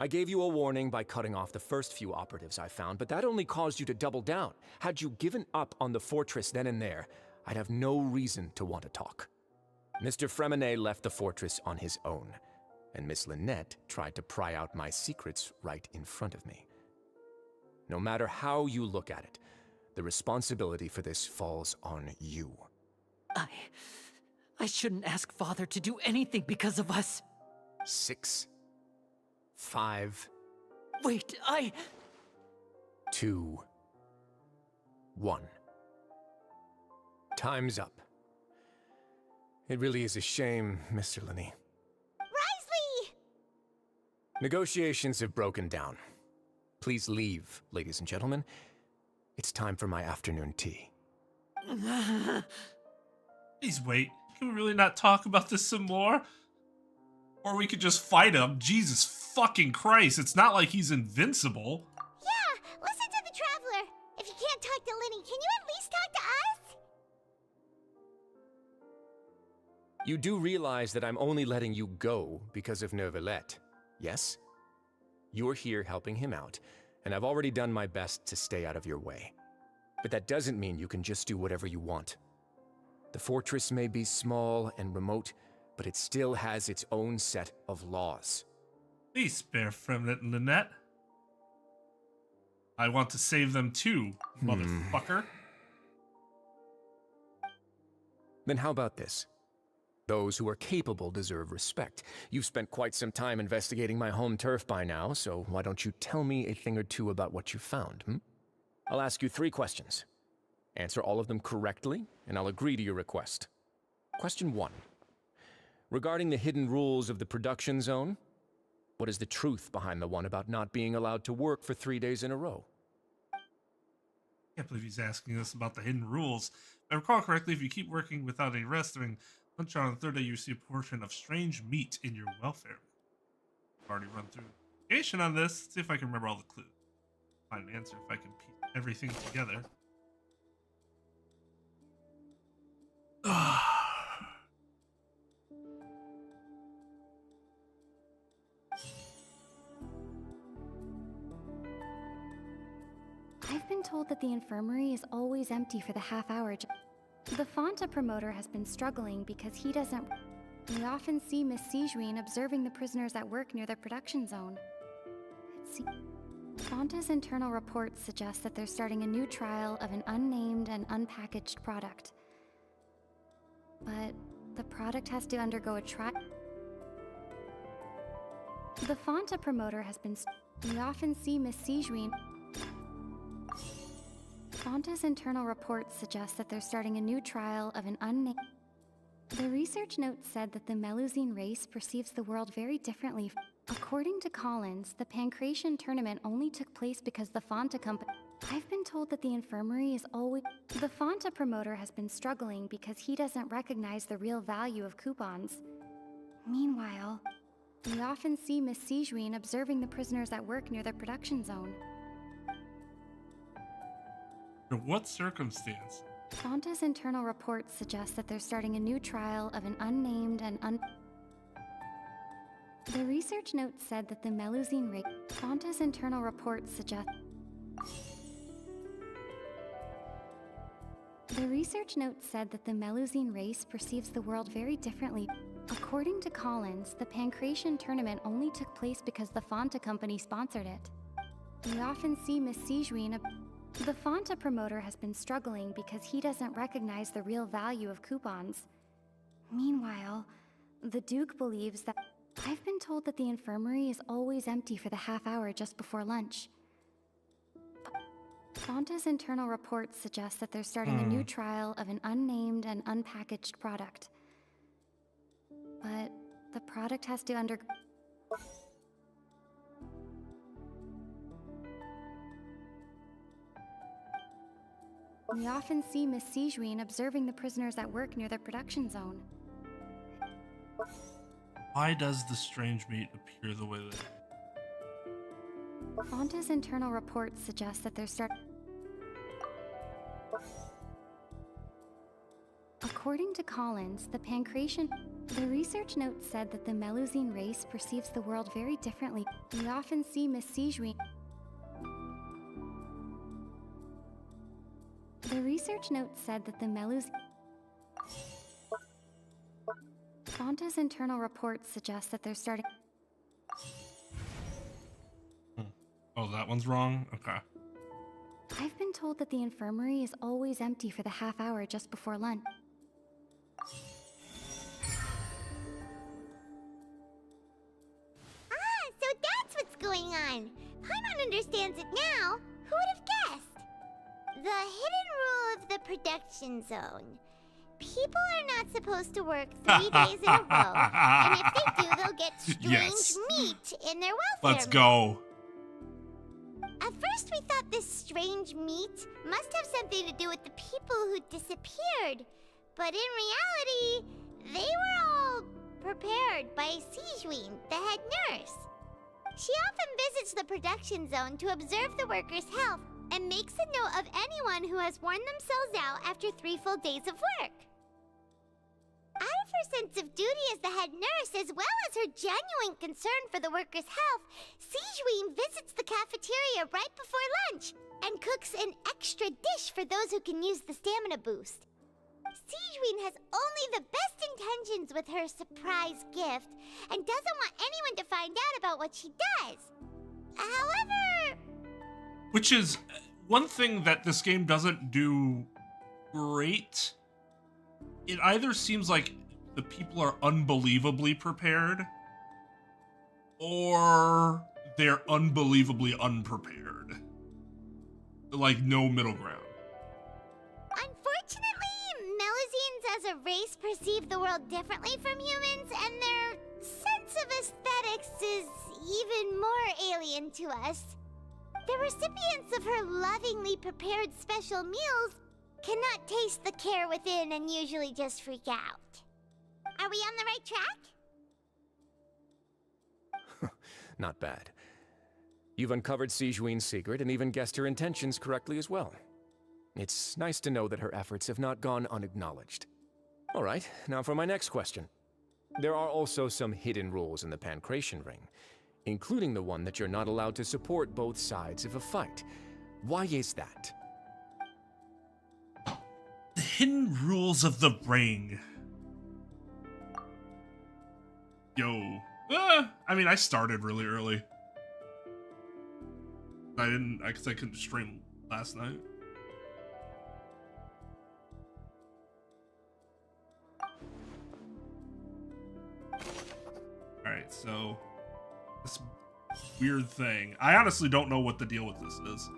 I gave you a warning by cutting off the first few operatives I found, but that only caused you to double down. Had you given up on the fortress then and there, I'd have no reason to want to talk. Mr. Fremenet left the fortress on his own, and Miss Lynette tried to pry out my secrets right in front of me. No matter how you look at it, the responsibility for this falls on you. I shouldn't ask Father to do anything because of us. 6, 5... Wait, 2, 1. Time's up. It really is a shame, Mr. Linney. Risley! Negotiations have broken down. Please leave, ladies and gentlemen. It's time for my afternoon tea. Please wait. Can we really not talk about this some more? Or we could just fight him. Jesus fucking Christ. It's not like he's invincible. Yeah, listen to the Traveler. If you can't talk to Linny, can you at least talk to us? You do realize that I'm only letting you go because of Neuvillette, yes? You're here helping him out, and I've already done my best to stay out of your way. But that doesn't mean you can just do whatever you want. The fortress may be small and remote, but it still has its own set of laws. Please spare Fremlet and Lynette. I want to save them too, motherfucker. Then how about this? Those who are capable deserve respect. You've spent quite some time investigating my home turf by now, so why don't you tell me a thing or two about what you found, I'll ask you 3 questions. Answer all of them correctly, and I'll agree to your request. Question 1. Regarding the hidden rules of the production zone, What is the truth behind the one about not being allowed to work for 3 days in a row? Can't believe he's asking us about the hidden rules. If I recall correctly, if you keep working without any rest during lunch hour on the third day, you receive a portion of strange meat in your welfare. I've already run through investigation on this. Let's see if I can remember all the clues. Find an answer if I can piece everything together. I've been told that the infirmary is always empty for the half-hour. The Fonta promoter has been struggling because he doesn't. We often see Miss Sijuin observing the prisoners at work near their production zone. Fonta's internal reports suggest that they're starting a new trial of an unnamed and unpackaged product. But the product has to undergo a trial. The Fonta promoter has been. We often see Miss Sijuin. Fonta's internal reports suggest that they're starting a new trial of an unnamed. The research note said that the Melusine race perceives the world very differently. According to Collins, the Pancration tournament only took place because the Fonta company. I've been told that the infirmary is always. The Fonta promoter has been struggling because he doesn't recognize the real value of coupons. Meanwhile, we often see Miss Sijuin observing the prisoners at work near their production zone. In what circumstance? Fonta's internal reports suggest that they're starting a new trial of an unnamed and The research note said that the Melusine race. Fonta's internal reports suggest. The research note said that the Melusine race perceives the world very differently. According to Collins, the Pancration tournament only took place because the Fonta company sponsored it. We often see Miss Sijuin. The Fonta promoter has been struggling because he doesn't recognize the real value of coupons. Meanwhile, the Duke believes that. I've been told that the infirmary is always empty for the half-hour just before lunch. Fonta's internal reports suggest that they're starting a new trial of an unnamed and unpackaged product. But the product has to undergo. We often see Miss Sijuin observing the prisoners at work near their production zone. Why does the strange meat appear the way that... Fonta's internal reports suggest that they're According to Collins, the Pancration. The research note said that the Melusine race perceives the world very differently. We often see Miss Sijuin. The research note said that the Melusine. Fonta's internal reports suggest that they're starting. Oh, that one's wrong? Okay. I've been told that the infirmary is always empty for the half-hour just before lunch. So that's what's going on. Paimon understands it now. Who would have guessed? The hidden rule of the production zone. People are not supposed to work 3 days in a row, and if they do, they'll get strange meat in their welfare. Let's go. At first, we thought this strange meat must have something to do with the people who disappeared, but in reality, they were all prepared by Sijuin, the head nurse. She often visits the production zone to observe the workers' health and makes a note of anyone who has worn themselves out after 3 full days of work. Out of her sense of duty as the head nurse, as well as her genuine concern for the workers' health, Sijuin visits the cafeteria right before lunch and cooks an extra dish for those who can use the stamina boost. Sijuin has only the best intentions with her surprise gift and doesn't want anyone to find out about what she does. However... Which is one thing that this game doesn't do great. It either seems like the people are unbelievably prepared, or they're unbelievably unprepared. Like, no middle ground. Unfortunately, Melusines as a race perceive the world differently from humans, and their sense of aesthetics is even more alien to us. The recipients of her lovingly prepared special meals cannot taste the care within and usually just freak out. Are we on the right track? Not bad. You've uncovered Sigewin's secret and even guessed her intentions correctly as well. It's nice to know that her efforts have not gone unacknowledged. All right, now for my next question. There are also some hidden rules in the Pancration Ring, including the one that you're not allowed to support both sides of a fight. Why is that? The hidden rules of the ring. Yo. I mean, I started really early. Because I couldn't stream last night. Alright, so this weird thing. I honestly don't know what the deal with this is.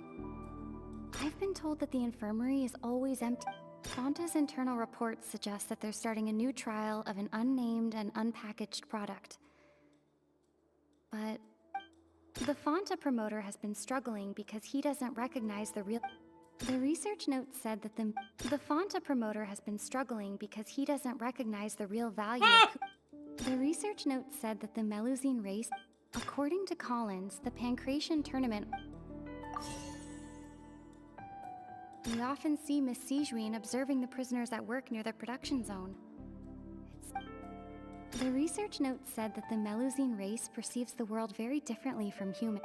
I've been told that the infirmary is always empty. Fonta's internal reports suggest that they're starting a new trial of an unnamed and unpackaged product. But the Fonta promoter has been struggling because he doesn't recognize the real... The research note said that the Fonta promoter has been struggling because he doesn't recognize the real value of... The research note said that the Melusine race... According to Collins, the Pancration tournament... We often see Miss Sigewin observing the prisoners at work near the production zone. The research note said that the Melusine race perceives the world very differently from human.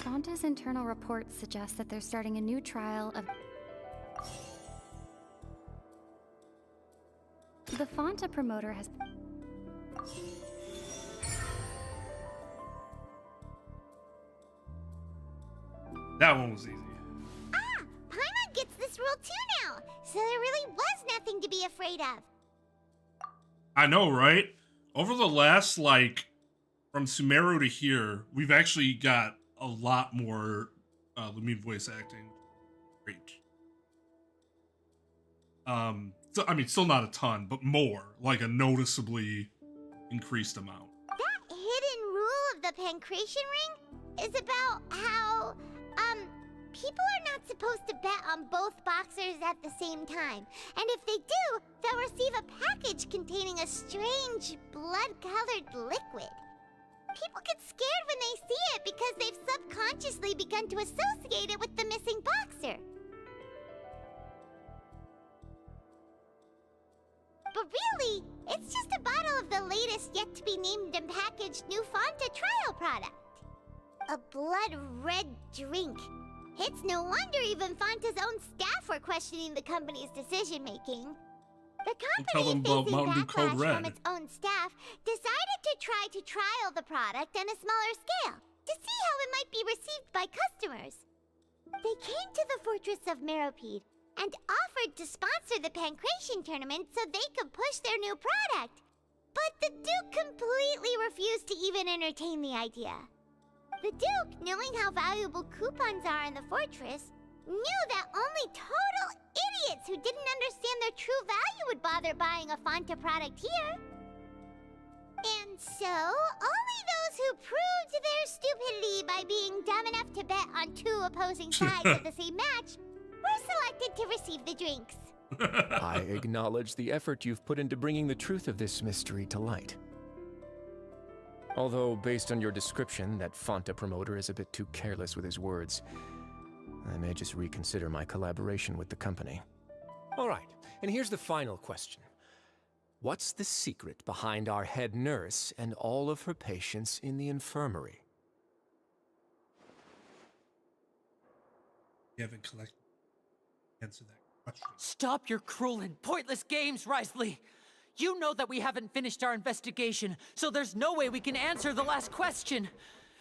Fonta's internal reports suggest that they're starting a new trial of... The Fonta promoter has... That one was easy. Paimon gets this rule too now, so there really was nothing to be afraid of. I know, right? Over the last, from Sumeru to here, we've actually got a lot more Lumine voice acting. Great. So, I mean, still not a ton, but more. Like a noticeably increased amount. That hidden rule of the Pancration Ring is about how, people are not supposed to bet on both boxers at the same time. And if they do, they'll receive a package containing a strange, blood-colored liquid. People get scared when they see it because they've subconsciously begun to associate it with the missing boxer. But really, it's just a bottle of the latest yet-to-be-named and packaged new Fonta trial product. A blood-red drink. It's no wonder even Fonta's own staff were questioning the company's decision-making. The company, facing backlash from its own staff, decided to try to trial the product on a smaller scale to see how it might be received by customers. They came to the Fortress of Meropide and offered to sponsor the Pancration tournament so they could push their new product. But the Duke completely refused to even entertain the idea. The Duke, knowing how valuable coupons are in the fortress, knew that only total idiots who didn't understand their true value would bother buying a Fonta product here. And so, only those who proved their stupidity by being dumb enough to bet on two opposing sides of the same match were selected to receive the drinks. I acknowledge the effort you've put into bringing the truth of this mystery to light. Although, based on your description, that Fonta promoter is a bit too careless with his words, I may just reconsider my collaboration with the company. All right, and here's the final question. What's the secret behind our head nurse and all of her patients in the infirmary? You haven't collected answer that question. Stop your cruel and pointless games, Risley! You know that we haven't finished our investigation, so there's no way we can answer the last question.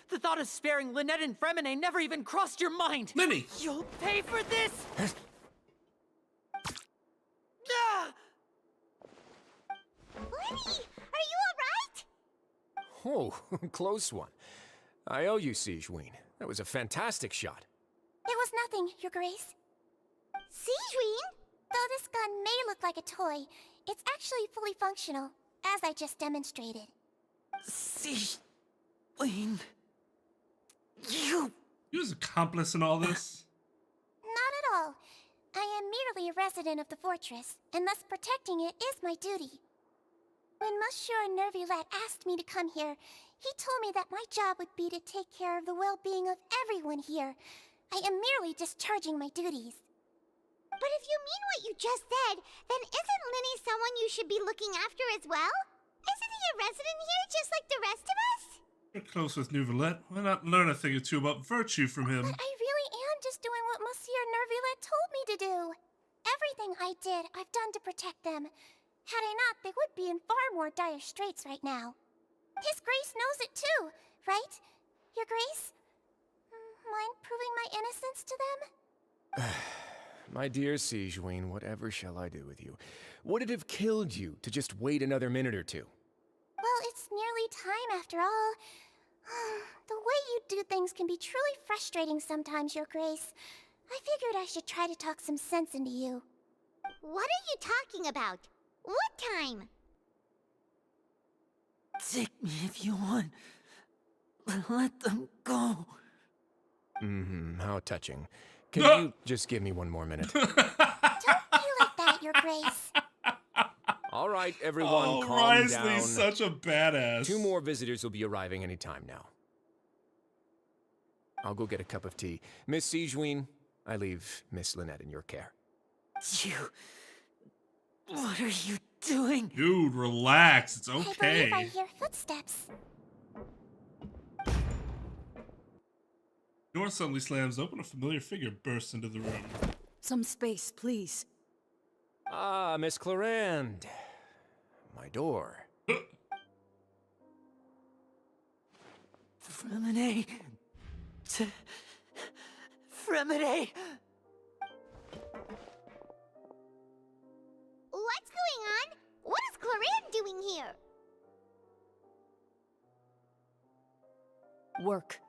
The thought of sparing Lynette and Fremine never even crossed your mind. Minnie! You'll pay for this! Lenny, are you alright? Oh, close one. I owe you, Sigewin. That was a fantastic shot. It was nothing, Your Grace. Sigewin? Though this gun may look like a toy, it's actually fully functional, as I just demonstrated. Twain. You... He was accomplice in all this? Not at all. I am merely a resident of the fortress, and thus protecting it is my duty. When Monsieur rngwrldngnr asked me to come here, he told me that my job would be to take care of the well-being of everyone here. I am merely discharging my duties. But if you mean what you just said, then isn't Linny someone you should be looking after as well? Isn't he a resident here just like the rest of us? You're close with Neuvillette. Why not learn a thing or two about virtue from him? But I really am just doing what Monsieur rngwrldngnr told me to do. Everything I did, I've done to protect them. Had I not, they would be in far more dire straits right now. His Grace knows it too, right? Your Grace? Mind proving my innocence to them? My dear Sigewinne, whatever shall I do with you? Would it have killed you to just wait another minute or two? Well, it's nearly time after all. The way you do things can be truly frustrating sometimes, Your Grace. I figured I should try to talk some sense into you. What are you talking about? What time? Take me if you want. Let them go. How touching. Can you just give me one more minute? Don't be like that, Your Grace. All right, everyone, calm Wriothesley's down. such a badass. 2 more visitors will be arriving any time now. I'll go get a cup of tea. Miss Sigewinne, I leave Miss Lynette in your care. You... What are you doing? Dude, relax. It's I okay. believe I hear footsteps. Door suddenly slams open. A familiar figure bursts into the room. Some space, please. Ah, Miss Clarande. My door. Fremine. Fremine. What's going on? What is Clarande doing here? Work.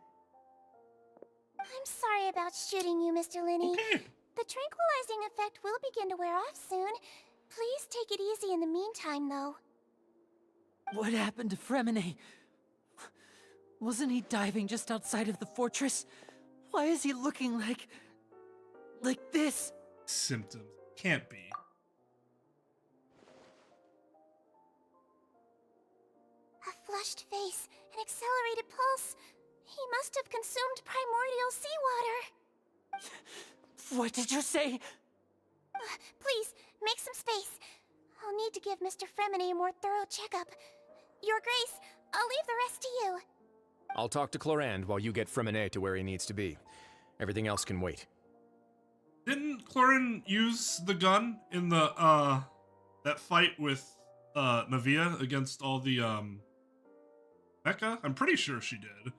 I'm sorry about shooting you, Mr. Linny. The tranquilizing effect will begin to wear off soon. Please take it easy in the meantime, though. What happened to Fremine? Wasn't he diving just outside of the fortress? Why is he looking like this? Symptoms. Can't be. A flushed face, an accelerated pulse. He must have consumed primordial seawater. What did you say? Please, make some space. I'll need to give Mr. Fremine a more thorough checkup. Your Grace, I'll leave the rest to you. I'll talk to Clarande while you get Fremine to where he needs to be. Everything else can wait. Didn't Clarande use the gun in the that fight with Navia against all the mecha? I'm pretty sure she did.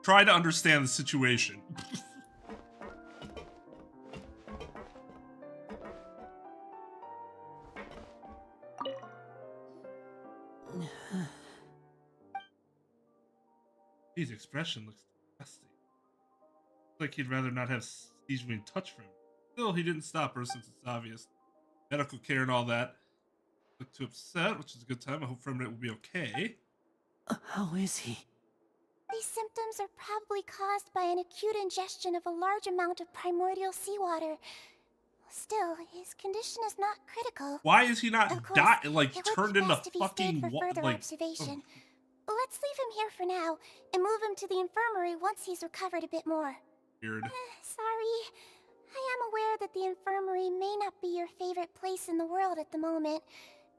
Try to understand the situation. His expression looks disgusting. Looks like he'd rather not have Sigewinne touch for him. Still, he didn't stop her since it's obvious. Medical care and all that. Look too upset, which is a good time. I hope Fremine will be okay. How is he? These symptoms are probably caused by an acute ingestion of a large amount of primordial seawater. Still, his condition is not critical. Why is he not Of course, turned it would be into best if he fucking stayed for further observation. Let's leave him here for now and move him to the infirmary once he's recovered a bit more. Weird. Sorry. I am aware that the infirmary may not be your favorite place in the world at the moment.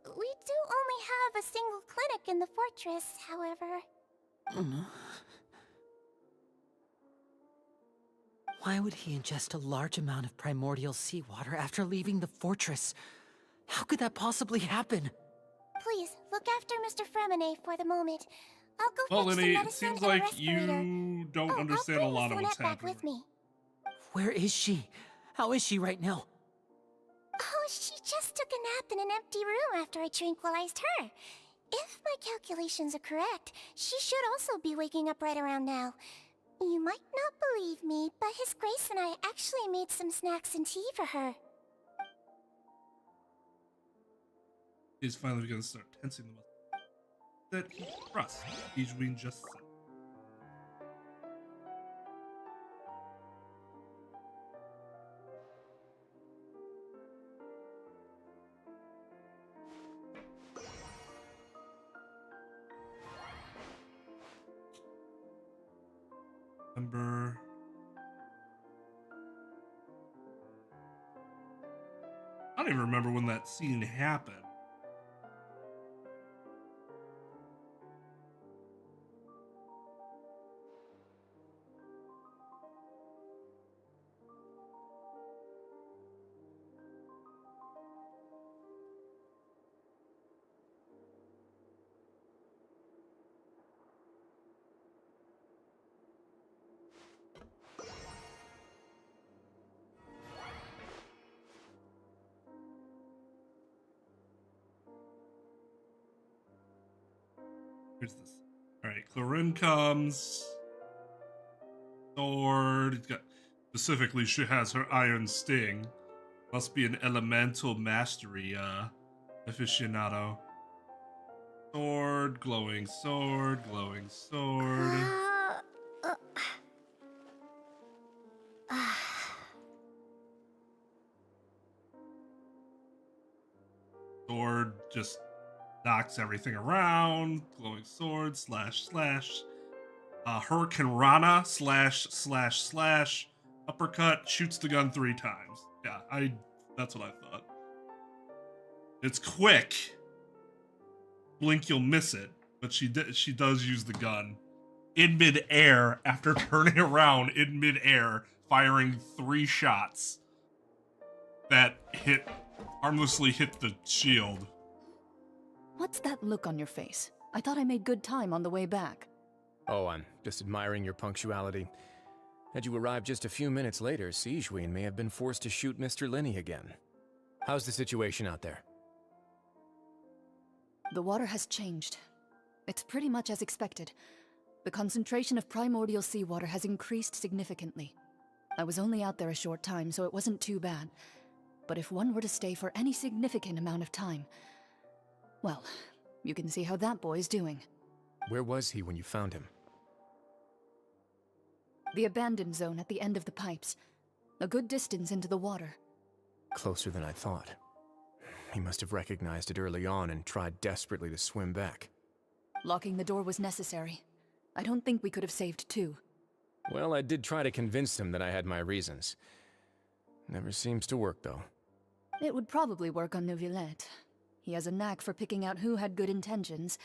We do only have a single clinic in the fortress, however. Why would he ingest a large amount of primordial seawater after leaving the fortress? How could that possibly happen? Please, look after Mr. Fremine for the moment. I'll go Well, fetch some Linny, it medicine seems and a like respirator. you don't understand a lot of what's Back happening. with me. Where is she? How is she right now? Oh, she just took a nap in an empty room after I tranquilized her. If my calculations are correct, she should also be waking up right around now. You might not believe me, but His Grace and I actually made some snacks and tea for her. He's finally gonna start tensing the muscles that he trusts. Siegeween just said. Remember. I don't even remember when that scene happened. Here's this. Alright, Clarin comes. Sword. He's got specifically she has her iron sting. Must be an elemental mastery aficionado. Sword, glowing sword, glowing sword. Sword just knocks everything around. Glowing sword, slash, slash. Hurricane Rana, slash, slash, slash. Uppercut, shoots the gun 3 times. Yeah, that's what I thought. It's quick. Blink, you'll miss it. But she does use the gun. In mid-air, after turning around in mid-air, firing 3 shots. That harmlessly hit the shield. What's that look on your face? I thought I made good time on the way back. Oh, I'm just admiring your punctuality. Had you arrived just a few minutes later, Siegeween may have been forced to shoot Mr. Linney again. How's the situation out there? The water has changed. It's pretty much as expected. The concentration of primordial seawater has increased significantly. I was only out there a short time, so it wasn't too bad. But if one were to stay for any significant amount of time, well, you can see how that boy's doing. Where was he when you found him? The abandoned zone at the end of the pipes. A good distance into the water. Closer than I thought. He must have recognized it early on and tried desperately to swim back. Locking the door was necessary. I don't think we could have saved 2. Well, I did try to convince him that I had my reasons. Never seems to work, though. It would probably work on Neuvillette. He has a knack for picking out who had good intentions,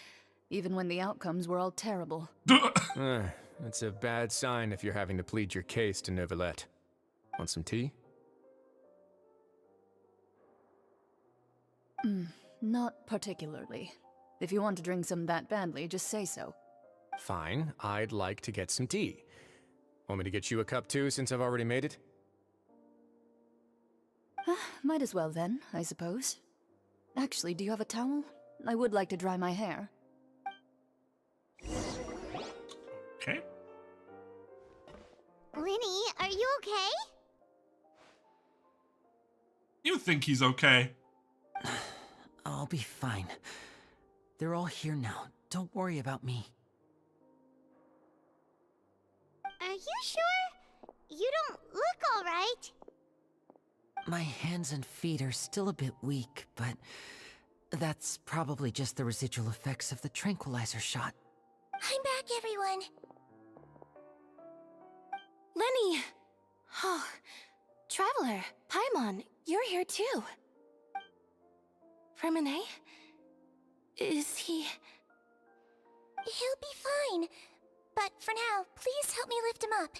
even when the outcomes were all terrible. That's a bad sign if you're having to plead your case to Neuvillette. Want some tea? Not particularly. If you want to drink some that badly, just say so. Fine, I'd like to get some tea. Want me to get you a cup too, since I've already made it? Might as well then, I suppose. Actually, do you have a towel? I would like to dry my hair. Okay. Linny, are you okay? You think he's okay? I'll be fine. They're all here now. Don't worry about me. Are you sure? You don't look alright. My hands and feet are still a bit weak, but that's probably just the residual effects of the tranquilizer shot. I'm back, everyone. Lenny! Oh, Traveler, Paimon, you're here too. Remine? Is he... He'll be fine. But for now, please help me lift him up.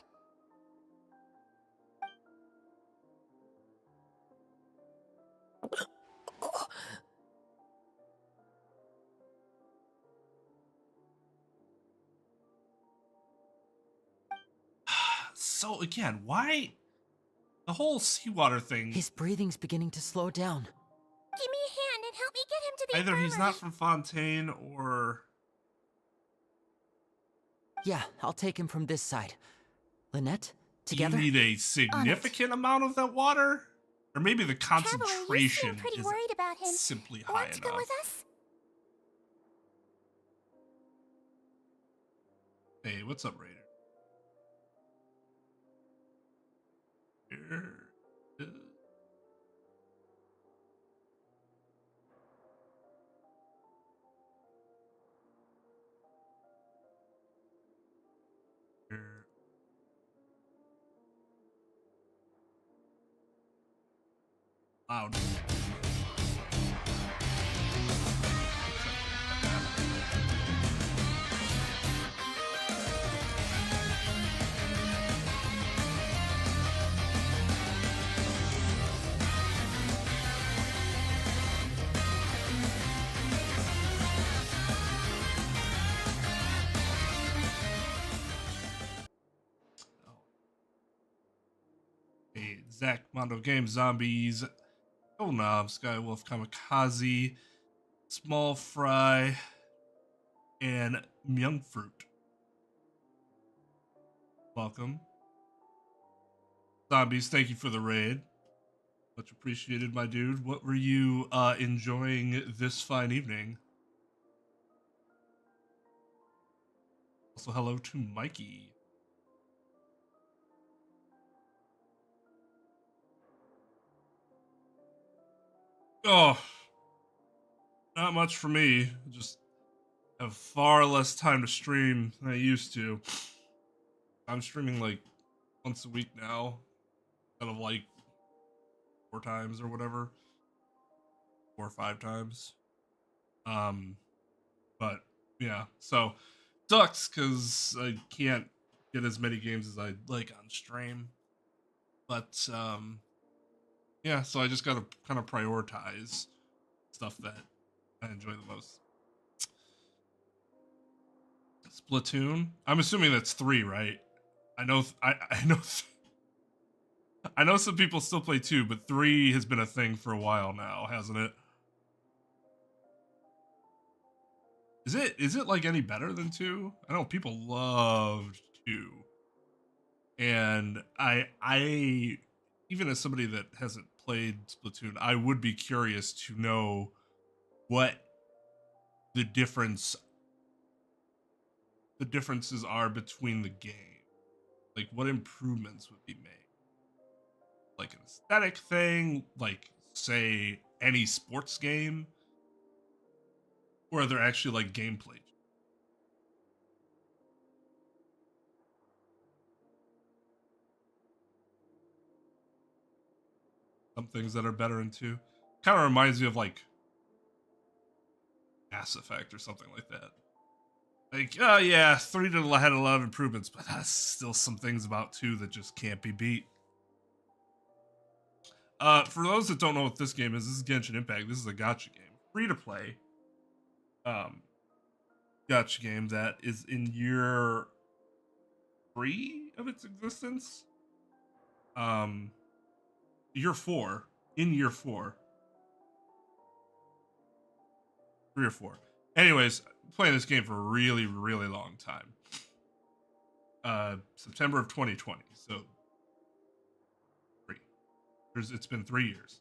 So again, why the whole seawater thing? His breathing's beginning to slow down. Give me a hand and help me get him to the Either he's infirmary. not from Fontaine or... Yeah, I'll take him from this side. Lynette, together? You need a significant amount of that water? Or maybe the Traveler, you concentration seem pretty is worried about him. simply high Want to come enough. with us? Hey, what's up, Raider? Here. Here. Loud. Hey, Zach, Mondo Games, Zombies, Oh Knob, Skywolf, Kamikaze, Small Fry, and Myung Fruit. Welcome. Zombies, thank you for the raid. Much appreciated, my dude. What were you enjoying this fine evening? Also, hello to Mikey. Oh, not much for me. Just have far less time to stream than I used to. I'm streaming like once a week now, instead of like 4 times or whatever, 4 or 5 times. But yeah, so sucks because I can't get as many games as I'd like on stream. But yeah, so I just gotta kind of prioritize stuff that I enjoy the most. Splatoon. I'm assuming that's 3, right? I know. I know. I know some people still play 2, but 3 has been a thing for a while now, hasn't it? Is it like any better than 2? I know people loved 2. And I even as somebody that hasn't played Splatoon, I would be curious to know what the differences are between the game. Like what improvements would be made. Like an aesthetic thing, like say any sports game, or are there actually like gameplay? Some things that are better in 2. Kind of reminds me of like Mass Effect or something like that. Like, oh yeah, 3 had a lot of improvements, but that's still some things about 2 that just can't be beat. For those that don't know what this game is Genshin Impact. This is a gacha game, free to play. Gacha game that is in year 3 of its existence. Year 4. In year 4. 3 or 4. Anyways, playing this game for a really, really long time. September of 2020. So 3. It's been 3 years.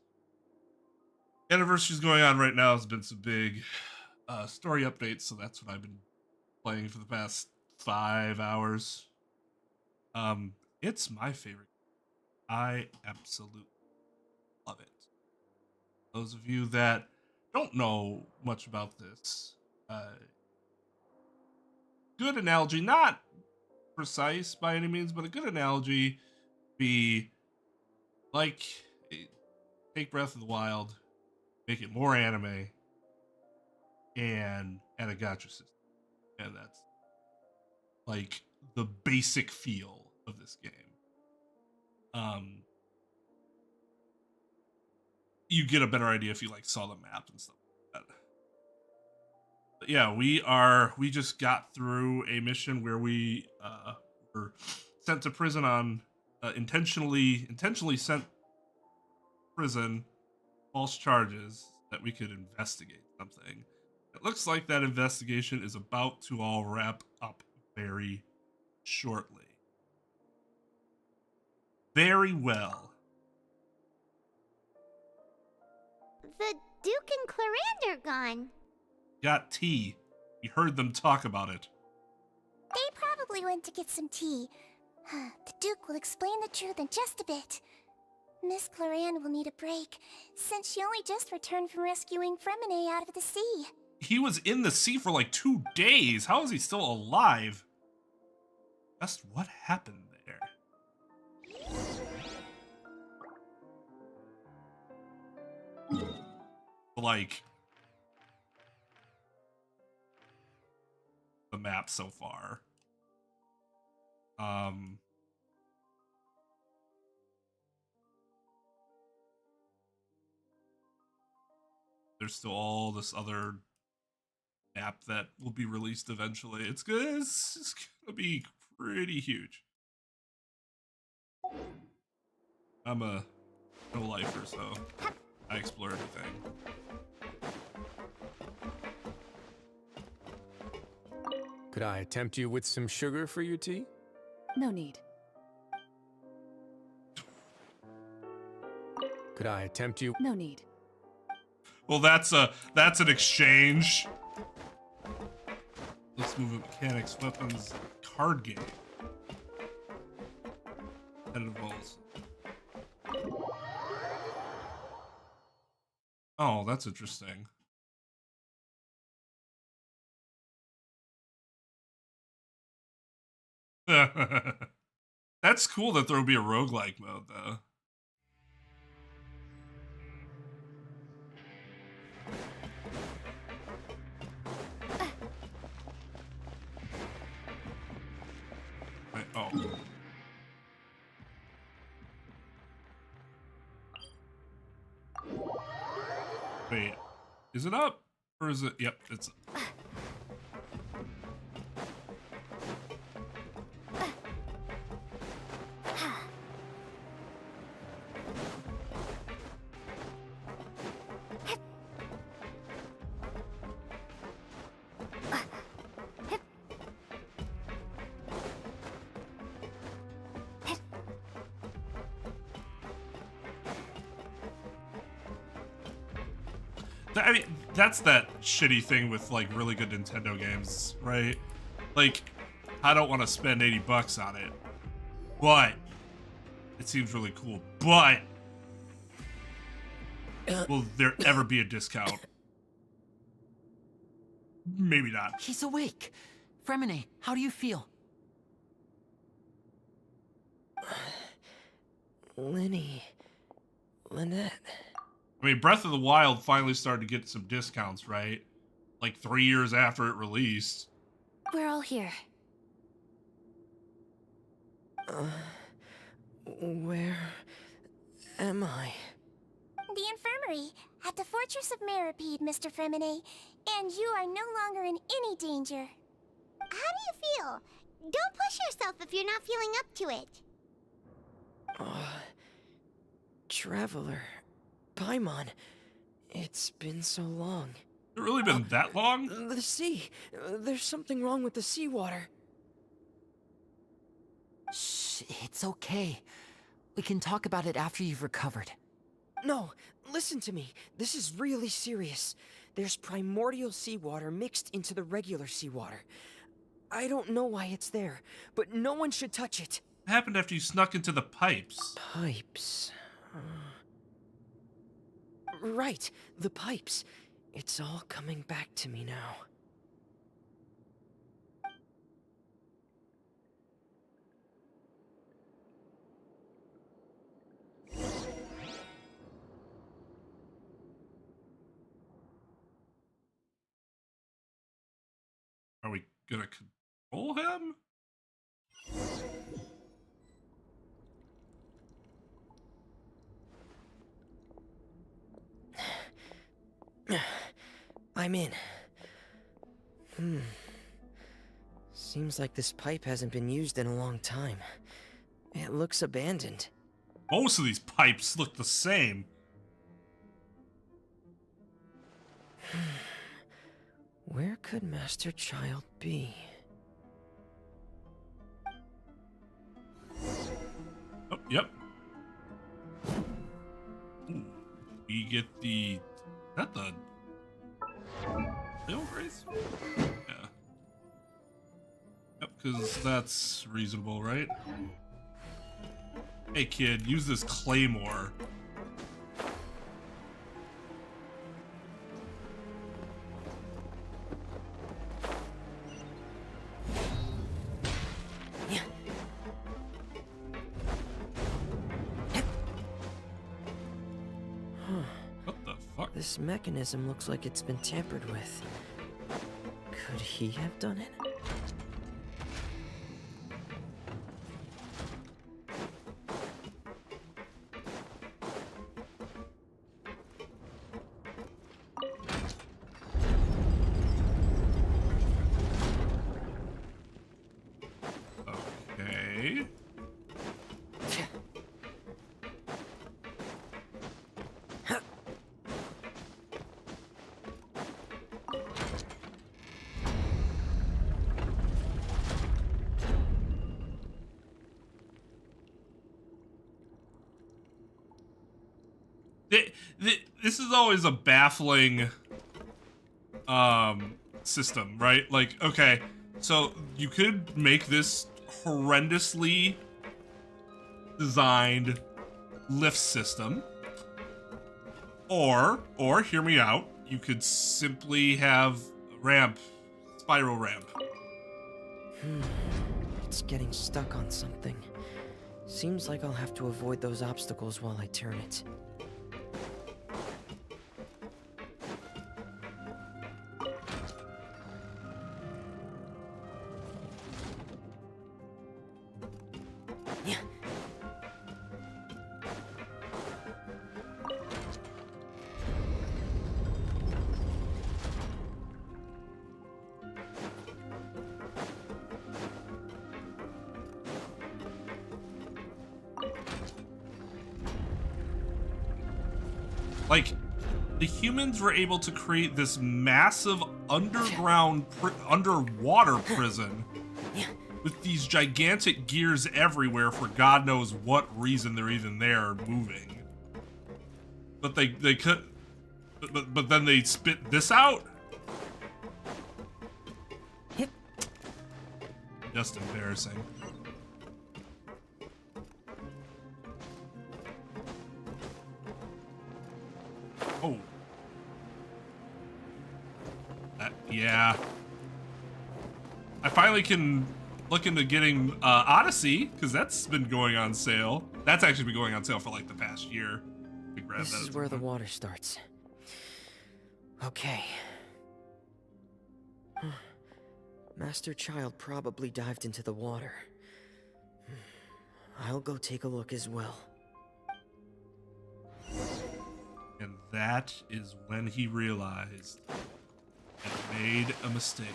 Anniversary's going on right now. There's been some big story updates, so that's what I've been playing for the past 5 hours. It's my favorite. I absolutely love it. Those of you that don't know much about this, good analogy, not precise by any means, but a good analogy be like take Breath of the Wild, make it more anime, and add a gacha system. And that's like the basic feel of this game. You get a better idea if you like saw the map and stuff like that. But yeah, we just got through a mission where we were sent to prison on intentionally sent to prison, false charges that we could investigate something. It looks like that investigation is about to all wrap up very shortly. Very well. the Duke and Clarander gone? Got tea. You heard them talk about it. They probably went to get some tea. The Duke will explain the truth in just a bit. Miss Clarand will need a break, since she only just returned from rescuing Fremine out of the sea. He was in the sea for like 2 days. How is he still alive? Just what happened there? Like, the map so far. There's still all this other map that will be released eventually. It's gonna be pretty huge. I'm a no-lifer, so I explore everything. Could I tempt you with some sugar for your tea? No need. Could I tempt you? No need. Well, that's an exchange. Let's move it. Mechanics, weapons, card game. Competitive roles. Oh, that's interesting. That's cool that there will be a roguelike mode, though. Wait, oh. Wait, is it up? Or is it? Yep, it's up. I mean, that's that shitty thing with, like, really good Nintendo games, right? Like, I don't want to spend $80 on it, but it seems really cool. But will there ever be a discount? Maybe not. He's awake. Fremine, how do you feel? Lynette. I mean, Breath of the Wild finally started to get some discounts, right? Like 3 years after it released. We're all here. Where am I? The infirmary, at the Fortress of Meripede, Mr. Fremine, and you are no longer in any danger. How do you feel? Don't push yourself if you're not feeling up to it. Traveler. Paimon. It's been so long. It really been that long? The sea. There's something wrong with the seawater. Shh, it's okay. We can talk about it after you've recovered. No, listen to me. This is really serious. There's primordial seawater mixed into the regular seawater. I don't know why it's there, but no one should touch it. What happened after you snuck into the pipes? Pipes. Right, the pipes. It's all coming back to me now. Are we gonna control him? I'm in. Seems like this pipe hasn't been used in a long time. It looks abandoned. Most of these pipes look the same. Where could Master Child be? Oh, yep. Ooh, we get the that the real Grace? Yeah. Yep, because that's reasonable, right? Hey kid, use this claymore. This mechanism looks like it's been tampered with. Could he have done it? Okay. This is always a baffling system, right? Like, okay, so you could make this horrendously designed lift system, or hear me out, you could simply have ramp, spiral ramp. It's getting stuck on something. Seems like I'll have to avoid those obstacles while I turn it. Like, the humans were able to create this massive underground, underwater prison with these gigantic gears everywhere for God knows what reason they're even there moving. But they could, but then they spit this out? Just embarrassing. Oh. Yeah. I finally can look into getting Odyssey, because that's been going on sale. That's actually been going on sale for like the past year. This is where the water starts. Okay. Master Child probably dived into the water. I'll go take a look as well. And that is when he realized and made a mistake.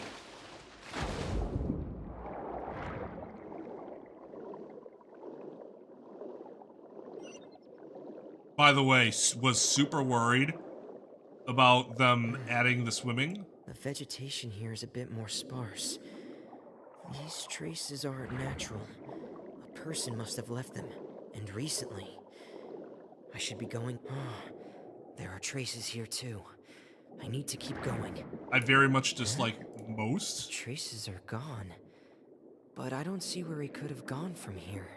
By the way, was super worried about them adding the swimming. The vegetation here is a bit more sparse. These traces aren't natural. A person must have left them, and recently. I should be going... There are traces here too. I need to keep going. I very much dislike most. The traces are gone. But I don't see where he could have gone from here.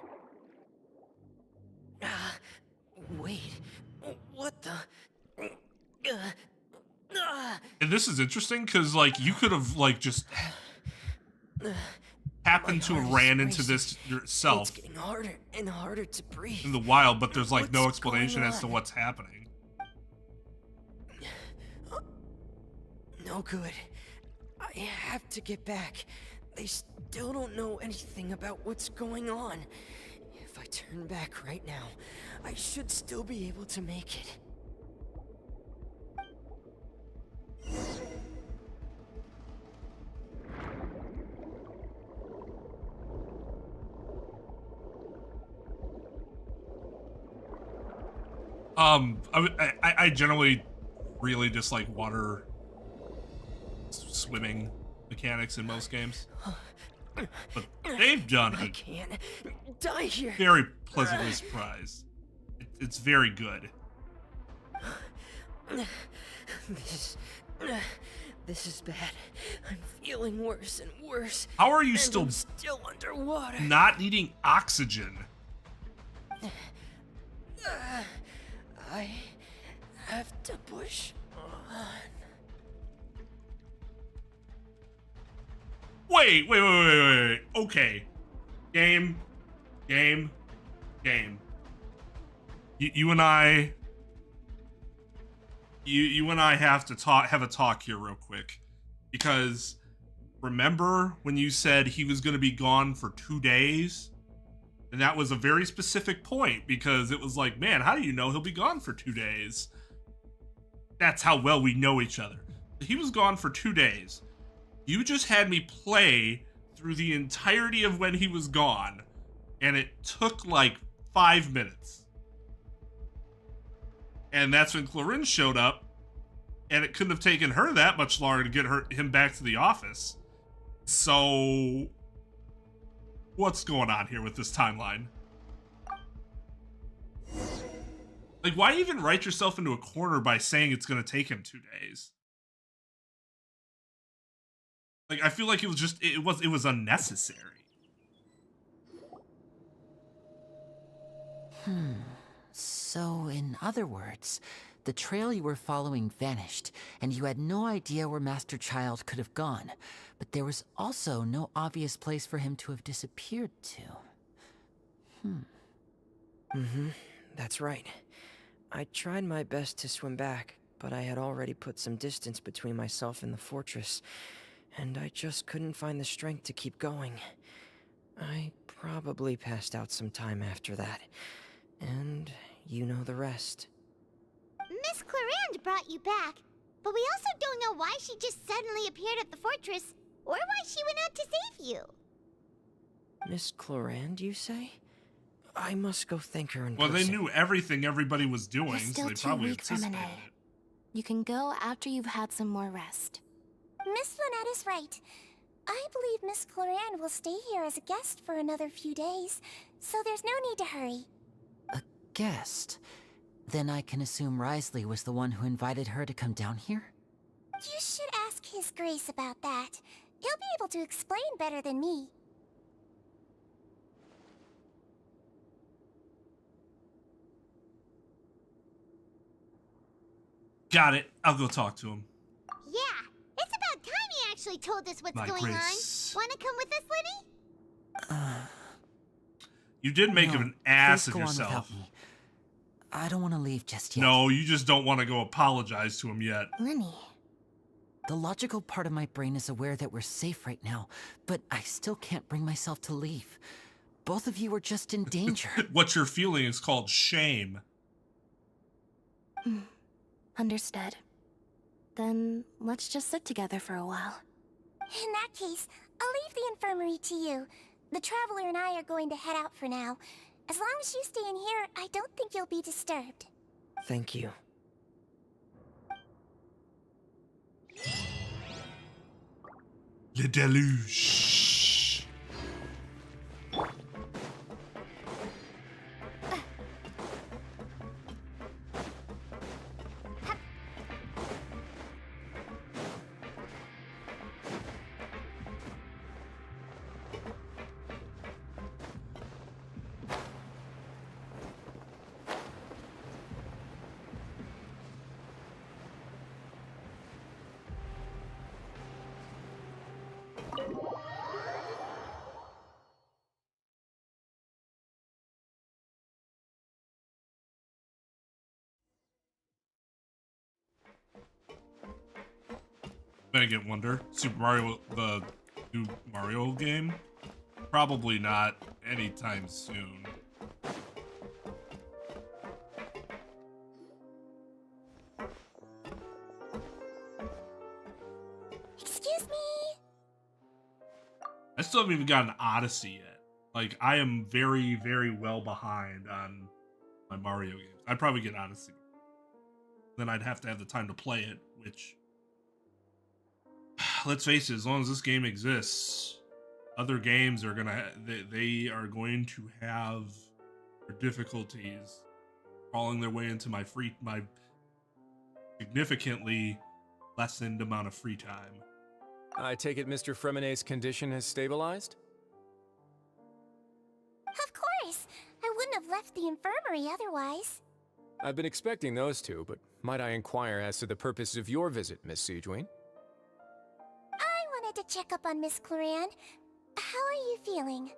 Wait. What the... And this is interesting because, like, you could have, like, just happened to have ran into this yourself. It's getting harder and harder to breathe. In the wild, but there's, like, no explanation as to what's happening. No good. I have to get back. They still don't know anything about what's going on. If I turn back right now, I should still be able to make it. I generally really dislike water swimming mechanics in most games, but they've done I can't die here. Very pleasantly surprised. It's very good. This is bad. I'm feeling worse and worse. How are you and still I'm still underwater? not needing oxygen? I have to push on. Wait. Okay. Game. You and I have a talk here real quick, because remember when you said he was going to be gone for 2 days? And that was a very specific point, because it was like, man, how do you know he'll be gone for 2 days? That's how well we know each other. He was gone for 2 days. You just had me play through the entirety of when he was gone, and it took like 5 minutes. And that's when Clorin showed up, and it couldn't have taken her that much longer to get him back to the office. So what's going on here with this timeline? Like, why even write yourself into a corner by saying it's going to take him 2 days? Like, I feel like it was just, it was unnecessary. So, in other words, the trail you were following vanished, and you had no idea where Master Child could have gone, but there was also no obvious place for him to have disappeared to. That's right. I tried my best to swim back, but I had already put some distance between myself and the fortress, and I just couldn't find the strength to keep going. I probably passed out some time after that, and you know the rest. Miss Clarande brought you back, but we also don't know why she just suddenly appeared at the fortress, or why she went out to save you. Miss Clarande, you say? I must go thank her in Well, person. they knew everything everybody was doing, You're so still they too probably weak for anticipated Monet. it. You can go after you've had some more rest. Miss Lynette is right. I believe Miss Clarande will stay here as a guest for another few days, so there's no need to hurry. A guest? Then I can assume Risley was the one who invited her to come down here? You should ask His Grace about that. He'll be able to explain better than me. Got it. I'll go talk to him. Yeah, it's about time he actually told us what's My going grace. on. Wanna come with us, Lenny? You did make No, an ass please of go on yourself. without me. I don't want to leave just yet. No, you just don't want to go apologize to him yet. Lenny. The logical part of my brain is aware that we're safe right now, but I still can't bring myself to leave. Both of you are just in danger. What you're feeling is called shame. Understood. Then let's just sit together for a while. In that case, I'll leave the infirmary to you. The Traveler and I are going to head out for now. As long as you stay in here, I don't think you'll be disturbed. Thank you. Le déluge. Then again, wonder. Super Mario, the new Mario game? Probably not anytime soon. Excuse me? I still haven't even gotten Odyssey yet. Like, I am very, very well behind on my Mario games. I'd probably get Odyssey. Then I'd have to have the time to play it, which... Let's face it, as long as this game exists, other games are gonna... They are going to have their difficulties crawling their way into my significantly lessened amount of free time. I take it Mr. Fremenet's condition has stabilized? Of course! I wouldn't have left the infirmary otherwise. I've been expecting those two, but might I inquire as to the purpose of your visit, Miss Siegewien? I wanted to check up on Miss Cloran. How are you feeling?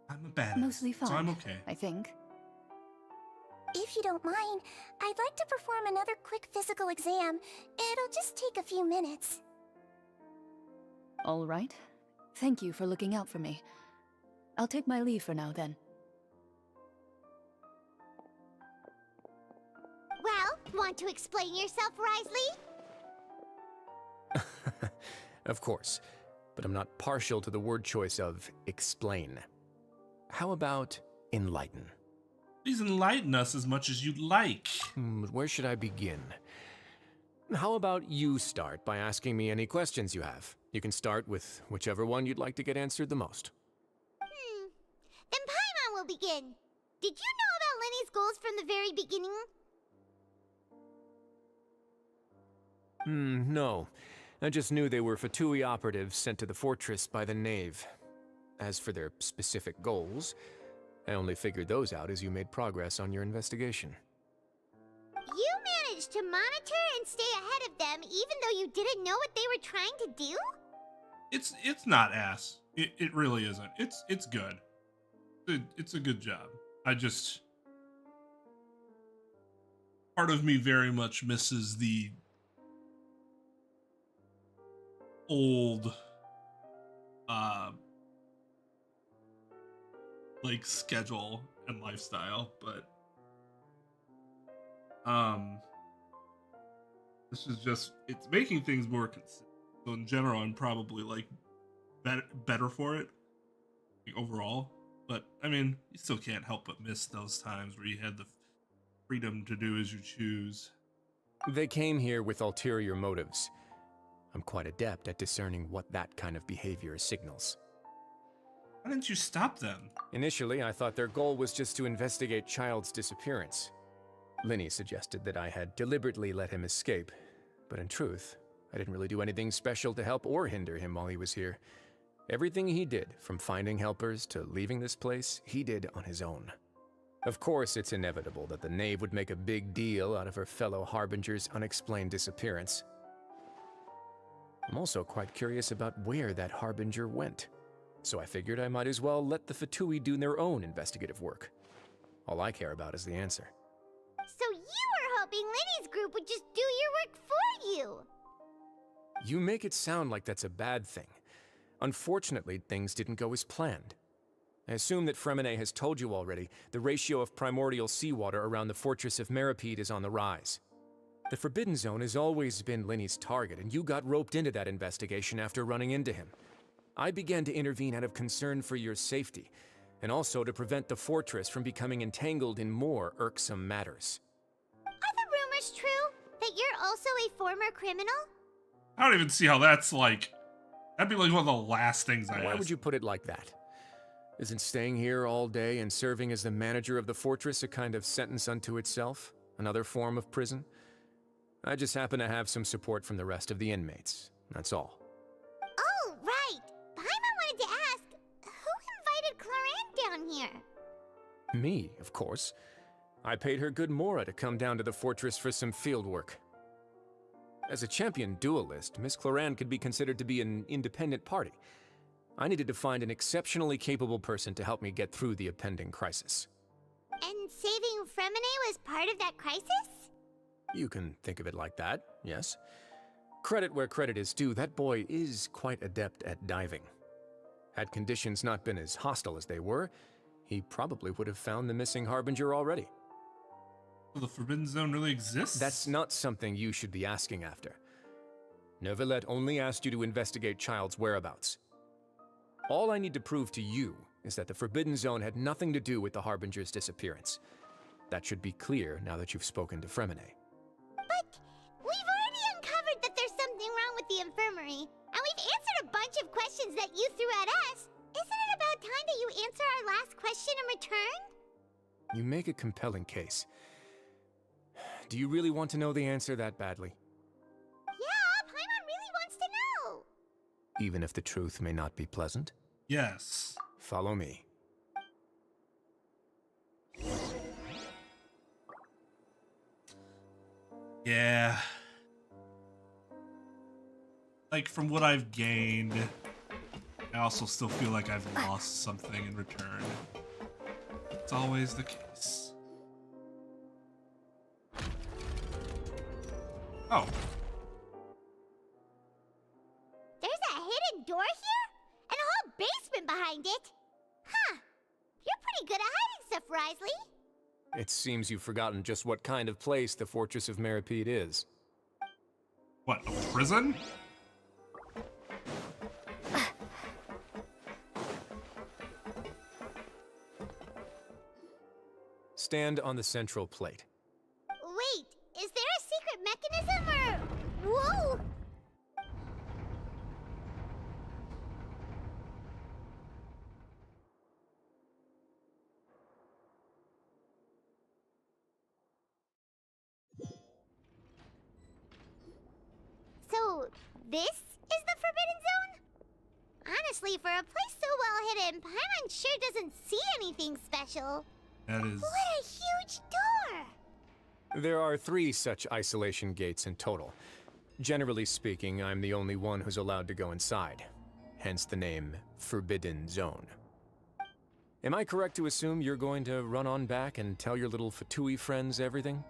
I'm a badass, Mostly fine, so I'm okay. I think. If you don't mind, I'd like to perform another quick physical exam. It'll just take a few minutes. All right. Thank you for looking out for me. I'll take my leave for now, then. Well, want to explain yourself, Risley? Of course, but I'm not partial to the word choice of explain. How about enlighten? Please enlighten us as much as you'd like. Where should I begin? How about you start by asking me any questions you have? You can start with whichever one you'd like to get answered the most. Then Paimon will begin. Did you know about Lenny's goals from the very beginning? No. I just knew they were Fatui operatives sent to the fortress by the Knave. As for their specific goals, I only figured those out as you made progress on your investigation. You managed to monitor and stay ahead of them even though you didn't know what they were trying to do? It's not ass. It really isn't. It's good. It's a good job. I just, part of me very much misses the old like schedule and lifestyle, but this is just, it's making things more consistent. So in general, I'm probably like better for it, like, overall. But I mean, you still can't help but miss those times where you had the freedom to do as you choose. They came here with ulterior motives. I'm quite adept at discerning what that kind of behavior signals. Why didn't you stop them? Initially, I thought their goal was just to investigate Child's disappearance. Linny suggested that I had deliberately let him escape, but in truth, I didn't really do anything special to help or hinder him while he was here. Everything he did, from finding helpers to leaving this place, he did on his own. Of course, it's inevitable that the Knave would make a big deal out of her fellow Harbinger's unexplained disappearance. I'm also quite curious about where that Harbinger went, so I figured I might as well let the Fatui do their own investigative work. All I care about is the answer. So you were hoping Lenny's group would just do your work for you! You make it sound like that's a bad thing. Unfortunately, things didn't go as planned. I assume that Fremenet has told you already, the ratio of primordial seawater around the fortress of Meripede is on the rise. The Forbidden Zone has always been Linny's target, and you got roped into that investigation after running into him. I began to intervene out of concern for your safety, and also to prevent the fortress from becoming entangled in more irksome matters. Are the rumors true? That you're also a former criminal? I don't even see how that's like, that'd be like one of the last things I Why asked. would you put it like that? Isn't staying here all day and serving as the manager of the fortress a kind of sentence unto itself? Another form of prison? I just happen to have some support from the rest of the inmates. That's all. Oh, right! Paimon wanted to ask, who invited Cloran down here? Me, of course. I paid her good mora to come down to the fortress for some field work. As a champion duelist, Miss Cloran could be considered to be an independent party. I needed to find an exceptionally capable person to help me get through the impending crisis. And saving Fremenet was part of that crisis? You can think of it like that, yes. Credit where credit is due, that boy is quite adept at diving. Had conditions not been as hostile as they were, he probably would have found the missing Harbinger already. Well, the Forbidden Zone really exists? That's not something you should be asking after. Neuvillette only asked you to investigate Child's whereabouts. All I need to prove to you is that the Forbidden Zone had nothing to do with the Harbinger's disappearance. That should be clear now that you've spoken to Fremenet. But we've already uncovered that there's something wrong with the infirmary, and we've answered a bunch of questions that you threw at us. Isn't it about time that you answer our last question in return? You make a compelling case. Do you really want to know the answer that badly? Yeah, Paimon really wants to know. Even if the truth may not be pleasant? Yes. Follow me. Yeah. Like, from what I've gained, I also still feel like I've lost something in return. It's always the case. Oh. There's a hidden door here? And a whole basement behind it? Huh. You're pretty good at hiding stuff, Wriothesley. It seems you've forgotten just what kind of place the Fortress of Meripede is. What, a prison? Stand on the central plate. Wait, is there a secret mechanism or... Whoa! So, this is the Forbidden Zone? Honestly, for a place so well hidden, Paimon sure doesn't see anything special. That is... What a huge door! There are 3 such isolation gates in total. Generally speaking, I'm the only one who's allowed to go inside. Hence the name Forbidden Zone. Am I correct to assume you're going to run on back and tell your little Fatui friends everything?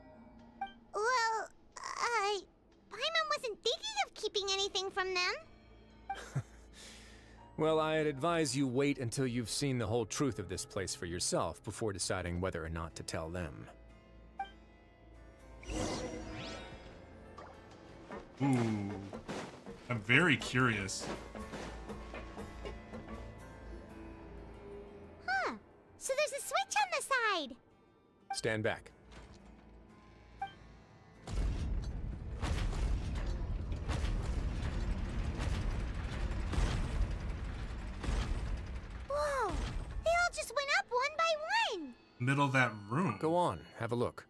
Well, Paimon wasn't thinking of keeping anything from them. Well, I'd advise you wait until you've seen the whole truth of this place for yourself before deciding whether or not to tell them. Ooh. I'm very curious. Huh. So there's a switch on the side. Stand back. Whoa. They all just went up one by one. Middle of that room. Go on, have a look.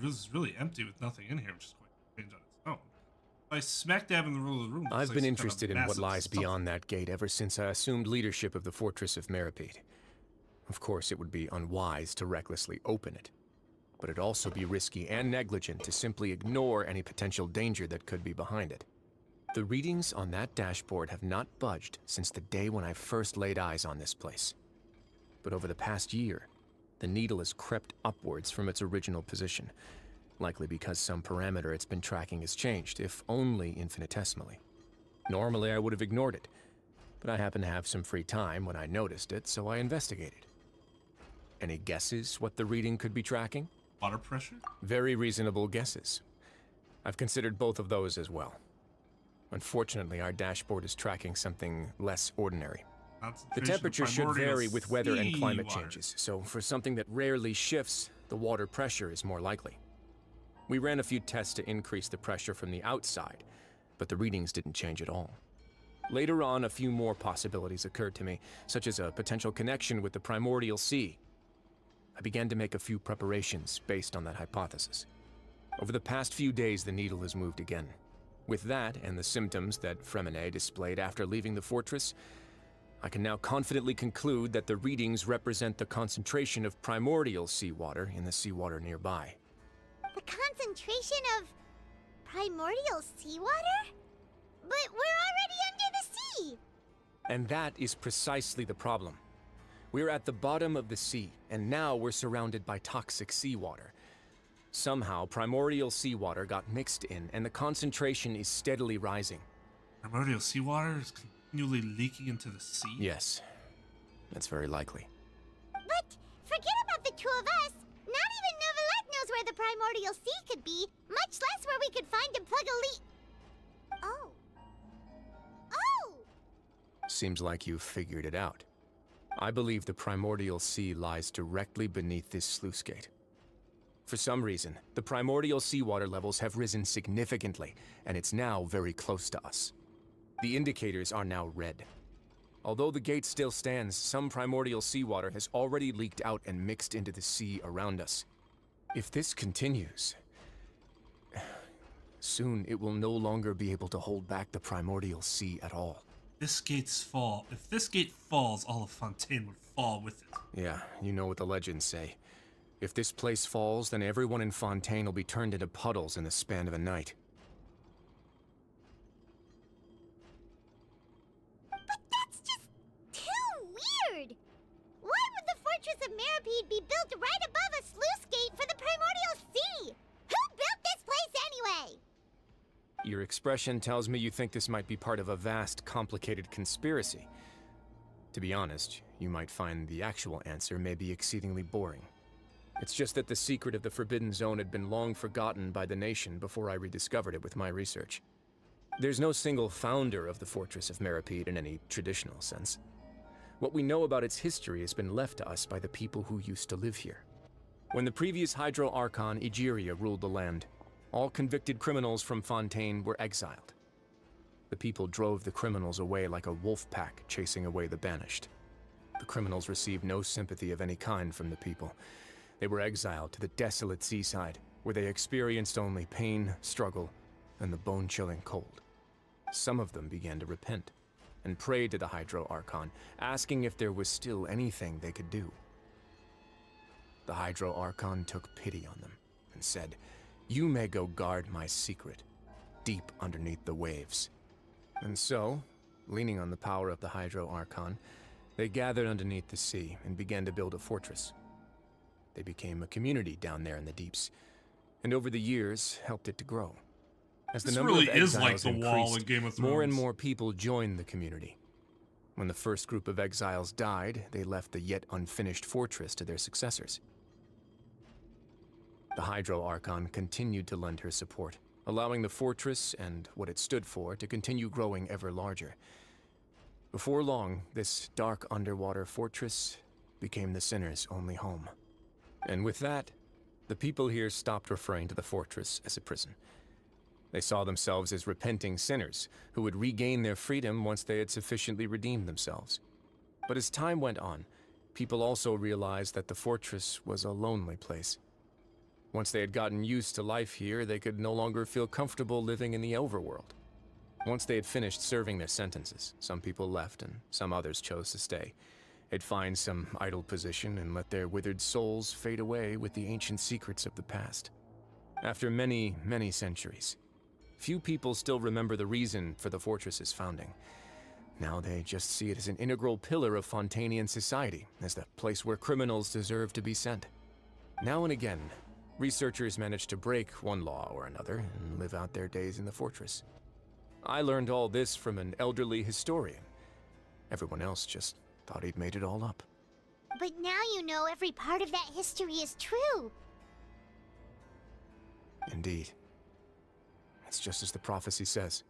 This is really empty with nothing in here, which is quite strange on its own. I smack dab in the middle of the room. I've been interested in what lies beyond that gate ever since I assumed leadership of the Fortress of Meripede. Of course, it would be unwise to recklessly open it, but it'd also be risky and negligent to simply ignore any potential danger that could be behind it. The readings on that dashboard have not budged since the day when I first laid eyes on this place. But over the past year, the needle has crept upwards from its original position, likely because some parameter it's been tracking has changed, if only infinitesimally. Normally I would have ignored it, but I happened to have some free time when I noticed it, so I investigated. Any guesses what the reading could be tracking? Water pressure? Very reasonable guesses. I've considered both of those as well. Unfortunately, our dashboard is tracking something less ordinary. The temperature should vary with weather and climate changes, so for something that rarely shifts, the water pressure is more likely. We ran a few tests to increase the pressure from the outside, but the readings didn't change at all. Later on, a few more possibilities occurred to me, such as a potential connection with the primordial sea. I began to make a few preparations based on that hypothesis. Over the past few days, the needle has moved again. With that, and the symptoms that Fremine displayed after leaving the fortress, I can now confidently conclude that the readings represent the concentration of primordial seawater in the seawater nearby. The concentration of primordial seawater? But we're already under the sea! And that is precisely the problem. We're at the bottom of the sea, and now we're surrounded by toxic seawater. Somehow, primordial seawater got mixed in, and the concentration is steadily rising. Primordial seawater is continually leaking into the sea? Yes, that's very likely. But forget about the two of us. Not even Novelette knows where the primordial sea could be, much less where we could find and plug a leak. Oh. Oh! Seems like you've figured it out. I believe the primordial sea lies directly beneath this sluice gate. For some reason, the primordial seawater levels have risen significantly, and it's now very close to us. The indicators are now red. Although the gate still stands, some primordial seawater has already leaked out and mixed into the sea around us. If this continues, soon it will no longer be able to hold back the primordial sea at all. If this gate falls, all of Fontaine would fall with it. Yeah, you know what the legends say. If this place falls, then everyone in Fontaine will be turned into puddles in the span of a night. But that's just too weird! Why would the Fortress of Meripede be built right above a sluice gate for the Primordial Sea? Who built this place anyway? Your expression tells me you think this might be part of a vast, complicated conspiracy. To be honest, you might find the actual answer may be exceedingly boring. It's just that the secret of the Forbidden Zone had been long forgotten by the nation before I rediscovered it with my research. There's no single founder of the Fortress of Meripede in any traditional sense. What we know about its history has been left to us by the people who used to live here. When the previous Hydro Archon, Egeria, ruled the land, all convicted criminals from Fontaine were exiled. The people drove the criminals away like a wolf pack chasing away the banished. The criminals received no sympathy of any kind from the people. They were exiled to the desolate seaside, where they experienced only pain, struggle, and the bone-chilling cold. Some of them began to repent, and prayed to the Hydro Archon, asking if there was still anything they could do. The Hydro Archon took pity on them, and said, "You may go guard my secret, deep underneath the waves." And so, leaning on the power of the Hydro Archon, they gathered underneath the sea and began to build a fortress. They became a community down there in the deeps, and over the years helped it to grow. As the This number really of is like exiles the Wall increased, in Game of more and Thrones. more people joined the community. When the first group of exiles died, they left the yet unfinished fortress to their successors. The Hydro Archon continued to lend her support, allowing the fortress and what it stood for to continue growing ever larger. Before long, this dark underwater fortress became the sinner's only home. And with that, the people here stopped referring to the fortress as a prison. They saw themselves as repenting sinners who would regain their freedom once they had sufficiently redeemed themselves. But as time went on, people also realized that the fortress was a lonely place. Once they had gotten used to life here, they could no longer feel comfortable living in the overworld. Once they had finished serving their sentences, some people left and some others chose to stay. They'd find some idle position and let their withered souls fade away with the ancient secrets of the past. After many, many centuries, few people still remember the reason for the fortress's founding. Now they just see it as an integral pillar of Fontainian society, as the place where criminals deserve to be sent. Now and again, researchers manage to break one law or another and live out their days in the fortress. I learned all this from an elderly historian. Everyone else just thought he'd made it all up. But now you know every part of that history is true. Indeed. It's just as the prophecy says.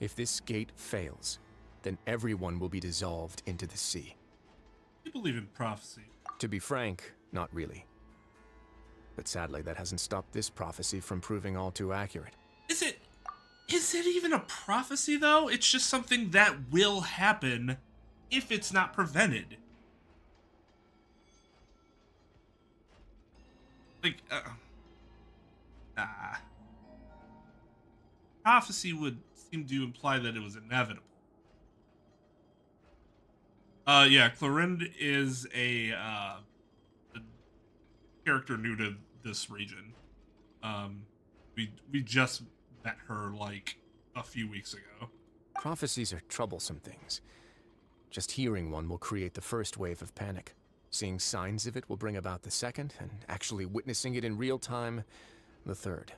If this gate fails, then everyone will be dissolved into the sea. You believe in prophecy? To be frank, not really. But sadly, that hasn't stopped this prophecy from proving all too accurate. Is it even a prophecy, though? It's just something that will happen if it's not prevented. Like, prophecy would seem to imply that it was inevitable. Yeah, Clorinde is a character new to this region. We just met her like a few weeks ago. Prophecies are troublesome things. Just hearing one will create the first wave of panic. Seeing signs of it will bring about the second, and actually witnessing it in real time, the third.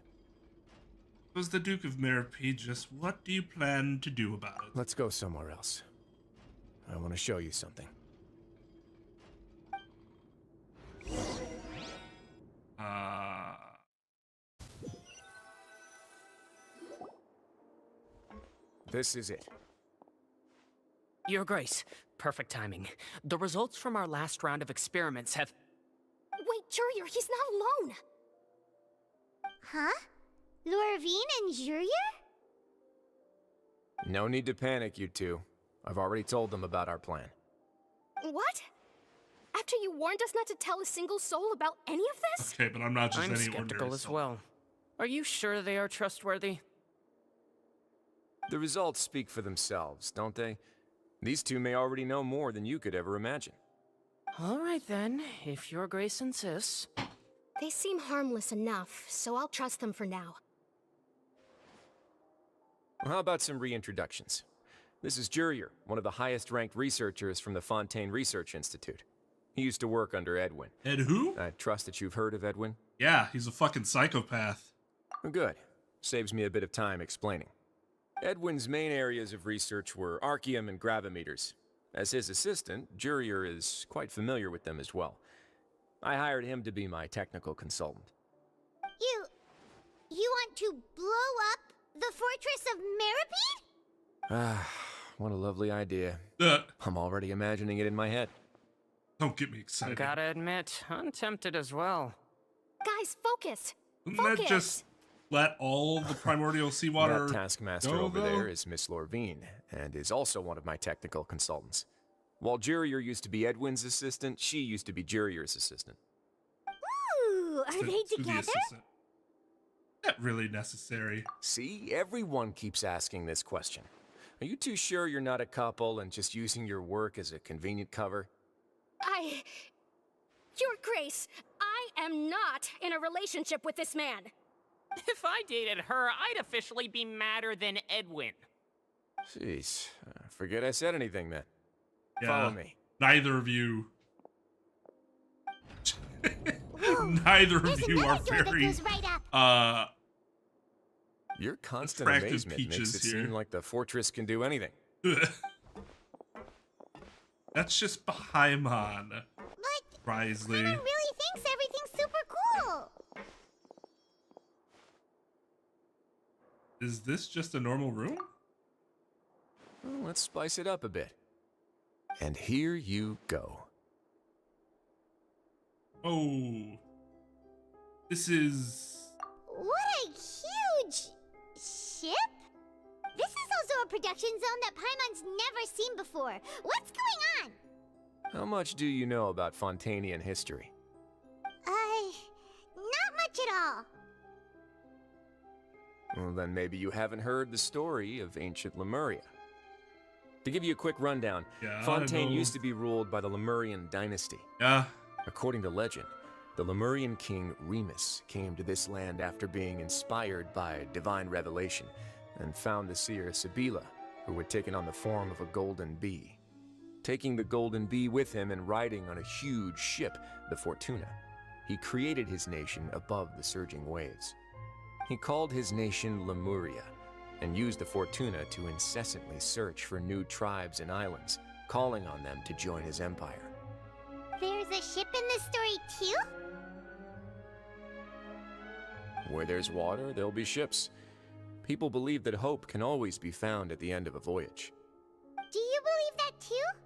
Was the Duke of Meripede just what do you plan to do about it? Let's go somewhere else. I want to show you something. This is it. Your Grace, perfect timing. The results from our last round of experiments have... Wait, Jurier, he's not alone. Huh? Lorvine and Jurier? No need to panic, you two. I've already told them about our plan. What? After you warned us not to tell a single soul about any of this? Okay, but I'm not just I'm any skeptical ordinary as soul. well. Are you sure they are trustworthy? The results speak for themselves, don't they? These two may already know more than you could ever imagine. All right then, if your grace insists. They seem harmless enough, so I'll trust them for now. Well, how about some reintroductions? This is Jurier, one of the highest-ranked researchers from the Fontaine Research Institute. He used to work under Edwin. Ed who? I trust that you've heard of Edwin? Yeah, he's a fucking psychopath. Good. Saves me a bit of time explaining. Edwin's main areas of research were archaeum and gravimeters. As his assistant, Jurier is quite familiar with them as well. I hired him to be my technical consultant. You want to blow up the fortress of Meripede? Ah, what a lovely idea. I'm already imagining it in my head. Don't get me I excited. gotta admit, I'm tempted as well. Guys, focus! Wouldn't that just let all the primordial seawater That taskmaster go, over though? there is Miss Lorvine, and is also one of my technical consultants. While Jurier used to be Edwin's assistant, she used to be Jurier's assistant. Ooh, are they To the together? assistant. Not really necessary. See, everyone keeps asking this question. Are you too sure you're not a couple and just using your work as a convenient cover? Your Grace, I am not in a relationship with this man. If I dated her, I'd officially be madder than Edwin. Jeez, forget I said anything then. Yeah, Follow me. neither of you. Neither of you are very Your constant attractive amazement makes peaches it here. seem like the fortress can do anything. That's just Paimon. Risley. Paimon really thinks everything's super cool. Is this just a normal room? Well, let's spice it up a bit. And here you go. Oh. This is... What a huge ship? This is also a production zone that Paimon's never seen before. What's going on? How much do you know about Fontainian history? Not much at all. Well, then maybe you haven't heard the story of ancient Lemuria. To give you a quick rundown, Yeah, Fontaine I know. used to be ruled by the Lemurian dynasty. Yeah. According to legend, the Lemurian king Remus came to this land after being inspired by divine revelation and found the seer Sibila, who had taken on the form of a golden bee. Taking the golden bee with him and riding on a huge ship, the Fortuna, he created his nation above the surging waves. He called his nation Lemuria and used the Fortuna to incessantly search for new tribes and islands, calling on them to join his empire. There's a ship in this story too? Where there's water, there'll be ships. People believe that hope can always be found at the end of a voyage. Do you believe that too?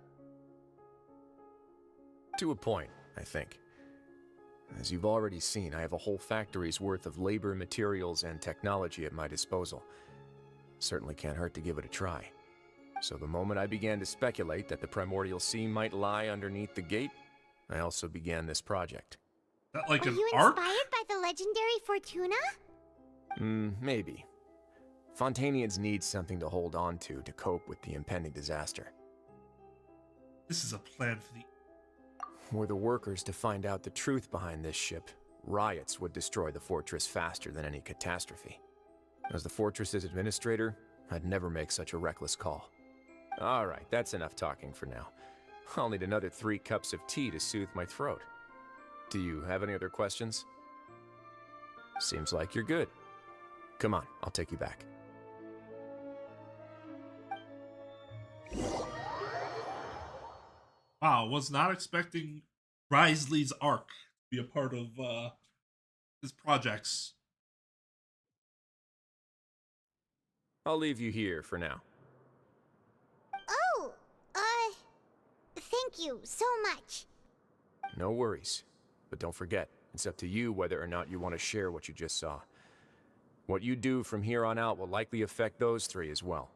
To a point, I think. As you've already seen, I have a whole factory's worth of labor, materials, and technology at my disposal. Certainly can't hurt to give it a try. So the moment I began to speculate that the primordial sea might lie underneath the gate, I also began this project. That like Are an you arc? inspired by the legendary Fortuna? Maybe. Fontainians need something to hold on to cope with the impending disaster. This is a plan for the... Were the workers to find out the truth behind this ship, riots would destroy the fortress faster than any catastrophe. As the fortress's administrator, I'd never make such a reckless call. All right, that's enough talking for now. I'll need another 3 cups of tea to soothe my throat. Do you have any other questions? Seems like you're good. Come on, I'll take you back. Wow, was not expecting Risley's arc to be a part of his projects. I'll leave you here for now. Oh, thank you so much. No worries, but don't forget, It's up to you whether or not you want to share what you just saw. What you do from here on out will likely affect those three as well.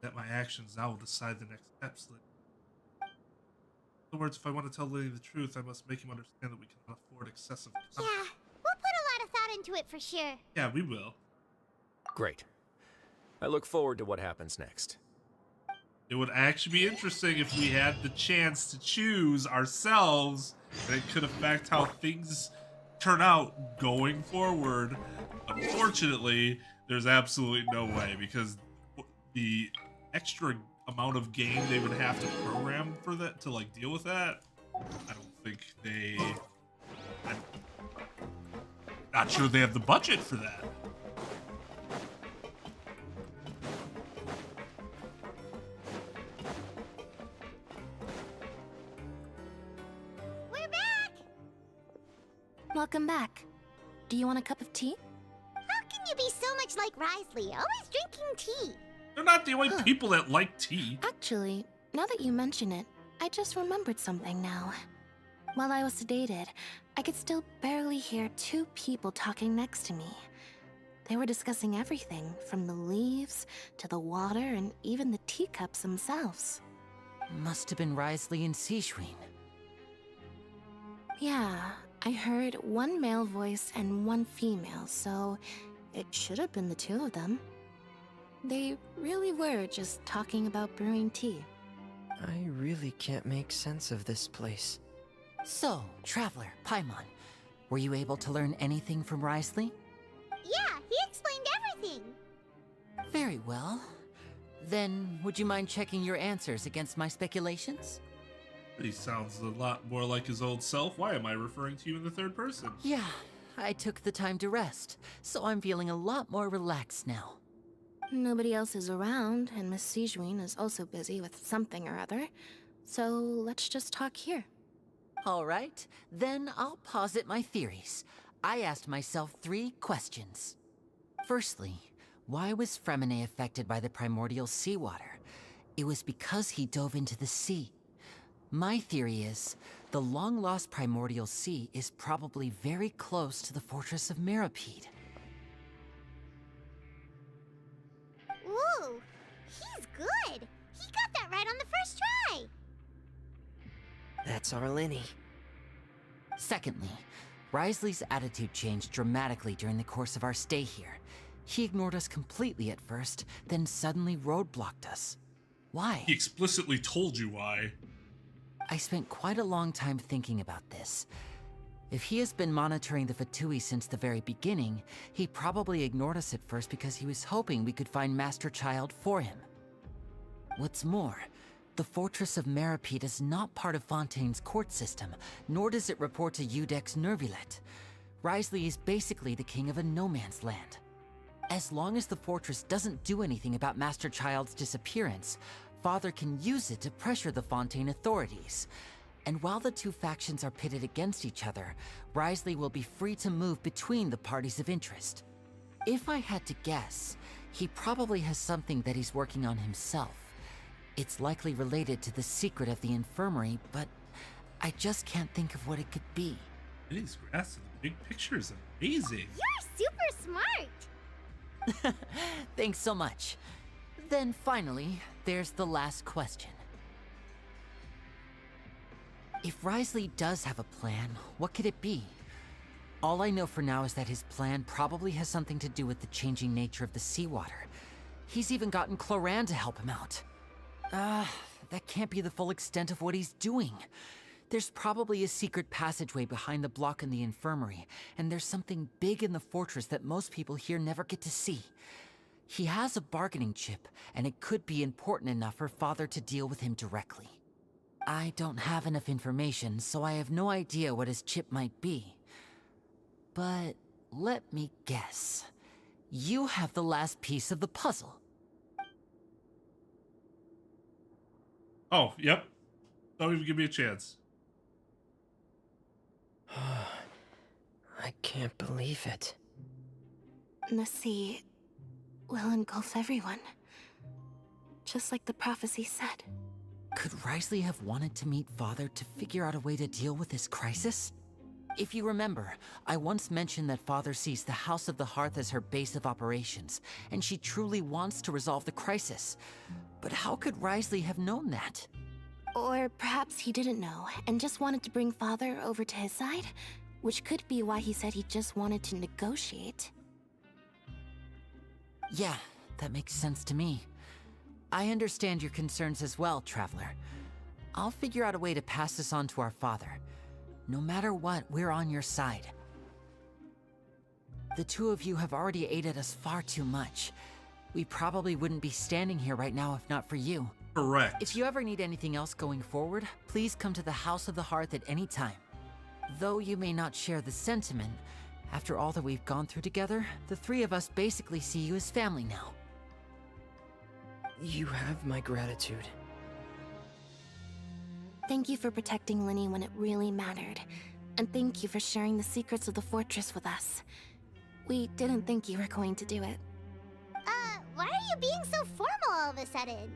That my actions now will decide the next steps. In other words, if I want to tell Lily the truth, I must make him understand that we cannot afford excessive Yeah, we'll put a lot of thought into it for sure. Yeah, we will. Great. I look forward to what happens next. It would actually be interesting if we had the chance to choose ourselves, and it could affect how things turn out going forward. Unfortunately, there's absolutely no way, because the extra amount of game they would have to program for that to like deal with that, I don't think I'm not sure they have the budget for that. We're back! Welcome back. Do you want a cup of tea? How can you be so much like Risley, always drinking tea? They're not the only people that like tea. Actually, now that you mention it, I just remembered something now. While I was sedated, I could still barely hear two people talking next to me. They were discussing everything, from the leaves to the water and even the teacups themselves. Must have been Risley and Sejuin. Yeah, I heard one male voice and one female, so it should have been the two of them. They really were just talking about brewing tea. I really can't make sense of this place. So, Traveler, Paimon, were you able to learn anything from Risley? Yeah, he explained everything. Very well. Then, would you mind checking your answers against my speculations? He sounds a lot more like his old self. Why am I referring to you in the third person? Yeah, I took the time to rest, so I'm feeling a lot more relaxed now. Nobody else is around, and Miss Sejuin is also busy with something or other, so let's just talk here. All right, then I'll posit my theories. I asked myself 3 questions. Firstly, why was Fremine affected by the primordial seawater? It was because he dove into the sea. My theory is, the long-lost primordial sea is probably very close to the fortress of Mirapede. Ooh, he's good. He got that right on the first try. That's our Linny. Secondly, Risley's attitude changed dramatically during the course of our stay here. He ignored us completely at first, then suddenly roadblocked us. Why? He explicitly told you why. I spent quite a long time thinking about this. If he has been monitoring the Fatui since the very beginning, he probably ignored us at first because he was hoping we could find Master Child for him. What's more, the Fortress of Mirapede is not part of Fontaine's court system, nor does it report to Udex Nervulet. Risley is basically the king of a no-man's land. As long as the fortress doesn't do anything about Master Child's disappearance, Father can use it to pressure the Fontaine authorities. And while the two factions are pitted against each other, Risley will be free to move between the parties of interest. If I had to guess, he probably has something that he's working on himself. It's likely related to the secret of the infirmary, but I just can't think of what it could be. He's grasping the big picture is amazing. You're super smart. Thanks so much. Then finally, there's the last question. If Risley does have a plan, what could it be? All I know for now is that his plan probably has something to do with the changing nature of the seawater. He's even gotten Cloran to help him out. That can't be the full extent of what he's doing. There's probably a secret passageway behind the block in the infirmary, and there's something big in the fortress that most people here never get to see. He has a bargaining chip, and it could be important enough for Father to deal with him directly. I don't have enough information, so I have no idea what his chip might be. But let me guess. You have the last piece of the puzzle. Oh, yep. Don't even give me a chance. I can't believe it. The sea will engulf everyone. Just like the prophecy said. Could Risley have wanted to meet Father to figure out a way to deal with this crisis? If you remember, I once mentioned that Father sees the House of the Hearth as her base of operations, and she truly wants to resolve the crisis. But how could Risley have known that? Or perhaps he didn't know and just wanted to bring Father over to his side, which could be why he said he just wanted to negotiate. Yeah, that makes sense to me. I understand your concerns as well, Traveler. I'll figure out a way to pass this on to our father. No matter what, we're on your side. The two of you have already aided us far too much. We probably wouldn't be standing here right now if not for you. Correct. If you ever need anything else going forward, please come to the House of the Hearth at any time. Though you may not share the sentiment, after all that we've gone through together, the three of us basically see you as family now. You have my gratitude. Thank you for protecting Linny when it really mattered. And thank you for sharing the secrets of the fortress with us. We didn't think you were going to do it. Why are you being so formal all of a sudden?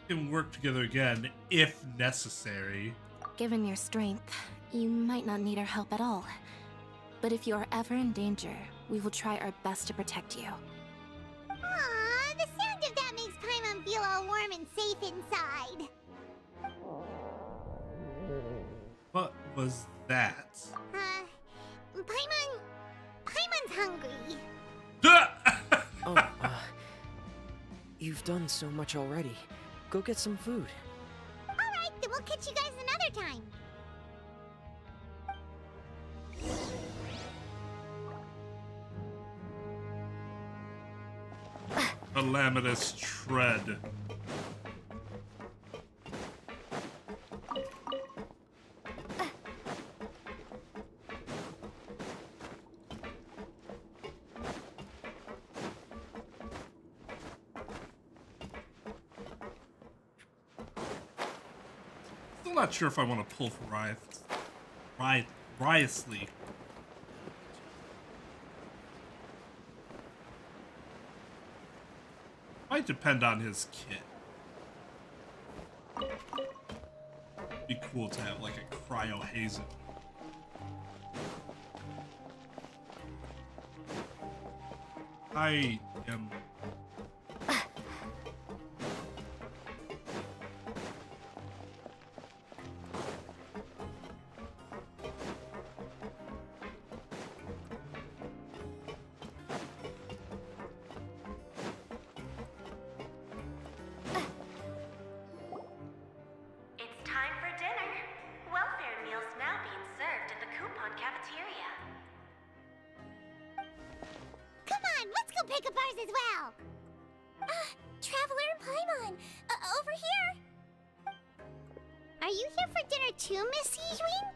We can work together again, if necessary. Given your strength, you might not need our help at all. But if you are ever in danger, we will try our best to protect you. Aww, the sound of that makes Paimon feel all warm and safe inside. What was that? Paimon's hungry. Oh, you've done so much already. Go get some food. Alright, then we'll catch you guys another time. Calamitous tread. Still not sure if I want to pull for Risley. Might depend on his kit. Be cool to have like a cryo hazen. I am. Traveler and Paimon, over here. Are you here for dinner too, Miss Sijween?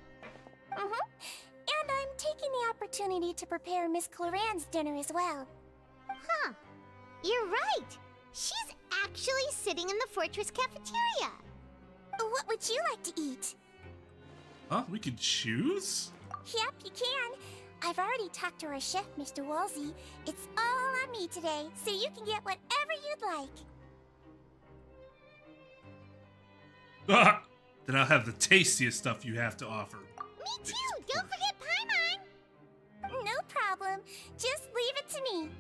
And I'm taking the opportunity to prepare Miss Cloran's dinner as well. Huh. You're right. She's actually sitting in the fortress cafeteria. What would you like to eat? Huh? We could choose? Yep, you can. I've already talked to our chef, Mr. Wolsey. It's all on me today, so you can get whatever you'd like. Then I'll have the tastiest stuff you have to offer. Me too! Don't forget Paimon! No problem. Just leave it to me.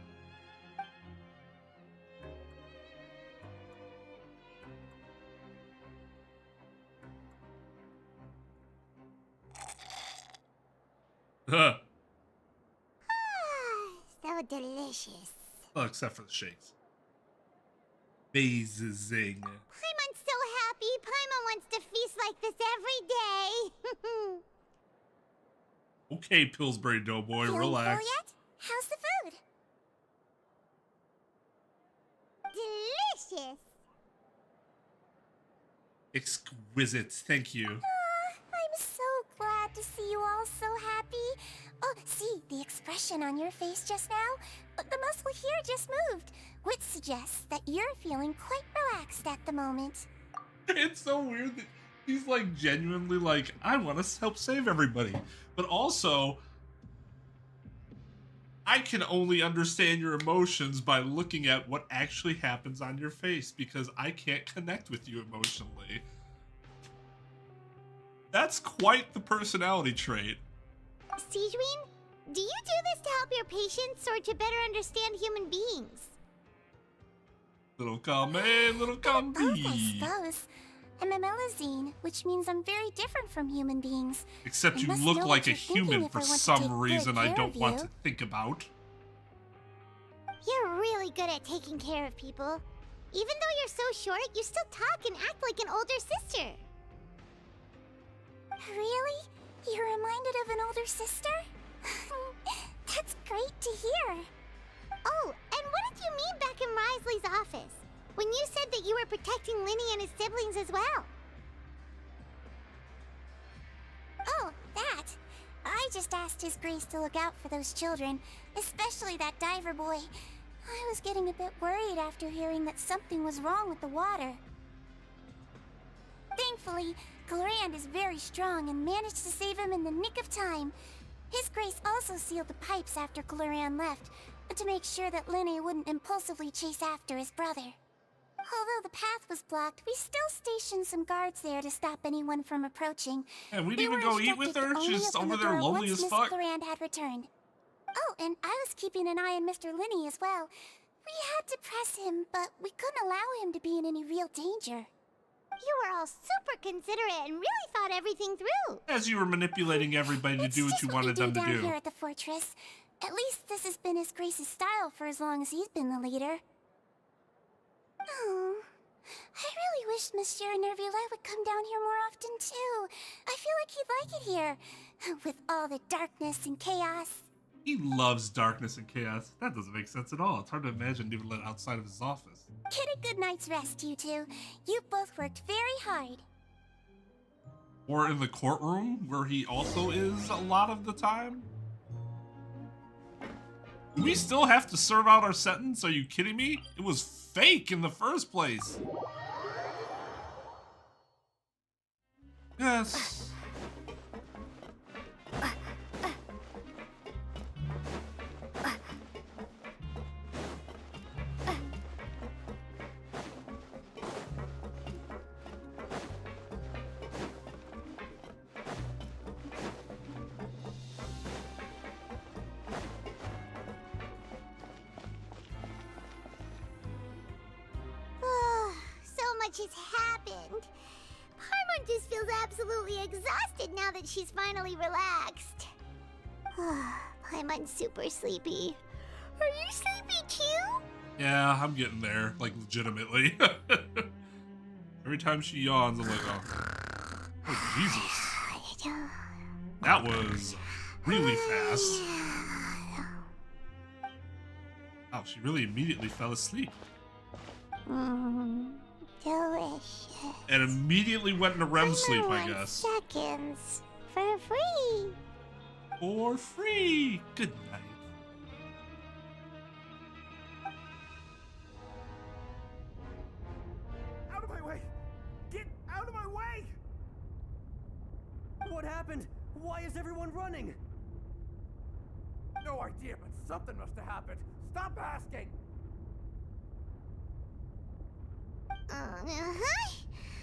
So delicious. Well, except for the shakes. Amazing. Paimon's so happy. Paimon wants to feast like this every day. Okay, Pillsbury Doughboy, Feeling relax. full yet? How's the food? Delicious. Exquisite, thank you. I'm so glad to see you all so happy. Oh, see, the expression on your face just now? The muscle here just moved, which suggests that you're feeling quite relaxed at the moment. It's so weird that he's like genuinely like, I want to help save everybody. But also, I can only understand your emotions by looking at what actually happens on your face because I can't connect with you emotionally. That's quite the personality trait. Siegeween, do you do this to help your patients or to better understand human beings? Little Gamez, little Gamez. I suppose. I'm a Melusine, which means I'm very different from human beings. Except I you must look know like what a you're thinking human if for I want to some take good reason I care don't of want you. to think about. You're really good at taking care of people. Even though you're so short, you still talk and act like an older sister. Really? You're reminded of an older sister? That's great to hear. Oh, and what did you mean back in Wriothesley's office? When you said that you were protecting Linny and his siblings as well? Oh, that. I just asked His Grace to look out for those children, especially that diver boy. I was getting a bit worried after hearing that something was wrong with the water. Thankfully, Glorand is very strong and managed to save him in the nick of time. His Grace also sealed the pipes after Glorand left, to make sure that Linny wouldn't impulsively chase after his brother. Although the path was blocked, we still stationed some guards there to stop anyone from approaching. And we They didn't even were go eat with instructed her? to only She's open over the there door lonely once as Miss fuck? Glorand had returned. Oh, and I was keeping an eye on Mr. Linny as well. We had to press him, but we couldn't allow him to be in any real danger. You were all super considerate and really thought everything through. As you were manipulating everybody to do what you wanted them to down do. here at the fortress. At least this has been His Grace's style for as long as he's been the leader. Oh, I really wish Monsieur Nervula would come down here more often too. I feel like he'd like it here, with all the darkness and chaos. He loves darkness and chaos. That doesn't make sense at all. It's hard to imagine doing that outside of his office. Get a good night's rest, you two. You both worked very hard. Or in the courtroom, where he also is a lot of the time. We still have to serve out our sentence? Are you kidding me? It was fake in the first place. Yes. So much has happened. Paimon just feels absolutely exhausted now that she's finally relaxed. Paimon's super sleepy. Are you sleepy too? Yeah, I'm getting there, like legitimately. Every time she yawns, I'm like, oh Jesus. That was really fast. Wow, she really immediately fell asleep. Delicious. And immediately went into REM sleep, I 101 guess. seconds for free. For free. Good night. Out of my way! Get out of my way! What happened? Why is everyone running? No idea, but something must have happened. Stop asking!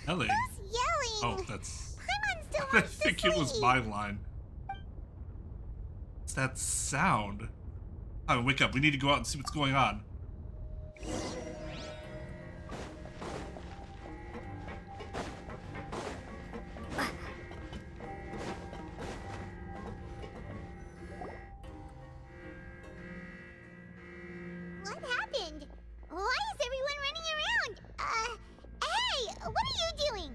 Ellie. Who's yelling? Oh, that's... Paimon still I wants to think it was sleep. my line. It's that sound. Oh, wake up. We need to go out and see what's going on. What happened? Why is everyone running around? Hey, what are you doing?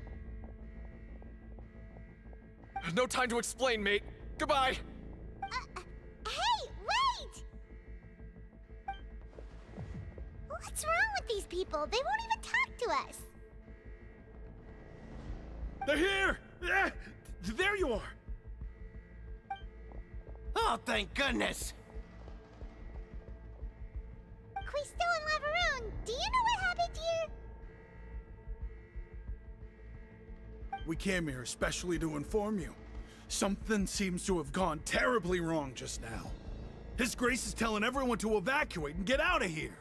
No time to explain, mate. Goodbye. Hey, wait! What's wrong with these people? They won't even talk to us. They're here! Yeah, there you are! Oh, thank goodness! Quisto and Lavaroon, do you know what happened here? We came here especially to inform you. Something seems to have gone terribly wrong just now. His Grace is telling everyone to evacuate and get out of here.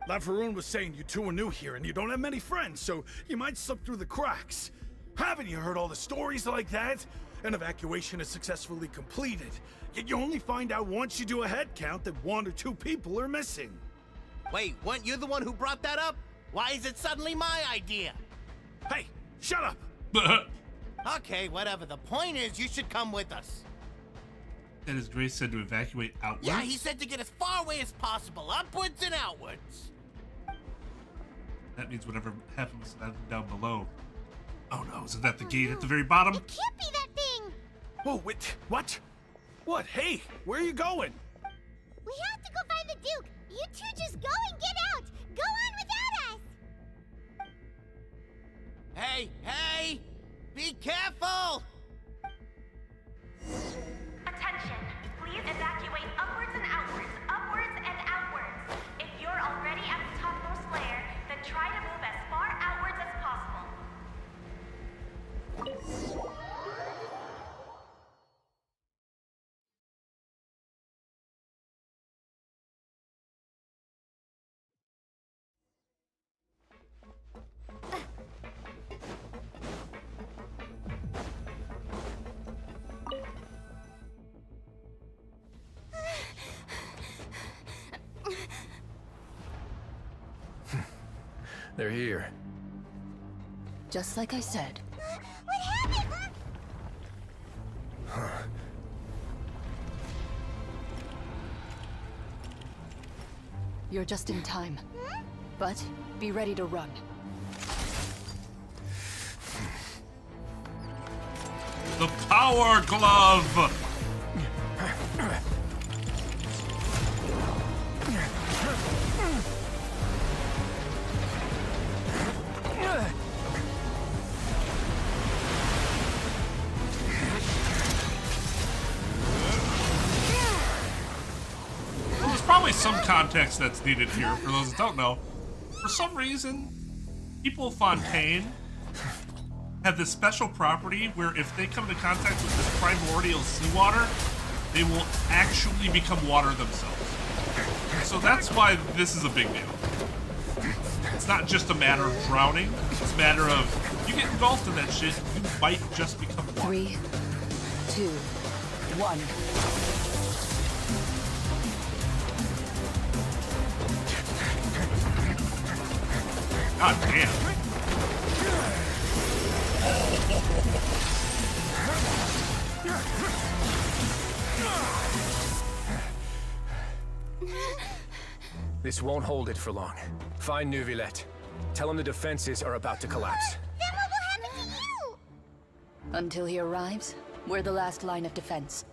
Laveroon was saying you two are new here and you don't have many friends, so you might slip through the cracks. Haven't you heard all the stories like that? An evacuation is successfully completed, yet you only find out once you do a head count that 1 or 2 people are missing. Wait, weren't you the one who brought that up? Why is it suddenly my idea? Hey, shut up! Okay, whatever. The point is, you should come with us. And His Grace said to evacuate outwards? Yeah, he said to get as far away as possible, upwards and outwards. That means whatever happens down below. Oh no, isn't that the gate at the very bottom? It can't be that thing! Oh, wait, what? What? Hey, where are you going? We have to go find the Duke! You two just go and get out! Go on without us! Hey, hey! Be careful! Attention! Please evacuate upwards and outwards, upwards and outwards. If you're already at the topmost layer, then try to move as far outwards as possible. They're here. Just like I said. What happened? You're just in time. But be ready to run. The Power Glove! Probably some context that's needed here for those that don't know. For some reason, people Fontaine have this special property where if they come into contact with this primordial seawater, they will actually become water themselves. So that's why this is a big deal. It's not just a matter of drowning, it's a matter of you get engulfed in that shit, you might just become water. 3, 2, 1. God damn. This won't hold it for long. Find Neuvillette. Tell him the defenses are about to collapse. Then what will happen to you? Until he arrives, we're the last line of defense.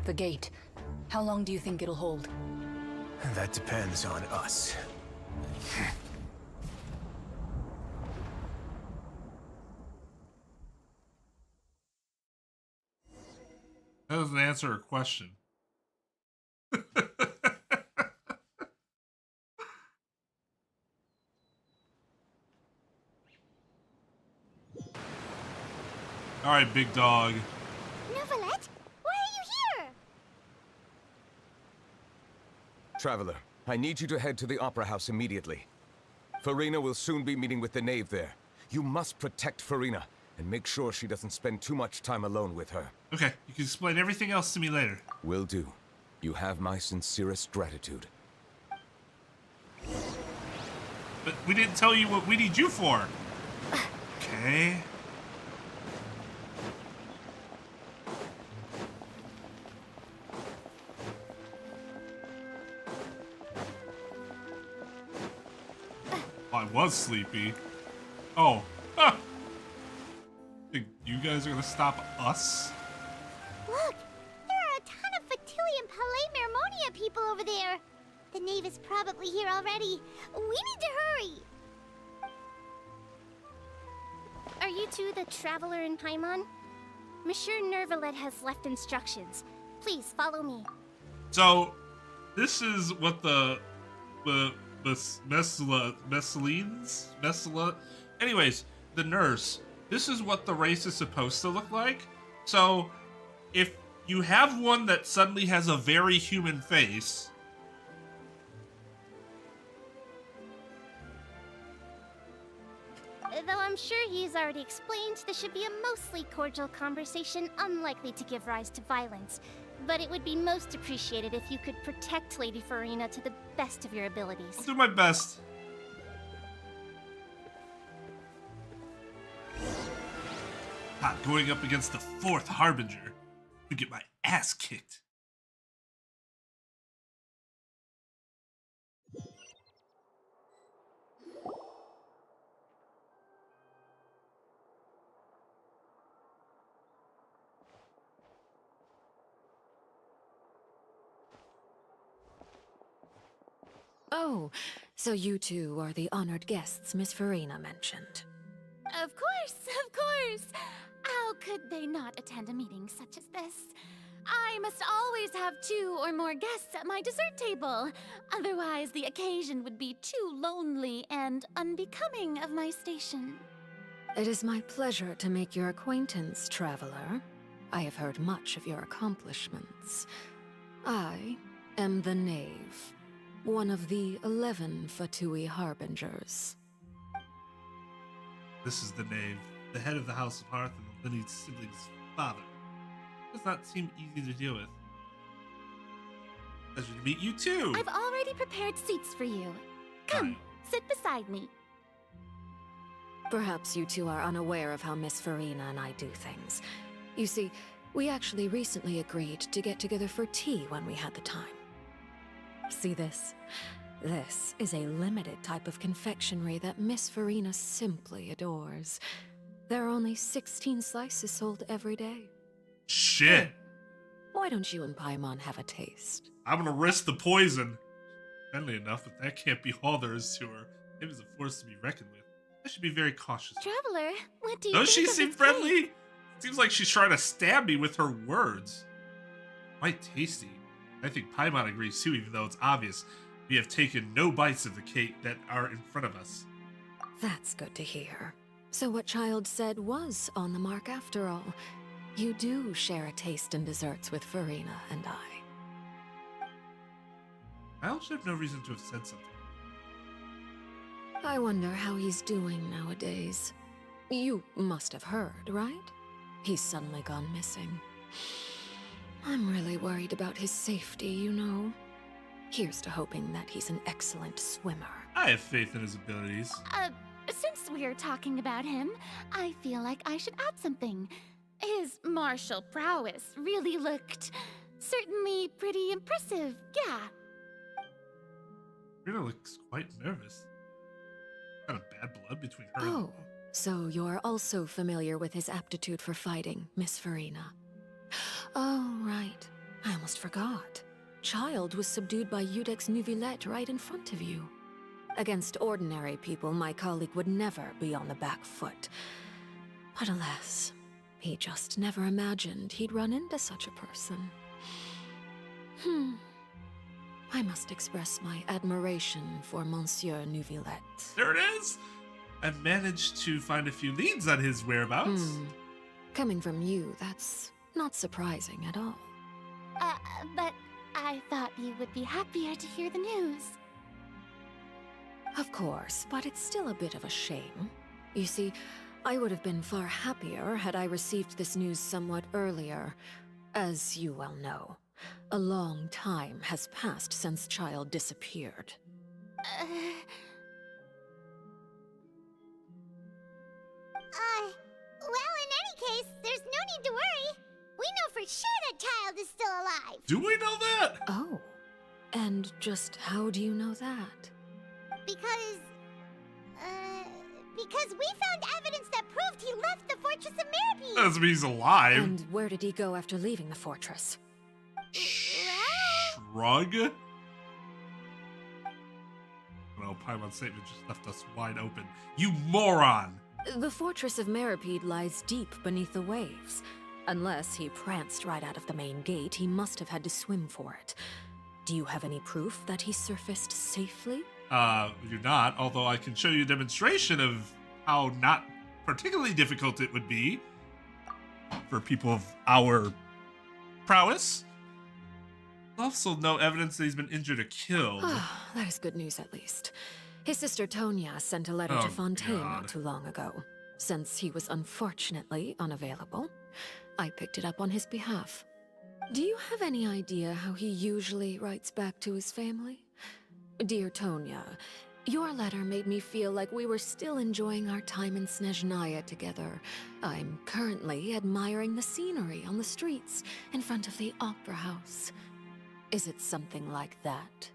The gate. How long do you think it'll hold? That depends on us. That doesn't answer a question. All right, big dog. Neuvillette, why are you here? Traveler, I need you to head to the Opera House immediately. Farina will soon be meeting with the knave there. You must protect Farina and make sure she doesn't spend too much time alone with her. Okay, you can explain everything else to me later. Will do. You have my sincerest gratitude. But we didn't tell you what we need you for. Okay. I was sleepy. Oh. Ah. Think you guys are gonna stop us? Look, there are a ton of Fatilian Palais Mermonia people over there. The knave is probably here already. We need to hurry. Are you two the traveler in Paimon? Monsieur Neuvillette has left instructions. Please follow me. So, this is what the Messala, anyways, the nurse this is what the race is supposed to look like. So, if you have one that suddenly has a very human face, Though I'm sure he's already explained, this should be a mostly cordial conversation, unlikely to give rise to violence. But it would be most appreciated if you could protect Lady Farina to the best of your abilities. I'll do my best. Going up against the 4th Harbinger to get my ass kicked. Oh, so you two are the honored guests Miss Farina mentioned. Of course, of course. How could they not attend a meeting such as this? I must always have 2 or more guests at my dessert table. Otherwise, the occasion would be too lonely and unbecoming of my station. It is my pleasure to make your acquaintance, traveler. I have heard much of your accomplishments. I am the Knave, one of the 11 Fatui Harbingers. This is the Knave, the head of the House of Hearth and the lineage sibling's father. Does not seem easy to deal with. Pleasure to meet you too. I've already prepared seats for you. Come, sit beside me. Perhaps you two are unaware of how Miss Farina and I do things. You see, we actually recently agreed to get together for tea when we had the time. See this? This is a limited type of confectionery that Miss Farina simply adores. There are only 16 slices sold every day. Shit. Why don't you and Paimon have a taste? I'm gonna risk the poison. Friendly enough, but that can't be all there is to her. It is a force to be reckoned with. I should be very cautious. Traveler, what do you Does think she of seem its friendly? taste? Seems like she's trying to stab me with her words. Quite tasty. I think Paimon agrees too, even though it's obvious. We have taken no bites of the cake that are in front of us. That's good to hear. So what Child said was on the mark after all. You do share a taste in desserts with Farina and I. I should have no reason to have said something. I wonder how he's doing nowadays. You must have heard, right? He's suddenly gone missing. I'm really worried about his safety, you know. Here's to hoping that he's an excellent swimmer. I have faith in his abilities. Since we're talking about him, I feel like I should add something. His martial prowess really looked certainly pretty impressive, yeah. Rita looks quite nervous. Kind of bad blood between her Oh, so you're also familiar with his aptitude for fighting, Miss Farina. Oh, right. I almost forgot. Child was subdued by Udex Nuvillette right in front of you. Against ordinary people, my colleague would never be on the back foot. But alas, he just never imagined he'd run into such a person. I must express my admiration for Monsieur Nuvillette. There it is! I've managed to find a few leads on his whereabouts. Coming from you, that's not surprising at all. But I thought you would be happier to hear the news. Of course, but it's still a bit of a shame. You see, I would have been far happier had I received this news somewhat earlier. As you well know, a long time has passed since Child disappeared. Well, in any case, there's no need to worry. We know for sure that Child is still alive. Do we know that? Oh, and just how do you know that? Because we found evidence that proved he left the Fortress of Meripede. Doesn't mean he's alive. And where did he go after leaving the fortress? Shrug? Well, Paimon's statement just left us wide open. You moron! The Fortress of Meripede lies deep beneath the waves. Unless he pranced right out of the main gate, he must have had to swim for it. Do you have any proof that he surfaced safely? We do not, although I can show you a demonstration of how not particularly difficult it would be for people of our prowess. Also, no evidence that he's been injured or killed. That is good news, at least. His sister Tonya sent a letter to Fontaine not too long ago. Since he was unfortunately unavailable, I picked it up on his behalf. Do you have any idea how he usually writes back to his family? Dear Tonya, your letter made me feel like we were still enjoying our time in Snezhnaya together. I'm currently admiring the scenery on the streets in front of the opera house. Is it something like that?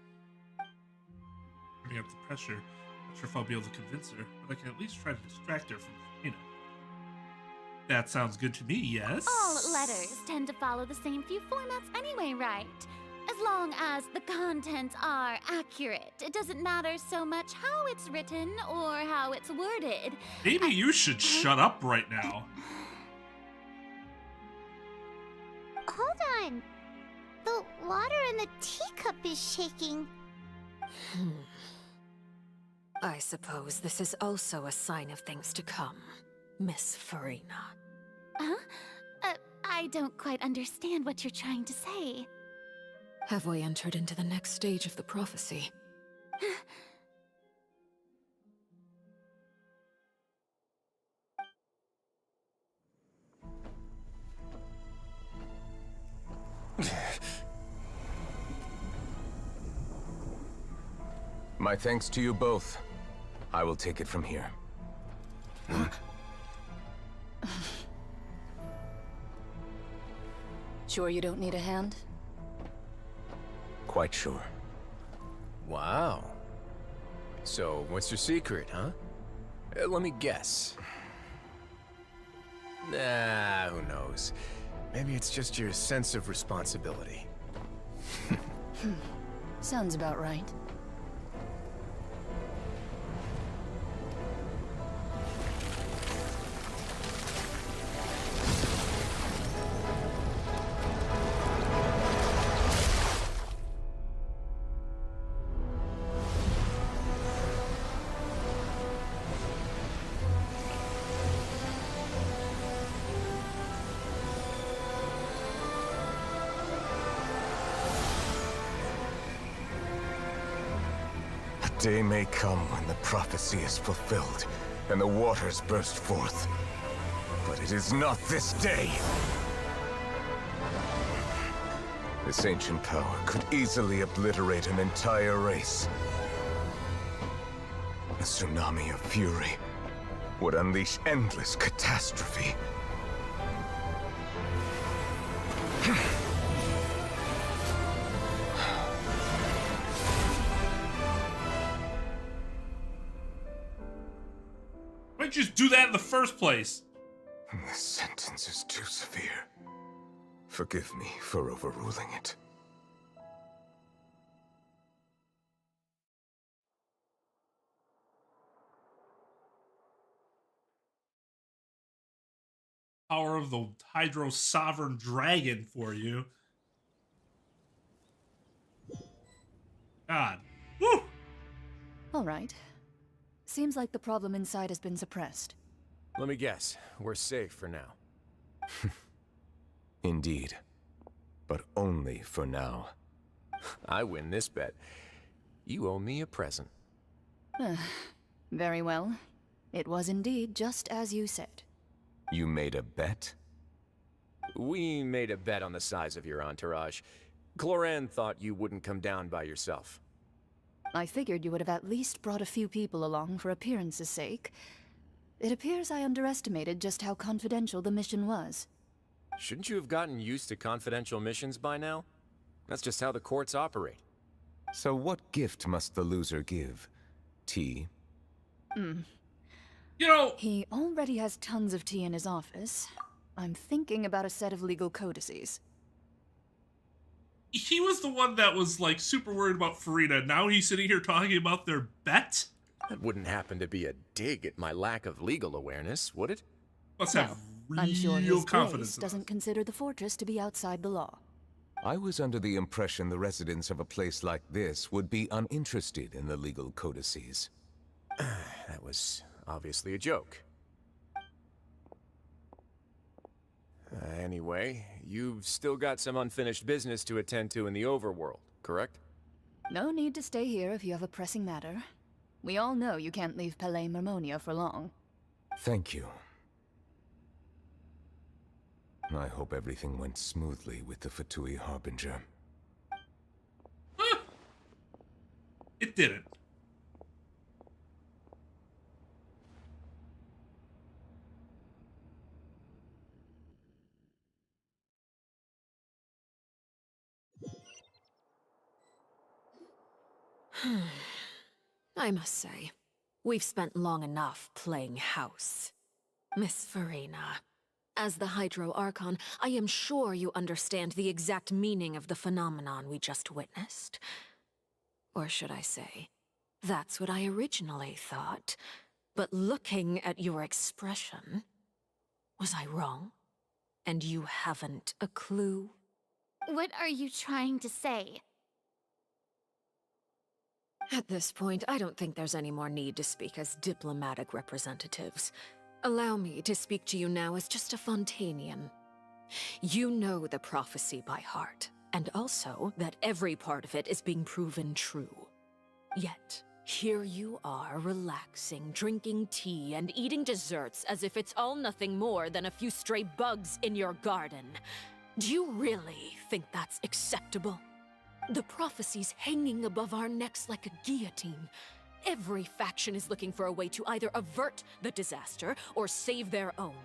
Turning up the pressure. Not sure if I'll be able to convince her, but I can at least try to distract her from Farina. That sounds good to me, yes? All letters tend to follow the same few formats anyway, right? As long as the contents are accurate, it doesn't matter so much how it's written or how it's worded. Maybe you should shut up right now. Hold on. The water in the teacup is shaking. I suppose this is also a sign of things to come, Miss Farina. Huh? I don't quite understand what you're trying to say. Have we entered into the next stage of the prophecy? My thanks to you both. I will take it from here. Sure you don't need a hand? Quite sure. Wow. So, what's your secret, huh? Let me guess. Nah, who knows? Maybe it's just your sense of responsibility. Sounds about right. Day may come when the prophecy is fulfilled, and the waters burst forth. But it is not this day! This ancient power could easily obliterate an entire race. A tsunami of fury would unleash endless catastrophe. Why'd you just do that in the first place? The sentence is too severe. Forgive me for overruling it. Power of the Hydro Sovereign Dragon for you. God. Woo! All right. Seems like the problem inside has been suppressed. Let me guess. We're safe for now. Indeed. But only for now. I win this bet. You owe me a present. Very well. It was indeed just as you said. You made a bet? We made a bet on the size of your entourage. Cloran thought you wouldn't come down by yourself. I figured you would have at least brought a few people along for appearance's sake. It appears I underestimated just how confidential the mission was. Shouldn't you have gotten used to confidential missions by now? That's just how the courts operate. So what gift must the loser give? Tea? You know... He already has tons of tea in his office. I'm thinking about a set of legal codices. He was the one that was, like, super worried about Farina. Now he's sitting here talking about their bet? That wouldn't happen to be a dig at my lack of legal awareness, would it? Must have I'm sure His confidence Grace doesn't consider the fortress to be outside the law. I was under the impression the residents of a place like this would be uninterested in the legal codices. That was obviously a joke. Anyway, you've still got some unfinished business to attend to in the overworld, correct? No need to stay here if you have a pressing matter. We all know you can't leave Palais Mermonia for long. Thank you. I hope everything went smoothly with the Fatui Harbinger. It didn't. I must say, we've spent long enough playing house. Miss Farina, as the Hydro Archon, I am sure you understand the exact meaning of the phenomenon we just witnessed. Or should I say, that's what I originally thought. But looking at your expression, was I wrong? And you haven't a clue? What are you trying to say? At this point, I don't think there's any more need to speak as diplomatic representatives. Allow me to speak to you now as just a Fontainian. You know the prophecy by heart, and also that every part of it is being proven true. Yet, here you are relaxing, drinking tea, and eating desserts as if it's all nothing more than a few stray bugs in your garden. Do you really think that's acceptable? The prophecy's hanging above our necks like a guillotine. Every faction is looking for a way to either avert the disaster or save their own.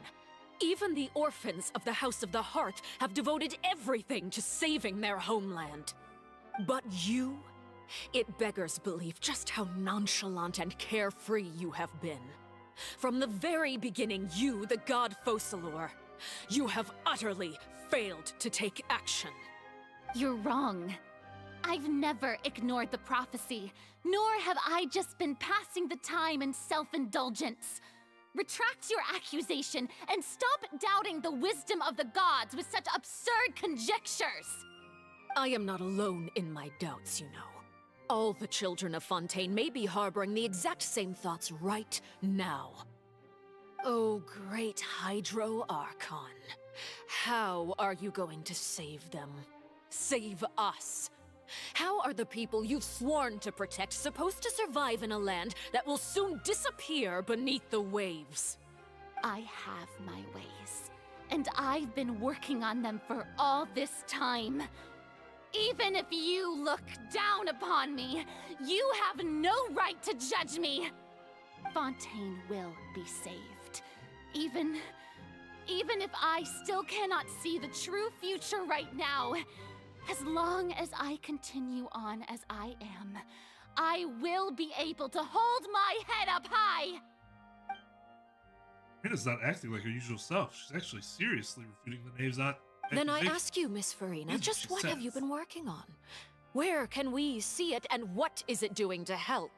Even the orphans of the House of the Hearth have devoted everything to saving their homeland. But you? It beggars belief just how nonchalant and carefree you have been. From the very beginning, you, the god Focalor, you have utterly failed to take action. You're wrong. I've never ignored the prophecy, nor have I just been passing the time in self-indulgence. Retract your accusation and stop doubting the wisdom of the gods with such absurd conjectures! I am not alone in my doubts, you know. All the children of Fontaine may be harboring the exact same thoughts right now. Oh, great Hydro Archon. How are you going to save them? Save us? How are the people you've sworn to protect supposed to survive in a land that will soon disappear beneath the waves? I have my ways, and I've been working on them for all this time. Even if you look down upon me, you have no right to judge me. Fontaine will be saved. Even if I still cannot see the true future right now, as long as I continue on as I am, I will be able to hold my head up high! Farina's not acting like her usual self. She's actually seriously refuting the knave's not. Then I ask you, Miss Farina, just what have you been working on? Where can we see it, and what is it doing to help?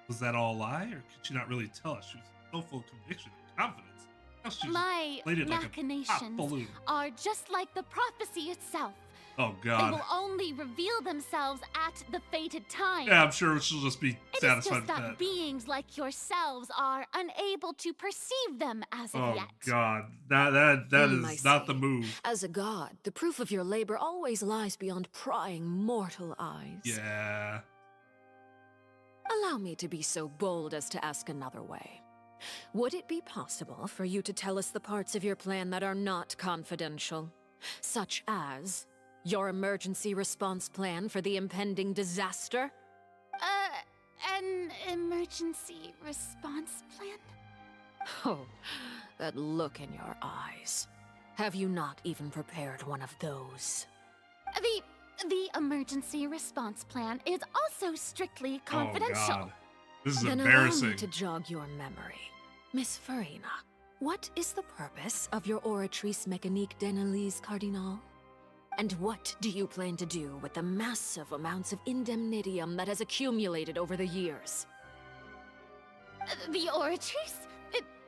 Was that all a lie, or could she not really tell us? She was so full of conviction and confidence. My machinations are just like the prophecy itself. Oh, They God. will only reveal themselves at the fated time. Yeah, I'm sure she'll just be It is satisfied just with that that. beings like yourselves are unable to perceive them as of Oh, yet. God. That I is not see. the move. As a god, the proof of your labor always lies beyond prying mortal eyes. Yeah. Allow me to be so bold as to ask another way. Would it be possible for you to tell us the parts of your plan that are not confidential? Such as your emergency response plan for the impending disaster? An emergency response plan? Oh, that look in your eyes. Have you not even prepared one of those? The emergency response plan is also strictly confidential. Oh, God. This is Then embarrassing. allow me to jog your memory. Miss Farina, what is the purpose of your Oratrice Mécanique d'Analyse Cardinal? And what do you plan to do with the massive amounts of indemnitium that has accumulated over the years? The Oratrice?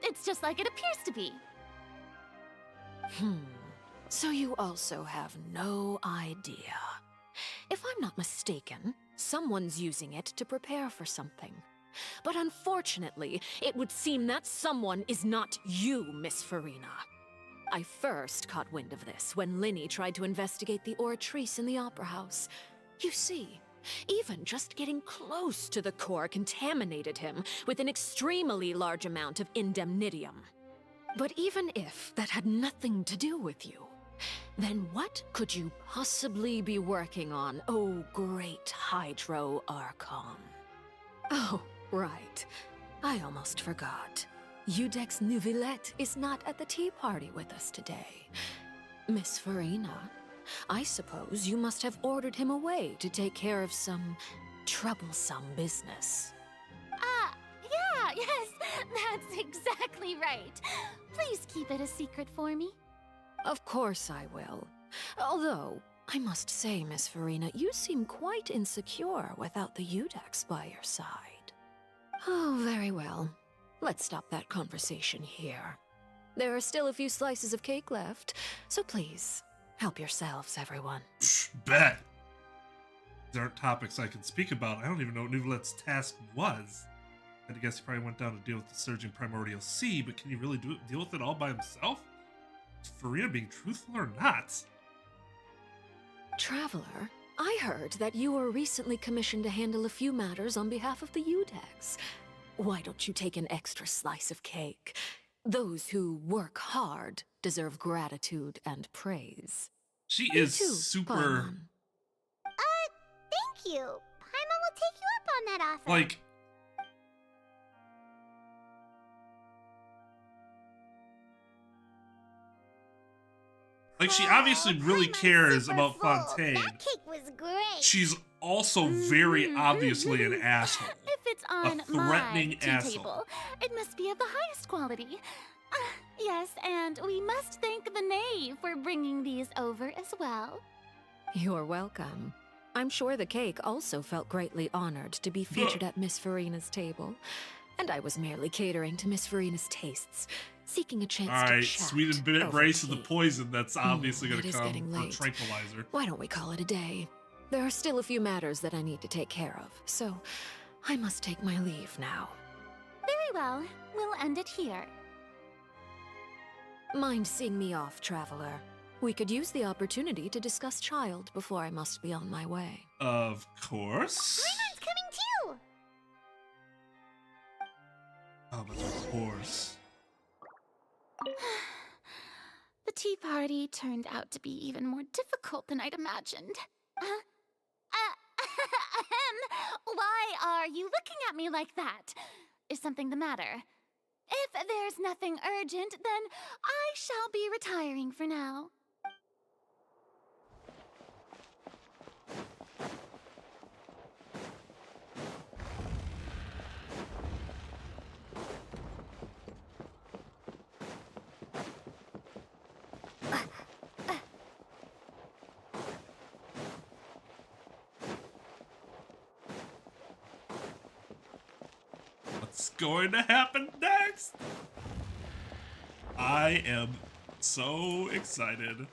It's just like it appears to be. So you also have no idea. If I'm not mistaken, someone's using it to prepare for something. But unfortunately, it would seem that someone is not you, Miss Farina. I first caught wind of this when Linny tried to investigate the Oratrice in the Opera House. You see, even just getting close to the core contaminated him with an extremely large amount of indemnitium. But even if that had nothing to do with you, then what could you possibly be working on, oh great Hydro Archon? Oh, right. I almost forgot. Udex Neuvillette is not at the tea party with us today. Miss Farina, I suppose you must have ordered him away to take care of some troublesome business. Yeah, yes, that's exactly right. Please keep it a secret for me. Of course I will. Although, I must say, Miss Farina, you seem quite insecure without the Udex by your side. Oh, very well. Let's stop that conversation here. There are still a few slices of cake left, so please, help yourselves, everyone. Bet. There aren't topics I can speak about. I don't even know what Neuvillette's task was. I guess he probably went down to deal with the surging primordial sea, but can he really deal with it all by himself? Is Farina being truthful or not? Traveler, I heard that you were recently commissioned to handle a few matters on behalf of the Udex. Why don't you take an extra slice of cake? Those who work hard deserve gratitude and praise. She You is too, super... Paimon. Thank you. Paimon will take you up on that offer. Like... Like, she obviously really cares about Fontaine. That cake was great. She's also very obviously an asshole. If it's on threatening my tea asshole. table, it must be of the highest quality. Yes, and we must thank the knave for bringing these over as well. You're welcome. I'm sure the cake also felt greatly honored to be featured at Miss Farina's table. And I was merely catering to Miss Farina's tastes, seeking a chance to Alright, chat sweet and bitter over embrace of the tea. poison that's obviously It going to is come getting for late. tranquilizer. Why don't we call it a day? There are still a few matters that I need to take care of, so I must take my leave now. Very well, we'll end it here. Mind seeing me off, Traveler? We could use the opportunity to discuss Child before I must be on my way. Of course. Paimon's coming too. Oh, but of course. The tea party turned out to be even more difficult than I'd imagined. Why are you looking at me like that? Is something the matter? If there's nothing urgent, then I shall be retiring for now. What's going to happen next? I am so excited.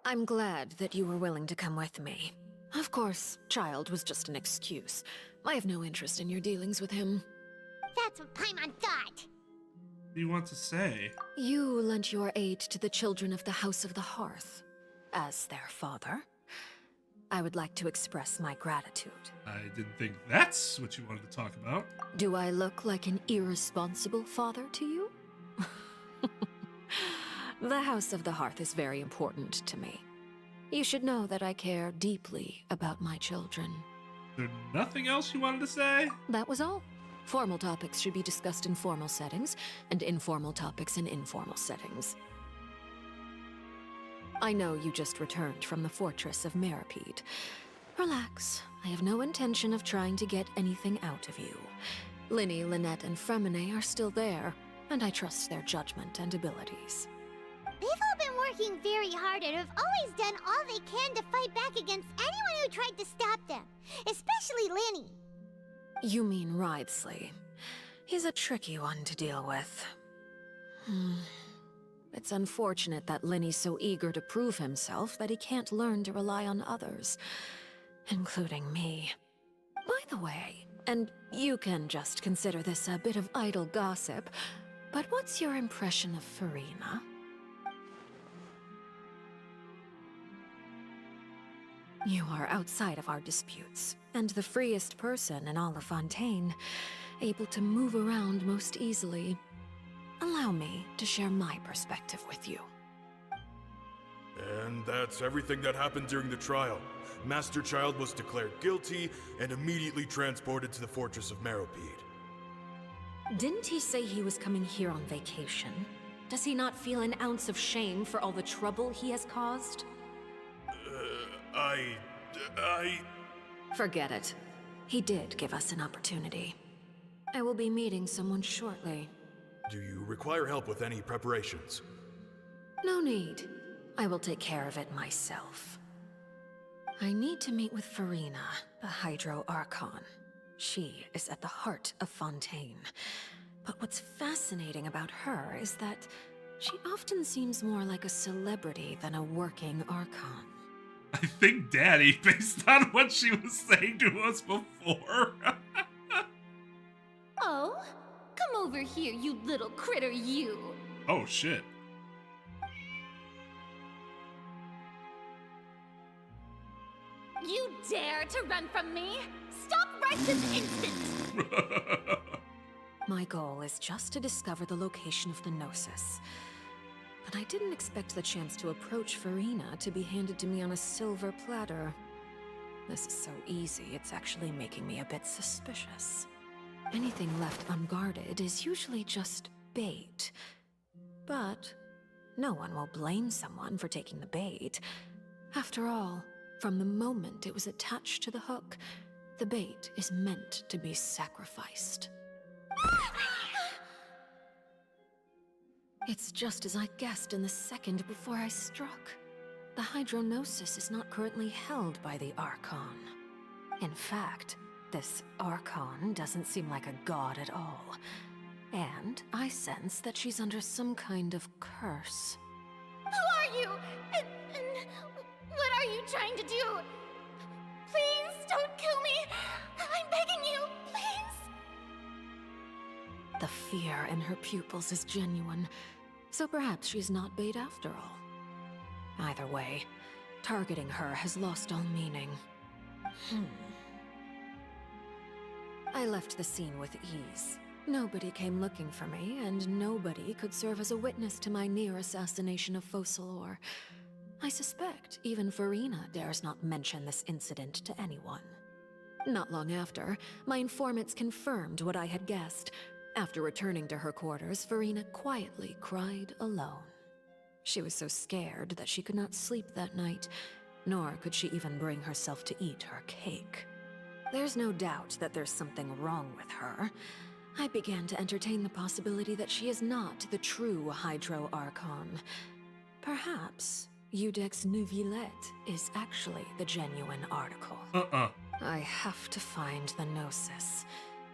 I'm glad that you were willing to come with me. Of course, Child was just an excuse. I have no interest in your dealings with him. That's what Paimon thought. What do you want to say? You lent your aid to the children of the House of the Hearth. As their father, I would like to express my gratitude. I didn't think that's what you wanted to talk about. Do I look like an irresponsible father to you? The House of the Hearth is very important to me. You should know that I care deeply about my children. Is there nothing else you wanted to say? That was all. Formal topics should be discussed in formal settings, and informal topics in informal settings. I know you just returned from the fortress of Meripede. Relax. I have no intention of trying to get anything out of you. Linny, Lynette, and Fremine are still there, and I trust their judgment and abilities. They've all been working very hard and have always done all they can to fight back against anyone who tried to stop them, especially Linny. You mean Wriothesley. He's a tricky one to deal with. It's unfortunate that Lenny's so eager to prove himself that he can't learn to rely on others, including me. By the way, and you can just consider this a bit of idle gossip, but what's your impression of Furina? You are outside of our disputes, and the freest person in all of Fontaine, able to move around most easily. Allow me to share my perspective with you. And that's everything that happened during the trial. Master Child was declared guilty and immediately transported to the Fortress of Meropide. Didn't he say he was coming here on vacation? Does he not feel an ounce of shame for all the trouble he has caused? Forget it. He did give us an opportunity. I will be meeting someone shortly. Do you require help with any preparations? No need. I will take care of it myself. I need to meet with Furina, the Hydro Archon. She is at the heart of Fontaine. But what's fascinating about her is that she often seems more like a celebrity than a working Archon. I think Daddy, based on what she was saying to us before. Oh, come over here, you little critter, you. Oh, shit. You dare to run from me? Stop right this instant! My goal is just to discover the location of the Gnosis. But I didn't expect the chance to approach Furina to be handed to me on a silver platter. This is so easy, it's actually making me a bit suspicious. Anything left unguarded is usually just bait. But no one will blame someone for taking the bait. After all, from the moment it was attached to the hook, the bait is meant to be sacrificed. It's just as I guessed in the second before I struck. The Hydronosis is not currently held by the Archon. In fact, this Archon doesn't seem like a god at all. And I sense that she's under some kind of curse. Who are you? And what are you trying to do? Please don't kill me! I'm begging you, please! The fear in her pupils is genuine, so perhaps she's not bait after all. Either way, targeting her has lost all meaning. I left the scene with ease. Nobody came looking for me, and nobody could serve as a witness to my near assassination of Focalor. I suspect even Furina dares not mention this incident to anyone. Not long after, my informants confirmed what I had guessed. After returning to her quarters, Furina quietly cried alone. She was so scared that she could not sleep that night, nor could she even bring herself to eat her cake. There's no doubt that there's something wrong with her. I began to entertain the possibility that she is not the true Hydro Archon. Perhaps Iudex Neuvillette is actually the genuine article. I have to find the Gnosis.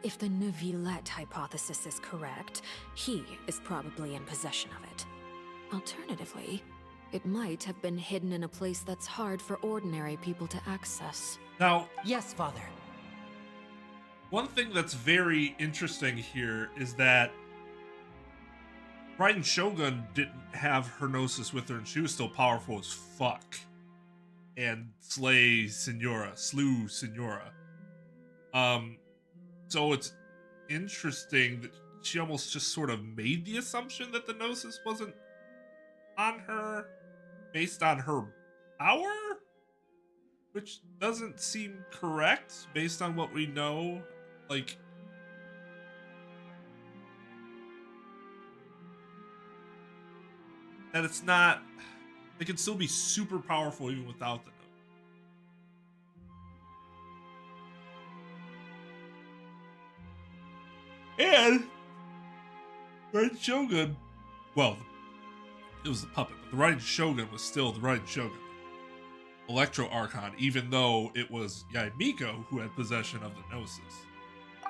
If the Neuvillette hypothesis is correct, he is probably in possession of it. Alternatively, it might have been hidden in a place that's hard for ordinary people to access. Now, yes, Father. One thing that's very interesting here is that Raiden Shogun didn't have her Gnosis with her, and she was still powerful as fuck. And slew Senora. So it's interesting that she almost just sort of made the assumption that the Gnosis wasn't on her based on her power? Which doesn't seem correct based on what we know. Like, that it's not, it can still be super powerful even without the note. And Raiden Shogun, well, it was the puppet, but the Raiden Shogun was still the Raiden Shogun. Electro Archon, even though it was Yaimiko who had possession of the Gnosis.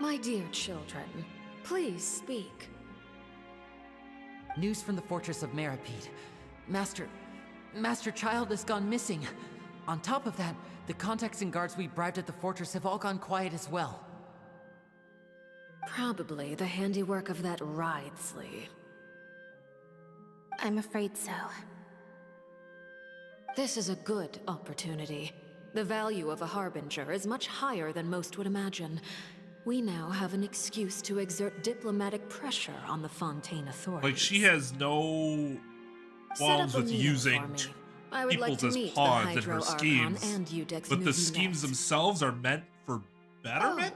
My dear children, please speak. News from the Fortress of Meripede. Master Child has gone missing. On top of that, the contacts and guards we bribed at the fortress have all gone quiet as well. Probably the handiwork of that Wrildsley. I'm afraid so. This is a good opportunity. The value of a Harbinger is much higher than most would imagine. We now have an excuse to exert diplomatic pressure on the Fontaine authorities. Like, she has no qualms with using I would like peoples to as meet pawns the in her Hydro Archon schemes. and Udex But the Nuvilet. schemes themselves are meant for betterment?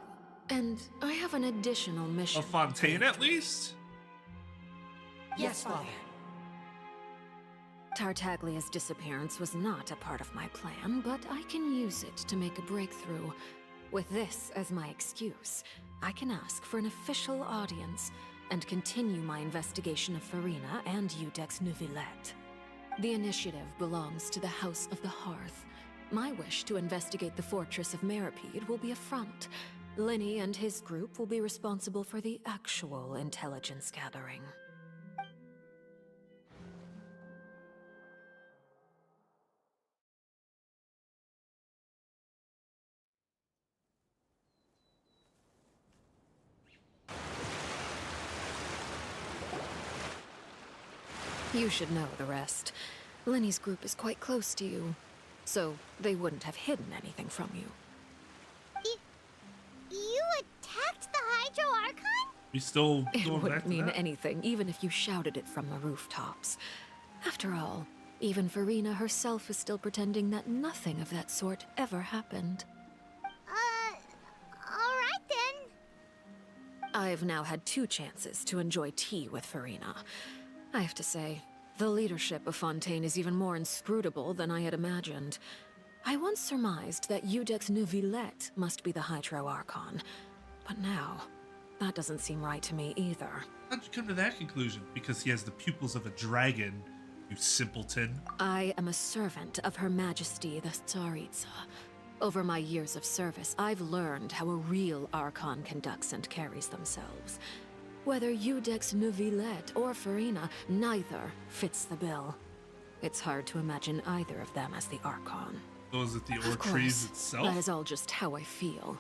And I have an additional mission. Of Fontaine, at least? Yes, Father. Tartaglia's disappearance was not a part of my plan, but I can use it to make a breakthrough. With this as my excuse, I can ask for an official audience and continue my investigation of Farina and Udex Nuvilet. The initiative belongs to the House of the Hearth. My wish to investigate the Fortress of Meripede will be a front. Lenny and his group will be responsible for the actual intelligence gathering. You should know the rest. Lenny's group is quite close to you, so they wouldn't have hidden anything from you. You attacked the Hydro Archon? We still It going back wouldn't to mean that? anything, even if you shouted it from the rooftops. After all, even Farina herself is still pretending that nothing of that sort ever happened. Alright then. I've now had 2 chances to enjoy tea with Farina. I have to say, the leadership of Fontaine is even more inscrutable than I had imagined. I once surmised that Udex Nuvilet must be the Hydro Archon, but now, that doesn't seem right to me either. How'd you come to that conclusion? Because he has the pupils of a dragon, you simpleton. I am a servant of Her Majesty the Tsaritsa. Over my years of service, I've learned how a real Archon conducts and carries themselves. Whether Udex Nuvilet or Farina, neither fits the bill. It's hard to imagine either of them as the Archon. So is it the Of Ortrees course, itself? that is all just how I feel.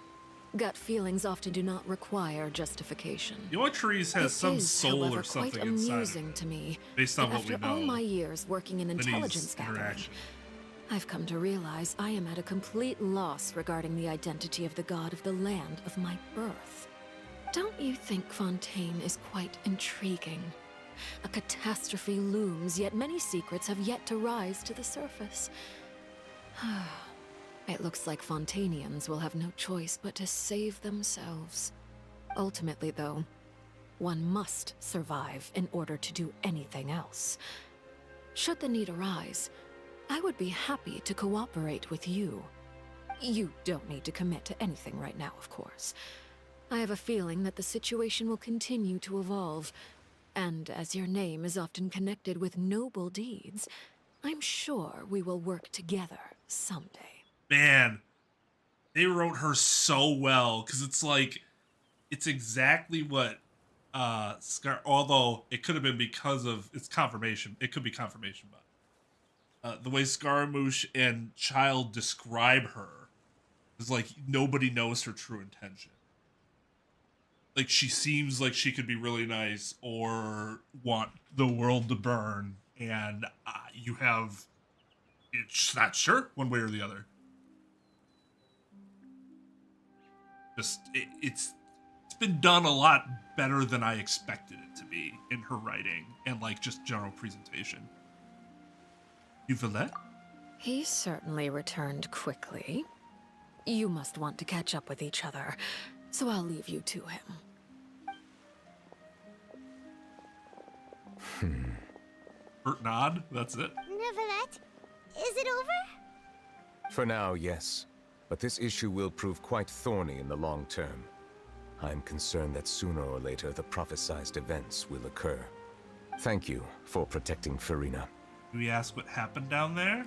Gut feelings often do not require justification. The Ortrees has some It is, soul however, or something quite inside amusing to me based on that what we after all know. my years working in Lenny's intelligence gathering, interaction. I've come to realize I am at a complete loss regarding the identity of the god of the land of my birth. Don't you think Fontaine is quite intriguing? A catastrophe looms, yet many secrets have yet to rise to the surface. It looks like Fontainians will have no choice but to save themselves. Ultimately, though, one must survive in order to do anything else. Should the need arise, I would be happy to cooperate with you. You don't need to commit to anything right now, of course. I have a feeling that the situation will continue to evolve, and as your name is often connected with noble deeds, I'm sure we will work together someday. Man, they wrote her so well, because it's like, it's exactly what Scar, although it could have been because of its confirmation, it could be confirmation, but the way Scaramouche and Child describe her is like nobody knows her true intention. Like, she seems like she could be really nice or want the world to burn, and you have, it's not sure one way or the other. Just, it's been done a lot better than I expected it to be in her writing and like just general presentation. Nuvilet? He certainly returned quickly. You must want to catch up with each other, so I'll leave you to him. Bert nod, that's it. Nuvilet, is it over? For now, yes. But this issue will prove quite thorny in the long term. I'm concerned that sooner or later the prophesized events will occur. Thank you for protecting Farina. Can we ask what happened down there?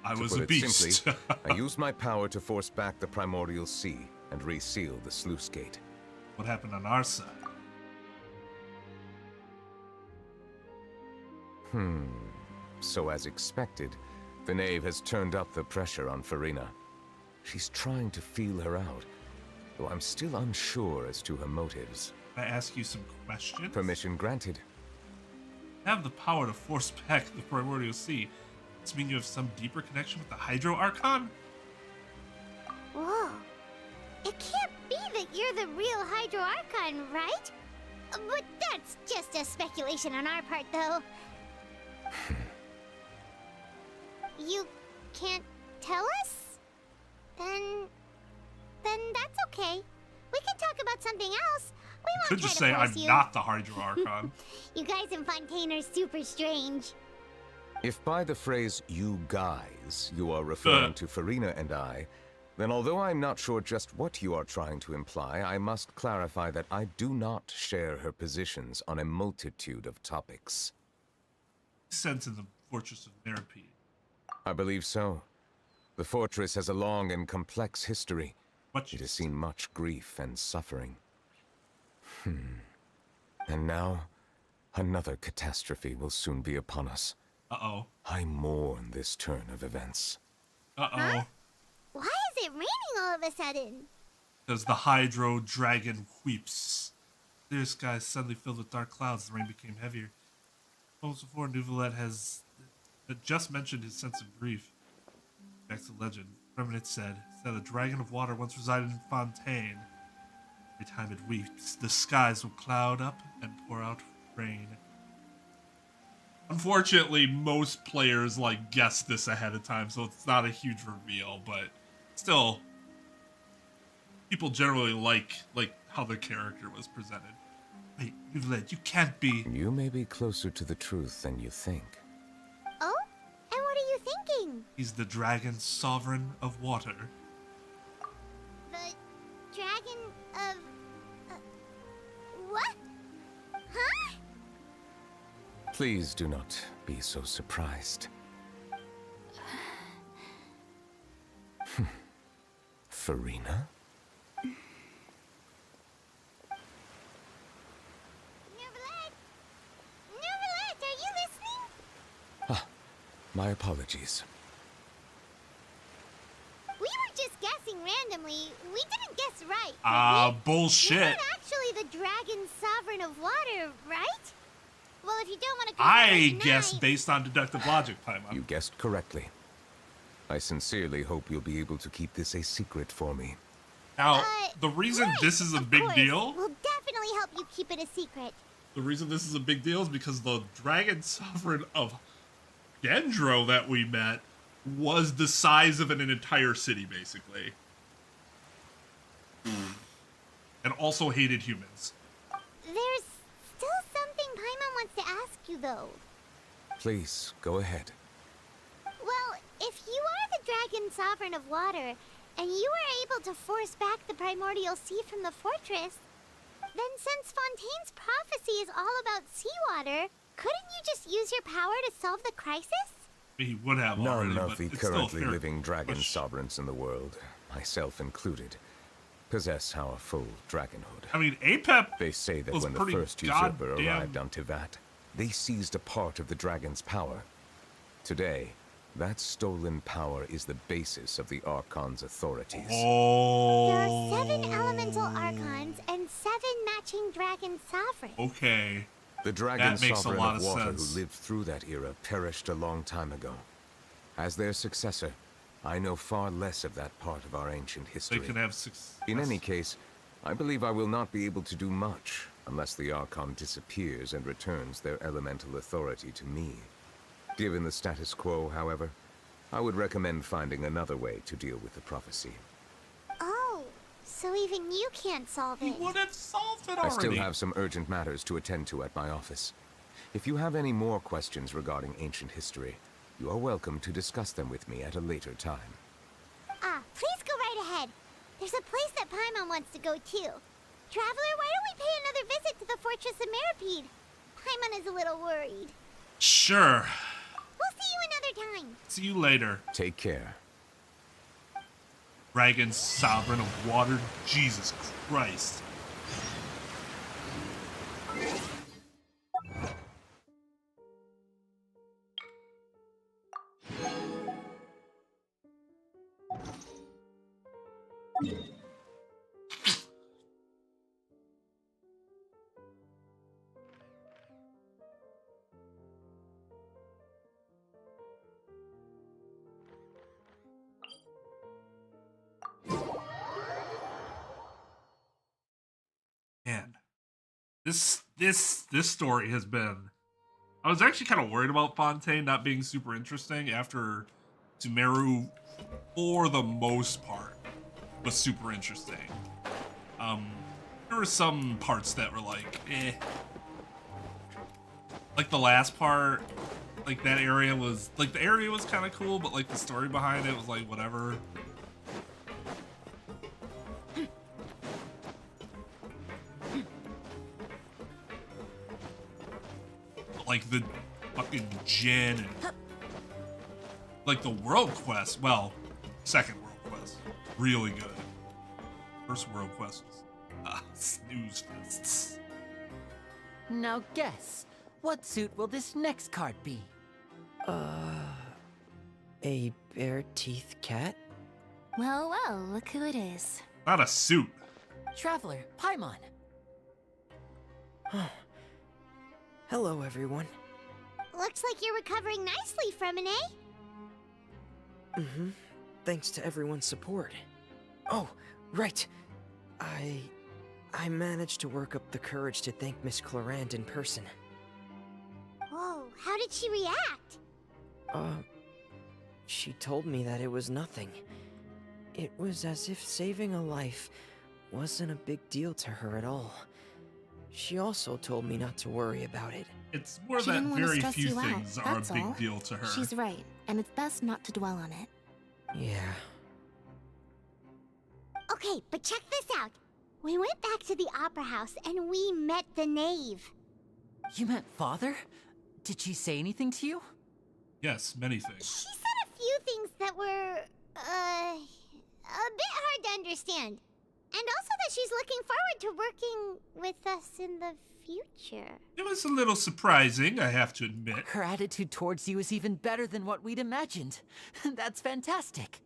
I To was put a it beast. simply, I used my power to force back the primordial sea and reseal the sluice gate. What happened on our side? So as expected, the knave has turned up the pressure on Furina. She's trying to feel her out, though I'm still unsure as to her motives. Can I ask you some questions? Permission granted. Have the power to force back the primordial sea. Does this mean you have some deeper connection with the Hydro Archon? Whoa. It can't be that you're the real Hydro Archon, right? But that's just a speculation on our part, though. You can't tell us? Then that's okay. We can talk about something else. We won't Could try just to say force I'm you. not the Hydro Archon. You guys in Fontaine are super strange. If by the phrase "you guys" you are referring to Furina and I, then although I'm not sure just what you are trying to imply, I must clarify that I do not share her positions on a multitude of topics. Sense in the Fortress of Meripede. I believe so. The fortress has a long and complex history. It has seen much grief and suffering. And now, another catastrophe will soon be upon us. Uh-oh. I mourn this turn of events. Uh-oh. Huh? Why is it raining all of a sudden? Because the Hydro Dragon weeps. Clear skies suddenly filled with dark clouds. The rain became heavier. Moments before, Nouvelette had just mentioned his sense of grief. Back to legend. Remnant said a dragon of water once resided in Fontaine. Every time it weeps, the skies will cloud up and pour out rain. Unfortunately, most players guess this ahead of time, so it's not a huge reveal, but still, people generally like how the character was presented. Wait, Nouvelette, you can't be. You may be closer to the truth than you think. Oh? And what are you thinking? He's the dragon sovereign of water. The dragon of... what? Huh? Please do not be so surprised. Furina? Nouvelette, are you listening? Ah, my apologies. We were just guessing randomly. We didn't guess right. Bullshit. You're not actually the dragon sovereign of water, right? Well, if you don't want to I guessed based on deductive logic, Paimon. You guessed correctly. I sincerely hope you'll be able to keep this a secret for me. Now, the reason this is a big deal... We'll definitely help you keep it a secret. The reason this is a big deal is because the dragon sovereign of Gendro that we met was the size of an entire city, basically. And also hated humans. There's still something Paimon wants to ask you, though. Please, go ahead. Well, if you are the dragon sovereign of water, and you were able to force back the primordial sea from the fortress, then since Fontaine's prophecy is all about seawater, couldn't you just use your power to solve the crisis? He would have already, None of but the it's still a currently fair living dragon push. sovereigns in the world, myself included, possess our full dragonhood. I mean, Apep They say that was when the pretty first usurper goddamn- arrived on Tivat, they seized a part of the dragon's power. Today, that stolen power is the basis of the Archon's authorities. There are 7 elemental archons and 7 matching dragon sovereigns. Okay. The dragon That makes a sovereign lot of of water sense. who lived through that era perished a long time ago. As their successor, I know far less of that part of our ancient history. They can have success. In any case, I believe I will not be able to do much unless the Archon disappears and returns their elemental authority to me. Given the status quo, however, I would recommend finding another way to deal with the prophecy. Oh, so even you can't solve it. You would have solved it I still already. have some urgent matters to attend to at my office. If you have any more questions regarding ancient history, you are welcome to discuss them with me at a later time. Please go right ahead. There's a place that Paimon wants to go too. Traveler, why don't we pay another visit to the Fortress of Meripede? Paimon is a little worried. Sure. We'll see you another time. See you later. Take care. Dragon sovereign of water. Jesus Christ. This story has been... I was actually kind of worried about Fontaine not being super interesting after Sumeru, for the most part, was super interesting. There were some parts that were like, eh. Like the last part, like that area was, like the area was kind of cool, but like the story behind it was like whatever. Like the fucking Jin and like the world quest, well, second world quest, really good. First world quest was snooze fists. Now guess, what suit will this next card be? A bare-teeth cat? Well, well, look who it is. Not a suit. Traveler, Paimon. Hello, everyone. Looks like you're recovering nicely from an A. Mm-hmm. Thanks to everyone's support. Oh, right. I managed to work up the courage to thank Miss Clorand in person. Whoa, how did she react? She told me that it was nothing. It was as if saving a life wasn't a big deal to her at all. She also told me not to worry about it. It's more She that didn't want to very stress few you out, things are a that's big all. deal to her. She's right, and it's best not to dwell on it. Yeah. Okay, but check this out. We went back to the opera house and we met the knave. You met Father? Did she say anything to you? Yes, many things. She said a few things that were, a bit hard to understand. And also that she's looking forward to working with us in the future. It was a little surprising, I have to admit. Her attitude towards you is even better than what we'd imagined. That's fantastic.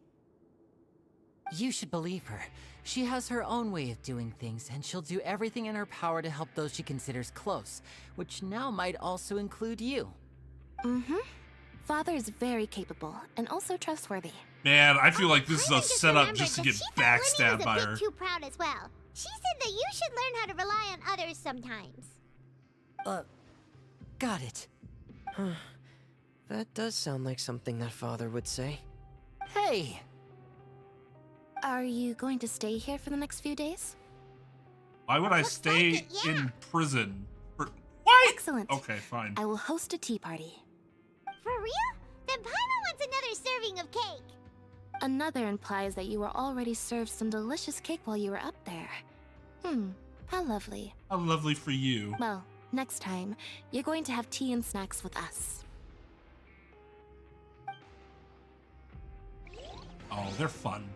You should believe her. She has her own way of doing things, and she'll do everything in her power to help those she considers close, which now might also include you. Mm-hmm. Father is very capable, and also trustworthy. Man, I feel like this is a setup just to get She backstabbed by was a her. bit too proud as well. She said that you should learn how to rely on others sometimes. Got it. Huh. That does sound like something that Father would say. Hey! Are you going to stay here for the next few days? Why would I stay in prison? For what? Excellent. Okay, fine. I will host a tea party. For real? Then Paimon wants another serving of cake. Another implies that you were already served some delicious cake while you were up there. How lovely. How lovely for you. Well, next time, you're going to have tea and snacks with us. Oh, they're fun.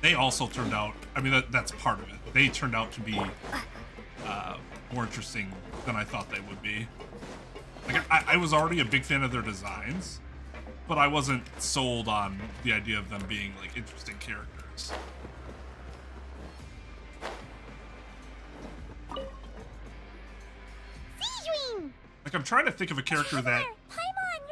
They also turned out, I mean, that's part of it. They turned out to be more interesting than I thought they would be. Like, I was already a big fan of their designs, but I wasn't sold on the idea of them being, like, interesting characters. Like, I'm trying to think of a character that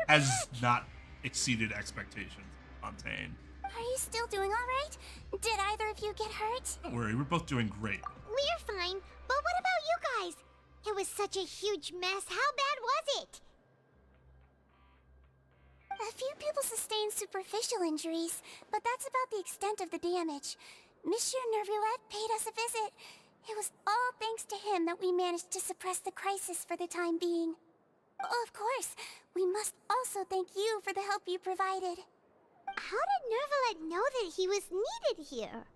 has not exceeded expectations. Fontaine. Are you still doing all right? Did either of you get hurt? Don't worry, we're both doing great. We're fine, but what about you guys? It was such a huge mess. How bad was it? A few people sustained superficial injuries, but that's about the extent of the damage. Monsieur Nervulette paid us a visit. It was all thanks to him that we managed to suppress the crisis for the time being. Of course, we must also thank you for the help you provided. How did Nervulette know that he was needed here?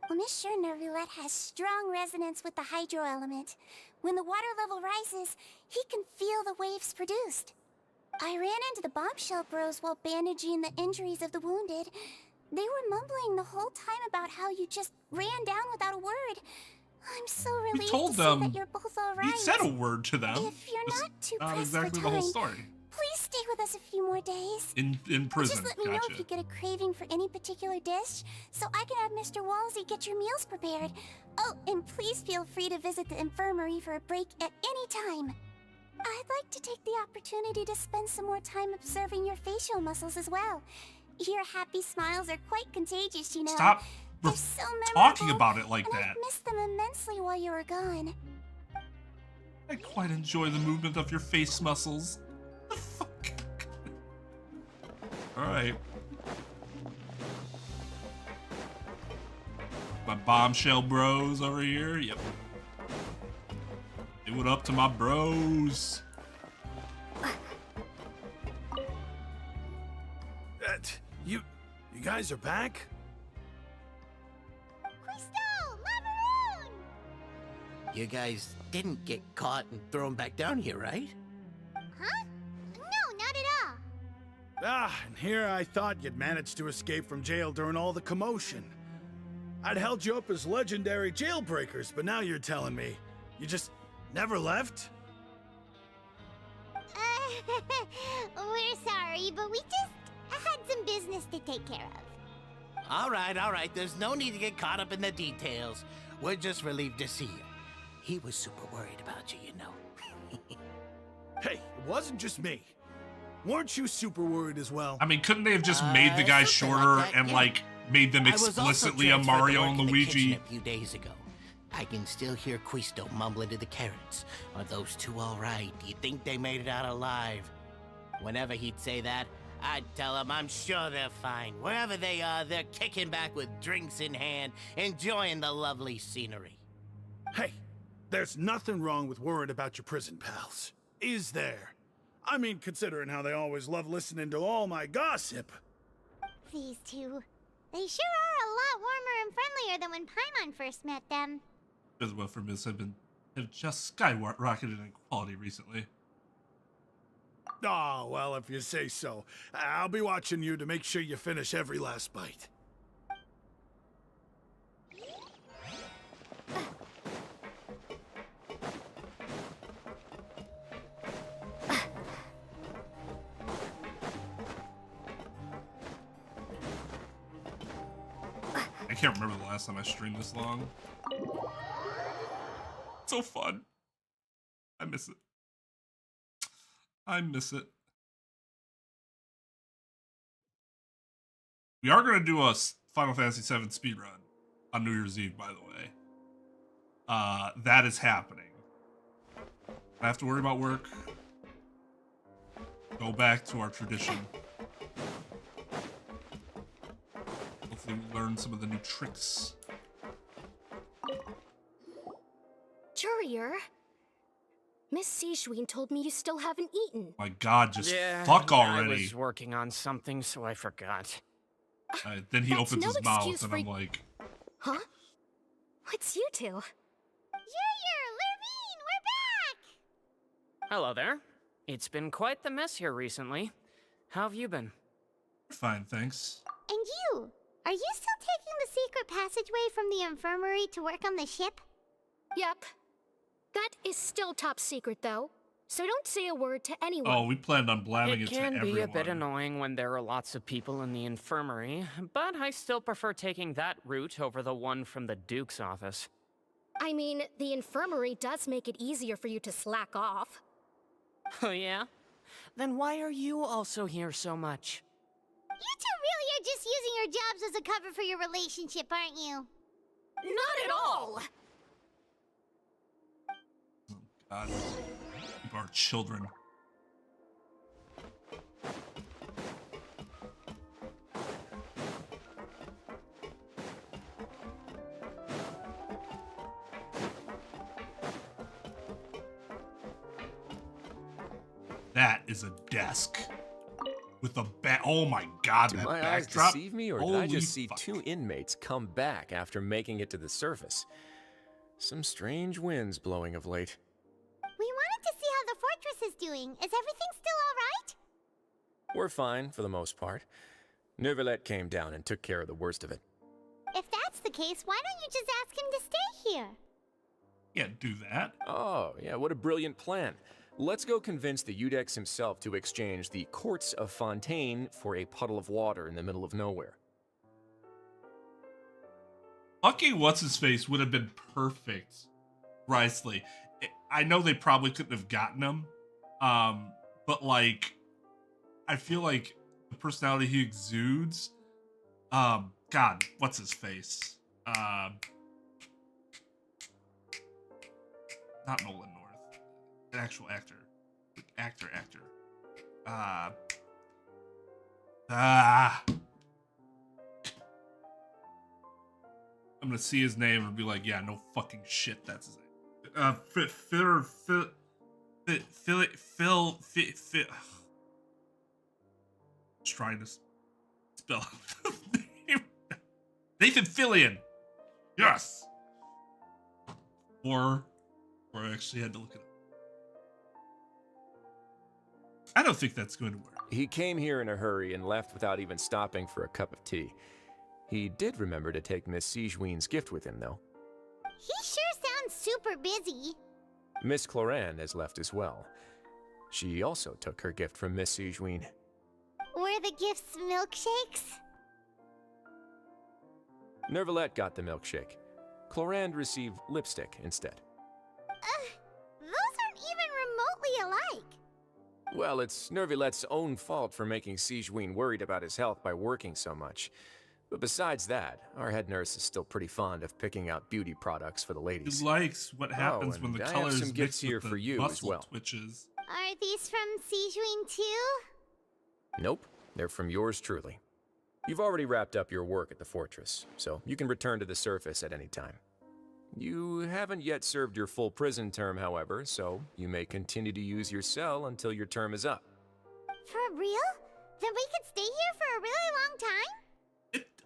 Well, Monsieur Nervulette has strong resonance with the hydro element. When the water level rises, he can feel the waves produced. I ran into the bombshell bros while bandaging the injuries of the wounded. They were mumbling the whole time about how you just ran down without a word. I'm so relieved to see that you're both all right. You said a word to them. If you're Just not too not pressed exactly for the whole time, story. please stay with us a few more days. In prison, Just let me know if you get a craving for any particular dish, so I can have Mr. Wolsey get your meals prepared. Oh, and please feel free to visit the infirmary for a break at any time. I'd like to take the opportunity to spend some more time observing your facial muscles as well. Your happy smiles are quite contagious, you know. Stop for They're so talking memorable, about it like and that. I've missed them immensely while you were gone. I quite enjoy the movement of your face muscles. The fuck? Alright. My bombshell bros over here. Yep. Say what up to my bros. You guys are back? You guys didn't get caught and thrown back down here, right? Huh? No, not at all. And here I thought you'd managed to escape from jail during all the commotion. I'd held you up as legendary jailbreakers, but now you're telling me you just never left? We're sorry, but we just had some business to take care of. All right. There's no need to get caught up in the details. We're just relieved to see you. He was super worried about you, you know. Hey, it wasn't just me. Weren't you super worried as well? I mean, couldn't they have just made the guys shorter like that, and yeah. like made them I was also explicitly a transferred to Mario work and in the kitchen Luigi? a few days ago. I can still hear Quisto mumbling to the carrots. Are those two all right? Do you think they made it out alive? Whenever he'd say that, I'd tell him I'm sure they're fine. Wherever they are, they're kicking back with drinks in hand, enjoying the lovely scenery. Hey, there's nothing wrong with worrying about your prison pals, is there? I mean, considering how they always love listening to all my gossip. These two. They sure are a lot warmer and friendlier than when Paimon first met them. Isabel for Miss have just skyrocketed in quality recently. Oh, well, if you say so. I'll be watching you to make sure you finish every last bite. I can't remember the last time I streamed this long. So fun. I miss it. I miss it. We are going to do a Final Fantasy VII speedrun on New Year's Eve, by the way. That is happening. I have to worry about work. Go back to our tradition. Hopefully we learn some of the new tricks. Jurier, Miss Sijween told me you still haven't eaten. My God, just yeah, fuck I already. was working on something, so I forgot. Then he That's opens no his mouth, excuse and for- I'm like, Huh? What's you two? Jurier, Lurvine, we're back! Hello there. It's been quite the mess here recently. How have you been? fine, thanks. And you? Are you still taking the secret passageway from the infirmary to work on the ship? Yep. That is still top secret, though. So don't say a word to anyone. Oh, we planned on blabbing it to can everyone. be a bit annoying when there are lots of people in the infirmary, but I still prefer taking that route over the one from the Duke's office. I mean, the infirmary does make it easier for you to slack off. Oh yeah? Then why are you also here so much? You two really are just using your jobs as a cover for your relationship, aren't you? Not at all! God, people are children. That is a desk with a oh my God! Did That my eyes backdrop. deceive me, or did I just see two inmates come back after making it to the surface? Some strange winds blowing of late. We wanted to see how the fortress is doing. Is everything still all right? We're fine for the most part. Neuvillette came down and took care of the worst of it. If that's the case, why don't you just ask him to stay here? Can't do that. Oh, yeah, what a brilliant plan. Let's go convince the Udex himself to exchange the Courts of Fontaine for a puddle of water in the middle of nowhere. Fucking what's-his-face would have been perfect. Risley. I know they probably couldn't have gotten him, but like, I feel like the personality he exudes, God, God, what's his face? Not Nolan North. An actual actor. Actor. I'm gonna see his name and be like, yeah, no fucking shit, that's his name. Phil. Just trying to spell his name. Nathan Fillion. Yes. Or I actually had to look it up. I don't think that's going to work. He came here in a hurry and left without even stopping for a cup of tea. He did remember to take Miss Sigewin's gift with him, though. He sure sounds super busy. Miss Cloran has left as well. She also took her gift from Miss Sigewin. Were the gifts milkshakes? Nervalette got the milkshake. Cloran received lipstick instead. Those aren't even remotely alike. Well, it's Nervalette's own fault for making Sigewin worried about his health by working so much. But besides that, our head nurse is still pretty fond of picking out beauty products for the ladies. He likes what happens when the I colors have some gifts mix here with the for you as muscle well. twitches. Are these from Sigewin too? Nope, they're from yours truly. You've already wrapped up your work at the fortress, so you can return to the surface at any time. You haven't yet served your full prison term, however, so you may continue to use your cell until your term is up. For real? Then we could stay here for a really long time?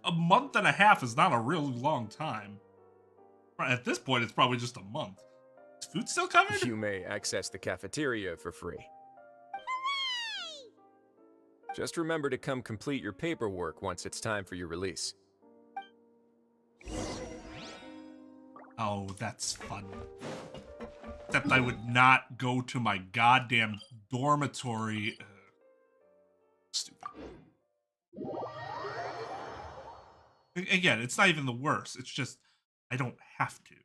A month and a half is not a really long time. At this point, it's probably just a month. Is food still covered? You may access the cafeteria for free. Hooray! Just remember to come complete your paperwork once it's time for your release. Oh, that's fun. Except I would not go to my goddamn dormitory. Stupid. Again, it's not even the worst. It's just, I don't have to.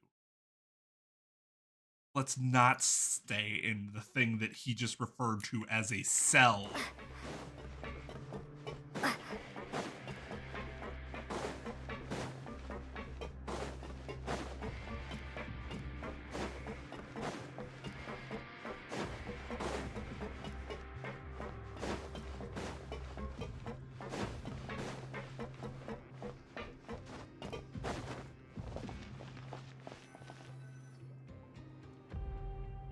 Let's not stay in the thing that he just referred to as a cell.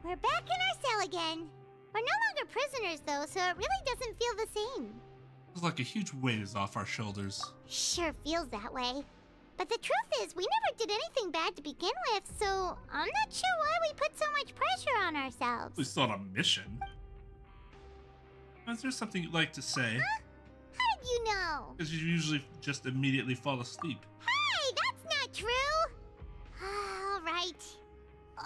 We're back in our cell again. We're no longer prisoners, though, so it really doesn't feel the same. It's like a huge weight is off our shoulders. Sure feels that way. But the truth is, we never did anything bad to begin with, so I'm not sure why we put so much pressure on ourselves. We still on a mission. Is there something you'd like to say? Huh? How did you know? Because you usually just immediately fall asleep. Hey, that's not true! All right.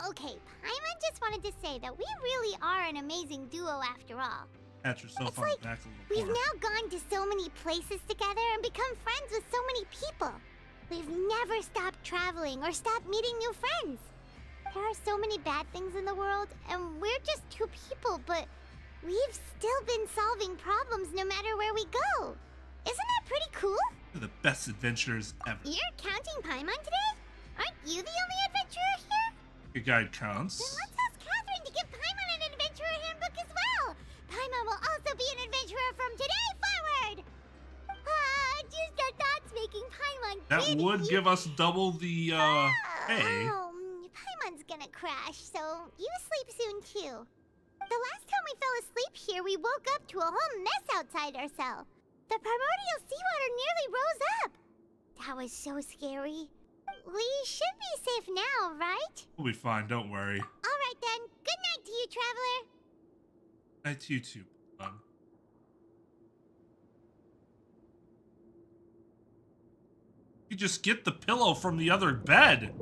Okay, Paimon just wanted to say that we really are an amazing duo after all. Pat yourself It's on like the back a little we've more. now gone to so many places together and become friends with so many people. We've never stopped traveling or stopped meeting new friends. There are so many bad things in the world, and we're just two people, but we've still been solving problems no matter where we go. Isn't that pretty cool? You're the best adventurers ever. You're counting Paimon today? Aren't you the only adventurer here? Your guide counts. Then let's ask Catherine to give Paimon an adventurer handbook as well. Paimon will also be an adventurer from today forward. Just our thoughts making Paimon That giddy. would give us double the, pay. Paimon's gonna crash, so you sleep soon too. The last time we fell asleep here, we woke up to a whole mess outside our cell. The primordial seawater nearly rose up. That was so scary. We should be safe now, right? We'll be fine, don't worry. All right then. Good night to you, traveler. Night to you too, bud. You just get the pillow from the other bed.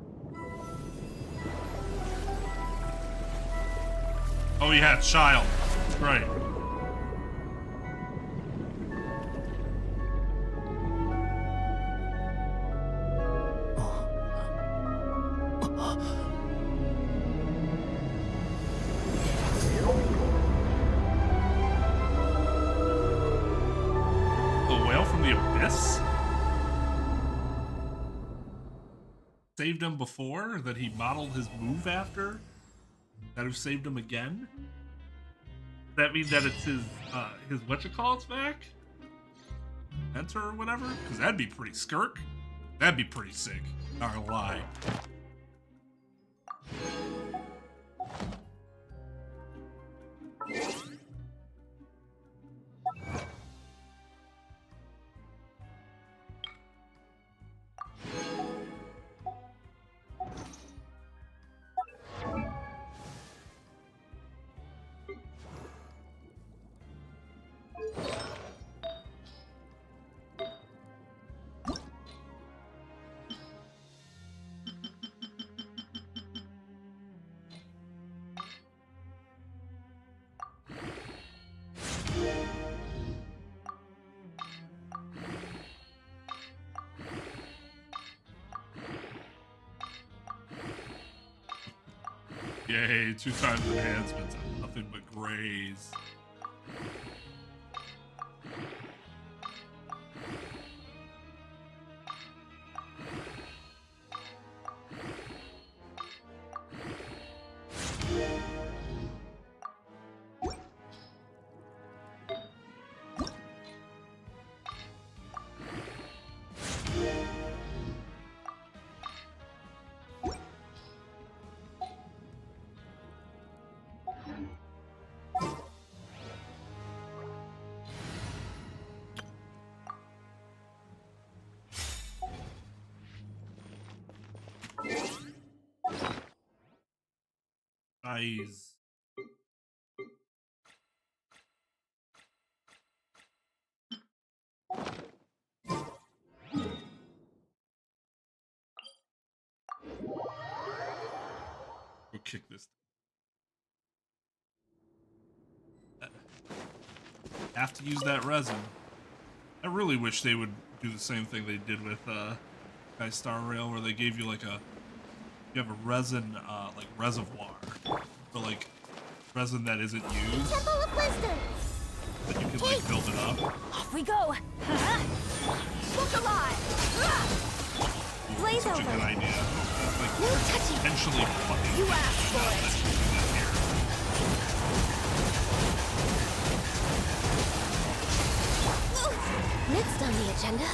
Oh yeah, child. Right. The whale from the abyss? saved him before, that he modeled his move after, that who saved him again? Does that mean that it's his whatchamacallit's back? Mentor or whatever? Because that'd be pretty skirk. That'd be pretty sick. Not gonna lie. Yay, 2 times enhancements and nothing but grays. Nice. Go kick this. Have to use that resin. I really wish they would do the same thing they did with Star Rail, where they gave you like you have a resin like reservoir for like resin that isn't used, Temple of Wisdom. that you can like build it up. Off we go! Look alive! Blaze Such a over! good idea. Like No touching! potentially fucking You asked for it! let's just do that here. Next on the agenda.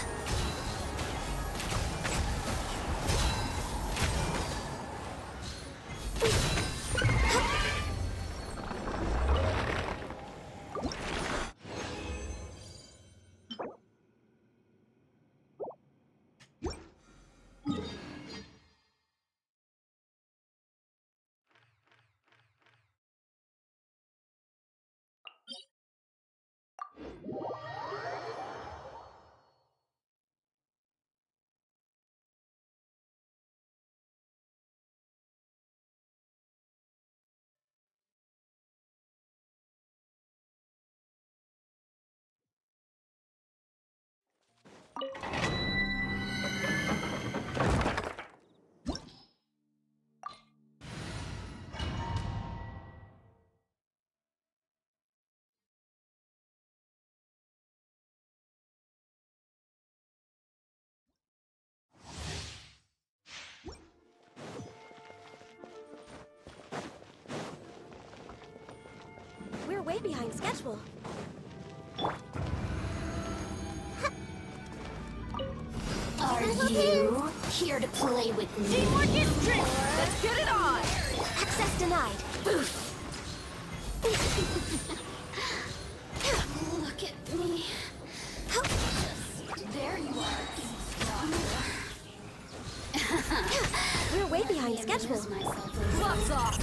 We're way behind schedule. Are you here to play with me? Teamwork is strength! Let's get it on! Access denied. Boof! Look at me. There you are. We're way behind schedule. Gloves off!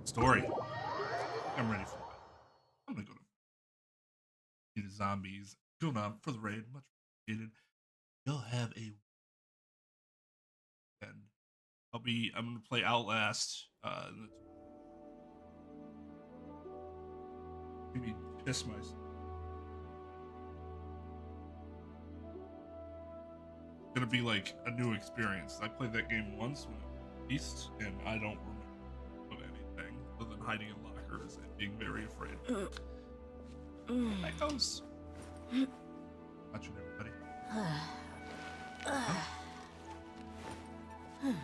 Story. I'm ready for it. I'm gonna go to the zombies. Going on for the raid. Much appreciated. You'll have a weekend. I'm gonna play Outlast. Maybe piss myself. gonna be like a new experience. I played that game once when it released, and I don't remember of anything other than hiding in lockers and being very afraid. That goes. Watching everybody.